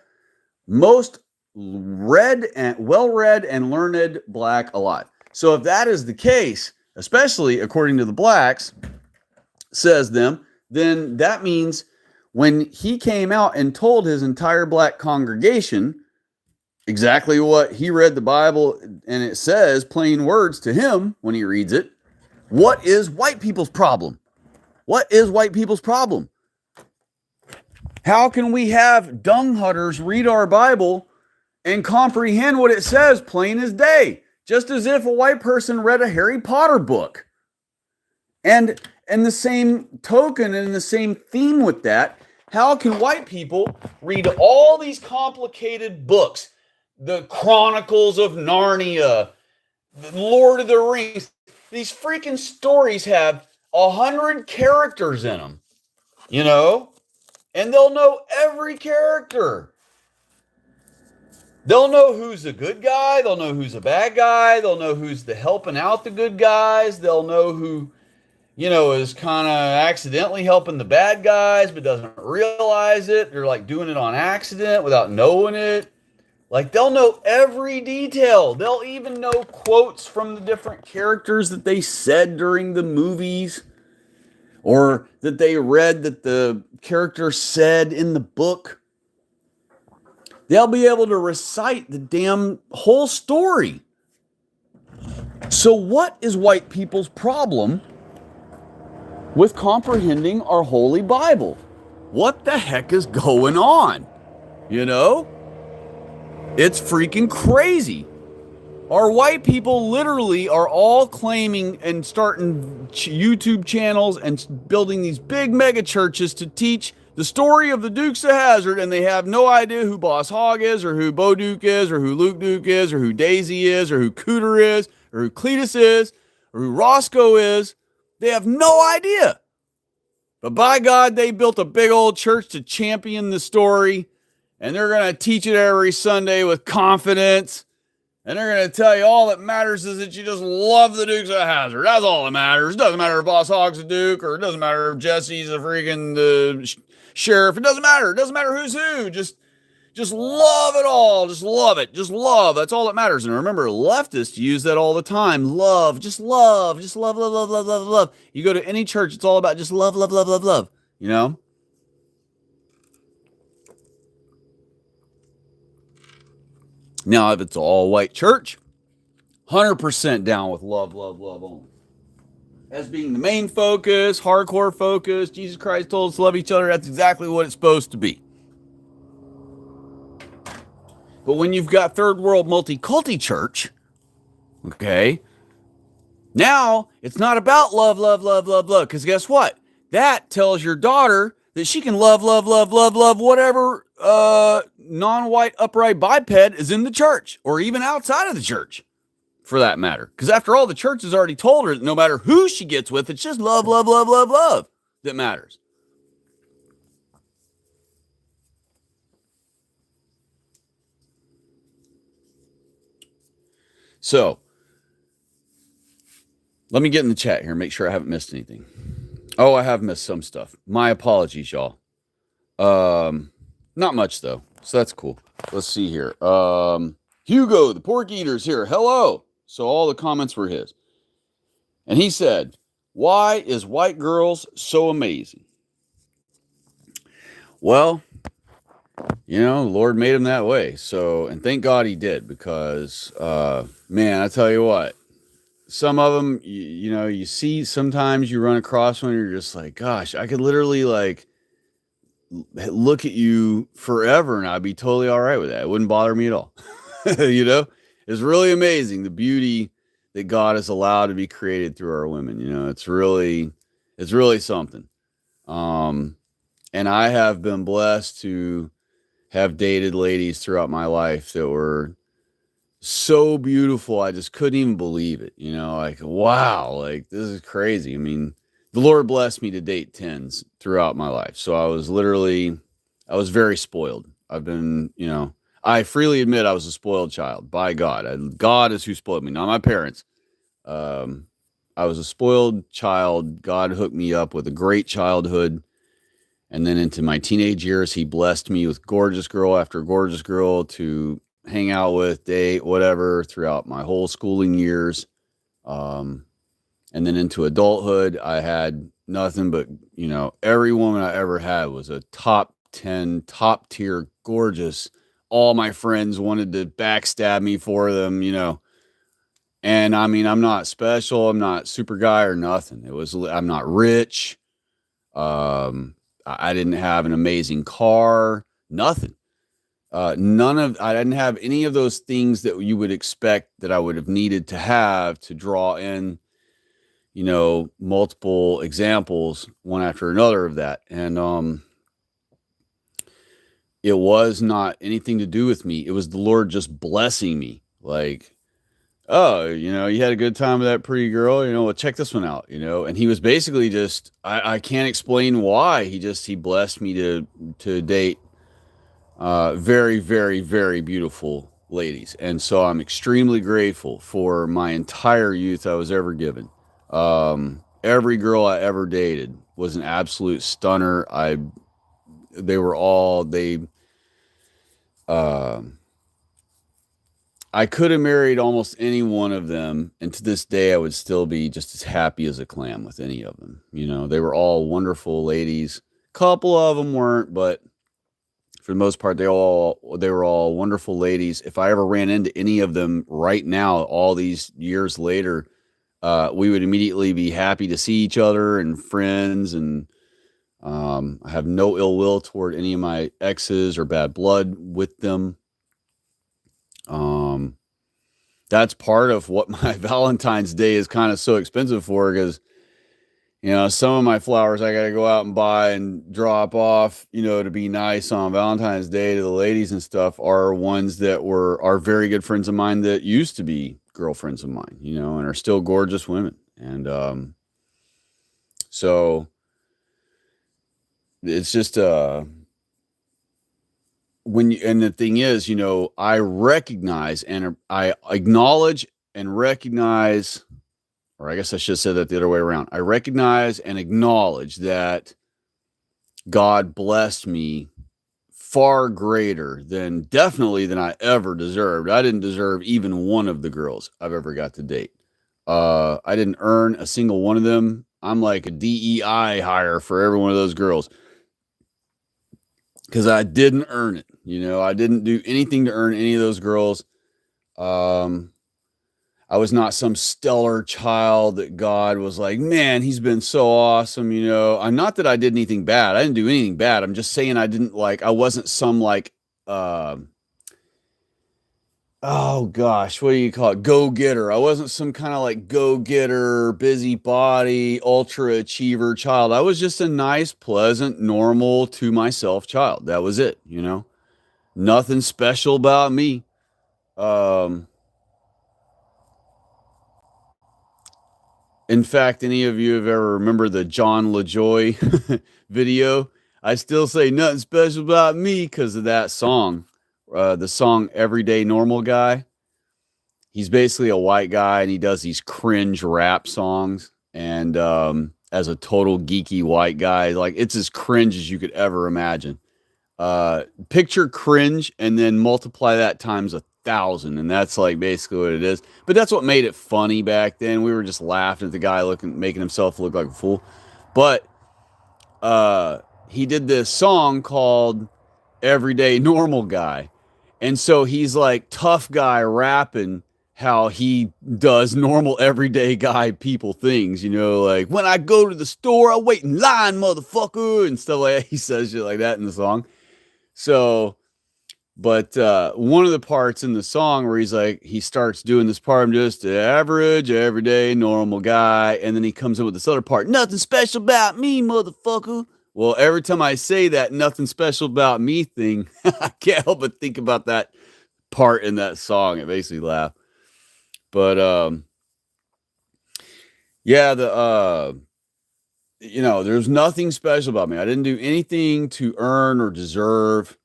most well-read and learned black alive. So if that is the case, especially according to the blacks, says them, then that means when he came out and told his entire black congregation exactly what he read the Bible, and it says plain words to him when he reads it, what is white people's problem? What is white people's problem? How can we have dung hunters read our Bible and comprehend what it says plain as day? Just as if a white person read a Harry Potter book. And the same token and the same theme with that, how can white people read all these complicated books? The Chronicles of Narnia, the Lord of the Rings. These freaking stories have 100 characters in them, and they'll know every character. They'll know who's a good guy. They'll know who's a bad guy. They'll know who's the helping out the good guys. They'll know who, is kind of accidentally helping the bad guys, but doesn't realize it. They're like doing it on accident without knowing it. Like they'll know every detail. They'll even know quotes from the different characters that they said during the movies, or that they read that the character said in the book. They'll be able to recite the damn whole story. So what is white people's problem with comprehending our Holy Bible. What the heck is going on? You know? It's freaking crazy. Our white people literally are all claiming and starting YouTube channels and building these big mega churches to teach the story of the Dukes of Hazzard, and they have no idea who Boss Hogg is, or who Bo Duke is, or who Luke Duke is, or who Daisy is, or who Cooter is, or who Cletus is, or who Roscoe is. They have no idea. But by God, they built a big old church to champion the story, and they're going to teach it every Sunday with confidence. And they're going to tell you all that matters is that you just love the Dukes of Hazzard. That's all that matters. It doesn't matter if Boss Hogg's a Duke, or it doesn't matter if Jesse's a freaking sheriff. It doesn't matter. It doesn't matter who's who. Just love it all. Just love it. Just love. That's all that matters. And remember, leftists use that all the time. Love. Just love. Just love, love, love, love, love, love. You go to any church, it's all about just love, love, love, love, love. You know? Now, if it's an all-white church, 100% down with love, love, love only. As being the main focus, hardcore focus. Jesus Christ told us to love each other. That's exactly what it's supposed to be. But when you've got third world multi-culti church, okay, now it's not about love, love, love, love, love. Because guess what? That tells your daughter that she can love, love, love, love, love whatever non-white upright biped is in the church, or even outside of the church, for that matter. Because after all, the church has already told her that no matter who she gets with, it's just love, love, love, love, love that matters. So, let me get in the chat here and make sure I haven't missed anything. Oh, I have missed some stuff. My apologies, y'all. Not much, though. So that's cool. Let's see here. Hugo, the pork eater's here. Hello. So all the comments were his. And he said, why is white girls so amazing? Well, you know, the Lord made him that way. So, and thank God he did, because, man, I tell you what, some of them, you know, you see, sometimes you run across one and you're just like, gosh, I could literally like look at you forever and I'd be totally all right with that. It wouldn't bother me at all. You know, it's really amazing the beauty that God has allowed to be created through our women. You know, it's really something. And I have been blessed to have dated ladies throughout my life that were so beautiful. I just couldn't even believe it. You know, like, wow, like this is crazy. I mean, the Lord blessed me to date 10s throughout my life. So I was very spoiled. I've been, you know, I freely admit I was a spoiled child by God. God is who spoiled me, not my parents. I was a spoiled child. God hooked me up with a great childhood. And then into my teenage years, he blessed me with gorgeous girl after gorgeous girl to hang out with, date, whatever, throughout my whole schooling years. And then into adulthood, I had nothing but, you know, every woman I ever had was a top 10, top tier, gorgeous. All my friends wanted to backstab me for them, you know. And I mean, I'm not special. I'm not super guy or nothing. I'm not rich. I didn't have an amazing car, nothing. I didn't have any of those things that you would expect that I would have needed to have to draw in, you know, multiple examples, one after another of that. And, it was not anything to do with me. It was the Lord just blessing me. Like, oh, you know, you had a good time with that pretty girl, you know, well, check this one out, you know. And he was basically just, I can't explain why. He blessed me to date very, very, very beautiful ladies. And so I'm extremely grateful for my entire youth I was ever given. Every girl I ever dated was an absolute stunner. I could have married almost any one of them, and to this day, I would still be just as happy as a clam with any of them. You know, they were all wonderful ladies. A couple of them weren't, but for the most part, they were all wonderful ladies. If I ever ran into any of them right now, all these years later, we would immediately be happy to see each other and friends. And I have no ill will toward any of my exes or bad blood with them. Um, that's part of what my Valentine's Day is kind of so expensive for, because some of my flowers I got to go out and buy and drop off, to be nice on Valentine's Day to the ladies and stuff, are ones that are very good friends of mine that used to be girlfriends of mine, and are still gorgeous women. And so it's just and the thing is, I recognize and I acknowledge and recognize, or I guess I should have said that the other way around. I recognize and acknowledge that God blessed me far greater definitely than I ever deserved. I didn't deserve even one of the girls I've ever got to date. I didn't earn a single one of them. I'm like a DEI hire for every one of those girls, because I didn't earn it. I didn't do anything to earn any of those girls. I was not some stellar child that God was like, man, he's been so awesome. I'm not that I did anything bad. I didn't do anything bad. I'm just saying I wasn't some uh, oh gosh, what do you call it? Go-getter. I wasn't some kind of like go-getter, busybody, ultra achiever child. I was just a nice, pleasant, normal to myself child. That was it. Nothing special about me. In fact, any of you have ever remembered the John LaJoy video? I still say nothing special about me because of that song. The song Everyday Normal Guy. He's basically a white guy and he does these cringe rap songs. And as a total geeky white guy, like, it's as cringe as you could ever imagine. Picture cringe and then multiply that times 1,000, and that's like basically what it is. But that's what made it funny back then. We were just laughing at the guy making himself look like a fool. But he did this song called Everyday Normal Guy, and so he's like tough guy rapping how he does normal everyday guy people things, like, when I go to the store, I wait in line, motherfucker, and stuff like that. He says shit like that in the song. So, but one of the parts in the song where he starts doing this part, I'm just an average, everyday, normal guy. And then he comes in with this other part, nothing special about me, motherfucker. Well, every time I say that nothing special about me thing, I can't help but think about that part in that song. It makes me laugh. But yeah, there's nothing special about me. I didn't do anything to earn or deserve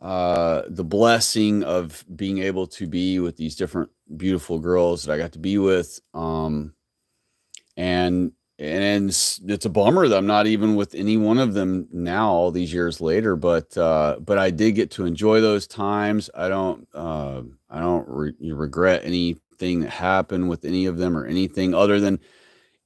the blessing of being able to be with these different beautiful girls that I got to be with. And it's a bummer that I'm not even with any one of them now, all these years later. But I did get to enjoy those times. I don't regret anything that happened with any of them or anything other than,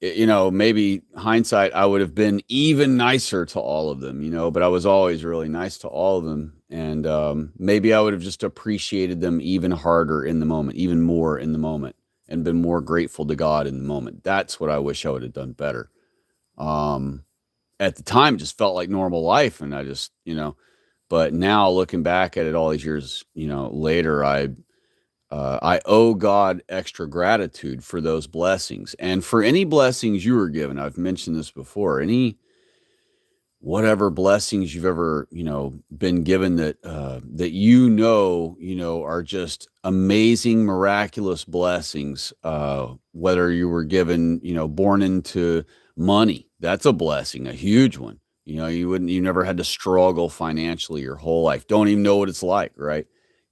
maybe hindsight, I would have been even nicer to all of them, but I was always really nice to all of them. And maybe I would have just appreciated them even harder in the moment, even more in the moment, and been more grateful to God in the moment. That's what I wish I would have done better. At the time, it just felt like normal life. And I just, but now looking back at it all these years, later, I owe God extra gratitude for those blessings and for any blessings you were given. I've mentioned this before. Any whatever blessings you've ever, been given that are just amazing, miraculous blessings. Whether you were given, born into money, that's a blessing, a huge one. You never had to struggle financially your whole life. Don't even know what it's like, right?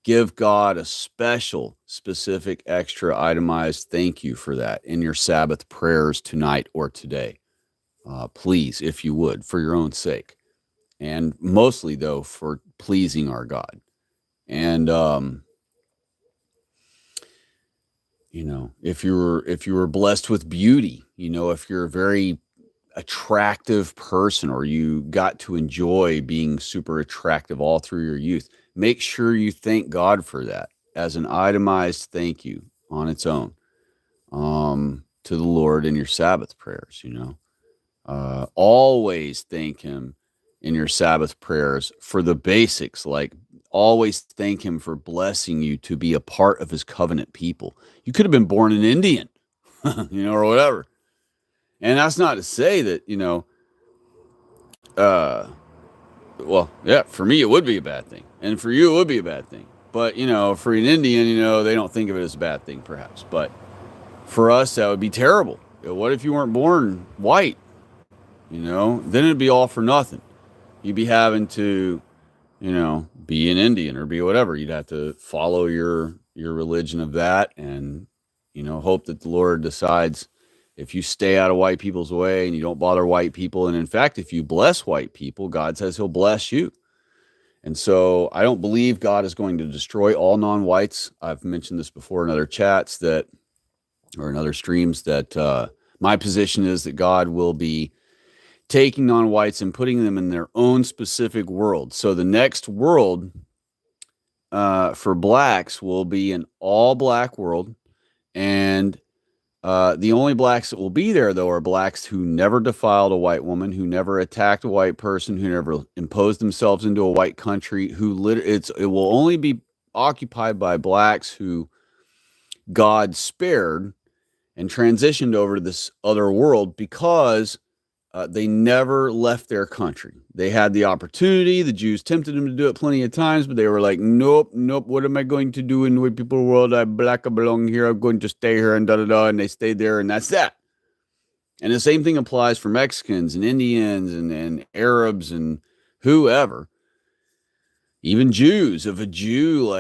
Give God a special, specific, extra itemized thank you for that in your Sabbath prayers tonight or today. Please, if you would, for your own sake. And mostly, though, for pleasing our God. And, if you were blessed with beauty, if you're a very attractive person, or you got to enjoy being super attractive all through your youth, make sure you thank God for that as an itemized thank you on its own. to the Lord in your Sabbath prayers, always thank him in your Sabbath prayers for the basics, like always thank him for blessing you to be a part of his covenant people. You could have been born an Indian, or whatever. And that's not to say that, well, yeah, for me, it would be a bad thing. And for you, it would be a bad thing. But, for an Indian, they don't think of it as a bad thing, perhaps. But for us, that would be terrible. What if you weren't born white? Then it'd be all for nothing. You'd be having to, be an Indian or be whatever. You'd have to follow your religion of that and, hope that the Lord decides if you stay out of white people's way and you don't bother white people. And in fact, if you bless white people, God says he'll bless you. And so I don't believe God is going to destroy all non-whites. I've mentioned this before in other chats or in other streams that my position is that God will be taking non-whites and putting them in their own specific world. So the next world for blacks will be an all-black world. And the only blacks that will be there, though, are blacks who never defiled a white woman, who never attacked a white person, who never imposed themselves into a white country, it will only be occupied by blacks who God spared and transitioned over to this other world because they never left their country. They had the opportunity. The Jews tempted them to do it plenty of times, but they were like, nope. What am I going to do in the white people world? I'm black, I belong here. I'm going to stay here and da-da-da. And they stayed there, and that's that. And the same thing applies for Mexicans and Indians and Arabs and whoever. Even Jews. If a Jew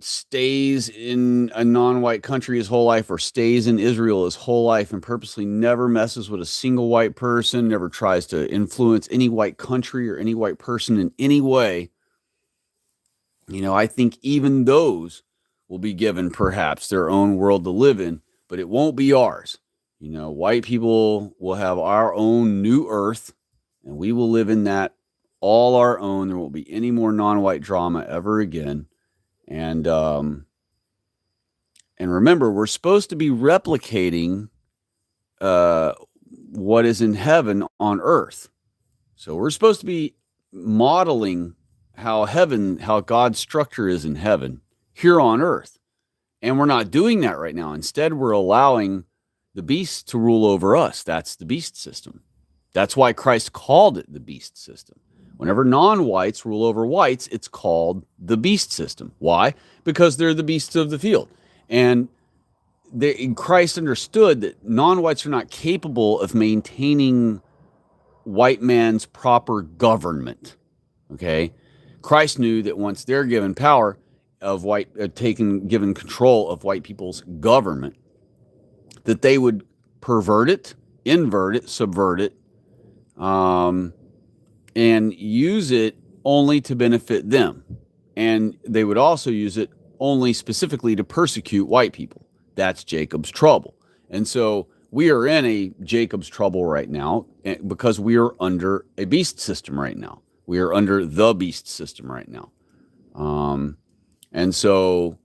stays in a non-white country his whole life or stays in Israel his whole life and purposely never messes with a single white person, never tries to influence any white country or any white person in any way, I think even those will be given perhaps their own world to live in, but it won't be ours. White people will have our own new earth and we will live in that all our own. There won't be any more non-white drama ever again. And remember, we're supposed to be replicating what is in heaven on earth. So we're supposed to be modeling how God's structure is in heaven here on earth. And we're not doing that right now. Instead, we're allowing the beast to rule over us. That's the beast system. That's why Christ called it the beast system. Whenever non-whites rule over whites, it's called the beast system. Why? Because they're the beasts of the field. And Christ understood that non-whites are not capable of maintaining white man's proper government. Okay? Christ knew that once they're given power of given control of white people's government, that they would pervert it, invert it, subvert it, and use it only to benefit them. And they would also use it only specifically to persecute white people. That's Jacob's trouble. And so we are in a Jacob's trouble right now because we are under a beast system right now. We are under the beast system right now. And so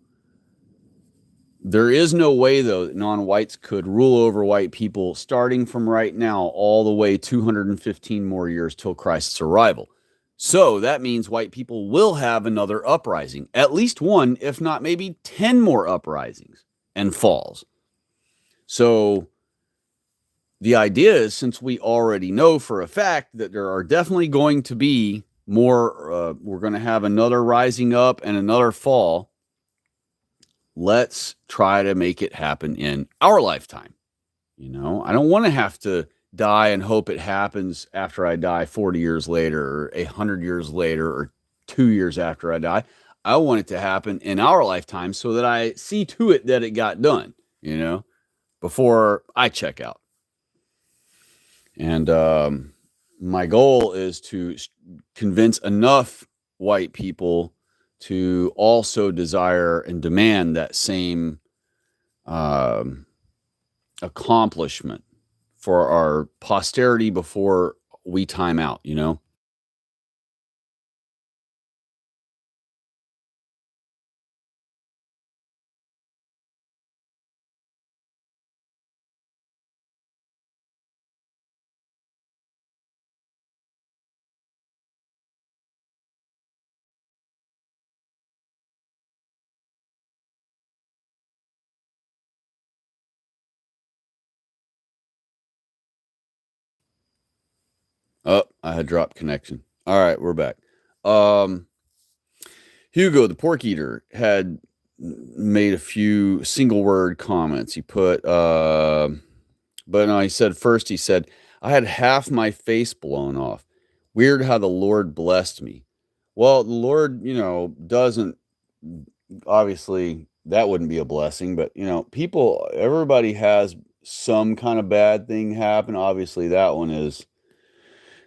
there is no way, though, that non-whites could rule over white people starting from right now all the way 215 more years till Christ's arrival. So that means white people will have another uprising, at least one, if not maybe 10 more uprisings and falls. So the idea is, since we already know for a fact that there are definitely going to be more, we're going to have another rising up and another fall. Let's try to make it happen in our lifetime. I don't want to have to die and hope it happens after I die 40 years later or 100 years later or 2 years after I die. I want it to happen in our lifetime so that I see to it that it got done, before I check out. And my goal is to convince enough white people to also desire and demand that same accomplishment for our posterity before we time out, I dropped connection. All right, we're back. Um, Hugo, the pork eater, had made a few single word comments. He put, but no, he said first, he said, I had half my face blown off. Weird how the Lord blessed me. Well, the Lord, doesn't, obviously, that wouldn't be a blessing, but, everybody has some kind of bad thing happen. Obviously, that one is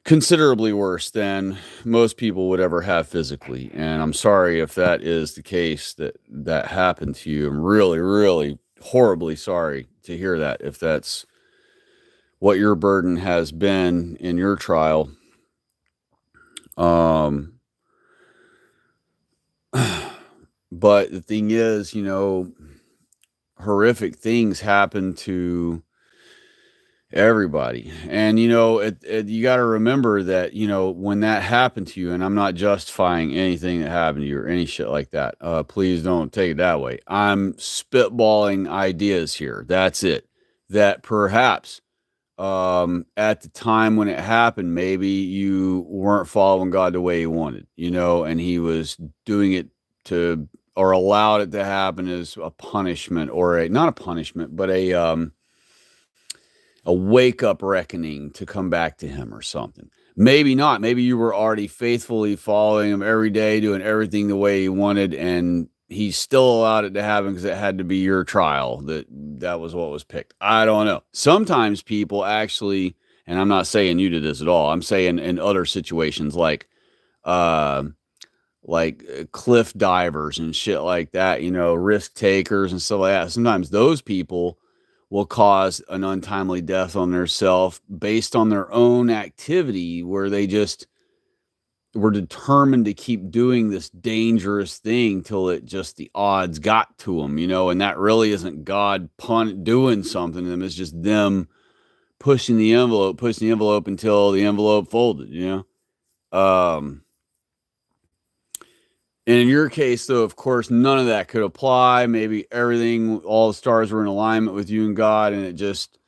considerably worse than most people would ever have physically. And I'm sorry if that is the case that happened to you. I'm really, really horribly sorry to hear that, if that's what your burden has been in your trial. But the thing is, horrific things happen to everybody. And, you got to remember that, when that happened to you, and I'm not justifying anything that happened to you or any shit like that. Please don't take it that way. I'm spitballing ideas here. That's it. That perhaps, at the time when it happened, maybe you weren't following God the way he wanted, and he was doing it to, or allowed it to happen as a punishment, or not a punishment, but a wake up reckoning to come back to him or something. Maybe not. Maybe you were already faithfully following him every day, doing everything the way he wanted, and he still allowed it to happen because it had to be your trial. That was what was picked. I don't know. Sometimes people actually, and I'm not saying you did this at all, I'm saying in other situations uh, cliff divers and shit like that, risk takers and stuff like that. Sometimes those people will cause an untimely death on themselves based on their own activity, where they just were determined to keep doing this dangerous thing till it just, the odds got to them, and that really isn't God doing something to them. It's just them pushing the envelope until the envelope folded. And in your case, though, of course, none of that could apply. Maybe all the stars were in alignment with you and God, and it just,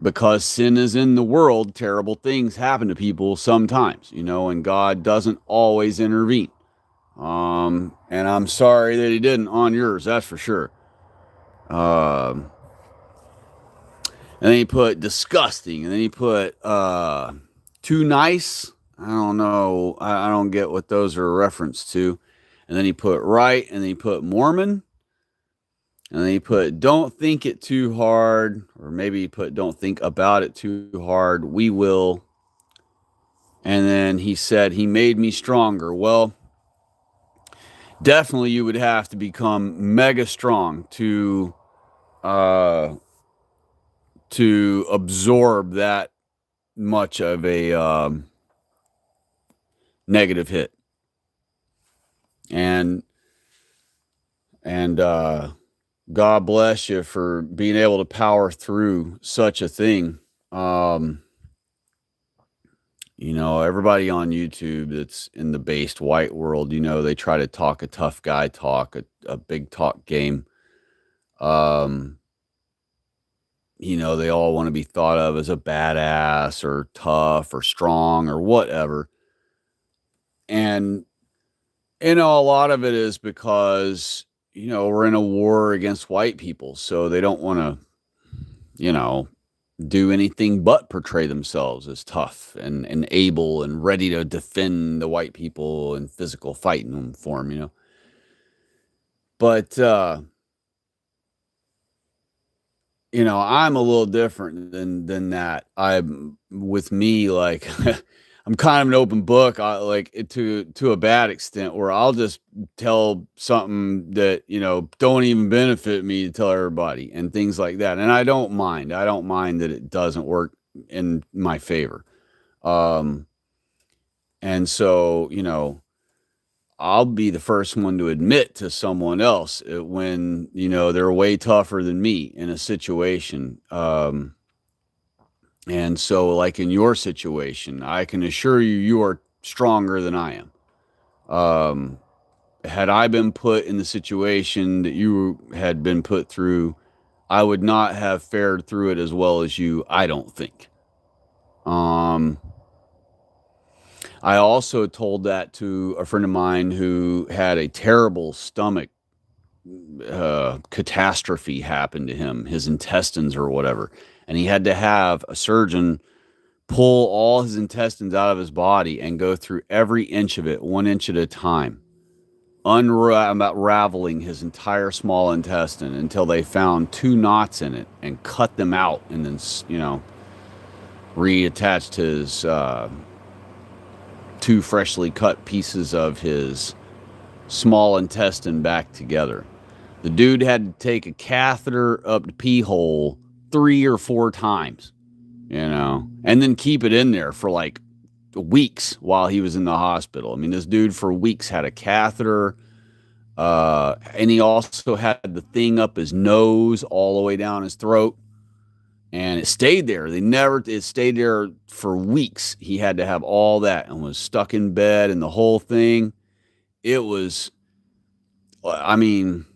because sin is in the world, terrible things happen to people sometimes, and God doesn't always intervene. And I'm sorry that he didn't on yours, that's for sure. And then he put disgusting, and then he put too nice. I don't know. I don't get what those are a reference to. And then he put right, and then he put Mormon. And then he put don't think it too hard, or maybe he put don't think about it too hard. We will. And then he said he made me stronger. Well, definitely you would have to become mega strong to absorb that much of a negative hit. And God bless you for being able to power through such a thing. Everybody on YouTube that's in the based white world, they try to talk a tough guy talk, a big talk game. They all want to be thought of as a badass or tough or strong or whatever. And, a lot of it is because, we're in a war against white people. So they don't want to, do anything but portray themselves as tough and able and ready to defend the white people in physical fighting form, But, I'm a little different than that. With me, like, I'm kind of an open book, to a bad extent, where I'll just tell something that, don't even benefit me to tell everybody and things like that. And I don't mind that it doesn't work in my favor. And so, I'll be the first one to admit to someone else when, they're way tougher than me in a situation. And so, like in your situation, I can assure you, you are stronger than I am. Had I been put in the situation that you had been put through, I would not have fared through it as well as you, I don't think. I also told that to a friend of mine who had a terrible stomach catastrophe happen to him, his intestines or whatever. And he had to have a surgeon pull all his intestines out of his body and go through every inch of it, 1 inch at a time, unraveling his entire small intestine until they found two knots in it and cut them out, and then, reattached his two freshly cut pieces of his small intestine back together. The dude had to take a catheter up the pee hole 3 or 4 times, and then keep it in there for like weeks while he was in the hospital. I mean, this dude for weeks had a catheter, and he also had the thing up his nose all the way down his throat, and it stayed there. It stayed there for weeks. He had to have all that and was stuck in bed and the whole thing. It was, I mean,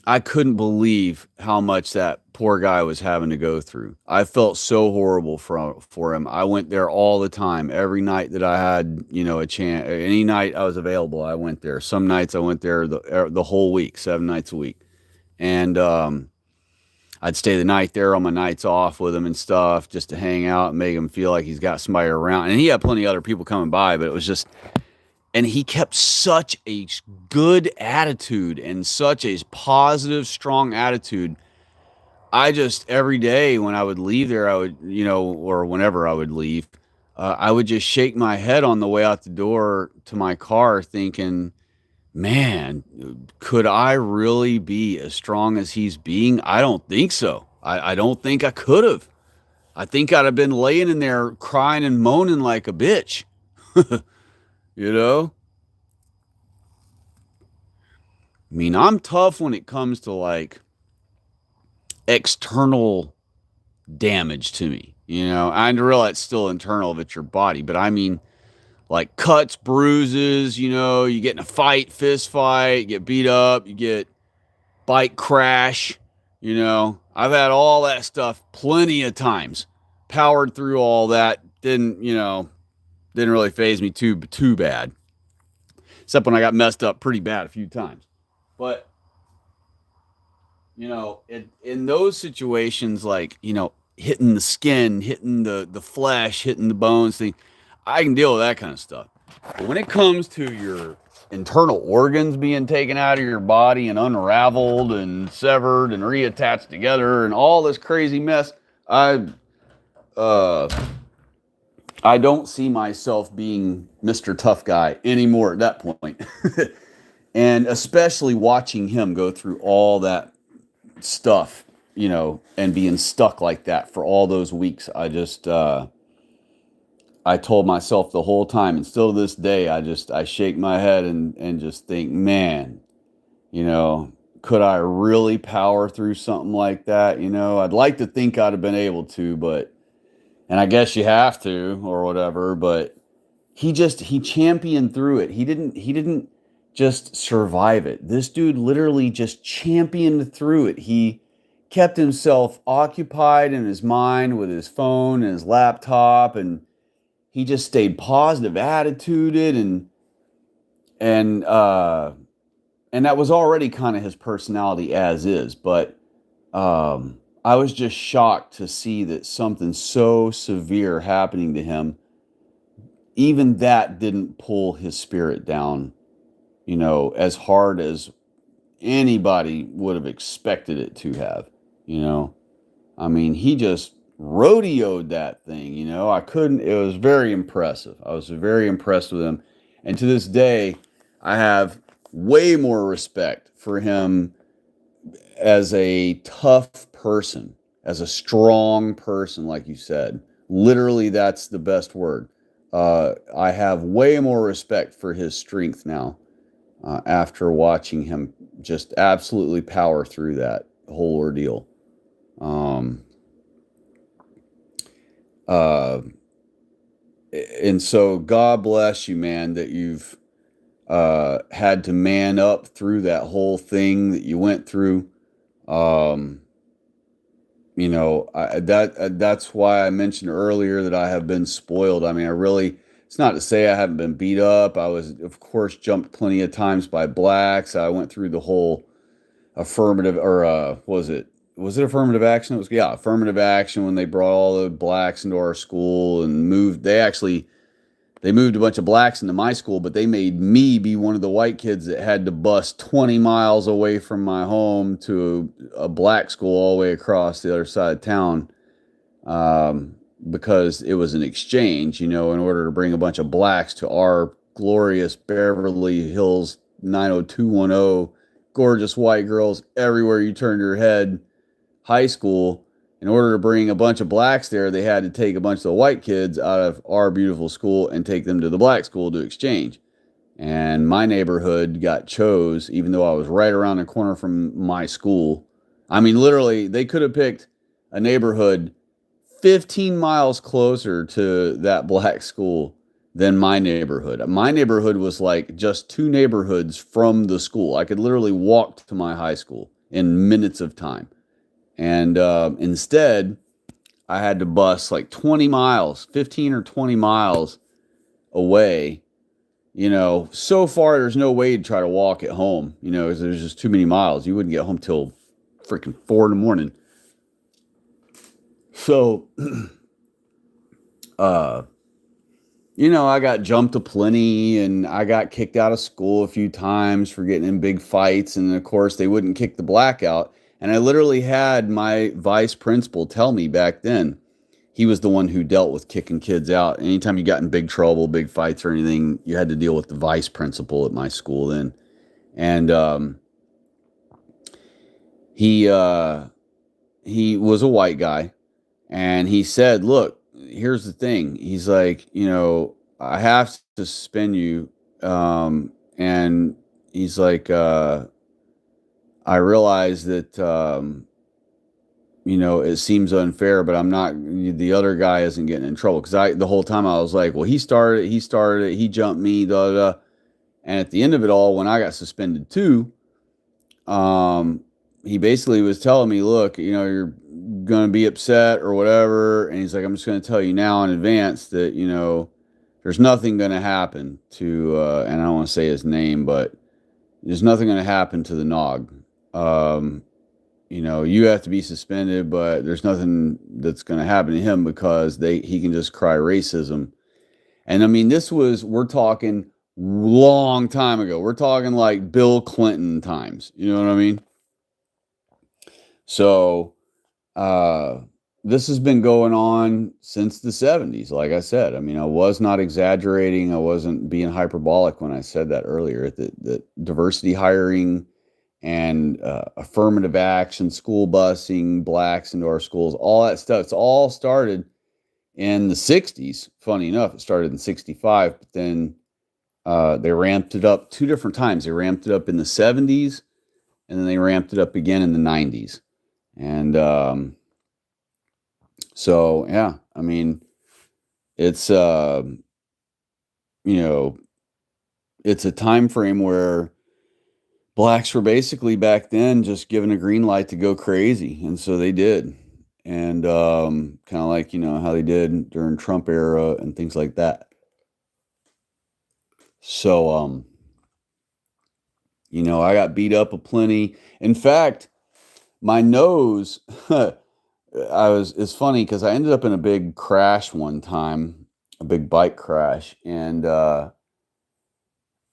I couldn't believe how much that poor guy was having to go through. I felt so horrible for him. I went there all the time. Every night that I had, a chance, any night I was available, I went there. Some nights I went there the whole week, 7 nights a week. And I'd stay the night there on my nights off with him and stuff, just to hang out and make him feel like he's got somebody around. And he had plenty of other people coming by, but it was just, and he kept such a good attitude and such a positive, strong attitude. I just, every day when I would leave there, I would, or whenever I would leave, I would just shake my head on the way out the door to my car thinking, man, could I really be as strong as he's being? I don't think so. I don't think I could have. I think I'd have been laying in there crying and moaning like a bitch. You know? I mean, I'm tough when it comes to like external damage to me. I realize it's still internal if it's your body, but I mean, like cuts, bruises, you get in a fight, fist fight, get beat up, you get bike crash, I've had all that stuff plenty of times, powered through all that. Didn't really faze me too bad, except when I got messed up pretty bad a few times. But in those situations, like hitting the skin, hitting the flesh, hitting the bones thing, I can deal with that kind of stuff. But when it comes to your internal organs being taken out of your body and unraveled and severed and reattached together and all this crazy mess, I don't see myself being Mr. Tough Guy anymore at that point. And especially watching him go through all that stuff, and being stuck like that for all those weeks. I told myself the whole time, and still to this day, I shake my head and just think, man, could I really power through something like that? I'd like to think I'd have been able to, and I guess you have to or whatever, but he championed through it. He didn't just survive it. This dude literally just championed through it. He kept himself occupied in his mind with his phone and his laptop, and he just stayed positive attituded, and that was already kind of his personality as is. But I was just shocked to see that something so severe happening to him, even that didn't pull his spirit down, as hard as anybody would have expected it to have. I mean, he just rodeoed that thing. It was very impressive. I was very impressed with him. And to this day, I have way more respect for him as a tough person, as a strong person, like you said. Literally, that's the best word. I have way more respect for his strength now, after watching him just absolutely power through that whole ordeal. And so God bless you, man, that you've had to man up through that whole thing that you went through. That's why I mentioned earlier that I have been spoiled. I mean, I really It's not to say I haven't been beat up. I was, of course, jumped plenty of times by blacks. I went through the whole affirmative, or was it? Was it affirmative action? It was, yeah, affirmative action when they brought all the blacks into our school and moved. They moved a bunch of blacks into my school, but they made me be one of the white kids that had to bus 20 miles away from my home to a black school all the way across the other side of town, um, because it was an exchange, in order to bring a bunch of blacks to our glorious Beverly Hills 90210, gorgeous white girls everywhere you turned your head, high school. In order to bring a bunch of blacks there, they had to take a bunch of the white kids out of our beautiful school and take them to the black school to exchange. And my neighborhood got chose, even though I was right around the corner from my school. I mean, literally, they could have picked a neighborhood 15 miles closer to that black school than my neighborhood. My neighborhood was like just two neighborhoods from the school. I could literally walk to my high school in minutes of time. And instead, I had to bus like 20 miles, 15 or 20 miles away. So far, there's no way to try to walk at home, because there's just too many miles. You wouldn't get home till freaking 4 in the morning. So, I got jumped aplenty, and I got kicked out of school a few times for getting in big fights. And of course, they wouldn't kick the black out. And I literally had my vice principal tell me back then, he was the one who dealt with kicking kids out. Anytime you got in big trouble, big fights or anything, you had to deal with the vice principal at my school then. And he was a white guy, and he said, "Look, here's the thing." He's like, "I have to suspend you," and he's like, "I realize that." It seems unfair, but I'm not, the other guy isn't getting in trouble. Cause the whole time I was like, well, he started it, he jumped me, da, da, da. And at the end of it all, when I got suspended too, he basically was telling me, look, you're going to be upset or whatever. And he's like, I'm just going to tell you now in advance that, there's nothing going to happen to, and I don't want to say his name, but there's nothing going to happen to the Nog. You have to be suspended, but there's nothing that's going to happen to him because he can just cry racism. And I mean, we're talking long time ago. We're talking like Bill Clinton times. You know what I mean? So, this has been going on since the 70s. Like I said, I mean, I was not exaggerating. I wasn't being hyperbolic when I said that earlier, that diversity hiring and affirmative action, school busing, blacks into our schools, all that stuff. It's all started in the 60s. Funny enough, it started in 65, but then they ramped it up two different times. They ramped it up in the 70s, and then they ramped it up again in the 90s. And so, yeah, I mean, it's, it's a time frame where blacks were basically back then just given a green light to go crazy. And so they did. And kind of like, how they did during Trump era and things like that. So, I got beat up aplenty. In fact, my nose, it's funny because I ended up in a big crash one time, a big bike crash. And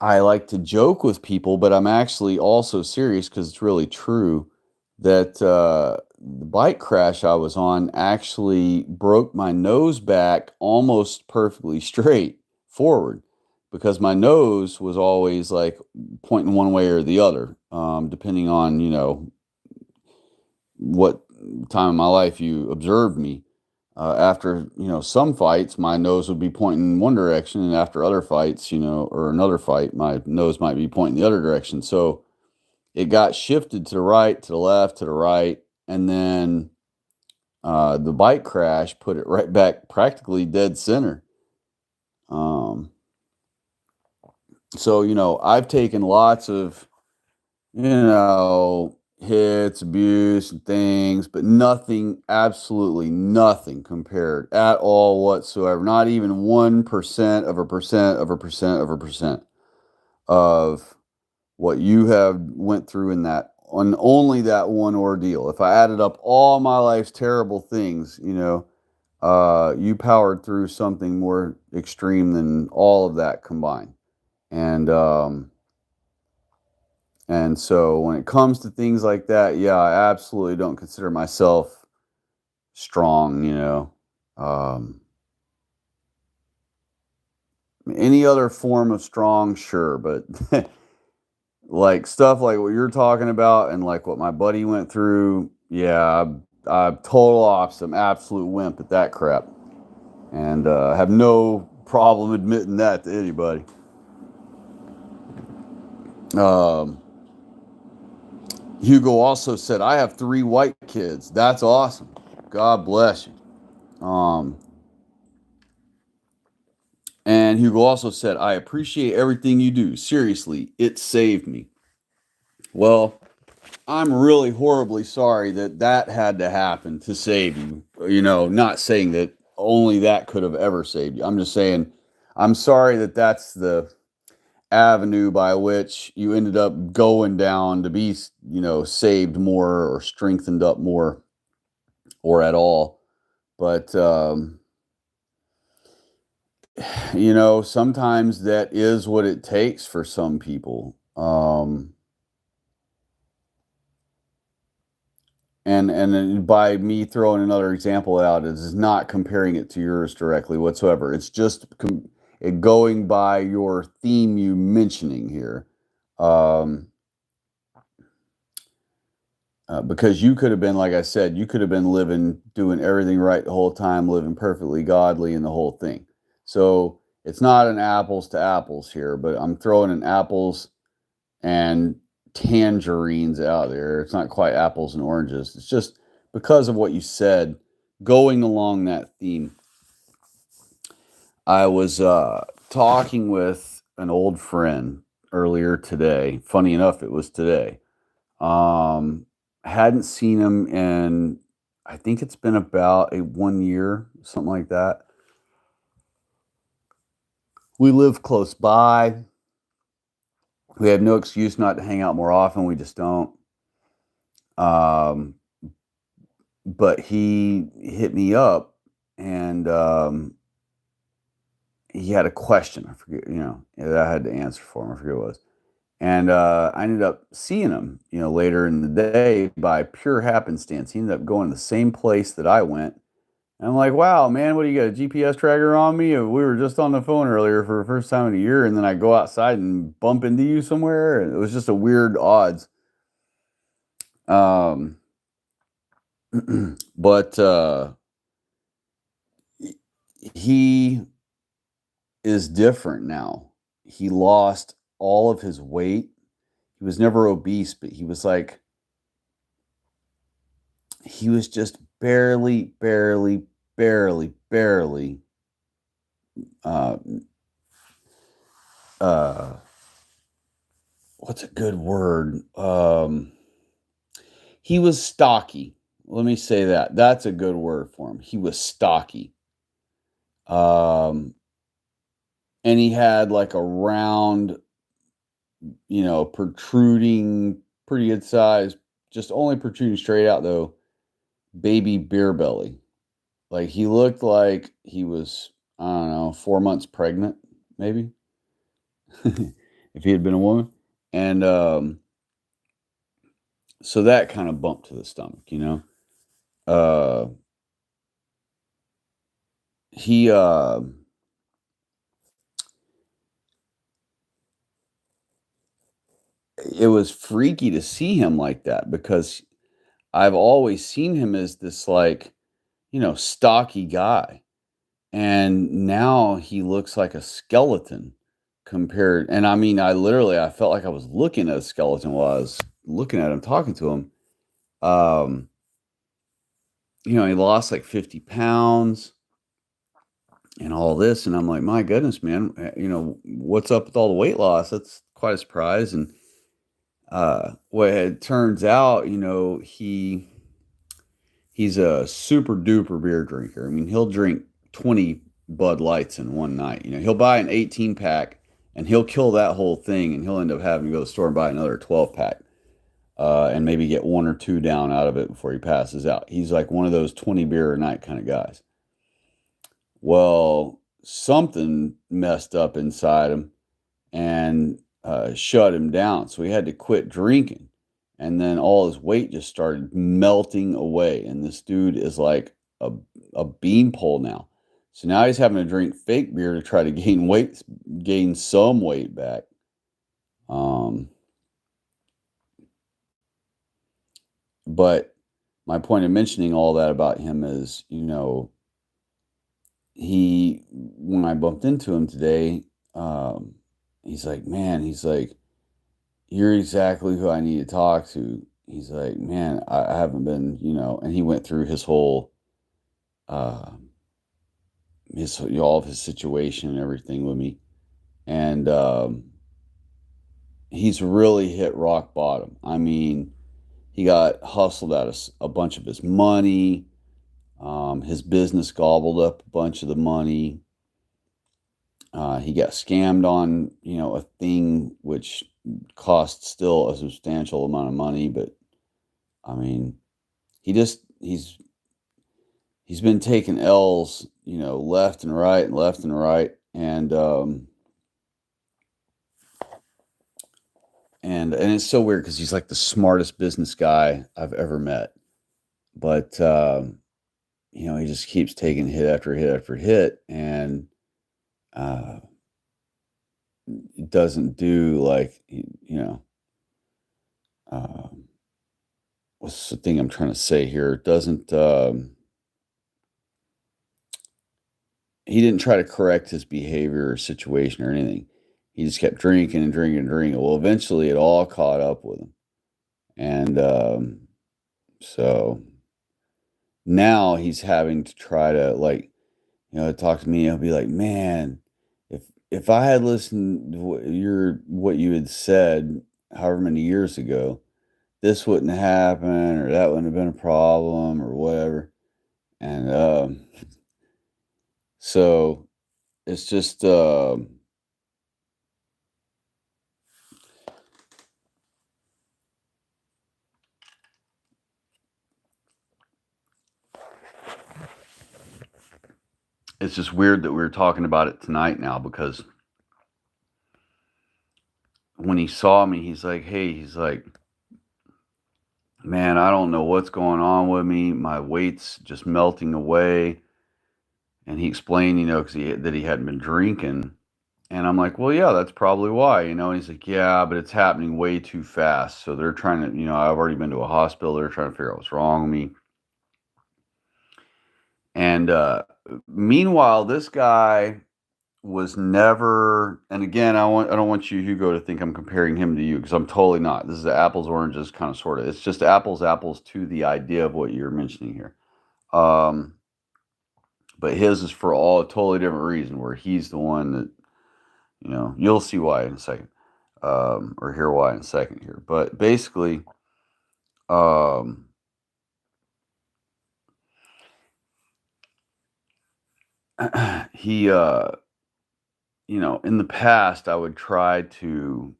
I like to joke with people, but I'm actually also serious because it's really true that the bike crash I was on actually broke my nose back almost perfectly straight forward, because my nose was always like pointing one way or the other, depending on, what time in my life you observed me. After, some fights, my nose would be pointing in one direction, and after other fights, or another fight, my nose might be pointing the other direction. So it got shifted to the right, to the left, to the right, and then the bike crash put it right back practically dead center. So, I've taken lots of, hits, abuse, and things, but nothing, absolutely nothing compared at all whatsoever. Not even 1% of a percent of a percent of a percent of what you have went through in that on only that one ordeal. If I added up all my life's terrible things, you powered through something more extreme than all of that combined. And and so when it comes to things like that, yeah, I absolutely don't consider myself strong. Um, any other form of strong, sure, but like stuff like what you're talking about and like what my buddy went through, yeah, I'm total opposite. I'm absolute wimp at that crap, and have no problem admitting that to anybody. Um, Hugo also said, "I have 3 white kids. That's awesome. God bless you." And Hugo also said, "I appreciate everything you do. Seriously, it saved me." Well, I'm really horribly sorry that that had to happen to save you. Not saying that only that could have ever saved you. I'm just saying I'm sorry that that's the avenue by which you ended up going down to be, saved more or strengthened up more or at all. But sometimes that is what it takes for some people. And then by me throwing another example out, it is not comparing it to yours directly whatsoever. It's just it going by your theme you mentioning here. Um, because you could have been, like I said, you could have been living, doing everything right the whole time, living perfectly godly and the whole thing. So it's not an apples to apples here, but I'm throwing an apples and tangerines out there. It's not quite apples and oranges. It's just because of what you said, going along that theme. I was talking with an old friend earlier today. Funny enough, it was today. Um, hadn't seen him in, I think it's been about a 1 year, something like that. We live close by. We have no excuse not to hang out more often. We just don't. Um, but he hit me up and he had a question. I forget, that I had to answer for him. I forget what it was. And I ended up seeing him, later in the day by pure happenstance. He ended up going to the same place that I went. And I'm like, wow, man, what do you got? A GPS tracker on me? We were just on the phone earlier for the first time in a year. And then I go outside and bump into you somewhere. And it was just a weird odds. Um, but he is different now. He lost all of his weight. He was never obese, but he was just barely, barely, barely, barely uh uh what's a good word? He was stocky. Let me say that. That's a good word for him. He was stocky. Um and he had like a round, protruding, pretty good size, just only protruding straight out though, baby beer belly. Like he looked like he was, I don't know, 4 months pregnant, maybe, if he had been a woman. And so that kind of bumped to the stomach. Uh, he, it was freaky to see him like that because I've always seen him as this, like, stocky guy. And now he looks like a skeleton compared. And I mean, I felt like I was looking at a skeleton while I was looking at him, talking to him. Um, he lost like 50 pounds and all this. And I'm like, my goodness, man, what's up with all the weight loss? That's quite a surprise. And Well, it turns out, he's a super duper beer drinker. I mean, he'll drink 20 Bud Lights in one night. He'll buy an 18 pack and he'll kill that whole thing, and he'll end up having to go to the store and buy another 12 pack, and maybe get one or two down out of it before he passes out. He's like one of those 20 beer a night kind of guys. Well, something messed up inside him and shut him down. So he had to quit drinking. And then all his weight just started melting away. And this dude is like a beanpole now. So now he's having to drink fake beer to try to gain some weight back. But my point of mentioning all that about him is, when I bumped into him today, he's like, man, you're exactly who I need to talk to. He's like, man, I haven't been, and he went through his whole, uh, all of his situation and everything with me. And, he's really hit rock bottom. I mean, he got hustled out of a bunch of his money. His business gobbled up a bunch of the money. He got scammed on, a thing which cost still a substantial amount of money, but I mean, he's been taking L's, left and right and left and right, and it's so weird because he's like the smartest business guy I've ever met, but he just keeps taking hit after hit after hit, and uh, it doesn't do like what's the thing I'm trying to say here? It doesn't. He didn't try to correct his behavior or situation or anything. He just kept drinking and drinking and drinking. Well, eventually it all caught up with him. And so now he's having to try to talk to me. He'll be like, man, if I had listened to what you had said however many years ago, this wouldn't happen or that wouldn't have been a problem or whatever. And so it's just it's just weird that we're talking about it tonight now, because when he saw me, he's like, hey, he's like, man, I don't know what's going on with me. My weight's just melting away. And he explained, because that he hadn't been drinking. And I'm like, well, yeah, that's probably why, And he's like, yeah, but it's happening way too fast. So they're trying to, I've already been to a hospital. They're trying to figure out what's wrong with me. And meanwhile, this guy was never, and again, I don't want you, Hugo, to think I'm comparing him to you, because I'm totally not. This is the apples oranges kind of sort of. It's just apples to the idea of what you're mentioning here. But his is for all a totally different reason, where he's the one that, you'll see why in a second, or hear why in a second here. But basically, he, in the past, I would try to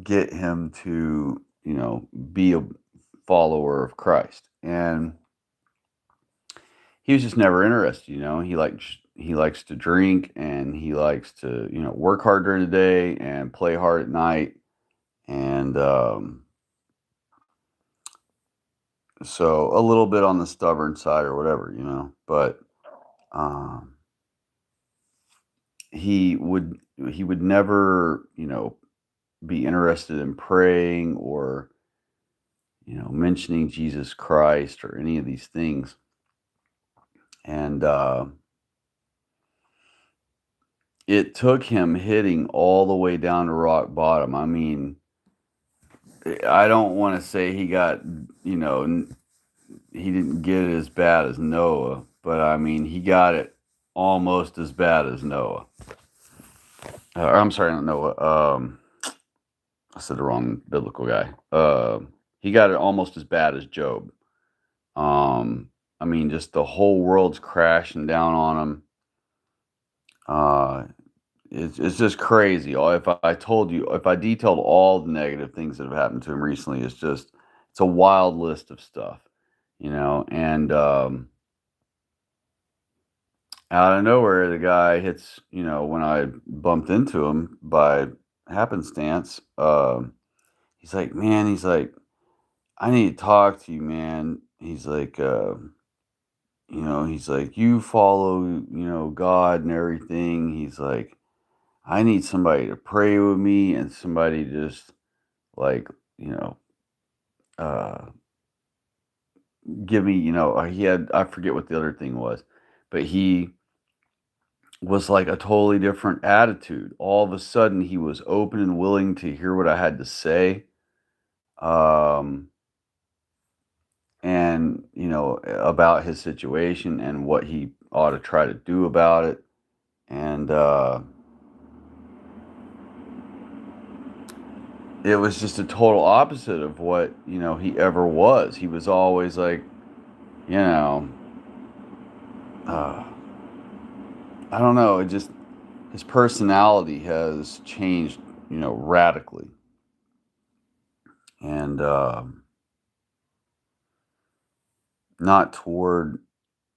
get him to, be a follower of Christ. And he was just never interested, he likes to drink, and he likes to, work hard during the day and play hard at night. And so a little bit on the stubborn side or whatever, but he would never, be interested in praying or, mentioning Jesus Christ or any of these things. And it took him hitting all the way down to rock bottom. I mean, I don't want to say he got, he didn't get it as bad as Noah, but I mean, he got it almost as bad as Noah. I'm sorry, not Noah. I said the wrong biblical guy. He got it almost as bad as Job. I mean, just the whole world's crashing down on him. Uh, it's just crazy. If I told you, if I detailed all the negative things that have happened to him recently, it's a wild list of stuff, and out of nowhere, the guy hits, when I bumped into him by happenstance, he's like, man, he's like, I need to talk to you, man. He's like, he's like, you follow, God and everything. He's like, I need somebody to pray with me and somebody just like, you know, uh, give me, I forget what the other thing was, but he was like a totally different attitude. All of a sudden, he was open and willing to hear what I had to say. Um, and, about his situation and what he ought to try to do about it. And, it was just a total opposite of what, he ever was. He was always like, you know, uh, I don't know. His personality has changed, radically. And, not toward,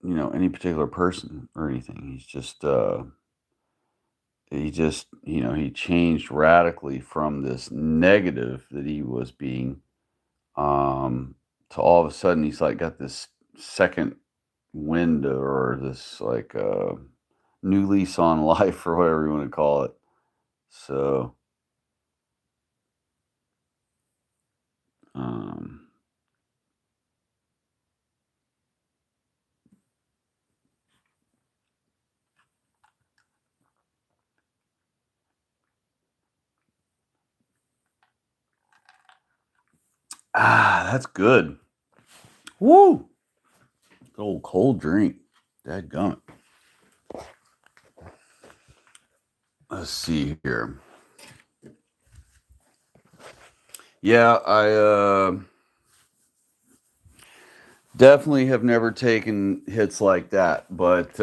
any particular person or anything. He changed radically from this negative that he was being, to all of a sudden he's like got this second wind or this like new lease on life or whatever you want to call it. So, um, that's good. Woo! Good old cold drink. Dadgummit. Let's see here. Yeah, I definitely have never taken hits like that, but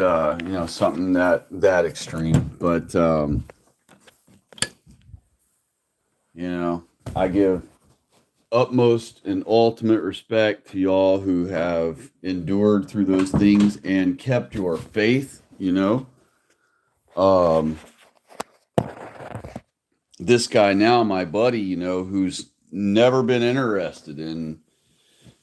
something that extreme. But I give utmost and ultimate respect to y'all who have endured through those things and kept your faith. Um, this guy now, my buddy, who's never been interested in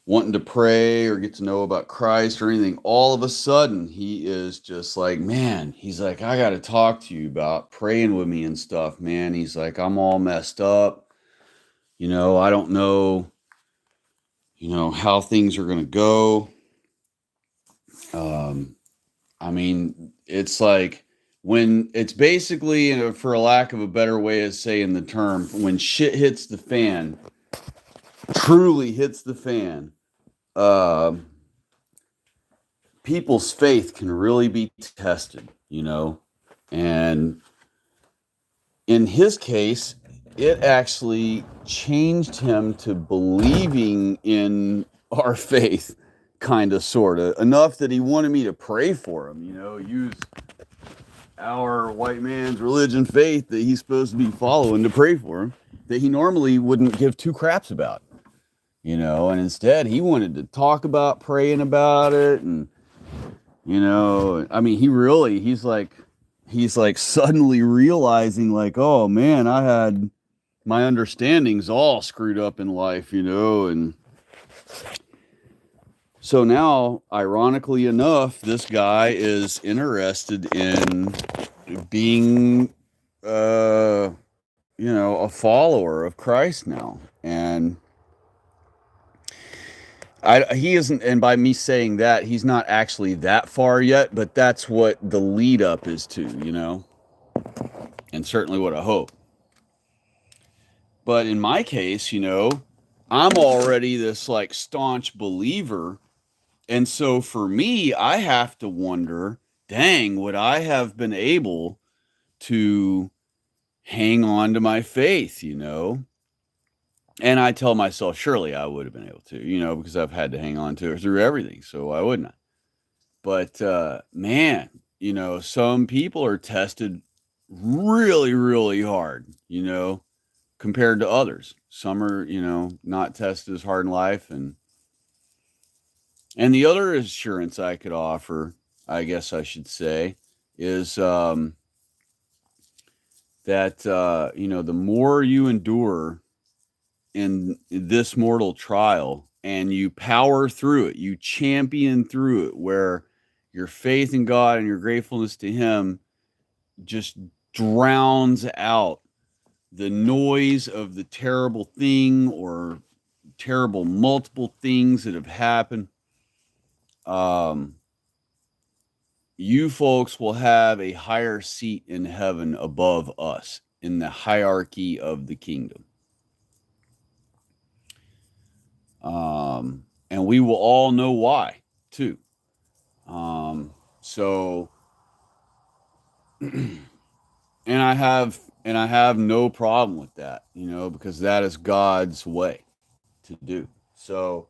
wanting to pray or get to know about Christ or anything, all of a sudden he is just like, man, he's like, I got to talk to you about praying with me and stuff, man. He's like, I'm all messed up. I don't know, how things are going to go. I mean, it's like when it's basically, for a lack of a better way of saying the term, when shit hits the fan, truly hits the fan, uh, people's faith can really be tested, and in his case, it actually changed him to believing in our faith, kind of, sort of, enough that he wanted me to pray for him, use our white man's religion faith that he's supposed to be following to pray for him, that he normally wouldn't give two craps about, and instead he wanted to talk about praying about it. And I mean, he's like suddenly realizing like, oh man, I had my understandings all screwed up in life, and so now, ironically enough, this guy is interested in being, a follower of Christ now. And he isn't, and by me saying that, he's not actually that far yet, but that's what the lead up is to, and certainly what I hope. But in my case, I'm already this like staunch believer. And so for me, I have to wonder, dang, would I have been able to hang on to my faith, And I tell myself, surely I would have been able to, because I've had to hang on to it through everything. So why wouldn't I? But man, some people are tested really, really hard, compared to others. Some are, not tested as hard in life. And the other assurance I could offer, I guess I should say, is that, the more you endure in this mortal trial and you power through it, you champion through it, where your faith in God and your gratefulness to Him just drowns out the noise of the terrible thing or terrible multiple things that have happened. You folks will have a higher seat in heaven above us in the hierarchy of the kingdom. And we will all know why too. So, and I have no problem with that, because that is God's way to do. So,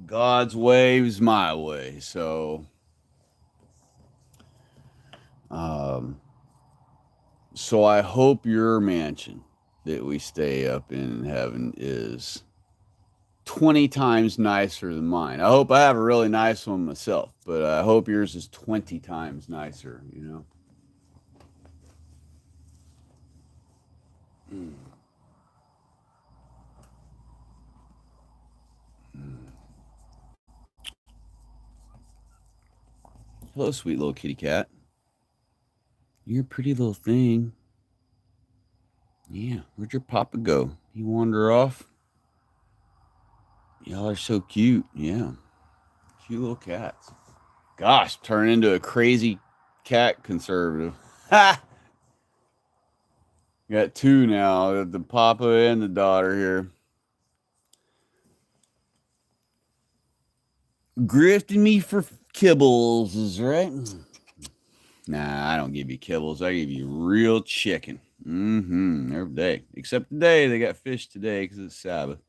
God's way is my way. So, so I hope your mansion that we stay up in heaven is 20 times nicer than mine. I hope I have a really nice one myself, but I hope yours is 20 times nicer. Hello, sweet little kitty cat. You're a pretty little thing. Yeah, where'd your papa go? He wander off? Y'all are so cute. Yeah, cute little cats. Gosh, turn into a crazy cat conservative. Ha! Got two now, the papa and the daughter here. Grifting me for kibbles is right. Nah, I don't give you kibbles. I give you real chicken. Every day. Except today, they got fish today because it's Sabbath.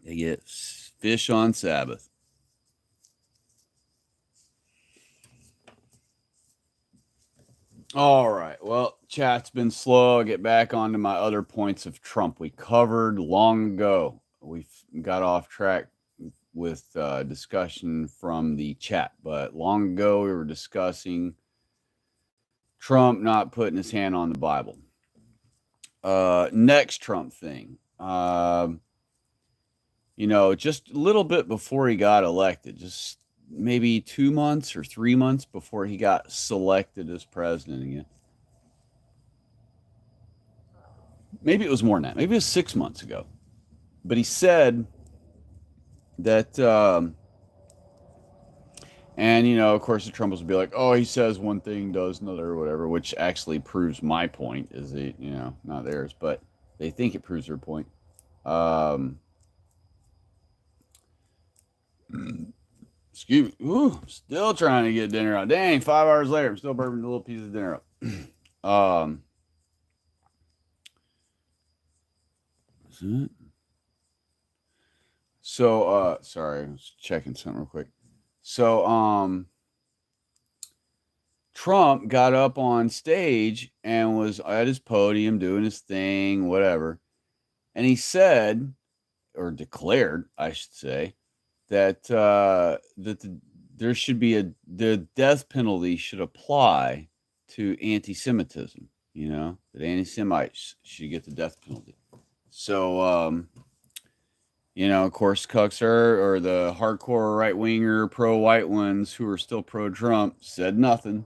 They get fish on Sabbath. All right. Well, chat's been slow. I'll get back onto my other points of Trump we covered long ago. We got off track with discussion from the chat, but long ago we were discussing Trump not putting his hand on the Bible. Next Trump thing. Just a little bit before he got elected, just maybe 2 months or 3 months before he got selected as president again. Maybe it was more than that. Maybe it was 6 months ago. But he said that, and of course the Trumpers would be like, oh, he says one thing, does another, or whatever, which actually proves my point, is it, not theirs, but they think it proves their point. Excuse me. Ooh, still trying to get dinner out. Dang, 5 hours later, I'm still burping a little piece of dinner up. Sorry, I was checking something real quick. So, Trump got up on stage and was at his podium doing his thing, whatever. And he said, or declared, I should say, that there should be the death penalty should apply to anti-Semitism. That anti-Semites should get the death penalty. So, of course, cucks or the hardcore right winger pro white ones who are still pro Trump said nothing.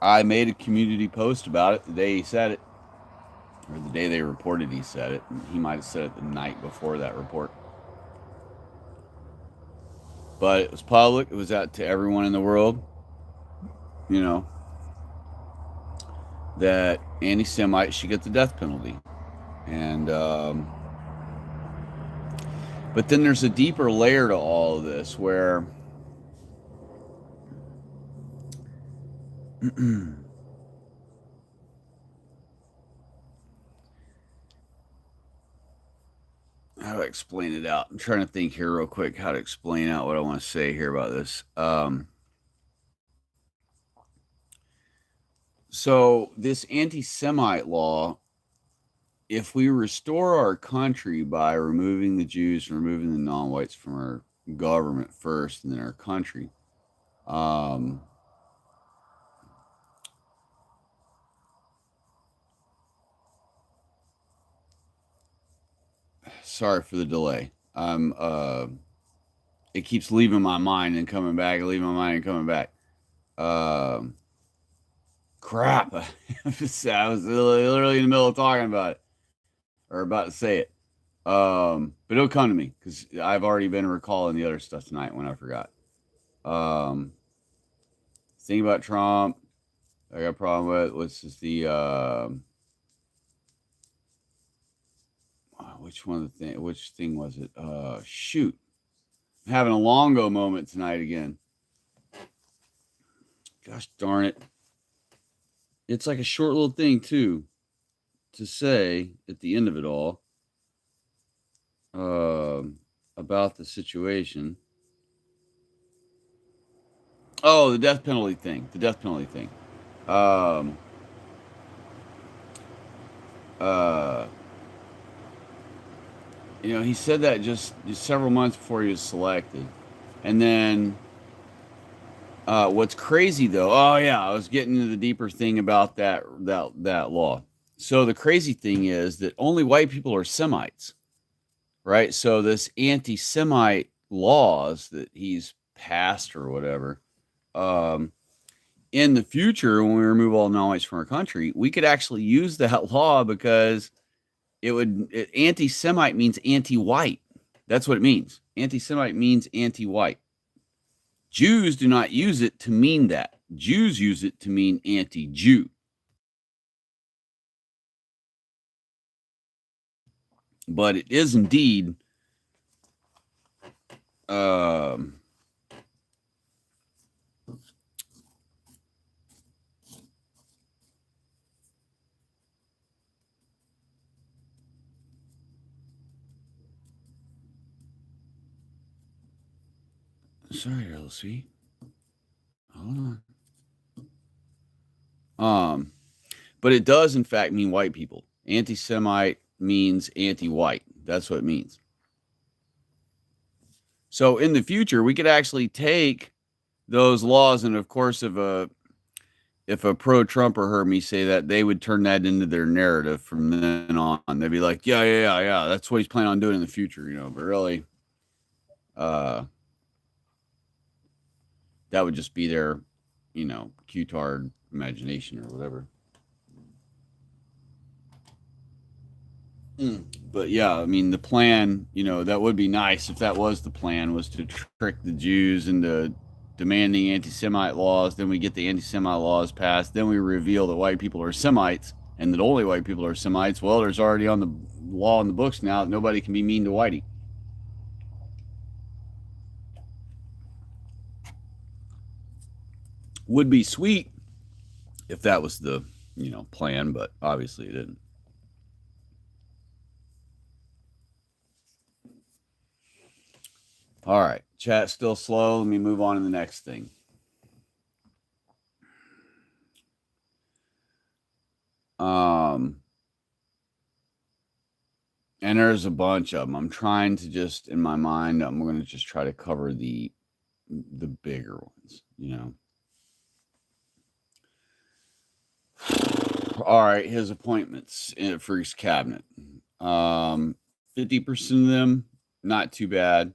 I made a community post about it the day he said it, or the day they reported he said it. He might have said it the night before that report. But it was public. It was out to everyone in the world, that anti-Semites should get the death penalty. And, but then there's a deeper layer to all of this where How to explain it out? I'm trying to think here real quick how to explain out what I want to say here about this. So this anti-Semite law, if we restore our country by removing the Jews and removing the non-whites from our government first and then our country, um, sorry for the delay. It keeps leaving my mind and coming back, leaving my mind and coming back. Crap. I was literally in the middle of talking about it or about to say it. But it'll come to me because I've already been recalling the other stuff tonight when I forgot. Um, thing about Trump, I got a problem with. What's is the which one of the thing? Which thing was it? Shoot, I'm having a longo moment tonight again. Gosh darn it! It's like a short little thing too to say at the end of it all about the situation. Oh, the death penalty thing. The death penalty thing. Um, uh, he said that just several months before he was selected, and then what's crazy though? Oh yeah, I was getting into the deeper thing about that law. So the crazy thing is that only white people are Semites, right? So this anti-Semite laws that he's passed or whatever. Um, in the future, when we remove all non-whites from our country, we could actually use that law because anti-Semite means anti-white. That's what it means. Anti-Semite means anti-white. Jews do not use it to mean that. Jews use it to mean anti-Jew. But it is indeed sorry, LC. Hold on. But it does in fact mean white people. Anti-Semite means anti-white. That's what it means. So in the future, we could actually take those laws, and of course, if a pro-Trumper heard me say that, they would turn that into their narrative from then on. They'd be like, yeah, that's what he's planning on doing in the future, But really, that would just be their, Q-tard imagination or whatever. But yeah, I mean, the plan, that would be nice if that was the plan, was to trick the Jews into demanding anti-Semite laws. Then we get the anti-Semite laws passed. Then we reveal that white people are Semites and that only white people are Semites. Well, there's already on the law in the books now that nobody can be mean to whitey. Would be sweet if that was the, plan, but obviously it didn't. All right, chat still slow. Let me move on to the next thing. And there's a bunch of them. I'm trying to just, in my mind, I'm going to just try to cover the bigger ones, All right, his appointments for his cabinet. 50% of them, not too bad.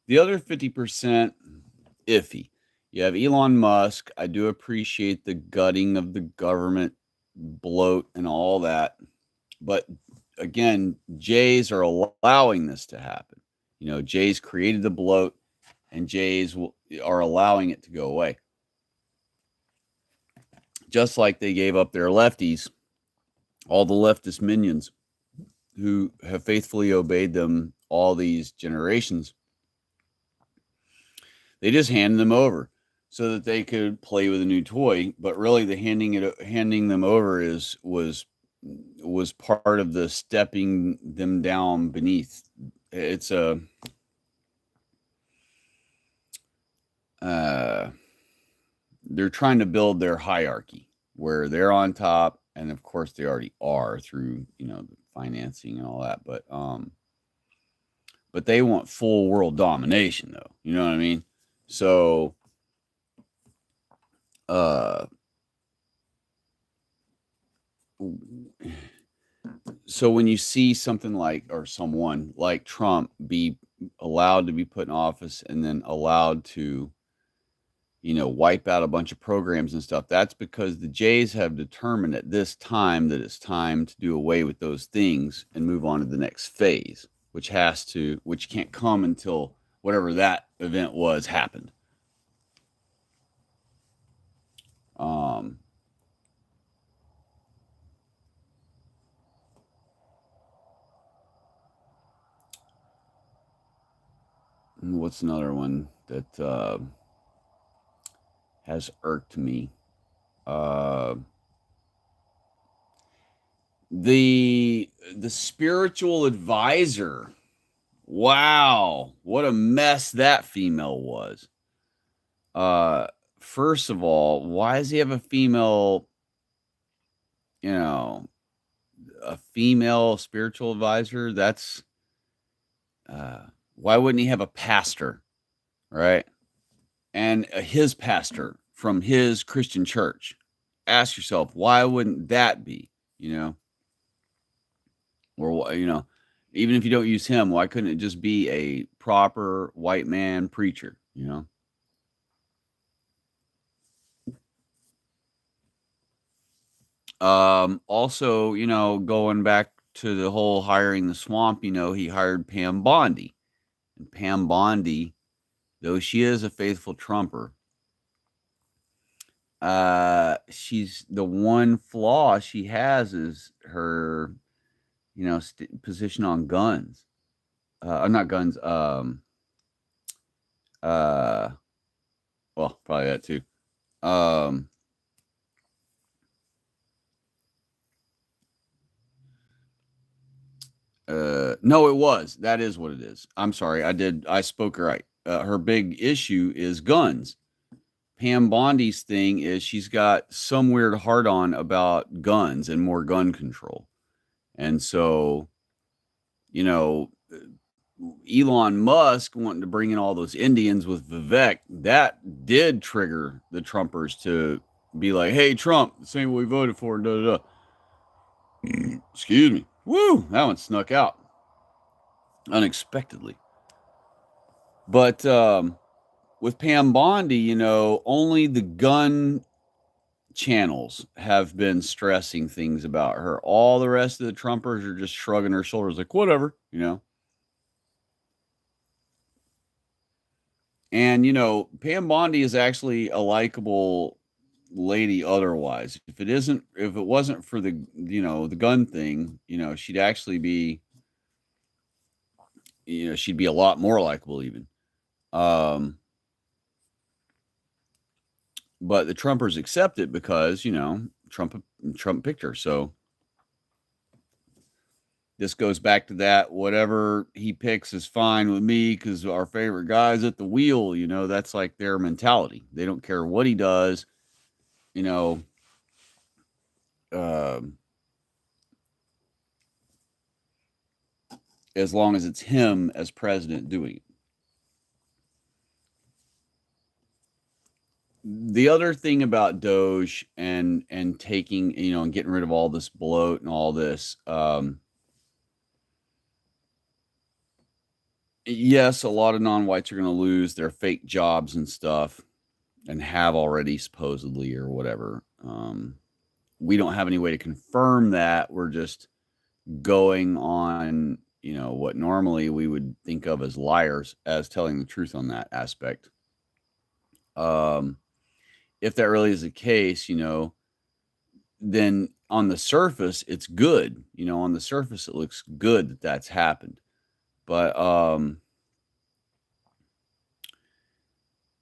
The other 50%, iffy. You have Elon Musk. I do appreciate the gutting of the government bloat and all that. But again, Jays are allowing this to happen. Jays created the bloat and Jays are allowing it to go away. Just like they gave up their lefties, all the leftist minions who have faithfully obeyed them all these generations. They just handed them over. so that they could play with a new toy. But really, the handing them over was part of the stepping them down beneath. It's a they're trying to build their hierarchy where they're on top, and of course they already are through the financing and all that. But they want full world domination, though. You know what I mean? So uh so when you see something like, or someone like Trump be allowed to be put in office and then allowed to wipe out a bunch of programs and stuff, that's because the Jays have determined at this time that it's time to do away with those things and move on to the next phase, which can't come until whatever that event was happened. What's another one that has irked me? Uh, the spiritual advisor. Wow, what a mess that female was. Uh, First of all, why does he have a female, you know, a female spiritual advisor? That's why wouldn't he have a pastor, right? And his pastor from his Christian church. Ask yourself, why wouldn't that be, you know? Or, even if you don't use him, why couldn't it just be a proper white man preacher, Also, going back to the whole hiring the swamp, he hired Pam Bondi. And Pam Bondi, though she is a faithful Trumper, she's the one flaw she has is her, position on guns. Not guns. Uh, well, probably that too. Um, no, it was. That is what it is. I'm sorry. I spoke right. Her big issue is guns. Pam Bondi's thing is she's got some weird hard on about guns and more gun control. And so, you know, Elon Musk wanting to bring in all those Indians with Vivek, that did trigger the Trumpers to be like, hey, Trump, this ain't what we voted for. Da, da, da. Excuse me. Woo, that one snuck out unexpectedly. But with Pam Bondi, only the gun channels have been stressing things about her. All the rest of the Trumpers are just shrugging their shoulders like, whatever. And, Pam Bondi is actually a likable lady otherwise. If it wasn't for the gun thing, she'd actually be, she'd be a lot more likable even. But the Trumpers accept it because, Trump picked her. So this goes back to that. Whatever he picks is fine with me because our favorite guy's at the wheel. That's like their mentality. They don't care what he does. You know, uh, as long as it's him as president doing it. The other thing about Doge and taking, and getting rid of all this bloat and all this, yes, a lot of non-whites are going to lose their fake jobs and stuff, and have already supposedly or whatever. We don't have any way to confirm that. We're just going on, what normally we would think of as liars as telling the truth on that aspect. If that really is the case, then on the surface, it's good. On the surface, it looks good that that's happened. But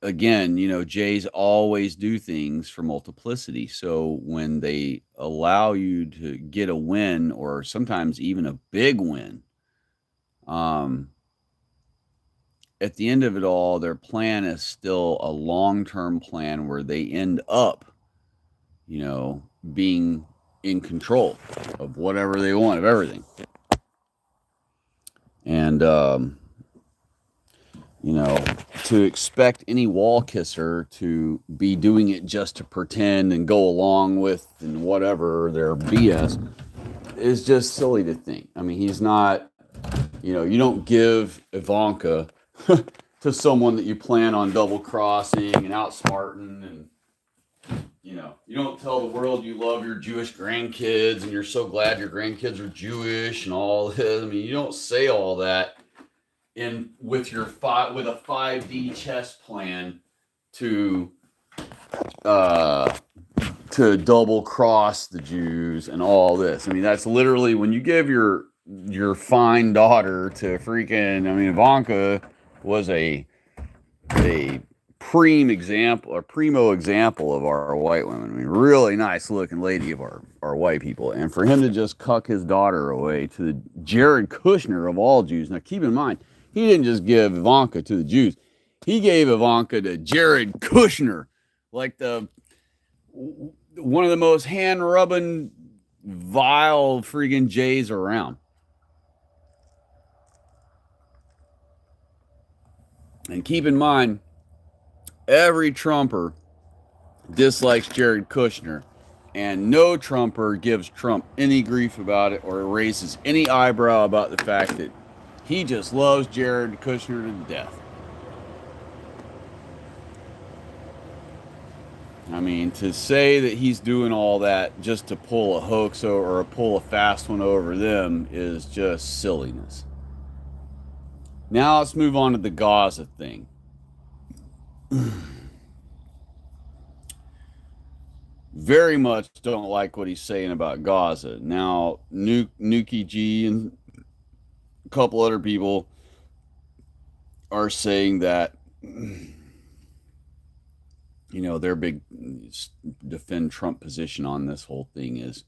again, Jays always do things for multiplicity. So when they allow you to get a win, or sometimes even a big win, um, at the end of it all, their plan is still a long-term plan where they end up, you know, being in control of whatever they want, of everything. And, to expect any wall kisser to be doing it just to pretend and go along with and whatever their BS is just silly to think. I mean, he's not, you don't give Ivanka to someone that you plan on double crossing and outsmarting, and you don't tell the world you love your Jewish grandkids and you're so glad your grandkids are Jewish and all this. I mean, you don't say all that in with with a 5D chess plan to uh to double cross the Jews and all this. I mean, that's literally when you give your fine daughter to freaking. I mean, Ivanka was a primo example of our white women. I mean, really nice looking lady of our white people. And for him to just cuck his daughter away to the Jared Kushner of all Jews. Now, keep in mind, he didn't just give Ivanka to the Jews. He gave Ivanka to Jared Kushner, like one of the most hand rubbing, vile freaking Jays around. And keep in mind, every Trumper dislikes Jared Kushner, and no Trumper gives Trump any grief about it or raises any eyebrow about the fact that he just loves Jared Kushner to death. I mean, to say that he's doing all that just to pull a hoax or pull a fast one over them is just silliness. Now let's move on to the Gaza thing. Very much don't like what he's saying about Gaza. Now, Nuki G and a couple other people are saying that, their big defend Trump position on this whole thing is,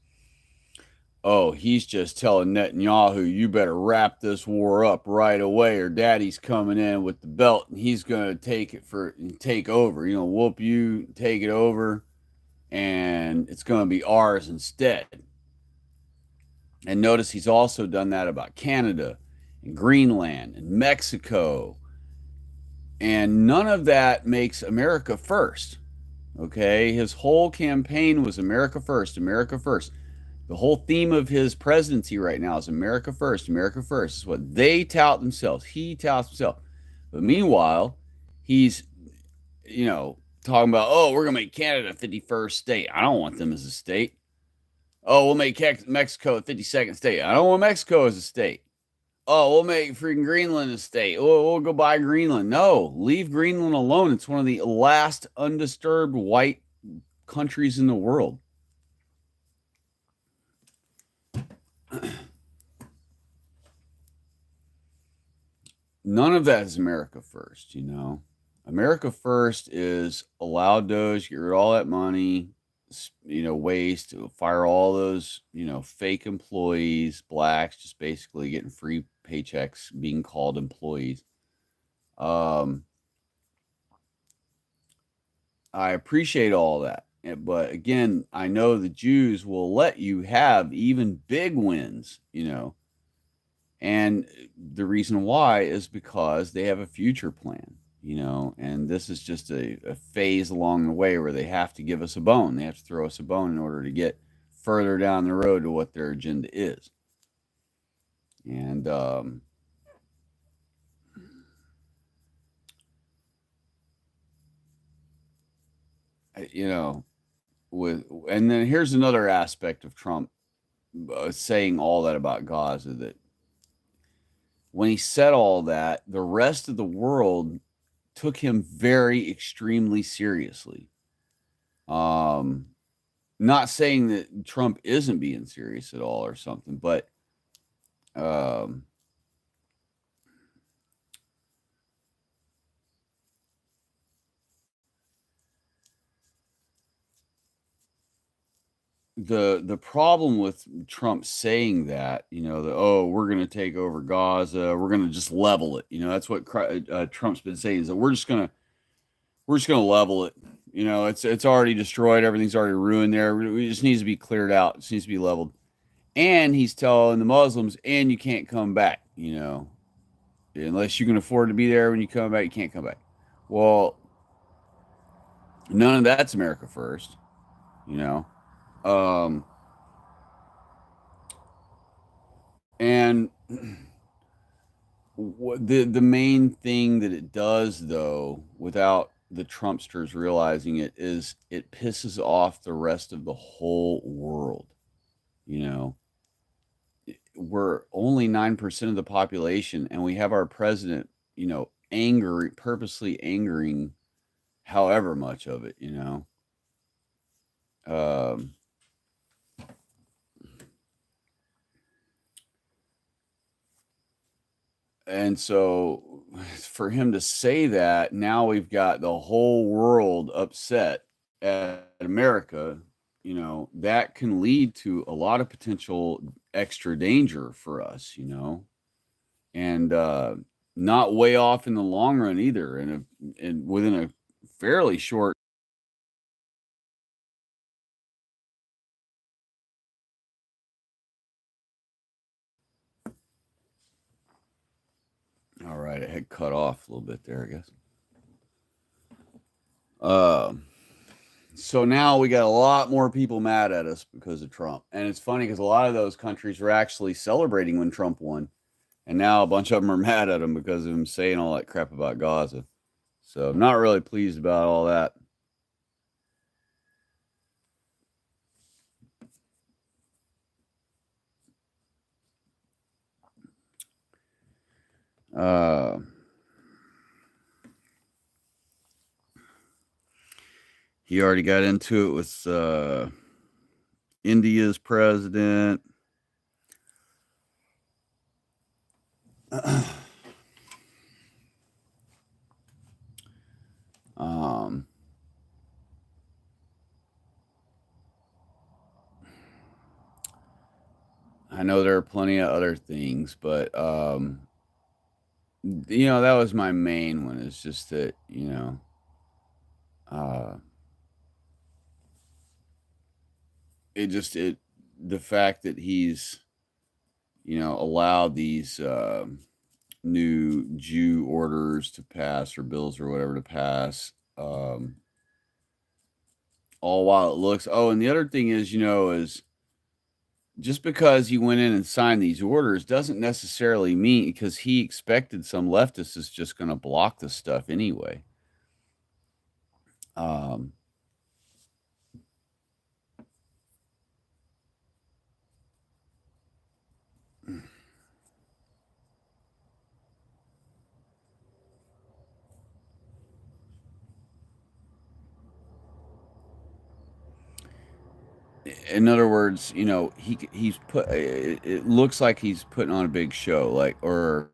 oh, he's just telling Netanyahu, you better wrap this war up right away, or daddy's coming in with the belt and he's going to take over, whoop you, take it over, and it's going to be ours instead. And notice he's also done that about Canada and Greenland and Mexico. And none of that makes America first. Okay? His whole campaign was America first, America first. The whole theme of his presidency right now is America first, America first. It's what they tout themselves. He touts himself. But meanwhile, he's, talking about, oh, we're going to make Canada 51st state. I don't want them as a state. Oh, we'll make Mexico a 52nd state. I don't want Mexico as a state. Oh, we'll make freaking Greenland a state. We'll go buy Greenland. No, leave Greenland alone. It's one of the last undisturbed white countries in the world. None of that is America first, America first is allow those, get rid of all that money, waste, fire all those, fake employees, blacks, just basically getting free paychecks, being called employees. I appreciate all that. But again, I know the Jews will let you have even big wins, and the reason why is because they have a future plan. And this is just a phase along the way where they have to give us a bone. They have to throw us a bone in order to get further down the road to what their agenda is. And, and then here's another aspect of Trump saying all that about Gaza, that when he said all that, the rest of the world took him very extremely seriously. Not saying that Trump isn't being serious at all or something, but the problem with Trump saying that, oh, we're going to take over Gaza, we're going to just level it. That's what Trump's been saying, is that we're just gonna level it. It's already destroyed. Everything's already ruined there. It just needs to be cleared out. It just needs to be leveled. And he's telling the Muslims, and you can't come back. Unless you can afford to be there when you come back, you can't come back. Well, none of that's America first. You know, um, and the main thing that it does, though, without the Trumpsters realizing it, is it pisses off the rest of the whole world. You know, we're only 9% of the population, and we have our president, purposely angering however much of it. Um, and so for him to say that, now we've got the whole world upset at America, that can lead to a lot of potential extra danger for us. And not way off in the long run either. And within a fairly short. All right, it had cut off a little bit there, I guess. Um, so now we got a lot more people mad at us because of Trump, and it's funny because a lot of those countries were actually celebrating when Trump won, and now a bunch of them are mad at him because of him saying all that crap about Gaza. So I'm not really pleased about all that. Uh, he already got into it with India's president. um, I know there are plenty of other things, but that was my main one. It's just that, uh, it the fact that he's, allowed these new Jew orders to pass, or bills or whatever to pass, all while it looks. Oh, and the other thing is, is just because he went in and signed these orders doesn't necessarily mean, because he expected some leftists is just going to block the stuff anyway. Um, in other words, he's put. It looks like he's putting on a big show, like, or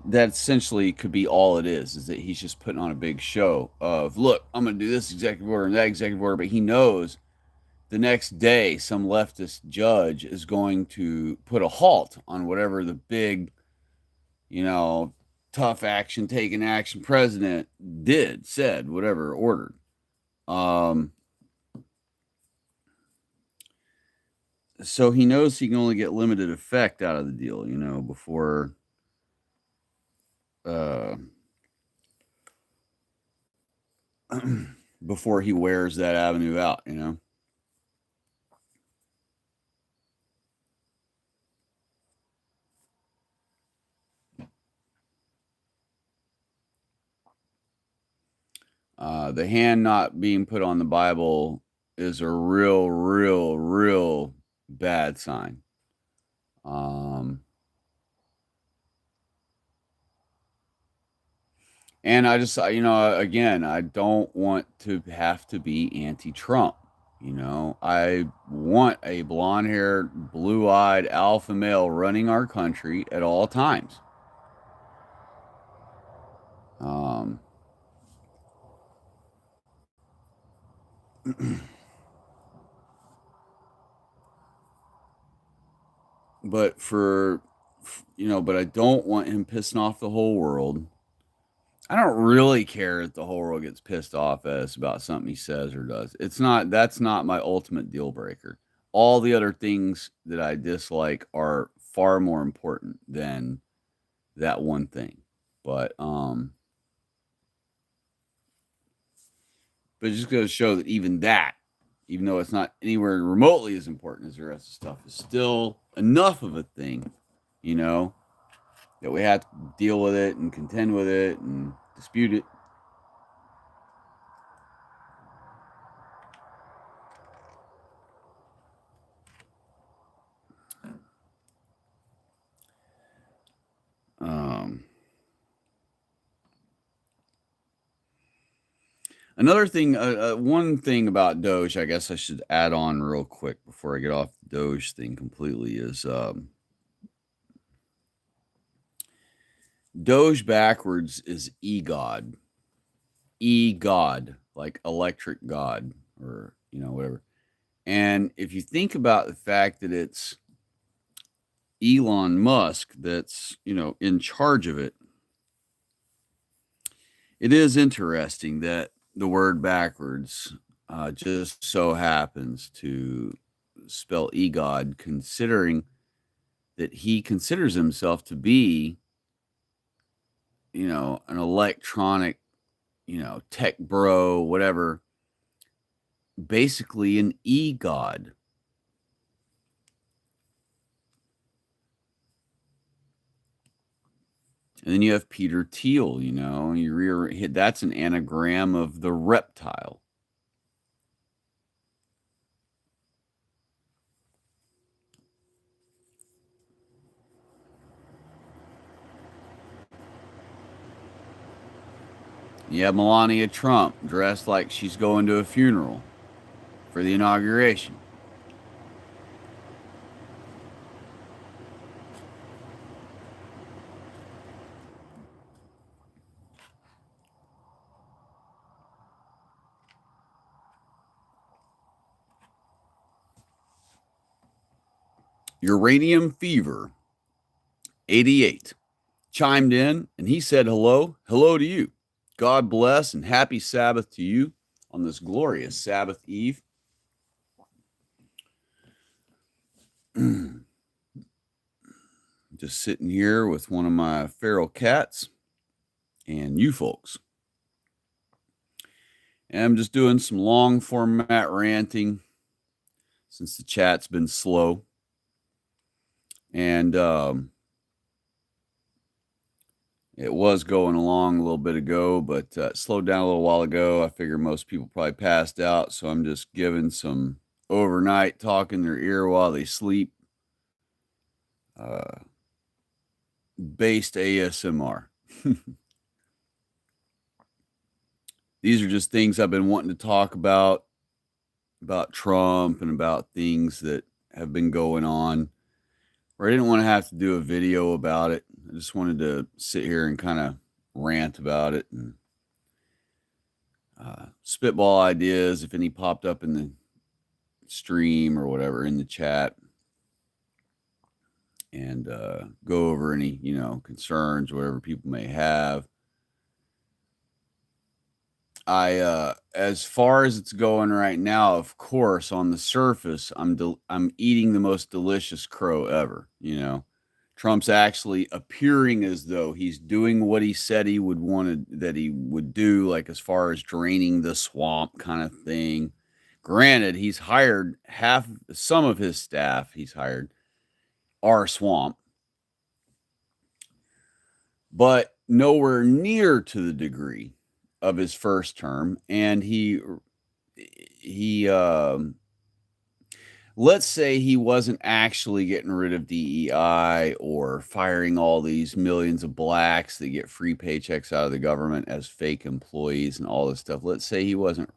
that essentially could be all it is that he's just putting on a big show of, look, I'm going to do this executive order and that executive order, but he knows the next day some leftist judge is going to put a halt on whatever the big, you know, tough action, taking action president said, whatever, ordered. Um, so he knows he can only get limited effect out of the deal, before uh, before he wears that avenue out. The hand not being put on the Bible is a real, real, real bad sign. Um, and I just, again, I don't want to have to be anti-Trump. I want a blonde-haired, blue-eyed alpha male running our country at all times. Um, but but I don't want him pissing off the whole world. I don't really care if the whole world gets pissed off at us about something he says or does. That's not my ultimate deal breaker. All the other things that I dislike are far more important than that one thing. But but it just goes to show that even that, even though it's not anywhere remotely as important as the rest of the stuff, is still enough of a thing, you know, that we have to deal with it and contend with it and dispute it. Um, Another thing, one thing about Doge, I guess I should add on real quick before I get off the Doge thing completely is Doge backwards is e-god, e-god, like electric god or whatever. And if you think about the fact that it's Elon Musk that's in charge of it, it is interesting that the word backwards just so happens to spell egod, considering that he considers himself to be, an electronic, tech bro, whatever, basically an egod. And then you have Peter Thiel, that's an anagram of the reptile. You have Melania Trump dressed like she's going to a funeral for the inauguration. Uranium Fever 88 chimed in and he said, hello to you. God bless and happy Sabbath to you on this glorious Sabbath Eve. Just sitting here with one of my feral cats and you folks. And I'm just doing some long format ranting since the chat's been slow. And it was going along a little bit ago, but it slowed down a little while ago. I figure most people probably passed out, so I'm just giving some overnight talk in their ear while they sleep. Based ASMR. These are just things I've been wanting to talk about Trump and about things that have been going on. Or I didn't want to have to do a video about it. I just wanted to sit here and kind of rant about it and spitball ideas if any popped up in the stream or whatever in the chat, and go over any concerns, whatever people may have. As far as it's going right now, of course, on the surface, I'm eating the most delicious crow ever. Trump's actually appearing as though he's doing what he said he would do, like as far as draining the swamp kind of thing. Granted, he's hired some of his staff. He's hired our swamp, but nowhere near to the degree of his first term. And he let's say he wasn't actually getting rid of DEI or firing all these millions of blacks that get free paychecks out of the government as fake employees and all this stuff. Let's say he wasn't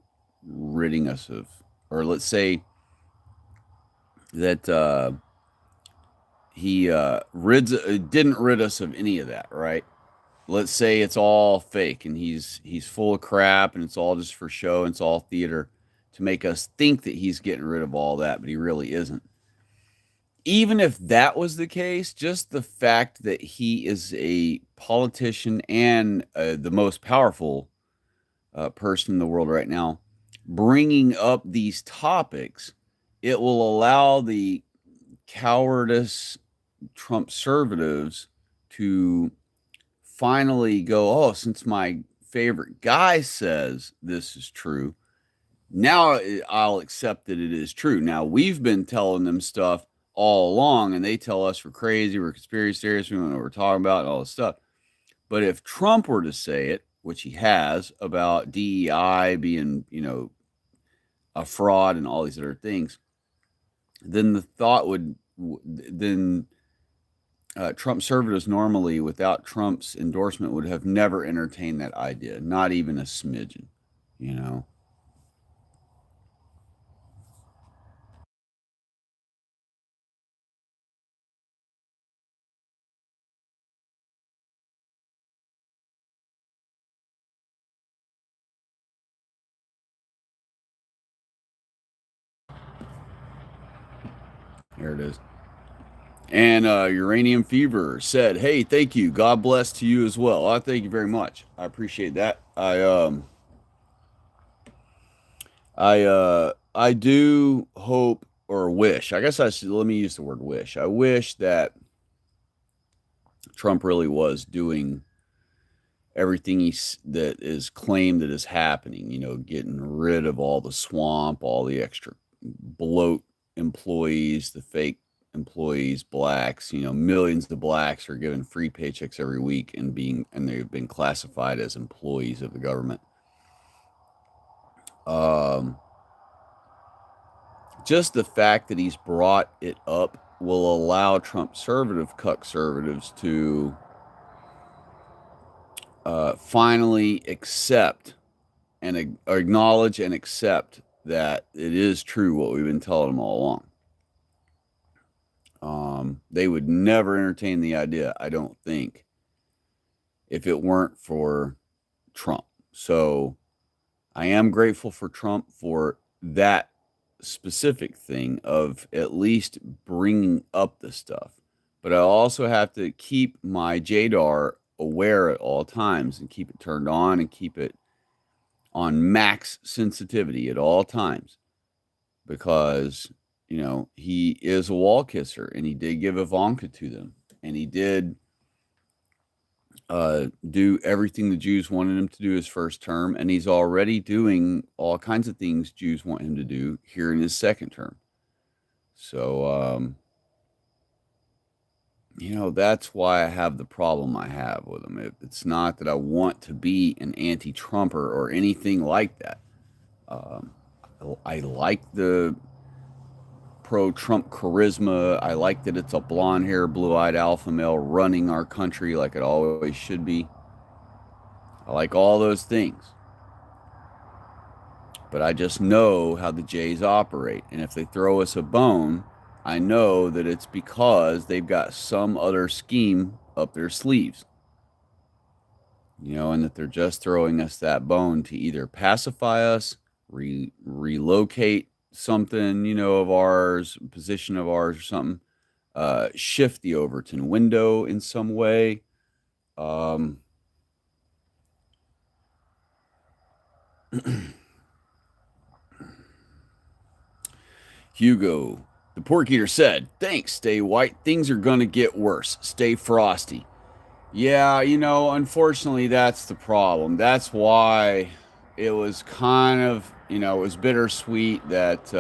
ridding us of, or let's say that he didn't rid us of any of that, right? Let's say it's all fake and he's full of crap and it's all just for show and it's all theater to make us think that he's getting rid of all that, but he really isn't. even if that was the case, just the fact that he is a politician and the most powerful person in the world right now, bringing up these topics, it will allow the cowardice Trump conservatives to finally go, oh, since my favorite guy says this is true, now I'll accept that it is true. Now, we've been telling them stuff all along, and they tell us we're crazy, we're conspiracy theorists, we don't know what we're talking about, and all this stuff. But if Trump were to say it, which he has, about DEI being, a fraud and all these other things, then the thought would, then Trump conservatives normally, without Trump's endorsement, would have never entertained that idea, not even a smidgen, you know? There it is. And Uranium Fever said, "Hey, thank you. God bless to you as well." I thank you very much. I appreciate that. I do hope or wish. I guess I should let me use the word wish. I wish that Trump really was doing everything that is claimed that is happening. Getting rid of all the swamp, all the extra bloat employees, the fake employees, blacks. Millions of blacks are given free paychecks every week and they've been classified as employees of the government. Um, just the fact that he's brought it up will allow Trump conservatives to finally accept and acknowledge and accept that it is true what we've been telling them all along. They would never entertain the idea, I don't think, if it weren't for Trump. So I am grateful for Trump for that specific thing of at least bringing up the stuff. But I also have to keep my JDAR aware at all times and keep it turned on and keep it on max sensitivity at all times because, he is a wall kisser and he did give Ivanka to them and he did do everything the Jews wanted him to do his first term, and he's already doing all kinds of things Jews want him to do here in his second term. So, that's why I have the problem I have with him. It's not that I want to be an anti-Trumper or anything like that. Um, I like the pro-Trump charisma. I like that it's a blonde-haired, blue-eyed alpha male running our country like it always should be. I like all those things. But I just know how the Jays operate. And if they throw us a bone, I know that it's because they've got some other scheme up their sleeves, and that they're just throwing us that bone to either pacify us, relocate something, of ours, position of ours or something, shift the Overton window in some way. Um, Hugo, the pork eater said, "Thanks, Stay White. Things are going to get worse. Stay frosty." Yeah, unfortunately, that's the problem. That's why it was kind of, it was bittersweet that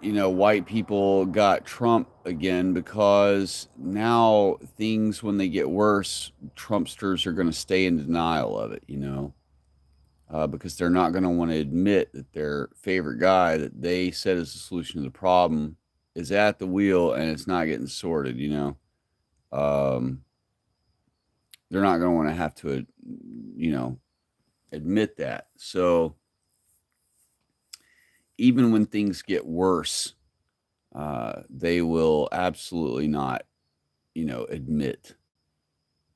white people got Trump again because now things when they get worse, Trumpsters are going to stay in denial of it, because they're not going to want to admit that their favorite guy that they said is the solution to the problem is at the wheel and it's not getting sorted. Um, they're not going to want to have to, admit that. So even when things get worse, they will absolutely not, admit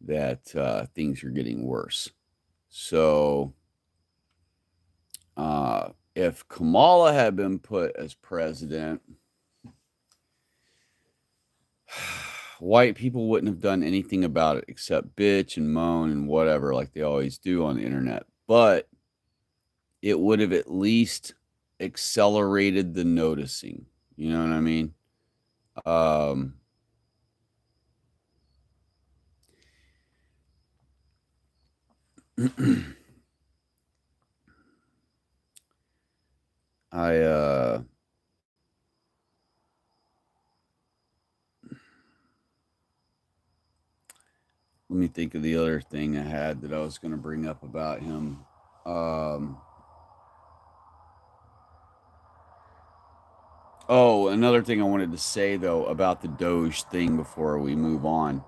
that things are getting worse. So if Kamala had been put as president, white people wouldn't have done anything about it except bitch and moan and whatever, like they always do on the internet. But it would have at least accelerated the noticing. You know what I mean? Um, I let me think of the other thing I had that I was going to bring up about him. Oh, another thing I wanted to say though about the Doge thing before we move on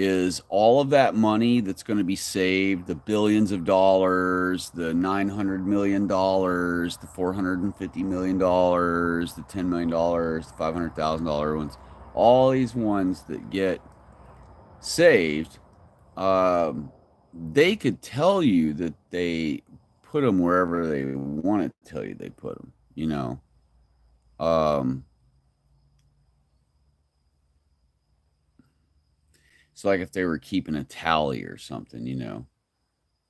is all of that money that's going to be saved, the billions of dollars, the $900 million, the $450 million, the $10 million, the $500,000 ones, all these ones that get saved, they could tell you that they put them wherever they want to tell you they put them, you know. Um, it's like if they were keeping a tally or something, you know,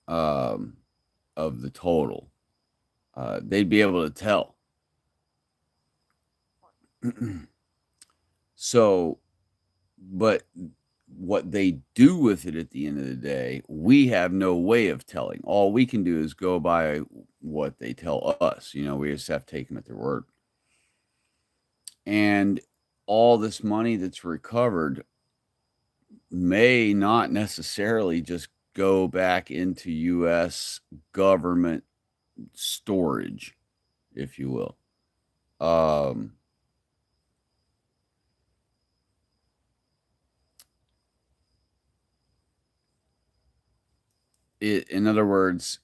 um, of the total, they'd be able to tell. So, but what they do with it at the end of the day, we have no way of telling. All we can do is go by what they tell us. You know, we just have to take them at their word. And all this money that's recovered may not necessarily just go back into U.S. government storage, if you will. Um, in other words,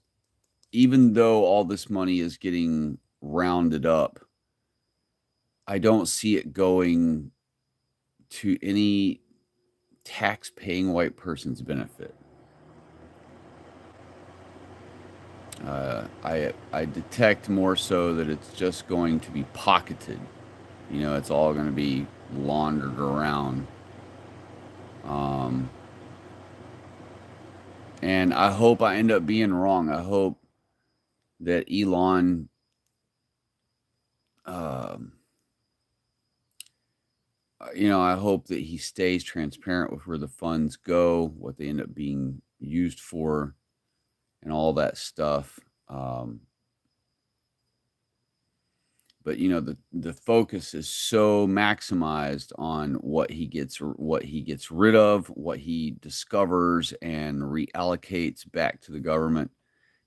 even though all this money is getting rounded up, I don't see it going to any tax-paying white person's benefit. I detect more so that it's just going to be pocketed. You know, it's all going to be laundered around. Um, and I hope I end up being wrong. I hope that Elon, um, you know, I hope that he stays transparent with where the funds go, what they end up being used for, and all that stuff. But you know, the focus is so maximized on what he gets rid of, what he discovers and reallocates back to the government.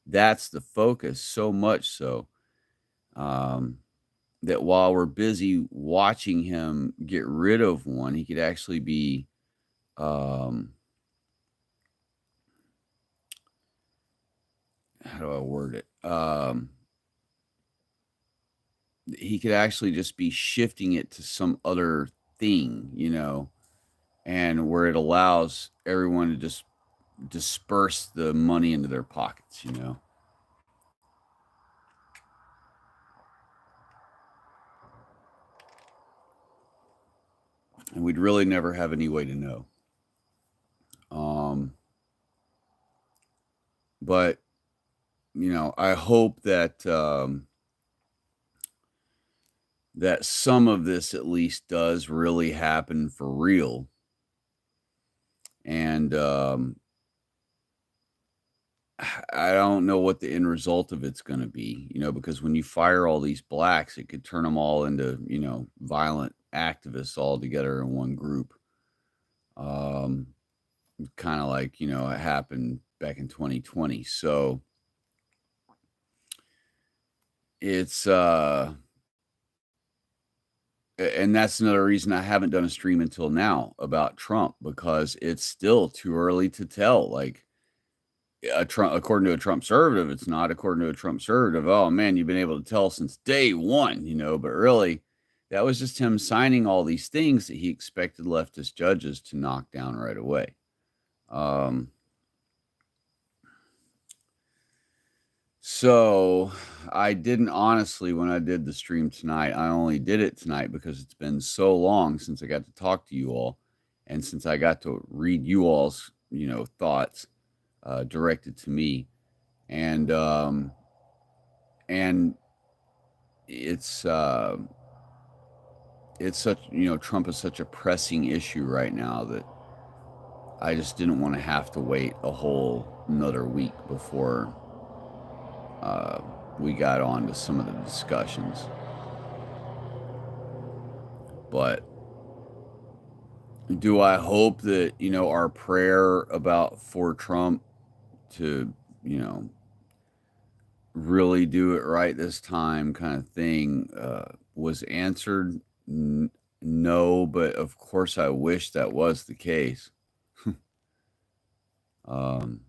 That's the focus, so much so that while we're busy watching him get rid of one, he could actually be how do I word it? He could actually just be shifting it to some other thing, you know, and where it allows everyone to just disperse the money into their pockets, you know. And we'd really never have any way to know. Um, but you know, I hope that that some of this at least does really happen for real. And I don't know what the end result of it's going to be, you know, because when you fire all these blacks, it could turn them all into, you know, violent activists all together in one group. Um, kind of like, you know, it happened back in 2020. So it's, and that's another reason I haven't done a stream until now about Trump, because it's still too early to tell. Like, a Trump, according to a Trump conservative, it's not. According to a Trump conservative, oh man, you've been able to tell since day one, you know. But really, that was just him signing all these things that he expected leftist judges to knock down right away. Um, So I didn't honestly, when I did the stream tonight, I only did it tonight because it's been so long since I got to talk to you all, and since I got to read you all's, thoughts directed to me, and and it's it's such, Trump is such a pressing issue right now that I just didn't want to have to wait a whole another week before uh, we got on to some of the discussions. But do I hope that, our prayer about for Trump to, you know, really do it right this time kind of thing was answered? No, but of course I wish that was the case. um,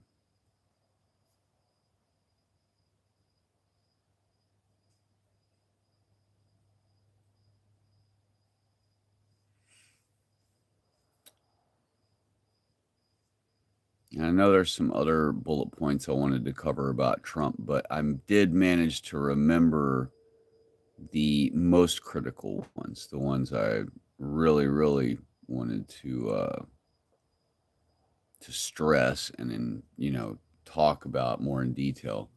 and I know there's some other bullet points I wanted to cover about Trump, but I did manage to remember the most critical ones, the ones I really, really wanted to stress and then talk about more in detail.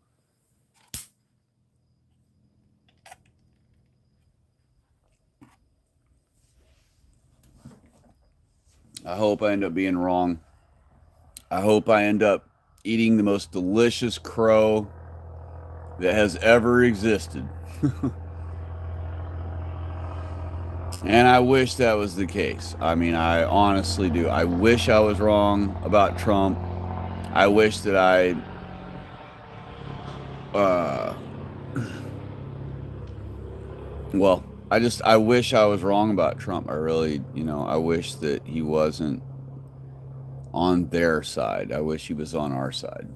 I hope I end up being wrong. I hope I end up eating the most delicious crow that has ever existed. And I wish that was the case. I mean, I honestly do. I wish I was wrong about Trump. I wish that uh, well, I wish I was wrong about Trump. I really, I wish that he wasn't on their side. I wish he was on our side.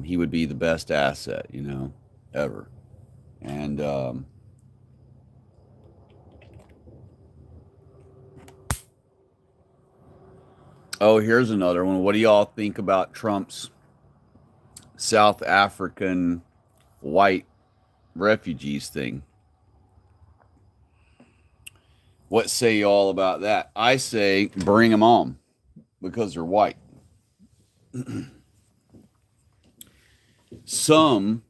He would be the best asset, ever. And oh, here's another one. What do y'all think about Trump's South African white refugees thing? What say y'all about that? I say bring them on because they're white. Some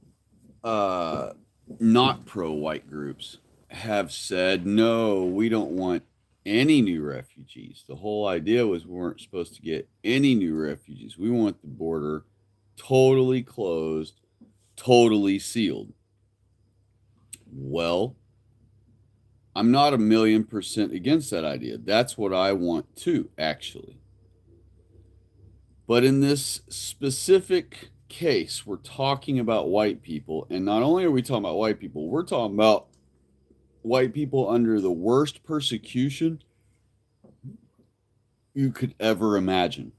uh, not pro white groups have said, no, we don't want any new refugees. The whole idea was we weren't supposed to get any new refugees. We want the border totally closed, totally sealed. Well, I'm not 1,000,000% against that idea. That's what I want too, actually. But in this specific case, we're talking about white people. And not only are we talking about white people, we're talking about white people under the worst persecution you could ever imagine.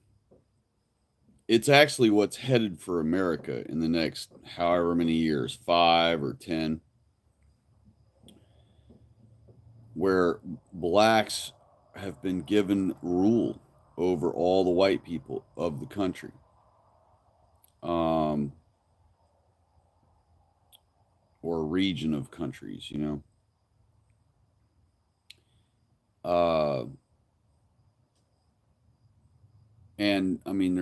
It's actually what's headed for America in the next however many years, 5 or 10, where blacks have been given rule over all the white people of the country. Um, or region of countries, Uh, and I mean,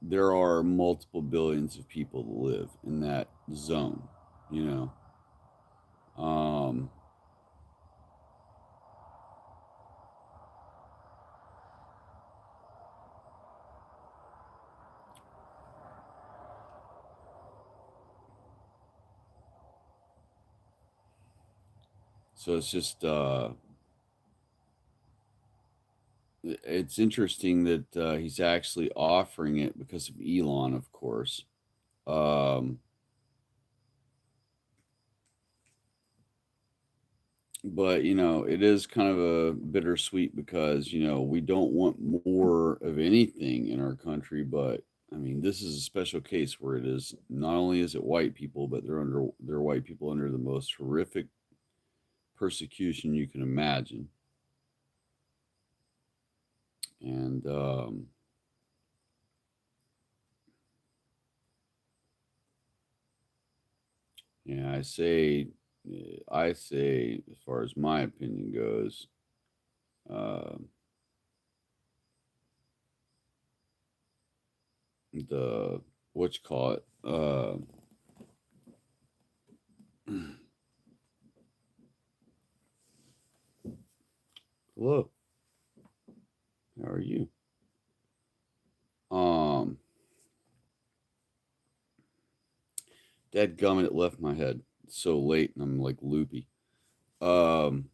there are multiple billions of people that live in that zone, you know. So it's just it's interesting that he's actually offering it because of Elon, of course. Um, but it is kind of a bittersweet because we don't want more of anything in our country, but I mean this is a special case where it is not only is it white people, but they're white people under the most horrific persecution you can imagine. And Yeah, I say, as far as my opinion goes, uh, the what you call it, hello, how are you? Um, Dadgummit, it left my head. It's so late and I'm like loopy. Um,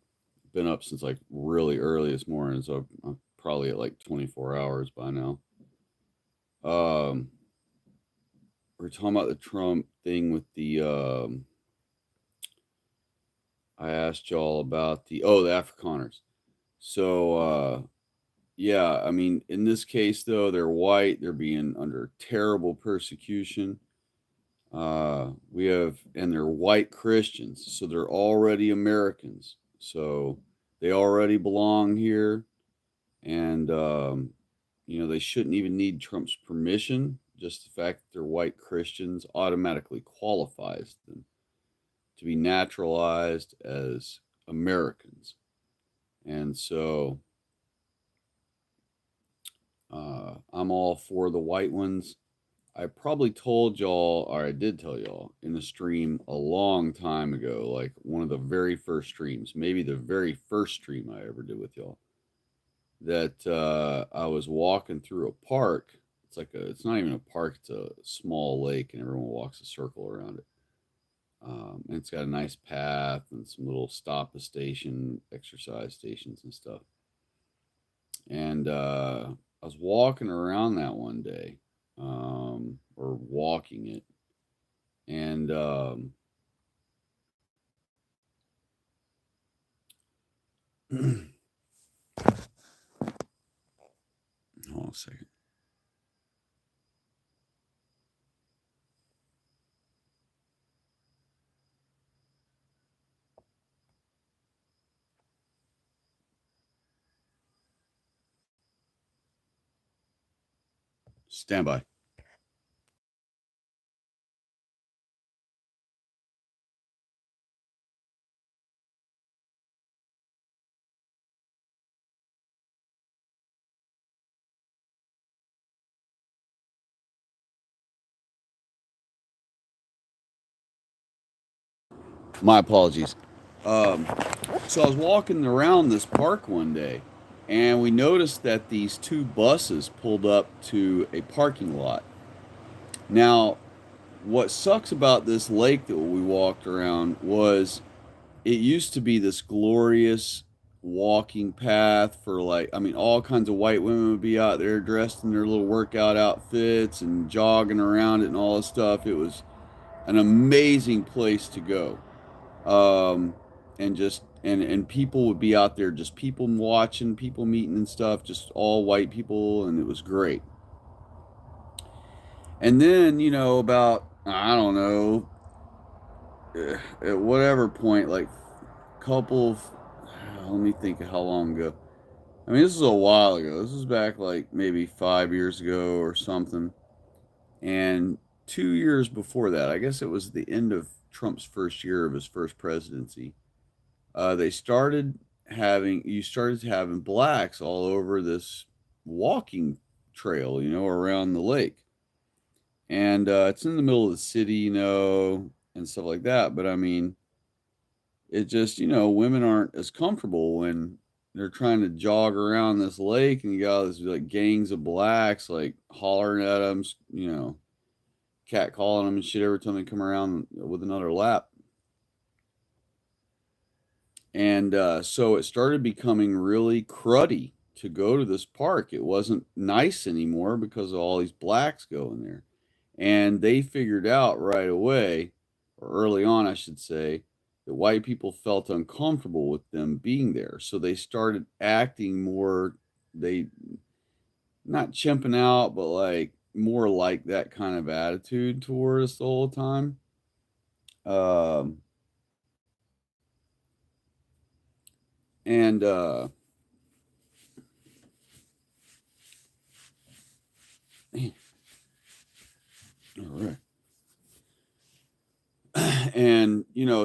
been up since like really early this morning, so I'm probably at like 24 hours by now. Um, we're talking about the Trump thing with the. I asked y'all about the Afrikaners. So yeah, I mean, in this case though, they're white. They're being under terrible persecution. We have, and they're white Christians, so they're already Americans. So they already belong here, and they shouldn't even need Trump's permission. Just the fact that they're white Christians automatically qualifies them to be naturalized as Americans. And so I'm all for the white ones. I probably told y'all, or I did tell y'all in the stream a long time ago, like one of the very first streams, maybe the very first stream I ever did with y'all, that I was walking through a park. It's not even a park, it's a small lake, and everyone walks a circle around it. And it's got a nice path and some little stop the station, exercise stations and stuff. And I was walking around that one day, or walking it, and hold on a second. Stand by. My apologies. Um, so I was walking around this park one day, and we noticed that these two buses pulled up to a parking lot. Now, what sucks about this lake that we walked around was it used to be this glorious walking path for, like, I mean, all kinds of white women would be out there dressed in their little workout outfits and jogging around it and all this stuff. It was an amazing place to go. And just and people would be out there, just people watching, people meeting and stuff, just all white people, and it was great. And then, about, I don't know, at whatever point, like, couple of, let me think of how long ago. I mean, this is a while ago. This was back like maybe 5 years ago or something. And 2 years before that, I guess it was the end of Trump's first year of his first presidency. They started you started having blacks all over this walking trail, around the lake. And it's in the middle of the city, and stuff like that. But I mean, it just, women aren't as comfortable when they're trying to jog around this lake and you got all these like gangs of blacks like hollering at them, cat calling them and shit every time they come around with another lap. And so it started becoming really cruddy to go to this park. It wasn't nice anymore because of all these blacks going there. And they figured out right away, or early on, I should say, that white people felt uncomfortable with them being there. So they started acting more, they not chimping out, but like more like that kind of attitude towards us the whole time. Um, and all right.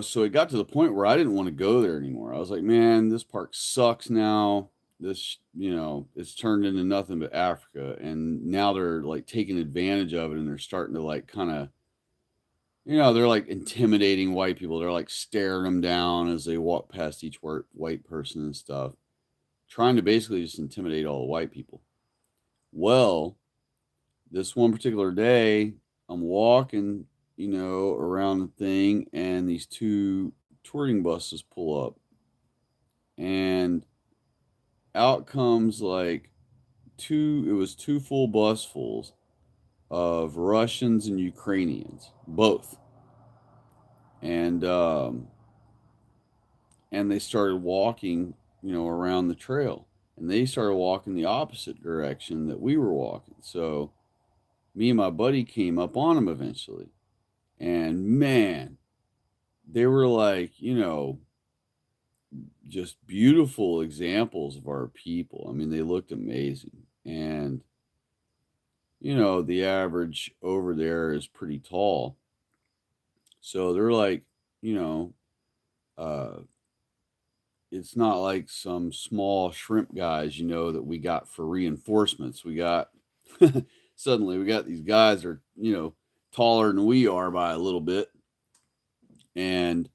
so it got to the point where I didn't want to go there anymore. I was like, man, this park sucks now. This, it's turned into nothing but Africa. And now they're like taking advantage of it, and they're starting to like kind of, they're like intimidating white people. They're like staring them down as they walk past each white person and stuff, trying to basically just intimidate all the white people. Well, this one particular day, I'm walking, around the thing, and these two touring buses pull up, and out comes like it was two full busfuls of Russians and Ukrainians, both. And, and they started walking, around the trail, and they started walking the opposite direction that we were walking. So me and my buddy came up on them eventually, and man, they were like, just beautiful examples of our people. I mean, they looked amazing. And, the average over there is pretty tall. So they're like, you know, uh, it's not like some small shrimp guys, that we got for reinforcements. We got, suddenly we got these guys that are, taller than we are by a little bit. And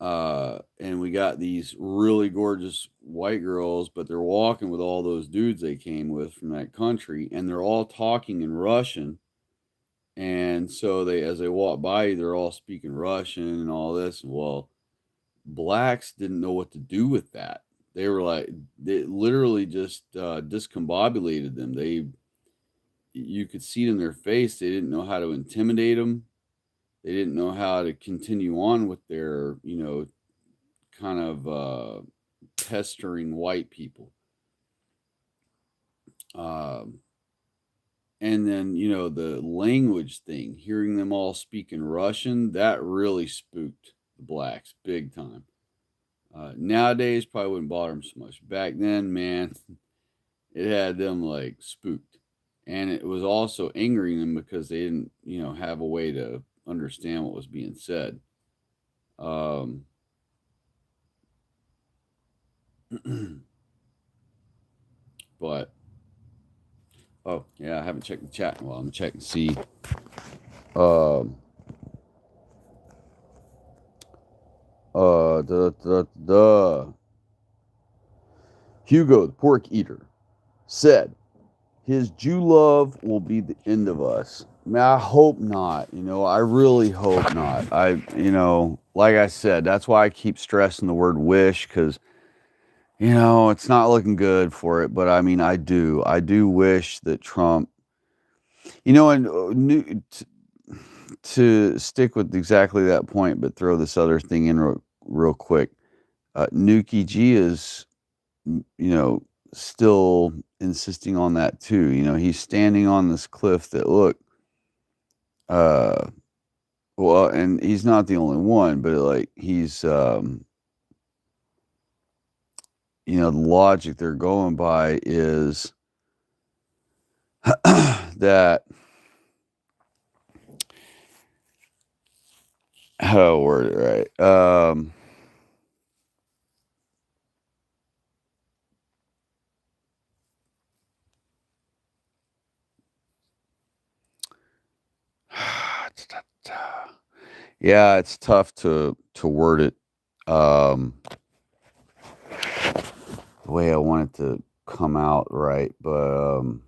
we got these really gorgeous white girls, but they're walking with all those dudes they came with from that country, and they're all talking in Russian. And so as they walk by you, they're all speaking Russian and all this. Well, blacks didn't know what to do with that. They were like, they literally just discombobulated them. You could see it in their face. They didn't know how to intimidate them. They didn't know how to continue on with their, kind of pestering white people. Um, and then, the language thing, hearing them all speak in Russian, that really spooked the blacks big time. Nowadays, probably wouldn't bother them so much. Back then, man, it had them like spooked. And it was also angering them because they didn't, have a way to understand what was being said. Um, but oh yeah, I haven't checked the chat in a while. I'm checking to see. Um, Hugo, the pork eater, said his Jew love will be the end of us. I mean, I hope not. I really hope not. Like I said, that's why I keep stressing the word wish, because it's not looking good for it. But I mean, I do wish that Trump, and to stick with exactly that point, but throw this other thing in real quick. Nuki G is, still insisting on that too. He's standing on this cliff that, look, uh, well, and he's not the only one, but like he's, the logic they're going by is that, how do I word it right? Yeah, it's tough to word it the way I want it to come out right, but um,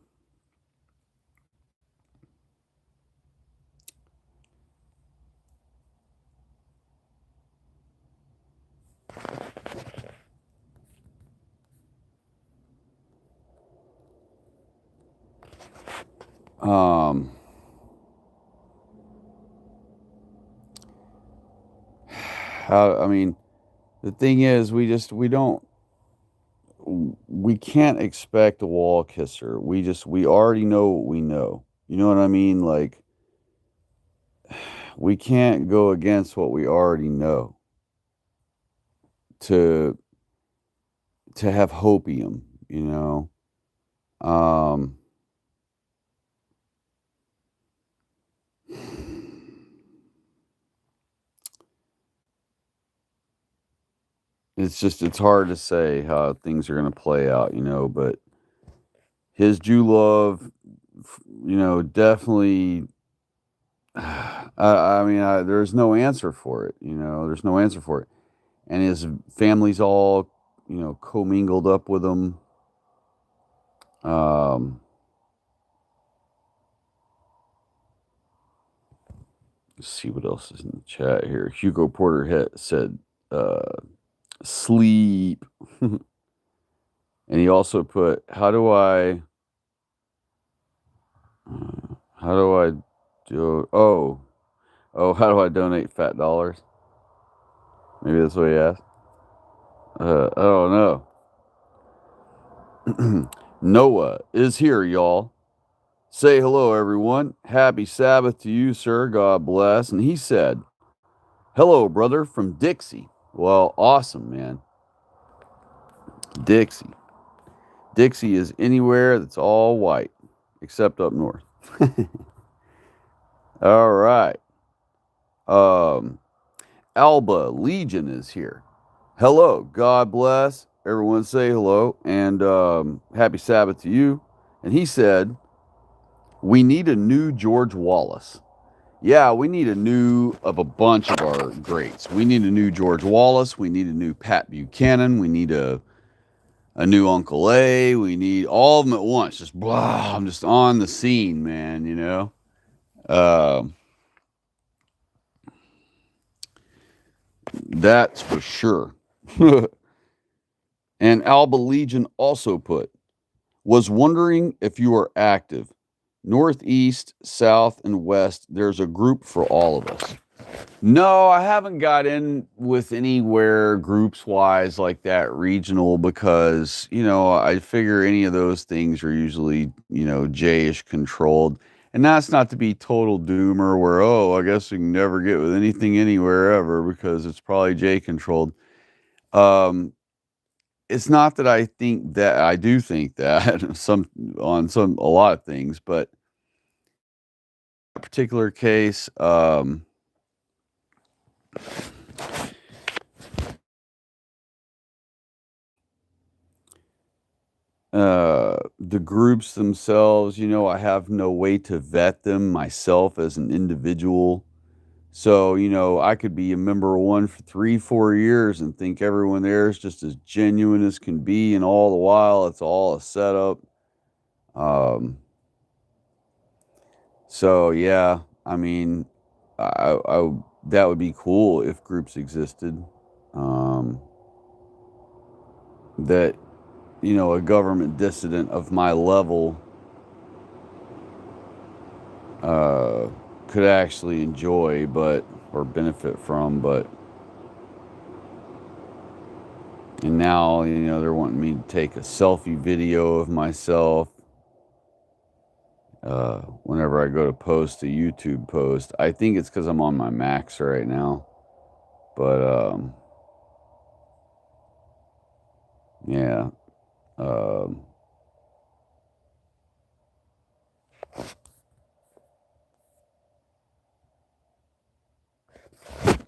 I mean, the thing is, we can't expect a wall kisser. We already know what we know. You know what I mean? Like, we can't go against what we already know to have hopium, you know. Um, it's hard to say how things are going to play out, but his Jew love, definitely. There's no answer for it. There's no answer for it, and his family's all, commingled up with him. Um, let's see what else is in the chat here. Hugo Porter said, "Sleep," and he also put, how do I do? How do I donate fat dollars? Maybe that's what he asked. I don't know. Noah is here, y'all. Say hello, everyone. Happy Sabbath to you, sir. God bless. And he said, hello, brother, from Dixie. Well, awesome, man. Dixie. Dixie is anywhere that's all white, except up north. All right. Um, Alba Legion is here. Hello. God bless. Everyone say hello. And happy Sabbath to you. And he said, we need a new George Wallace. Yeah, we need a new of a bunch of our greats. We need a new George Wallace. We need a new Pat Buchanan. We need a new Uncle A. We need all of them at once. Just blah. I'm just on the scene, man. Uh, that's for sure. And Alba Legion also put, was wondering if you are active. Northeast, South, and West, there's a group for all of us. No, I haven't got in with anywhere groups wise like that regional because, I figure any of those things are usually, J-ish controlled. And that's not to be total doomer where, I guess we can never get with anything anywhere ever because it's probably J controlled. It's not that I think that I do think that a lot of things, but a particular case, the groups themselves, I have no way to vet them myself as an individual. So, I could be a member of one for 3 4 years and think everyone there is just as genuine as can be, and all the while it's all a setup. um so yeah, I mean, I that would be cool if groups existed, um that, a government dissident of my level uh, could actually enjoy, or benefit from, and now, they're wanting me to take a selfie video of myself whenever I go to post a YouTube post. I think it's because I'm on my Max right now, but yeah. Um,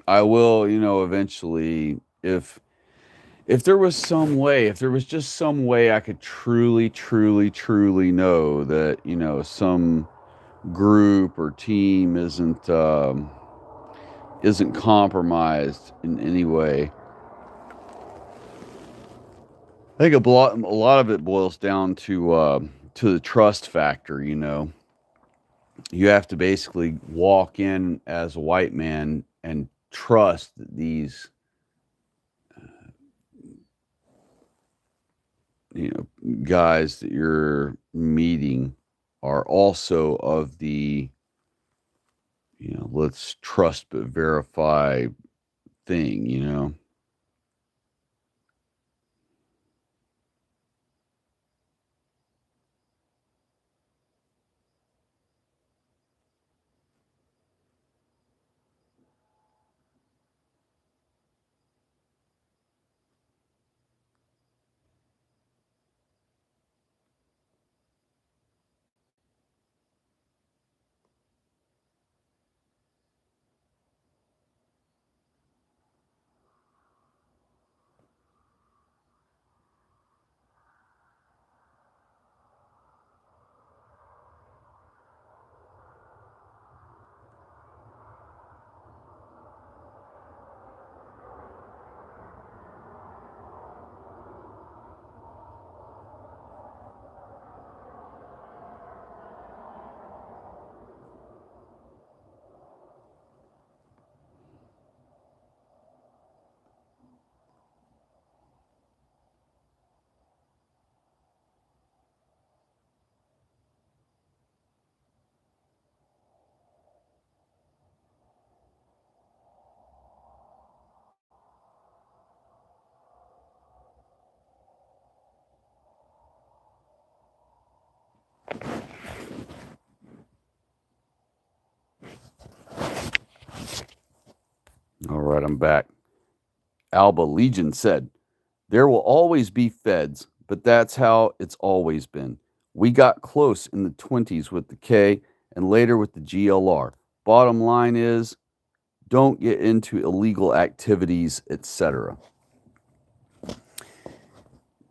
I will, eventually, if there was some way, if there was just some way I could truly, truly, truly know that, some group or team isn't compromised in any way. I think a lot of it boils down to the trust factor. You have to basically walk in as a white man and trust that these, guys that you're meeting are also of the, let's trust but verify thing. right, I'm back. Alba Legion said, there will always be feds, but that's how it's always been. We got close in the 20s with the K and later with the GLR. Bottom line is, don't get into illegal activities, etc.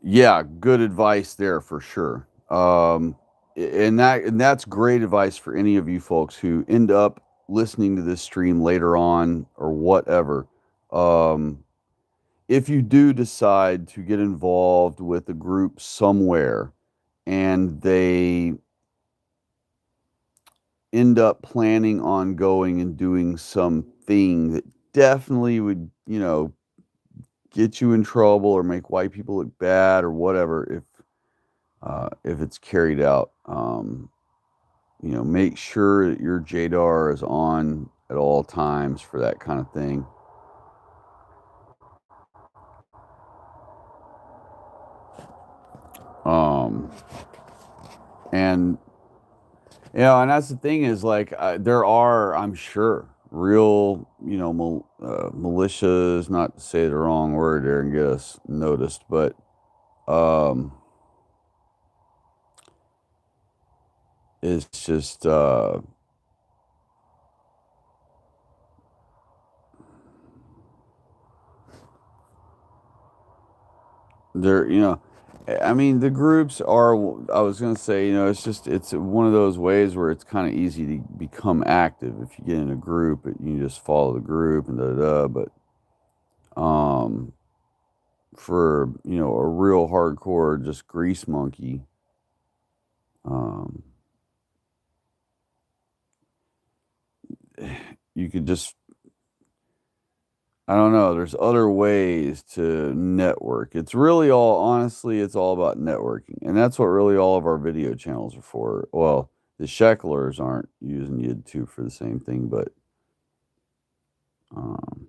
Yeah, good advice there for sure. And that's great advice for any of you folks who end up listening to this stream later on or whatever. Um, if you do decide to get involved with a group somewhere and they end up planning on going and doing something that definitely would, get you in trouble or make white people look bad or whatever, if it's carried out, make sure that your JDAR is on at all times for that kind of thing. Um, and and that's the thing is like there are, I'm sure, real, militias. Not to say the wrong word there and get us noticed, but um, it's just there. I mean, the groups are. I was gonna say, it's one of those ways where it's kind of easy to become active if you get in a group. You just follow the group and da da. But um, for a real hardcore just grease monkey, um, you could just, I don't know. There's other ways to network. It's really all, honestly, it's all about networking, and that's what really all of our video channels are for. Well, the Shecklers aren't using YouTube for the same thing, but um,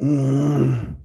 Mm.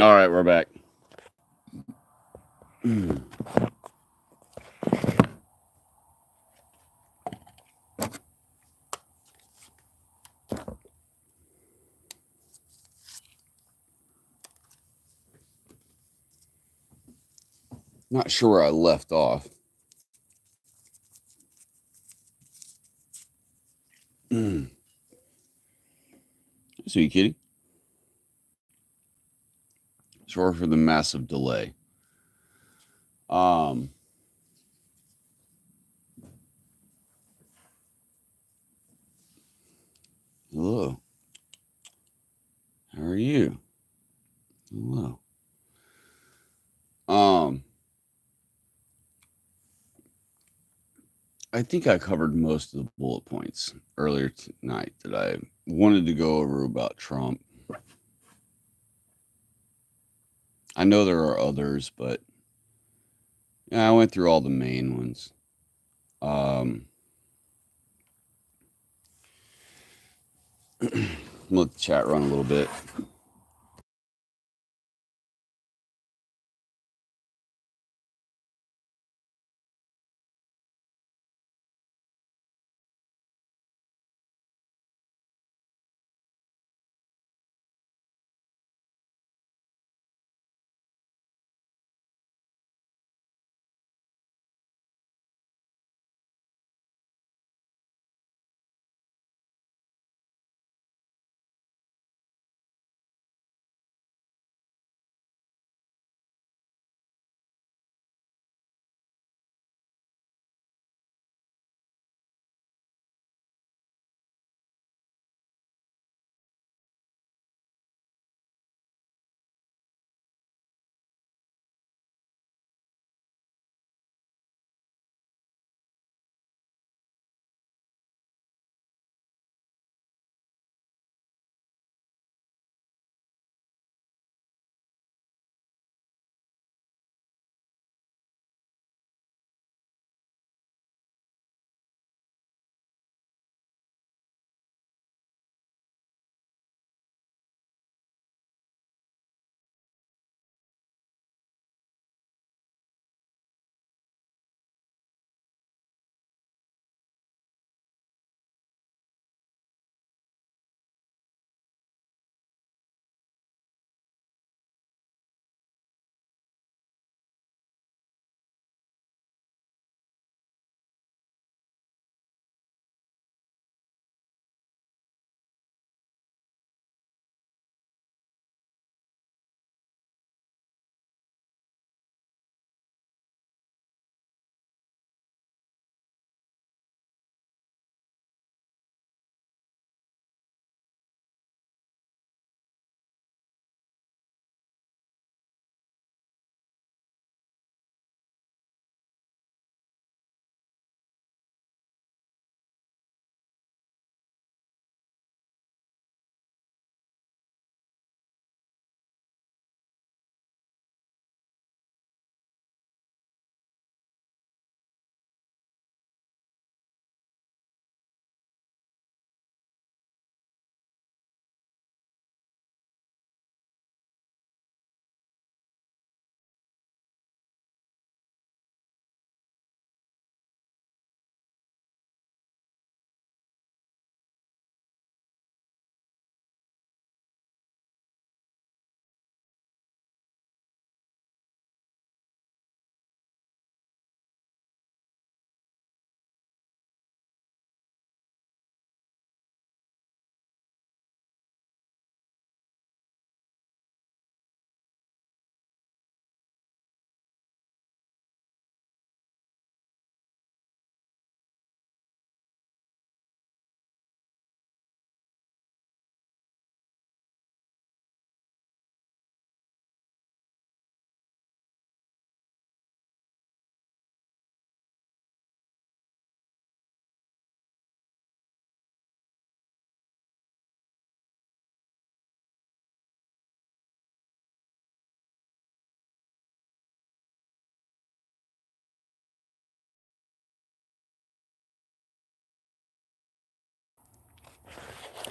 All right, we're back. Not sure where I left off. So you kidding? Sorry for the massive delay. Hello. How are you? Hello. I think I covered most of the bullet points earlier tonight that I wanted to go over about Trump. I know there are others, but yeah, I went through all the main ones. Let the chat run a little bit.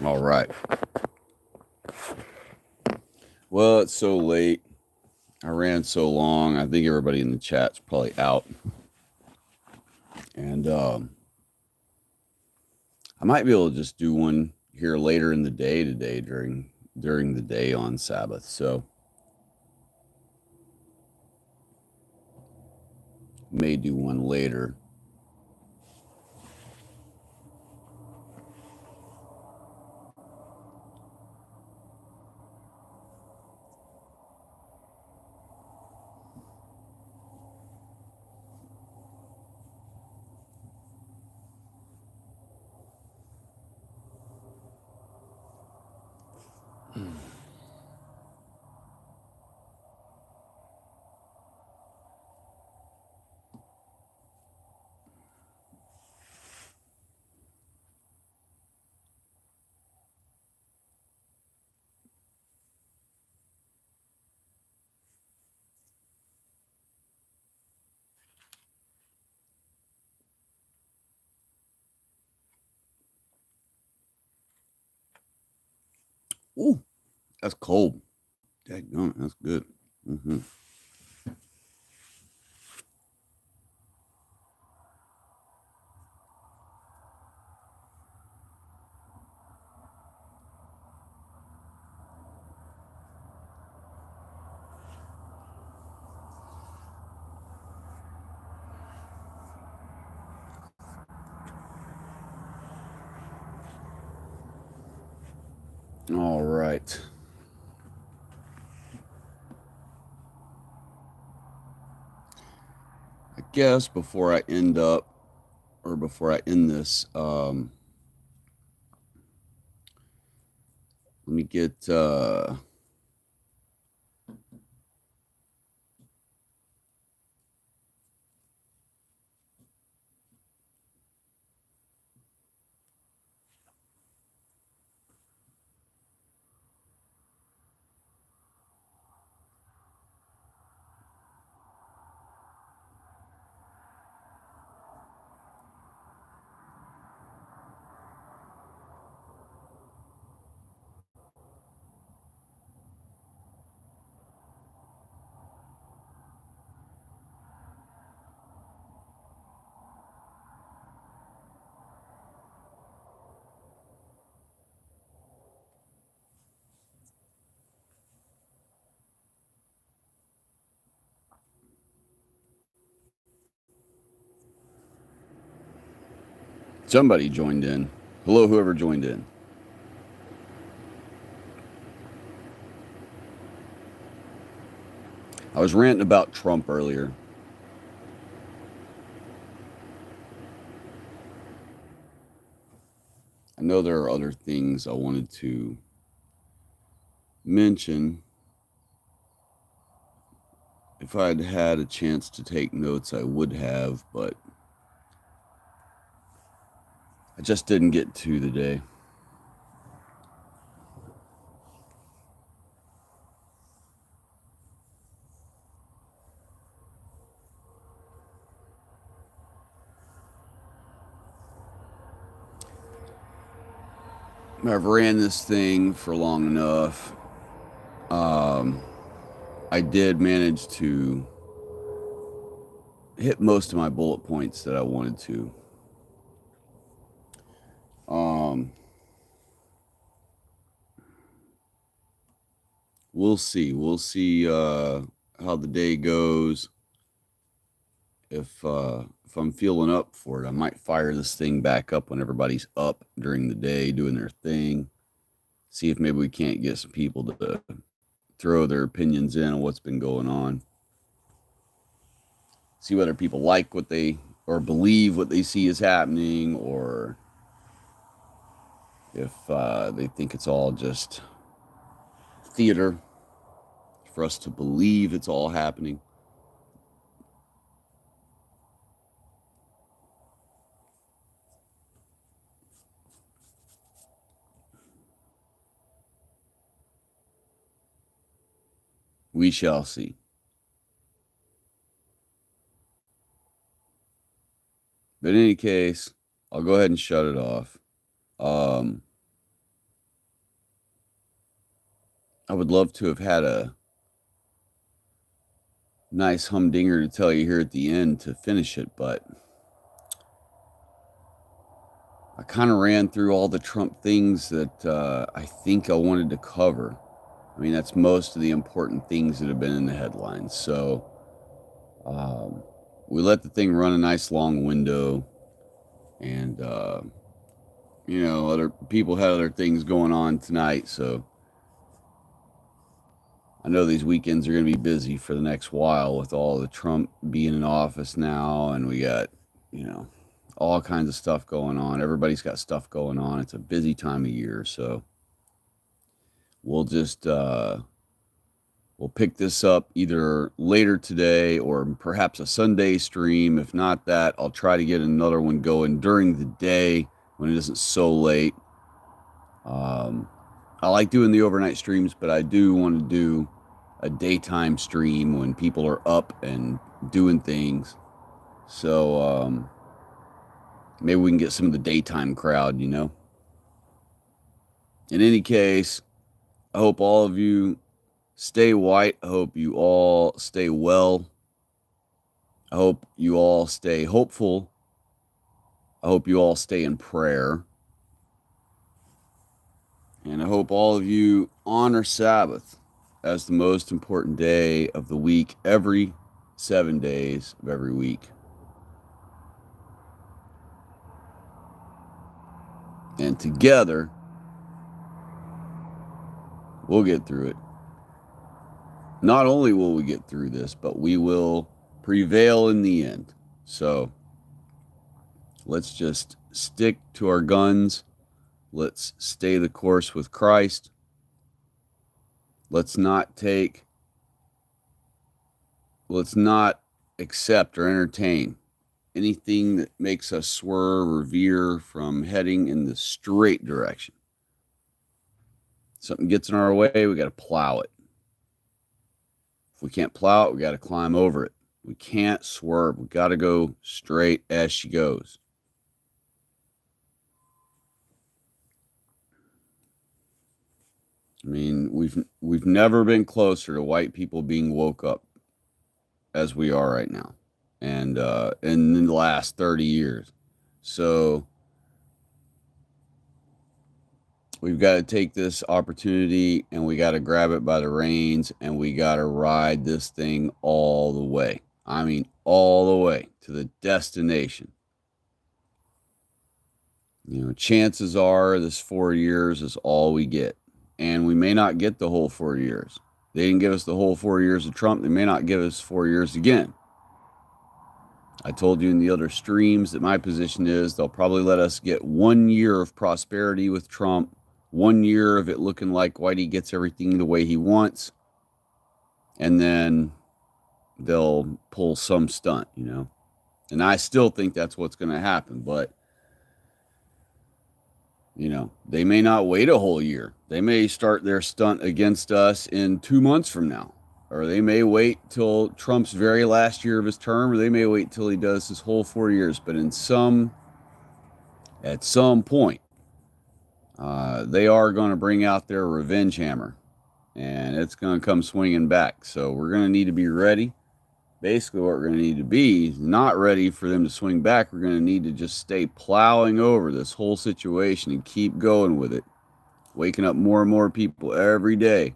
All right. Well, it's so late. I ran so long. I think everybody in the chat's probably out. And I might be able to just do one here later in the day today during the day on Sabbath. So may do one later. Ooh, that's cold. Daggone, that's good. Mm-hmm. All right. I guess before I end this, let me get somebody joined in. Hello, whoever joined in. I was ranting about Trump earlier. I know there are other things I wanted to mention. If I'd had a chance to take notes, I would have, but I just didn't get to today. I've ran this thing for long enough. I did manage to hit most of my bullet points that I wanted to. We'll see. We'll see how the day goes. If I'm feeling up for it, I might fire this thing back up when everybody's up during the day doing their thing. See if maybe we can't get some people to throw their opinions in on what's been going on. See whether people like what they or believe what they see is happening, or if they think it's all just theater for us to believe it's all happening. We shall see. But in any case, I'll go ahead and shut it off. Um, I would love to have had a nice humdinger to tell you here at the end to finish it, but I kind of ran through all the Trump things that I think I wanted to cover. I mean, that's most of the important things that have been in the headlines. So um, we let the thing run a nice long window, and other people had other things going on tonight. So I know these weekends are going to be busy for the next while with all the Trump being in office now, and we got, you know, all kinds of stuff going on. Everybody's got stuff going on. It's a busy time of year, so we'll just we'll pick this up either later today or perhaps a Sunday stream. If not that, I'll try to get another one going during the day when it isn't so late. I like doing the overnight streams, but I do want to do a daytime stream when people are up and doing things. So maybe we can get some of the daytime crowd, In any case, I hope all of you stay white. I hope you all stay well. I hope you all stay hopeful. I hope you all stay in prayer. And I hope all of you honor Sabbath as the most important day of the week, every 7 days of every week. And together, we'll get through it. Not only will we get through this, but we will prevail in the end. So let's just stick to our guns. Let's stay the course with Christ. Let's not accept or entertain anything that makes us swerve or veer from heading in the straight direction. Something gets in our way, we got to plow it. If we can't plow it, we got to climb over it. We can't swerve. We got to go straight as she goes. I mean, we've never been closer to white people being woke up as we are right now, and in the last 30 years. So we've got to take this opportunity and we got to grab it by the reins and we got to ride this thing all the way. I mean, all the way to the destination. Chances are this 4 years is all we get. And we may not get the whole 4 years. They didn't give us the whole 4 years of Trump. They may not give us 4 years again. I told you in the other streams that my position is they'll probably let us get 1 year of prosperity with Trump, 1 year of it looking like Whitey gets everything the way he wants, and then they'll pull some stunt, And I still think that's what's going to happen, but they may not wait a whole year. They may start their stunt against us in 2 months from now. Or they may wait till Trump's very last year of his term, or they may wait till he does his whole 4 years. But at some point, they are going to bring out their revenge hammer, and it's going to come swinging back. So we're going to need to be ready. Basically, what we're going to need to be is not ready for them to swing back. We're going to need to just stay plowing over this whole situation and keep going with it, waking up more and more people every day.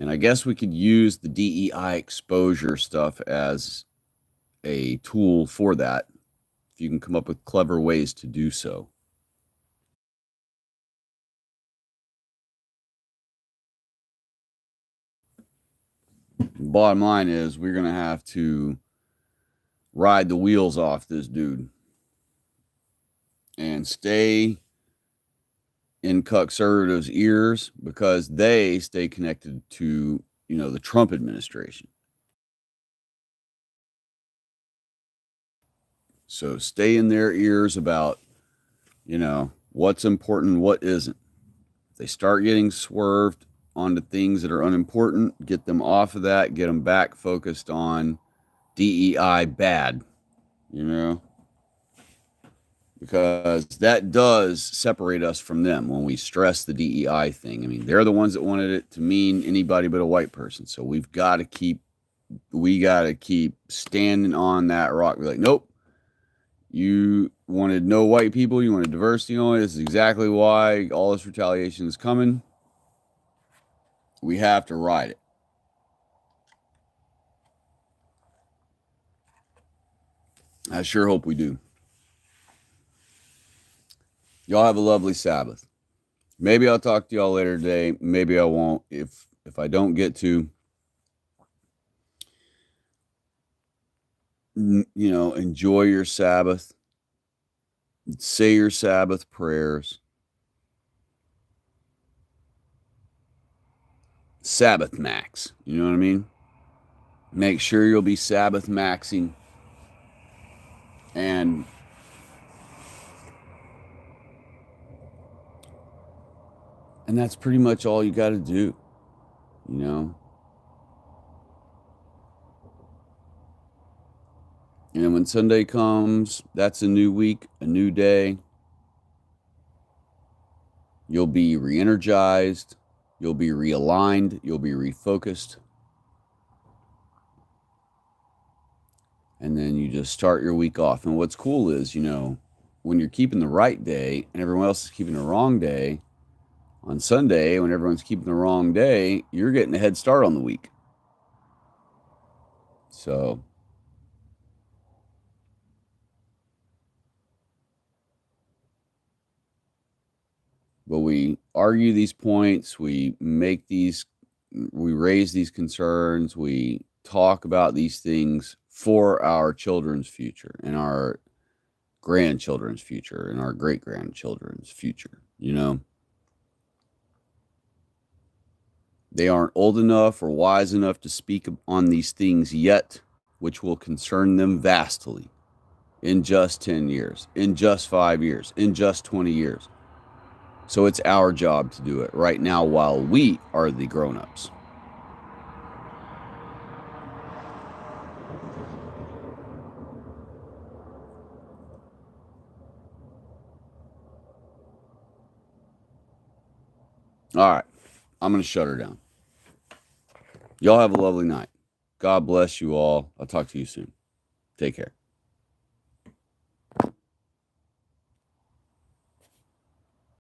And I guess we could use the DEI exposure stuff as a tool for that, if you can come up with clever ways to do so. Bottom line is we're going to have to ride the wheels off this dude and stay in conservatives' ears because they stay connected to, the Trump administration. So stay in their ears about, what's important, what isn't. If they start getting swerved onto things that are unimportant, get them off of that, get them back focused on DEI bad, because because that does separate us from them when we stress the DEI thing. I mean, they're the ones that wanted it to mean anybody but a white person. So we got to keep standing on that rock. We're like, nope, you wanted no white people, you wanted diversity only. This is exactly why all this retaliation is coming. We have to ride it. I sure hope we do. Y'all have a lovely Sabbath. Maybe I'll talk to y'all later today. Maybe I won't. If I don't get to, enjoy your Sabbath. Say your Sabbath prayers. Sabbath max. You know what I mean? Make sure you'll be Sabbath maxing. And that's pretty much all you got to do, you know? And when Sunday comes, that's a new week, a new day. You'll be re-energized. You'll be realigned. You'll be refocused. And then you just start your week off. And what's cool is, when you're keeping the right day and everyone else is keeping the wrong day, on Sunday, when everyone's keeping the wrong day, you're getting a head start on the week. So, but we argue these points, we raise these concerns, we talk about these things for our children's future and our grandchildren's future and our great-grandchildren's future, They aren't old enough or wise enough to speak on these things yet, which will concern them vastly in just 10 years, in just 5 years, in just 20 years. So it's our job to do it right now while we are the grown-ups. All right, I'm going to shut her down. Y'all have a lovely night. God bless you all. I'll talk to you soon. Take care.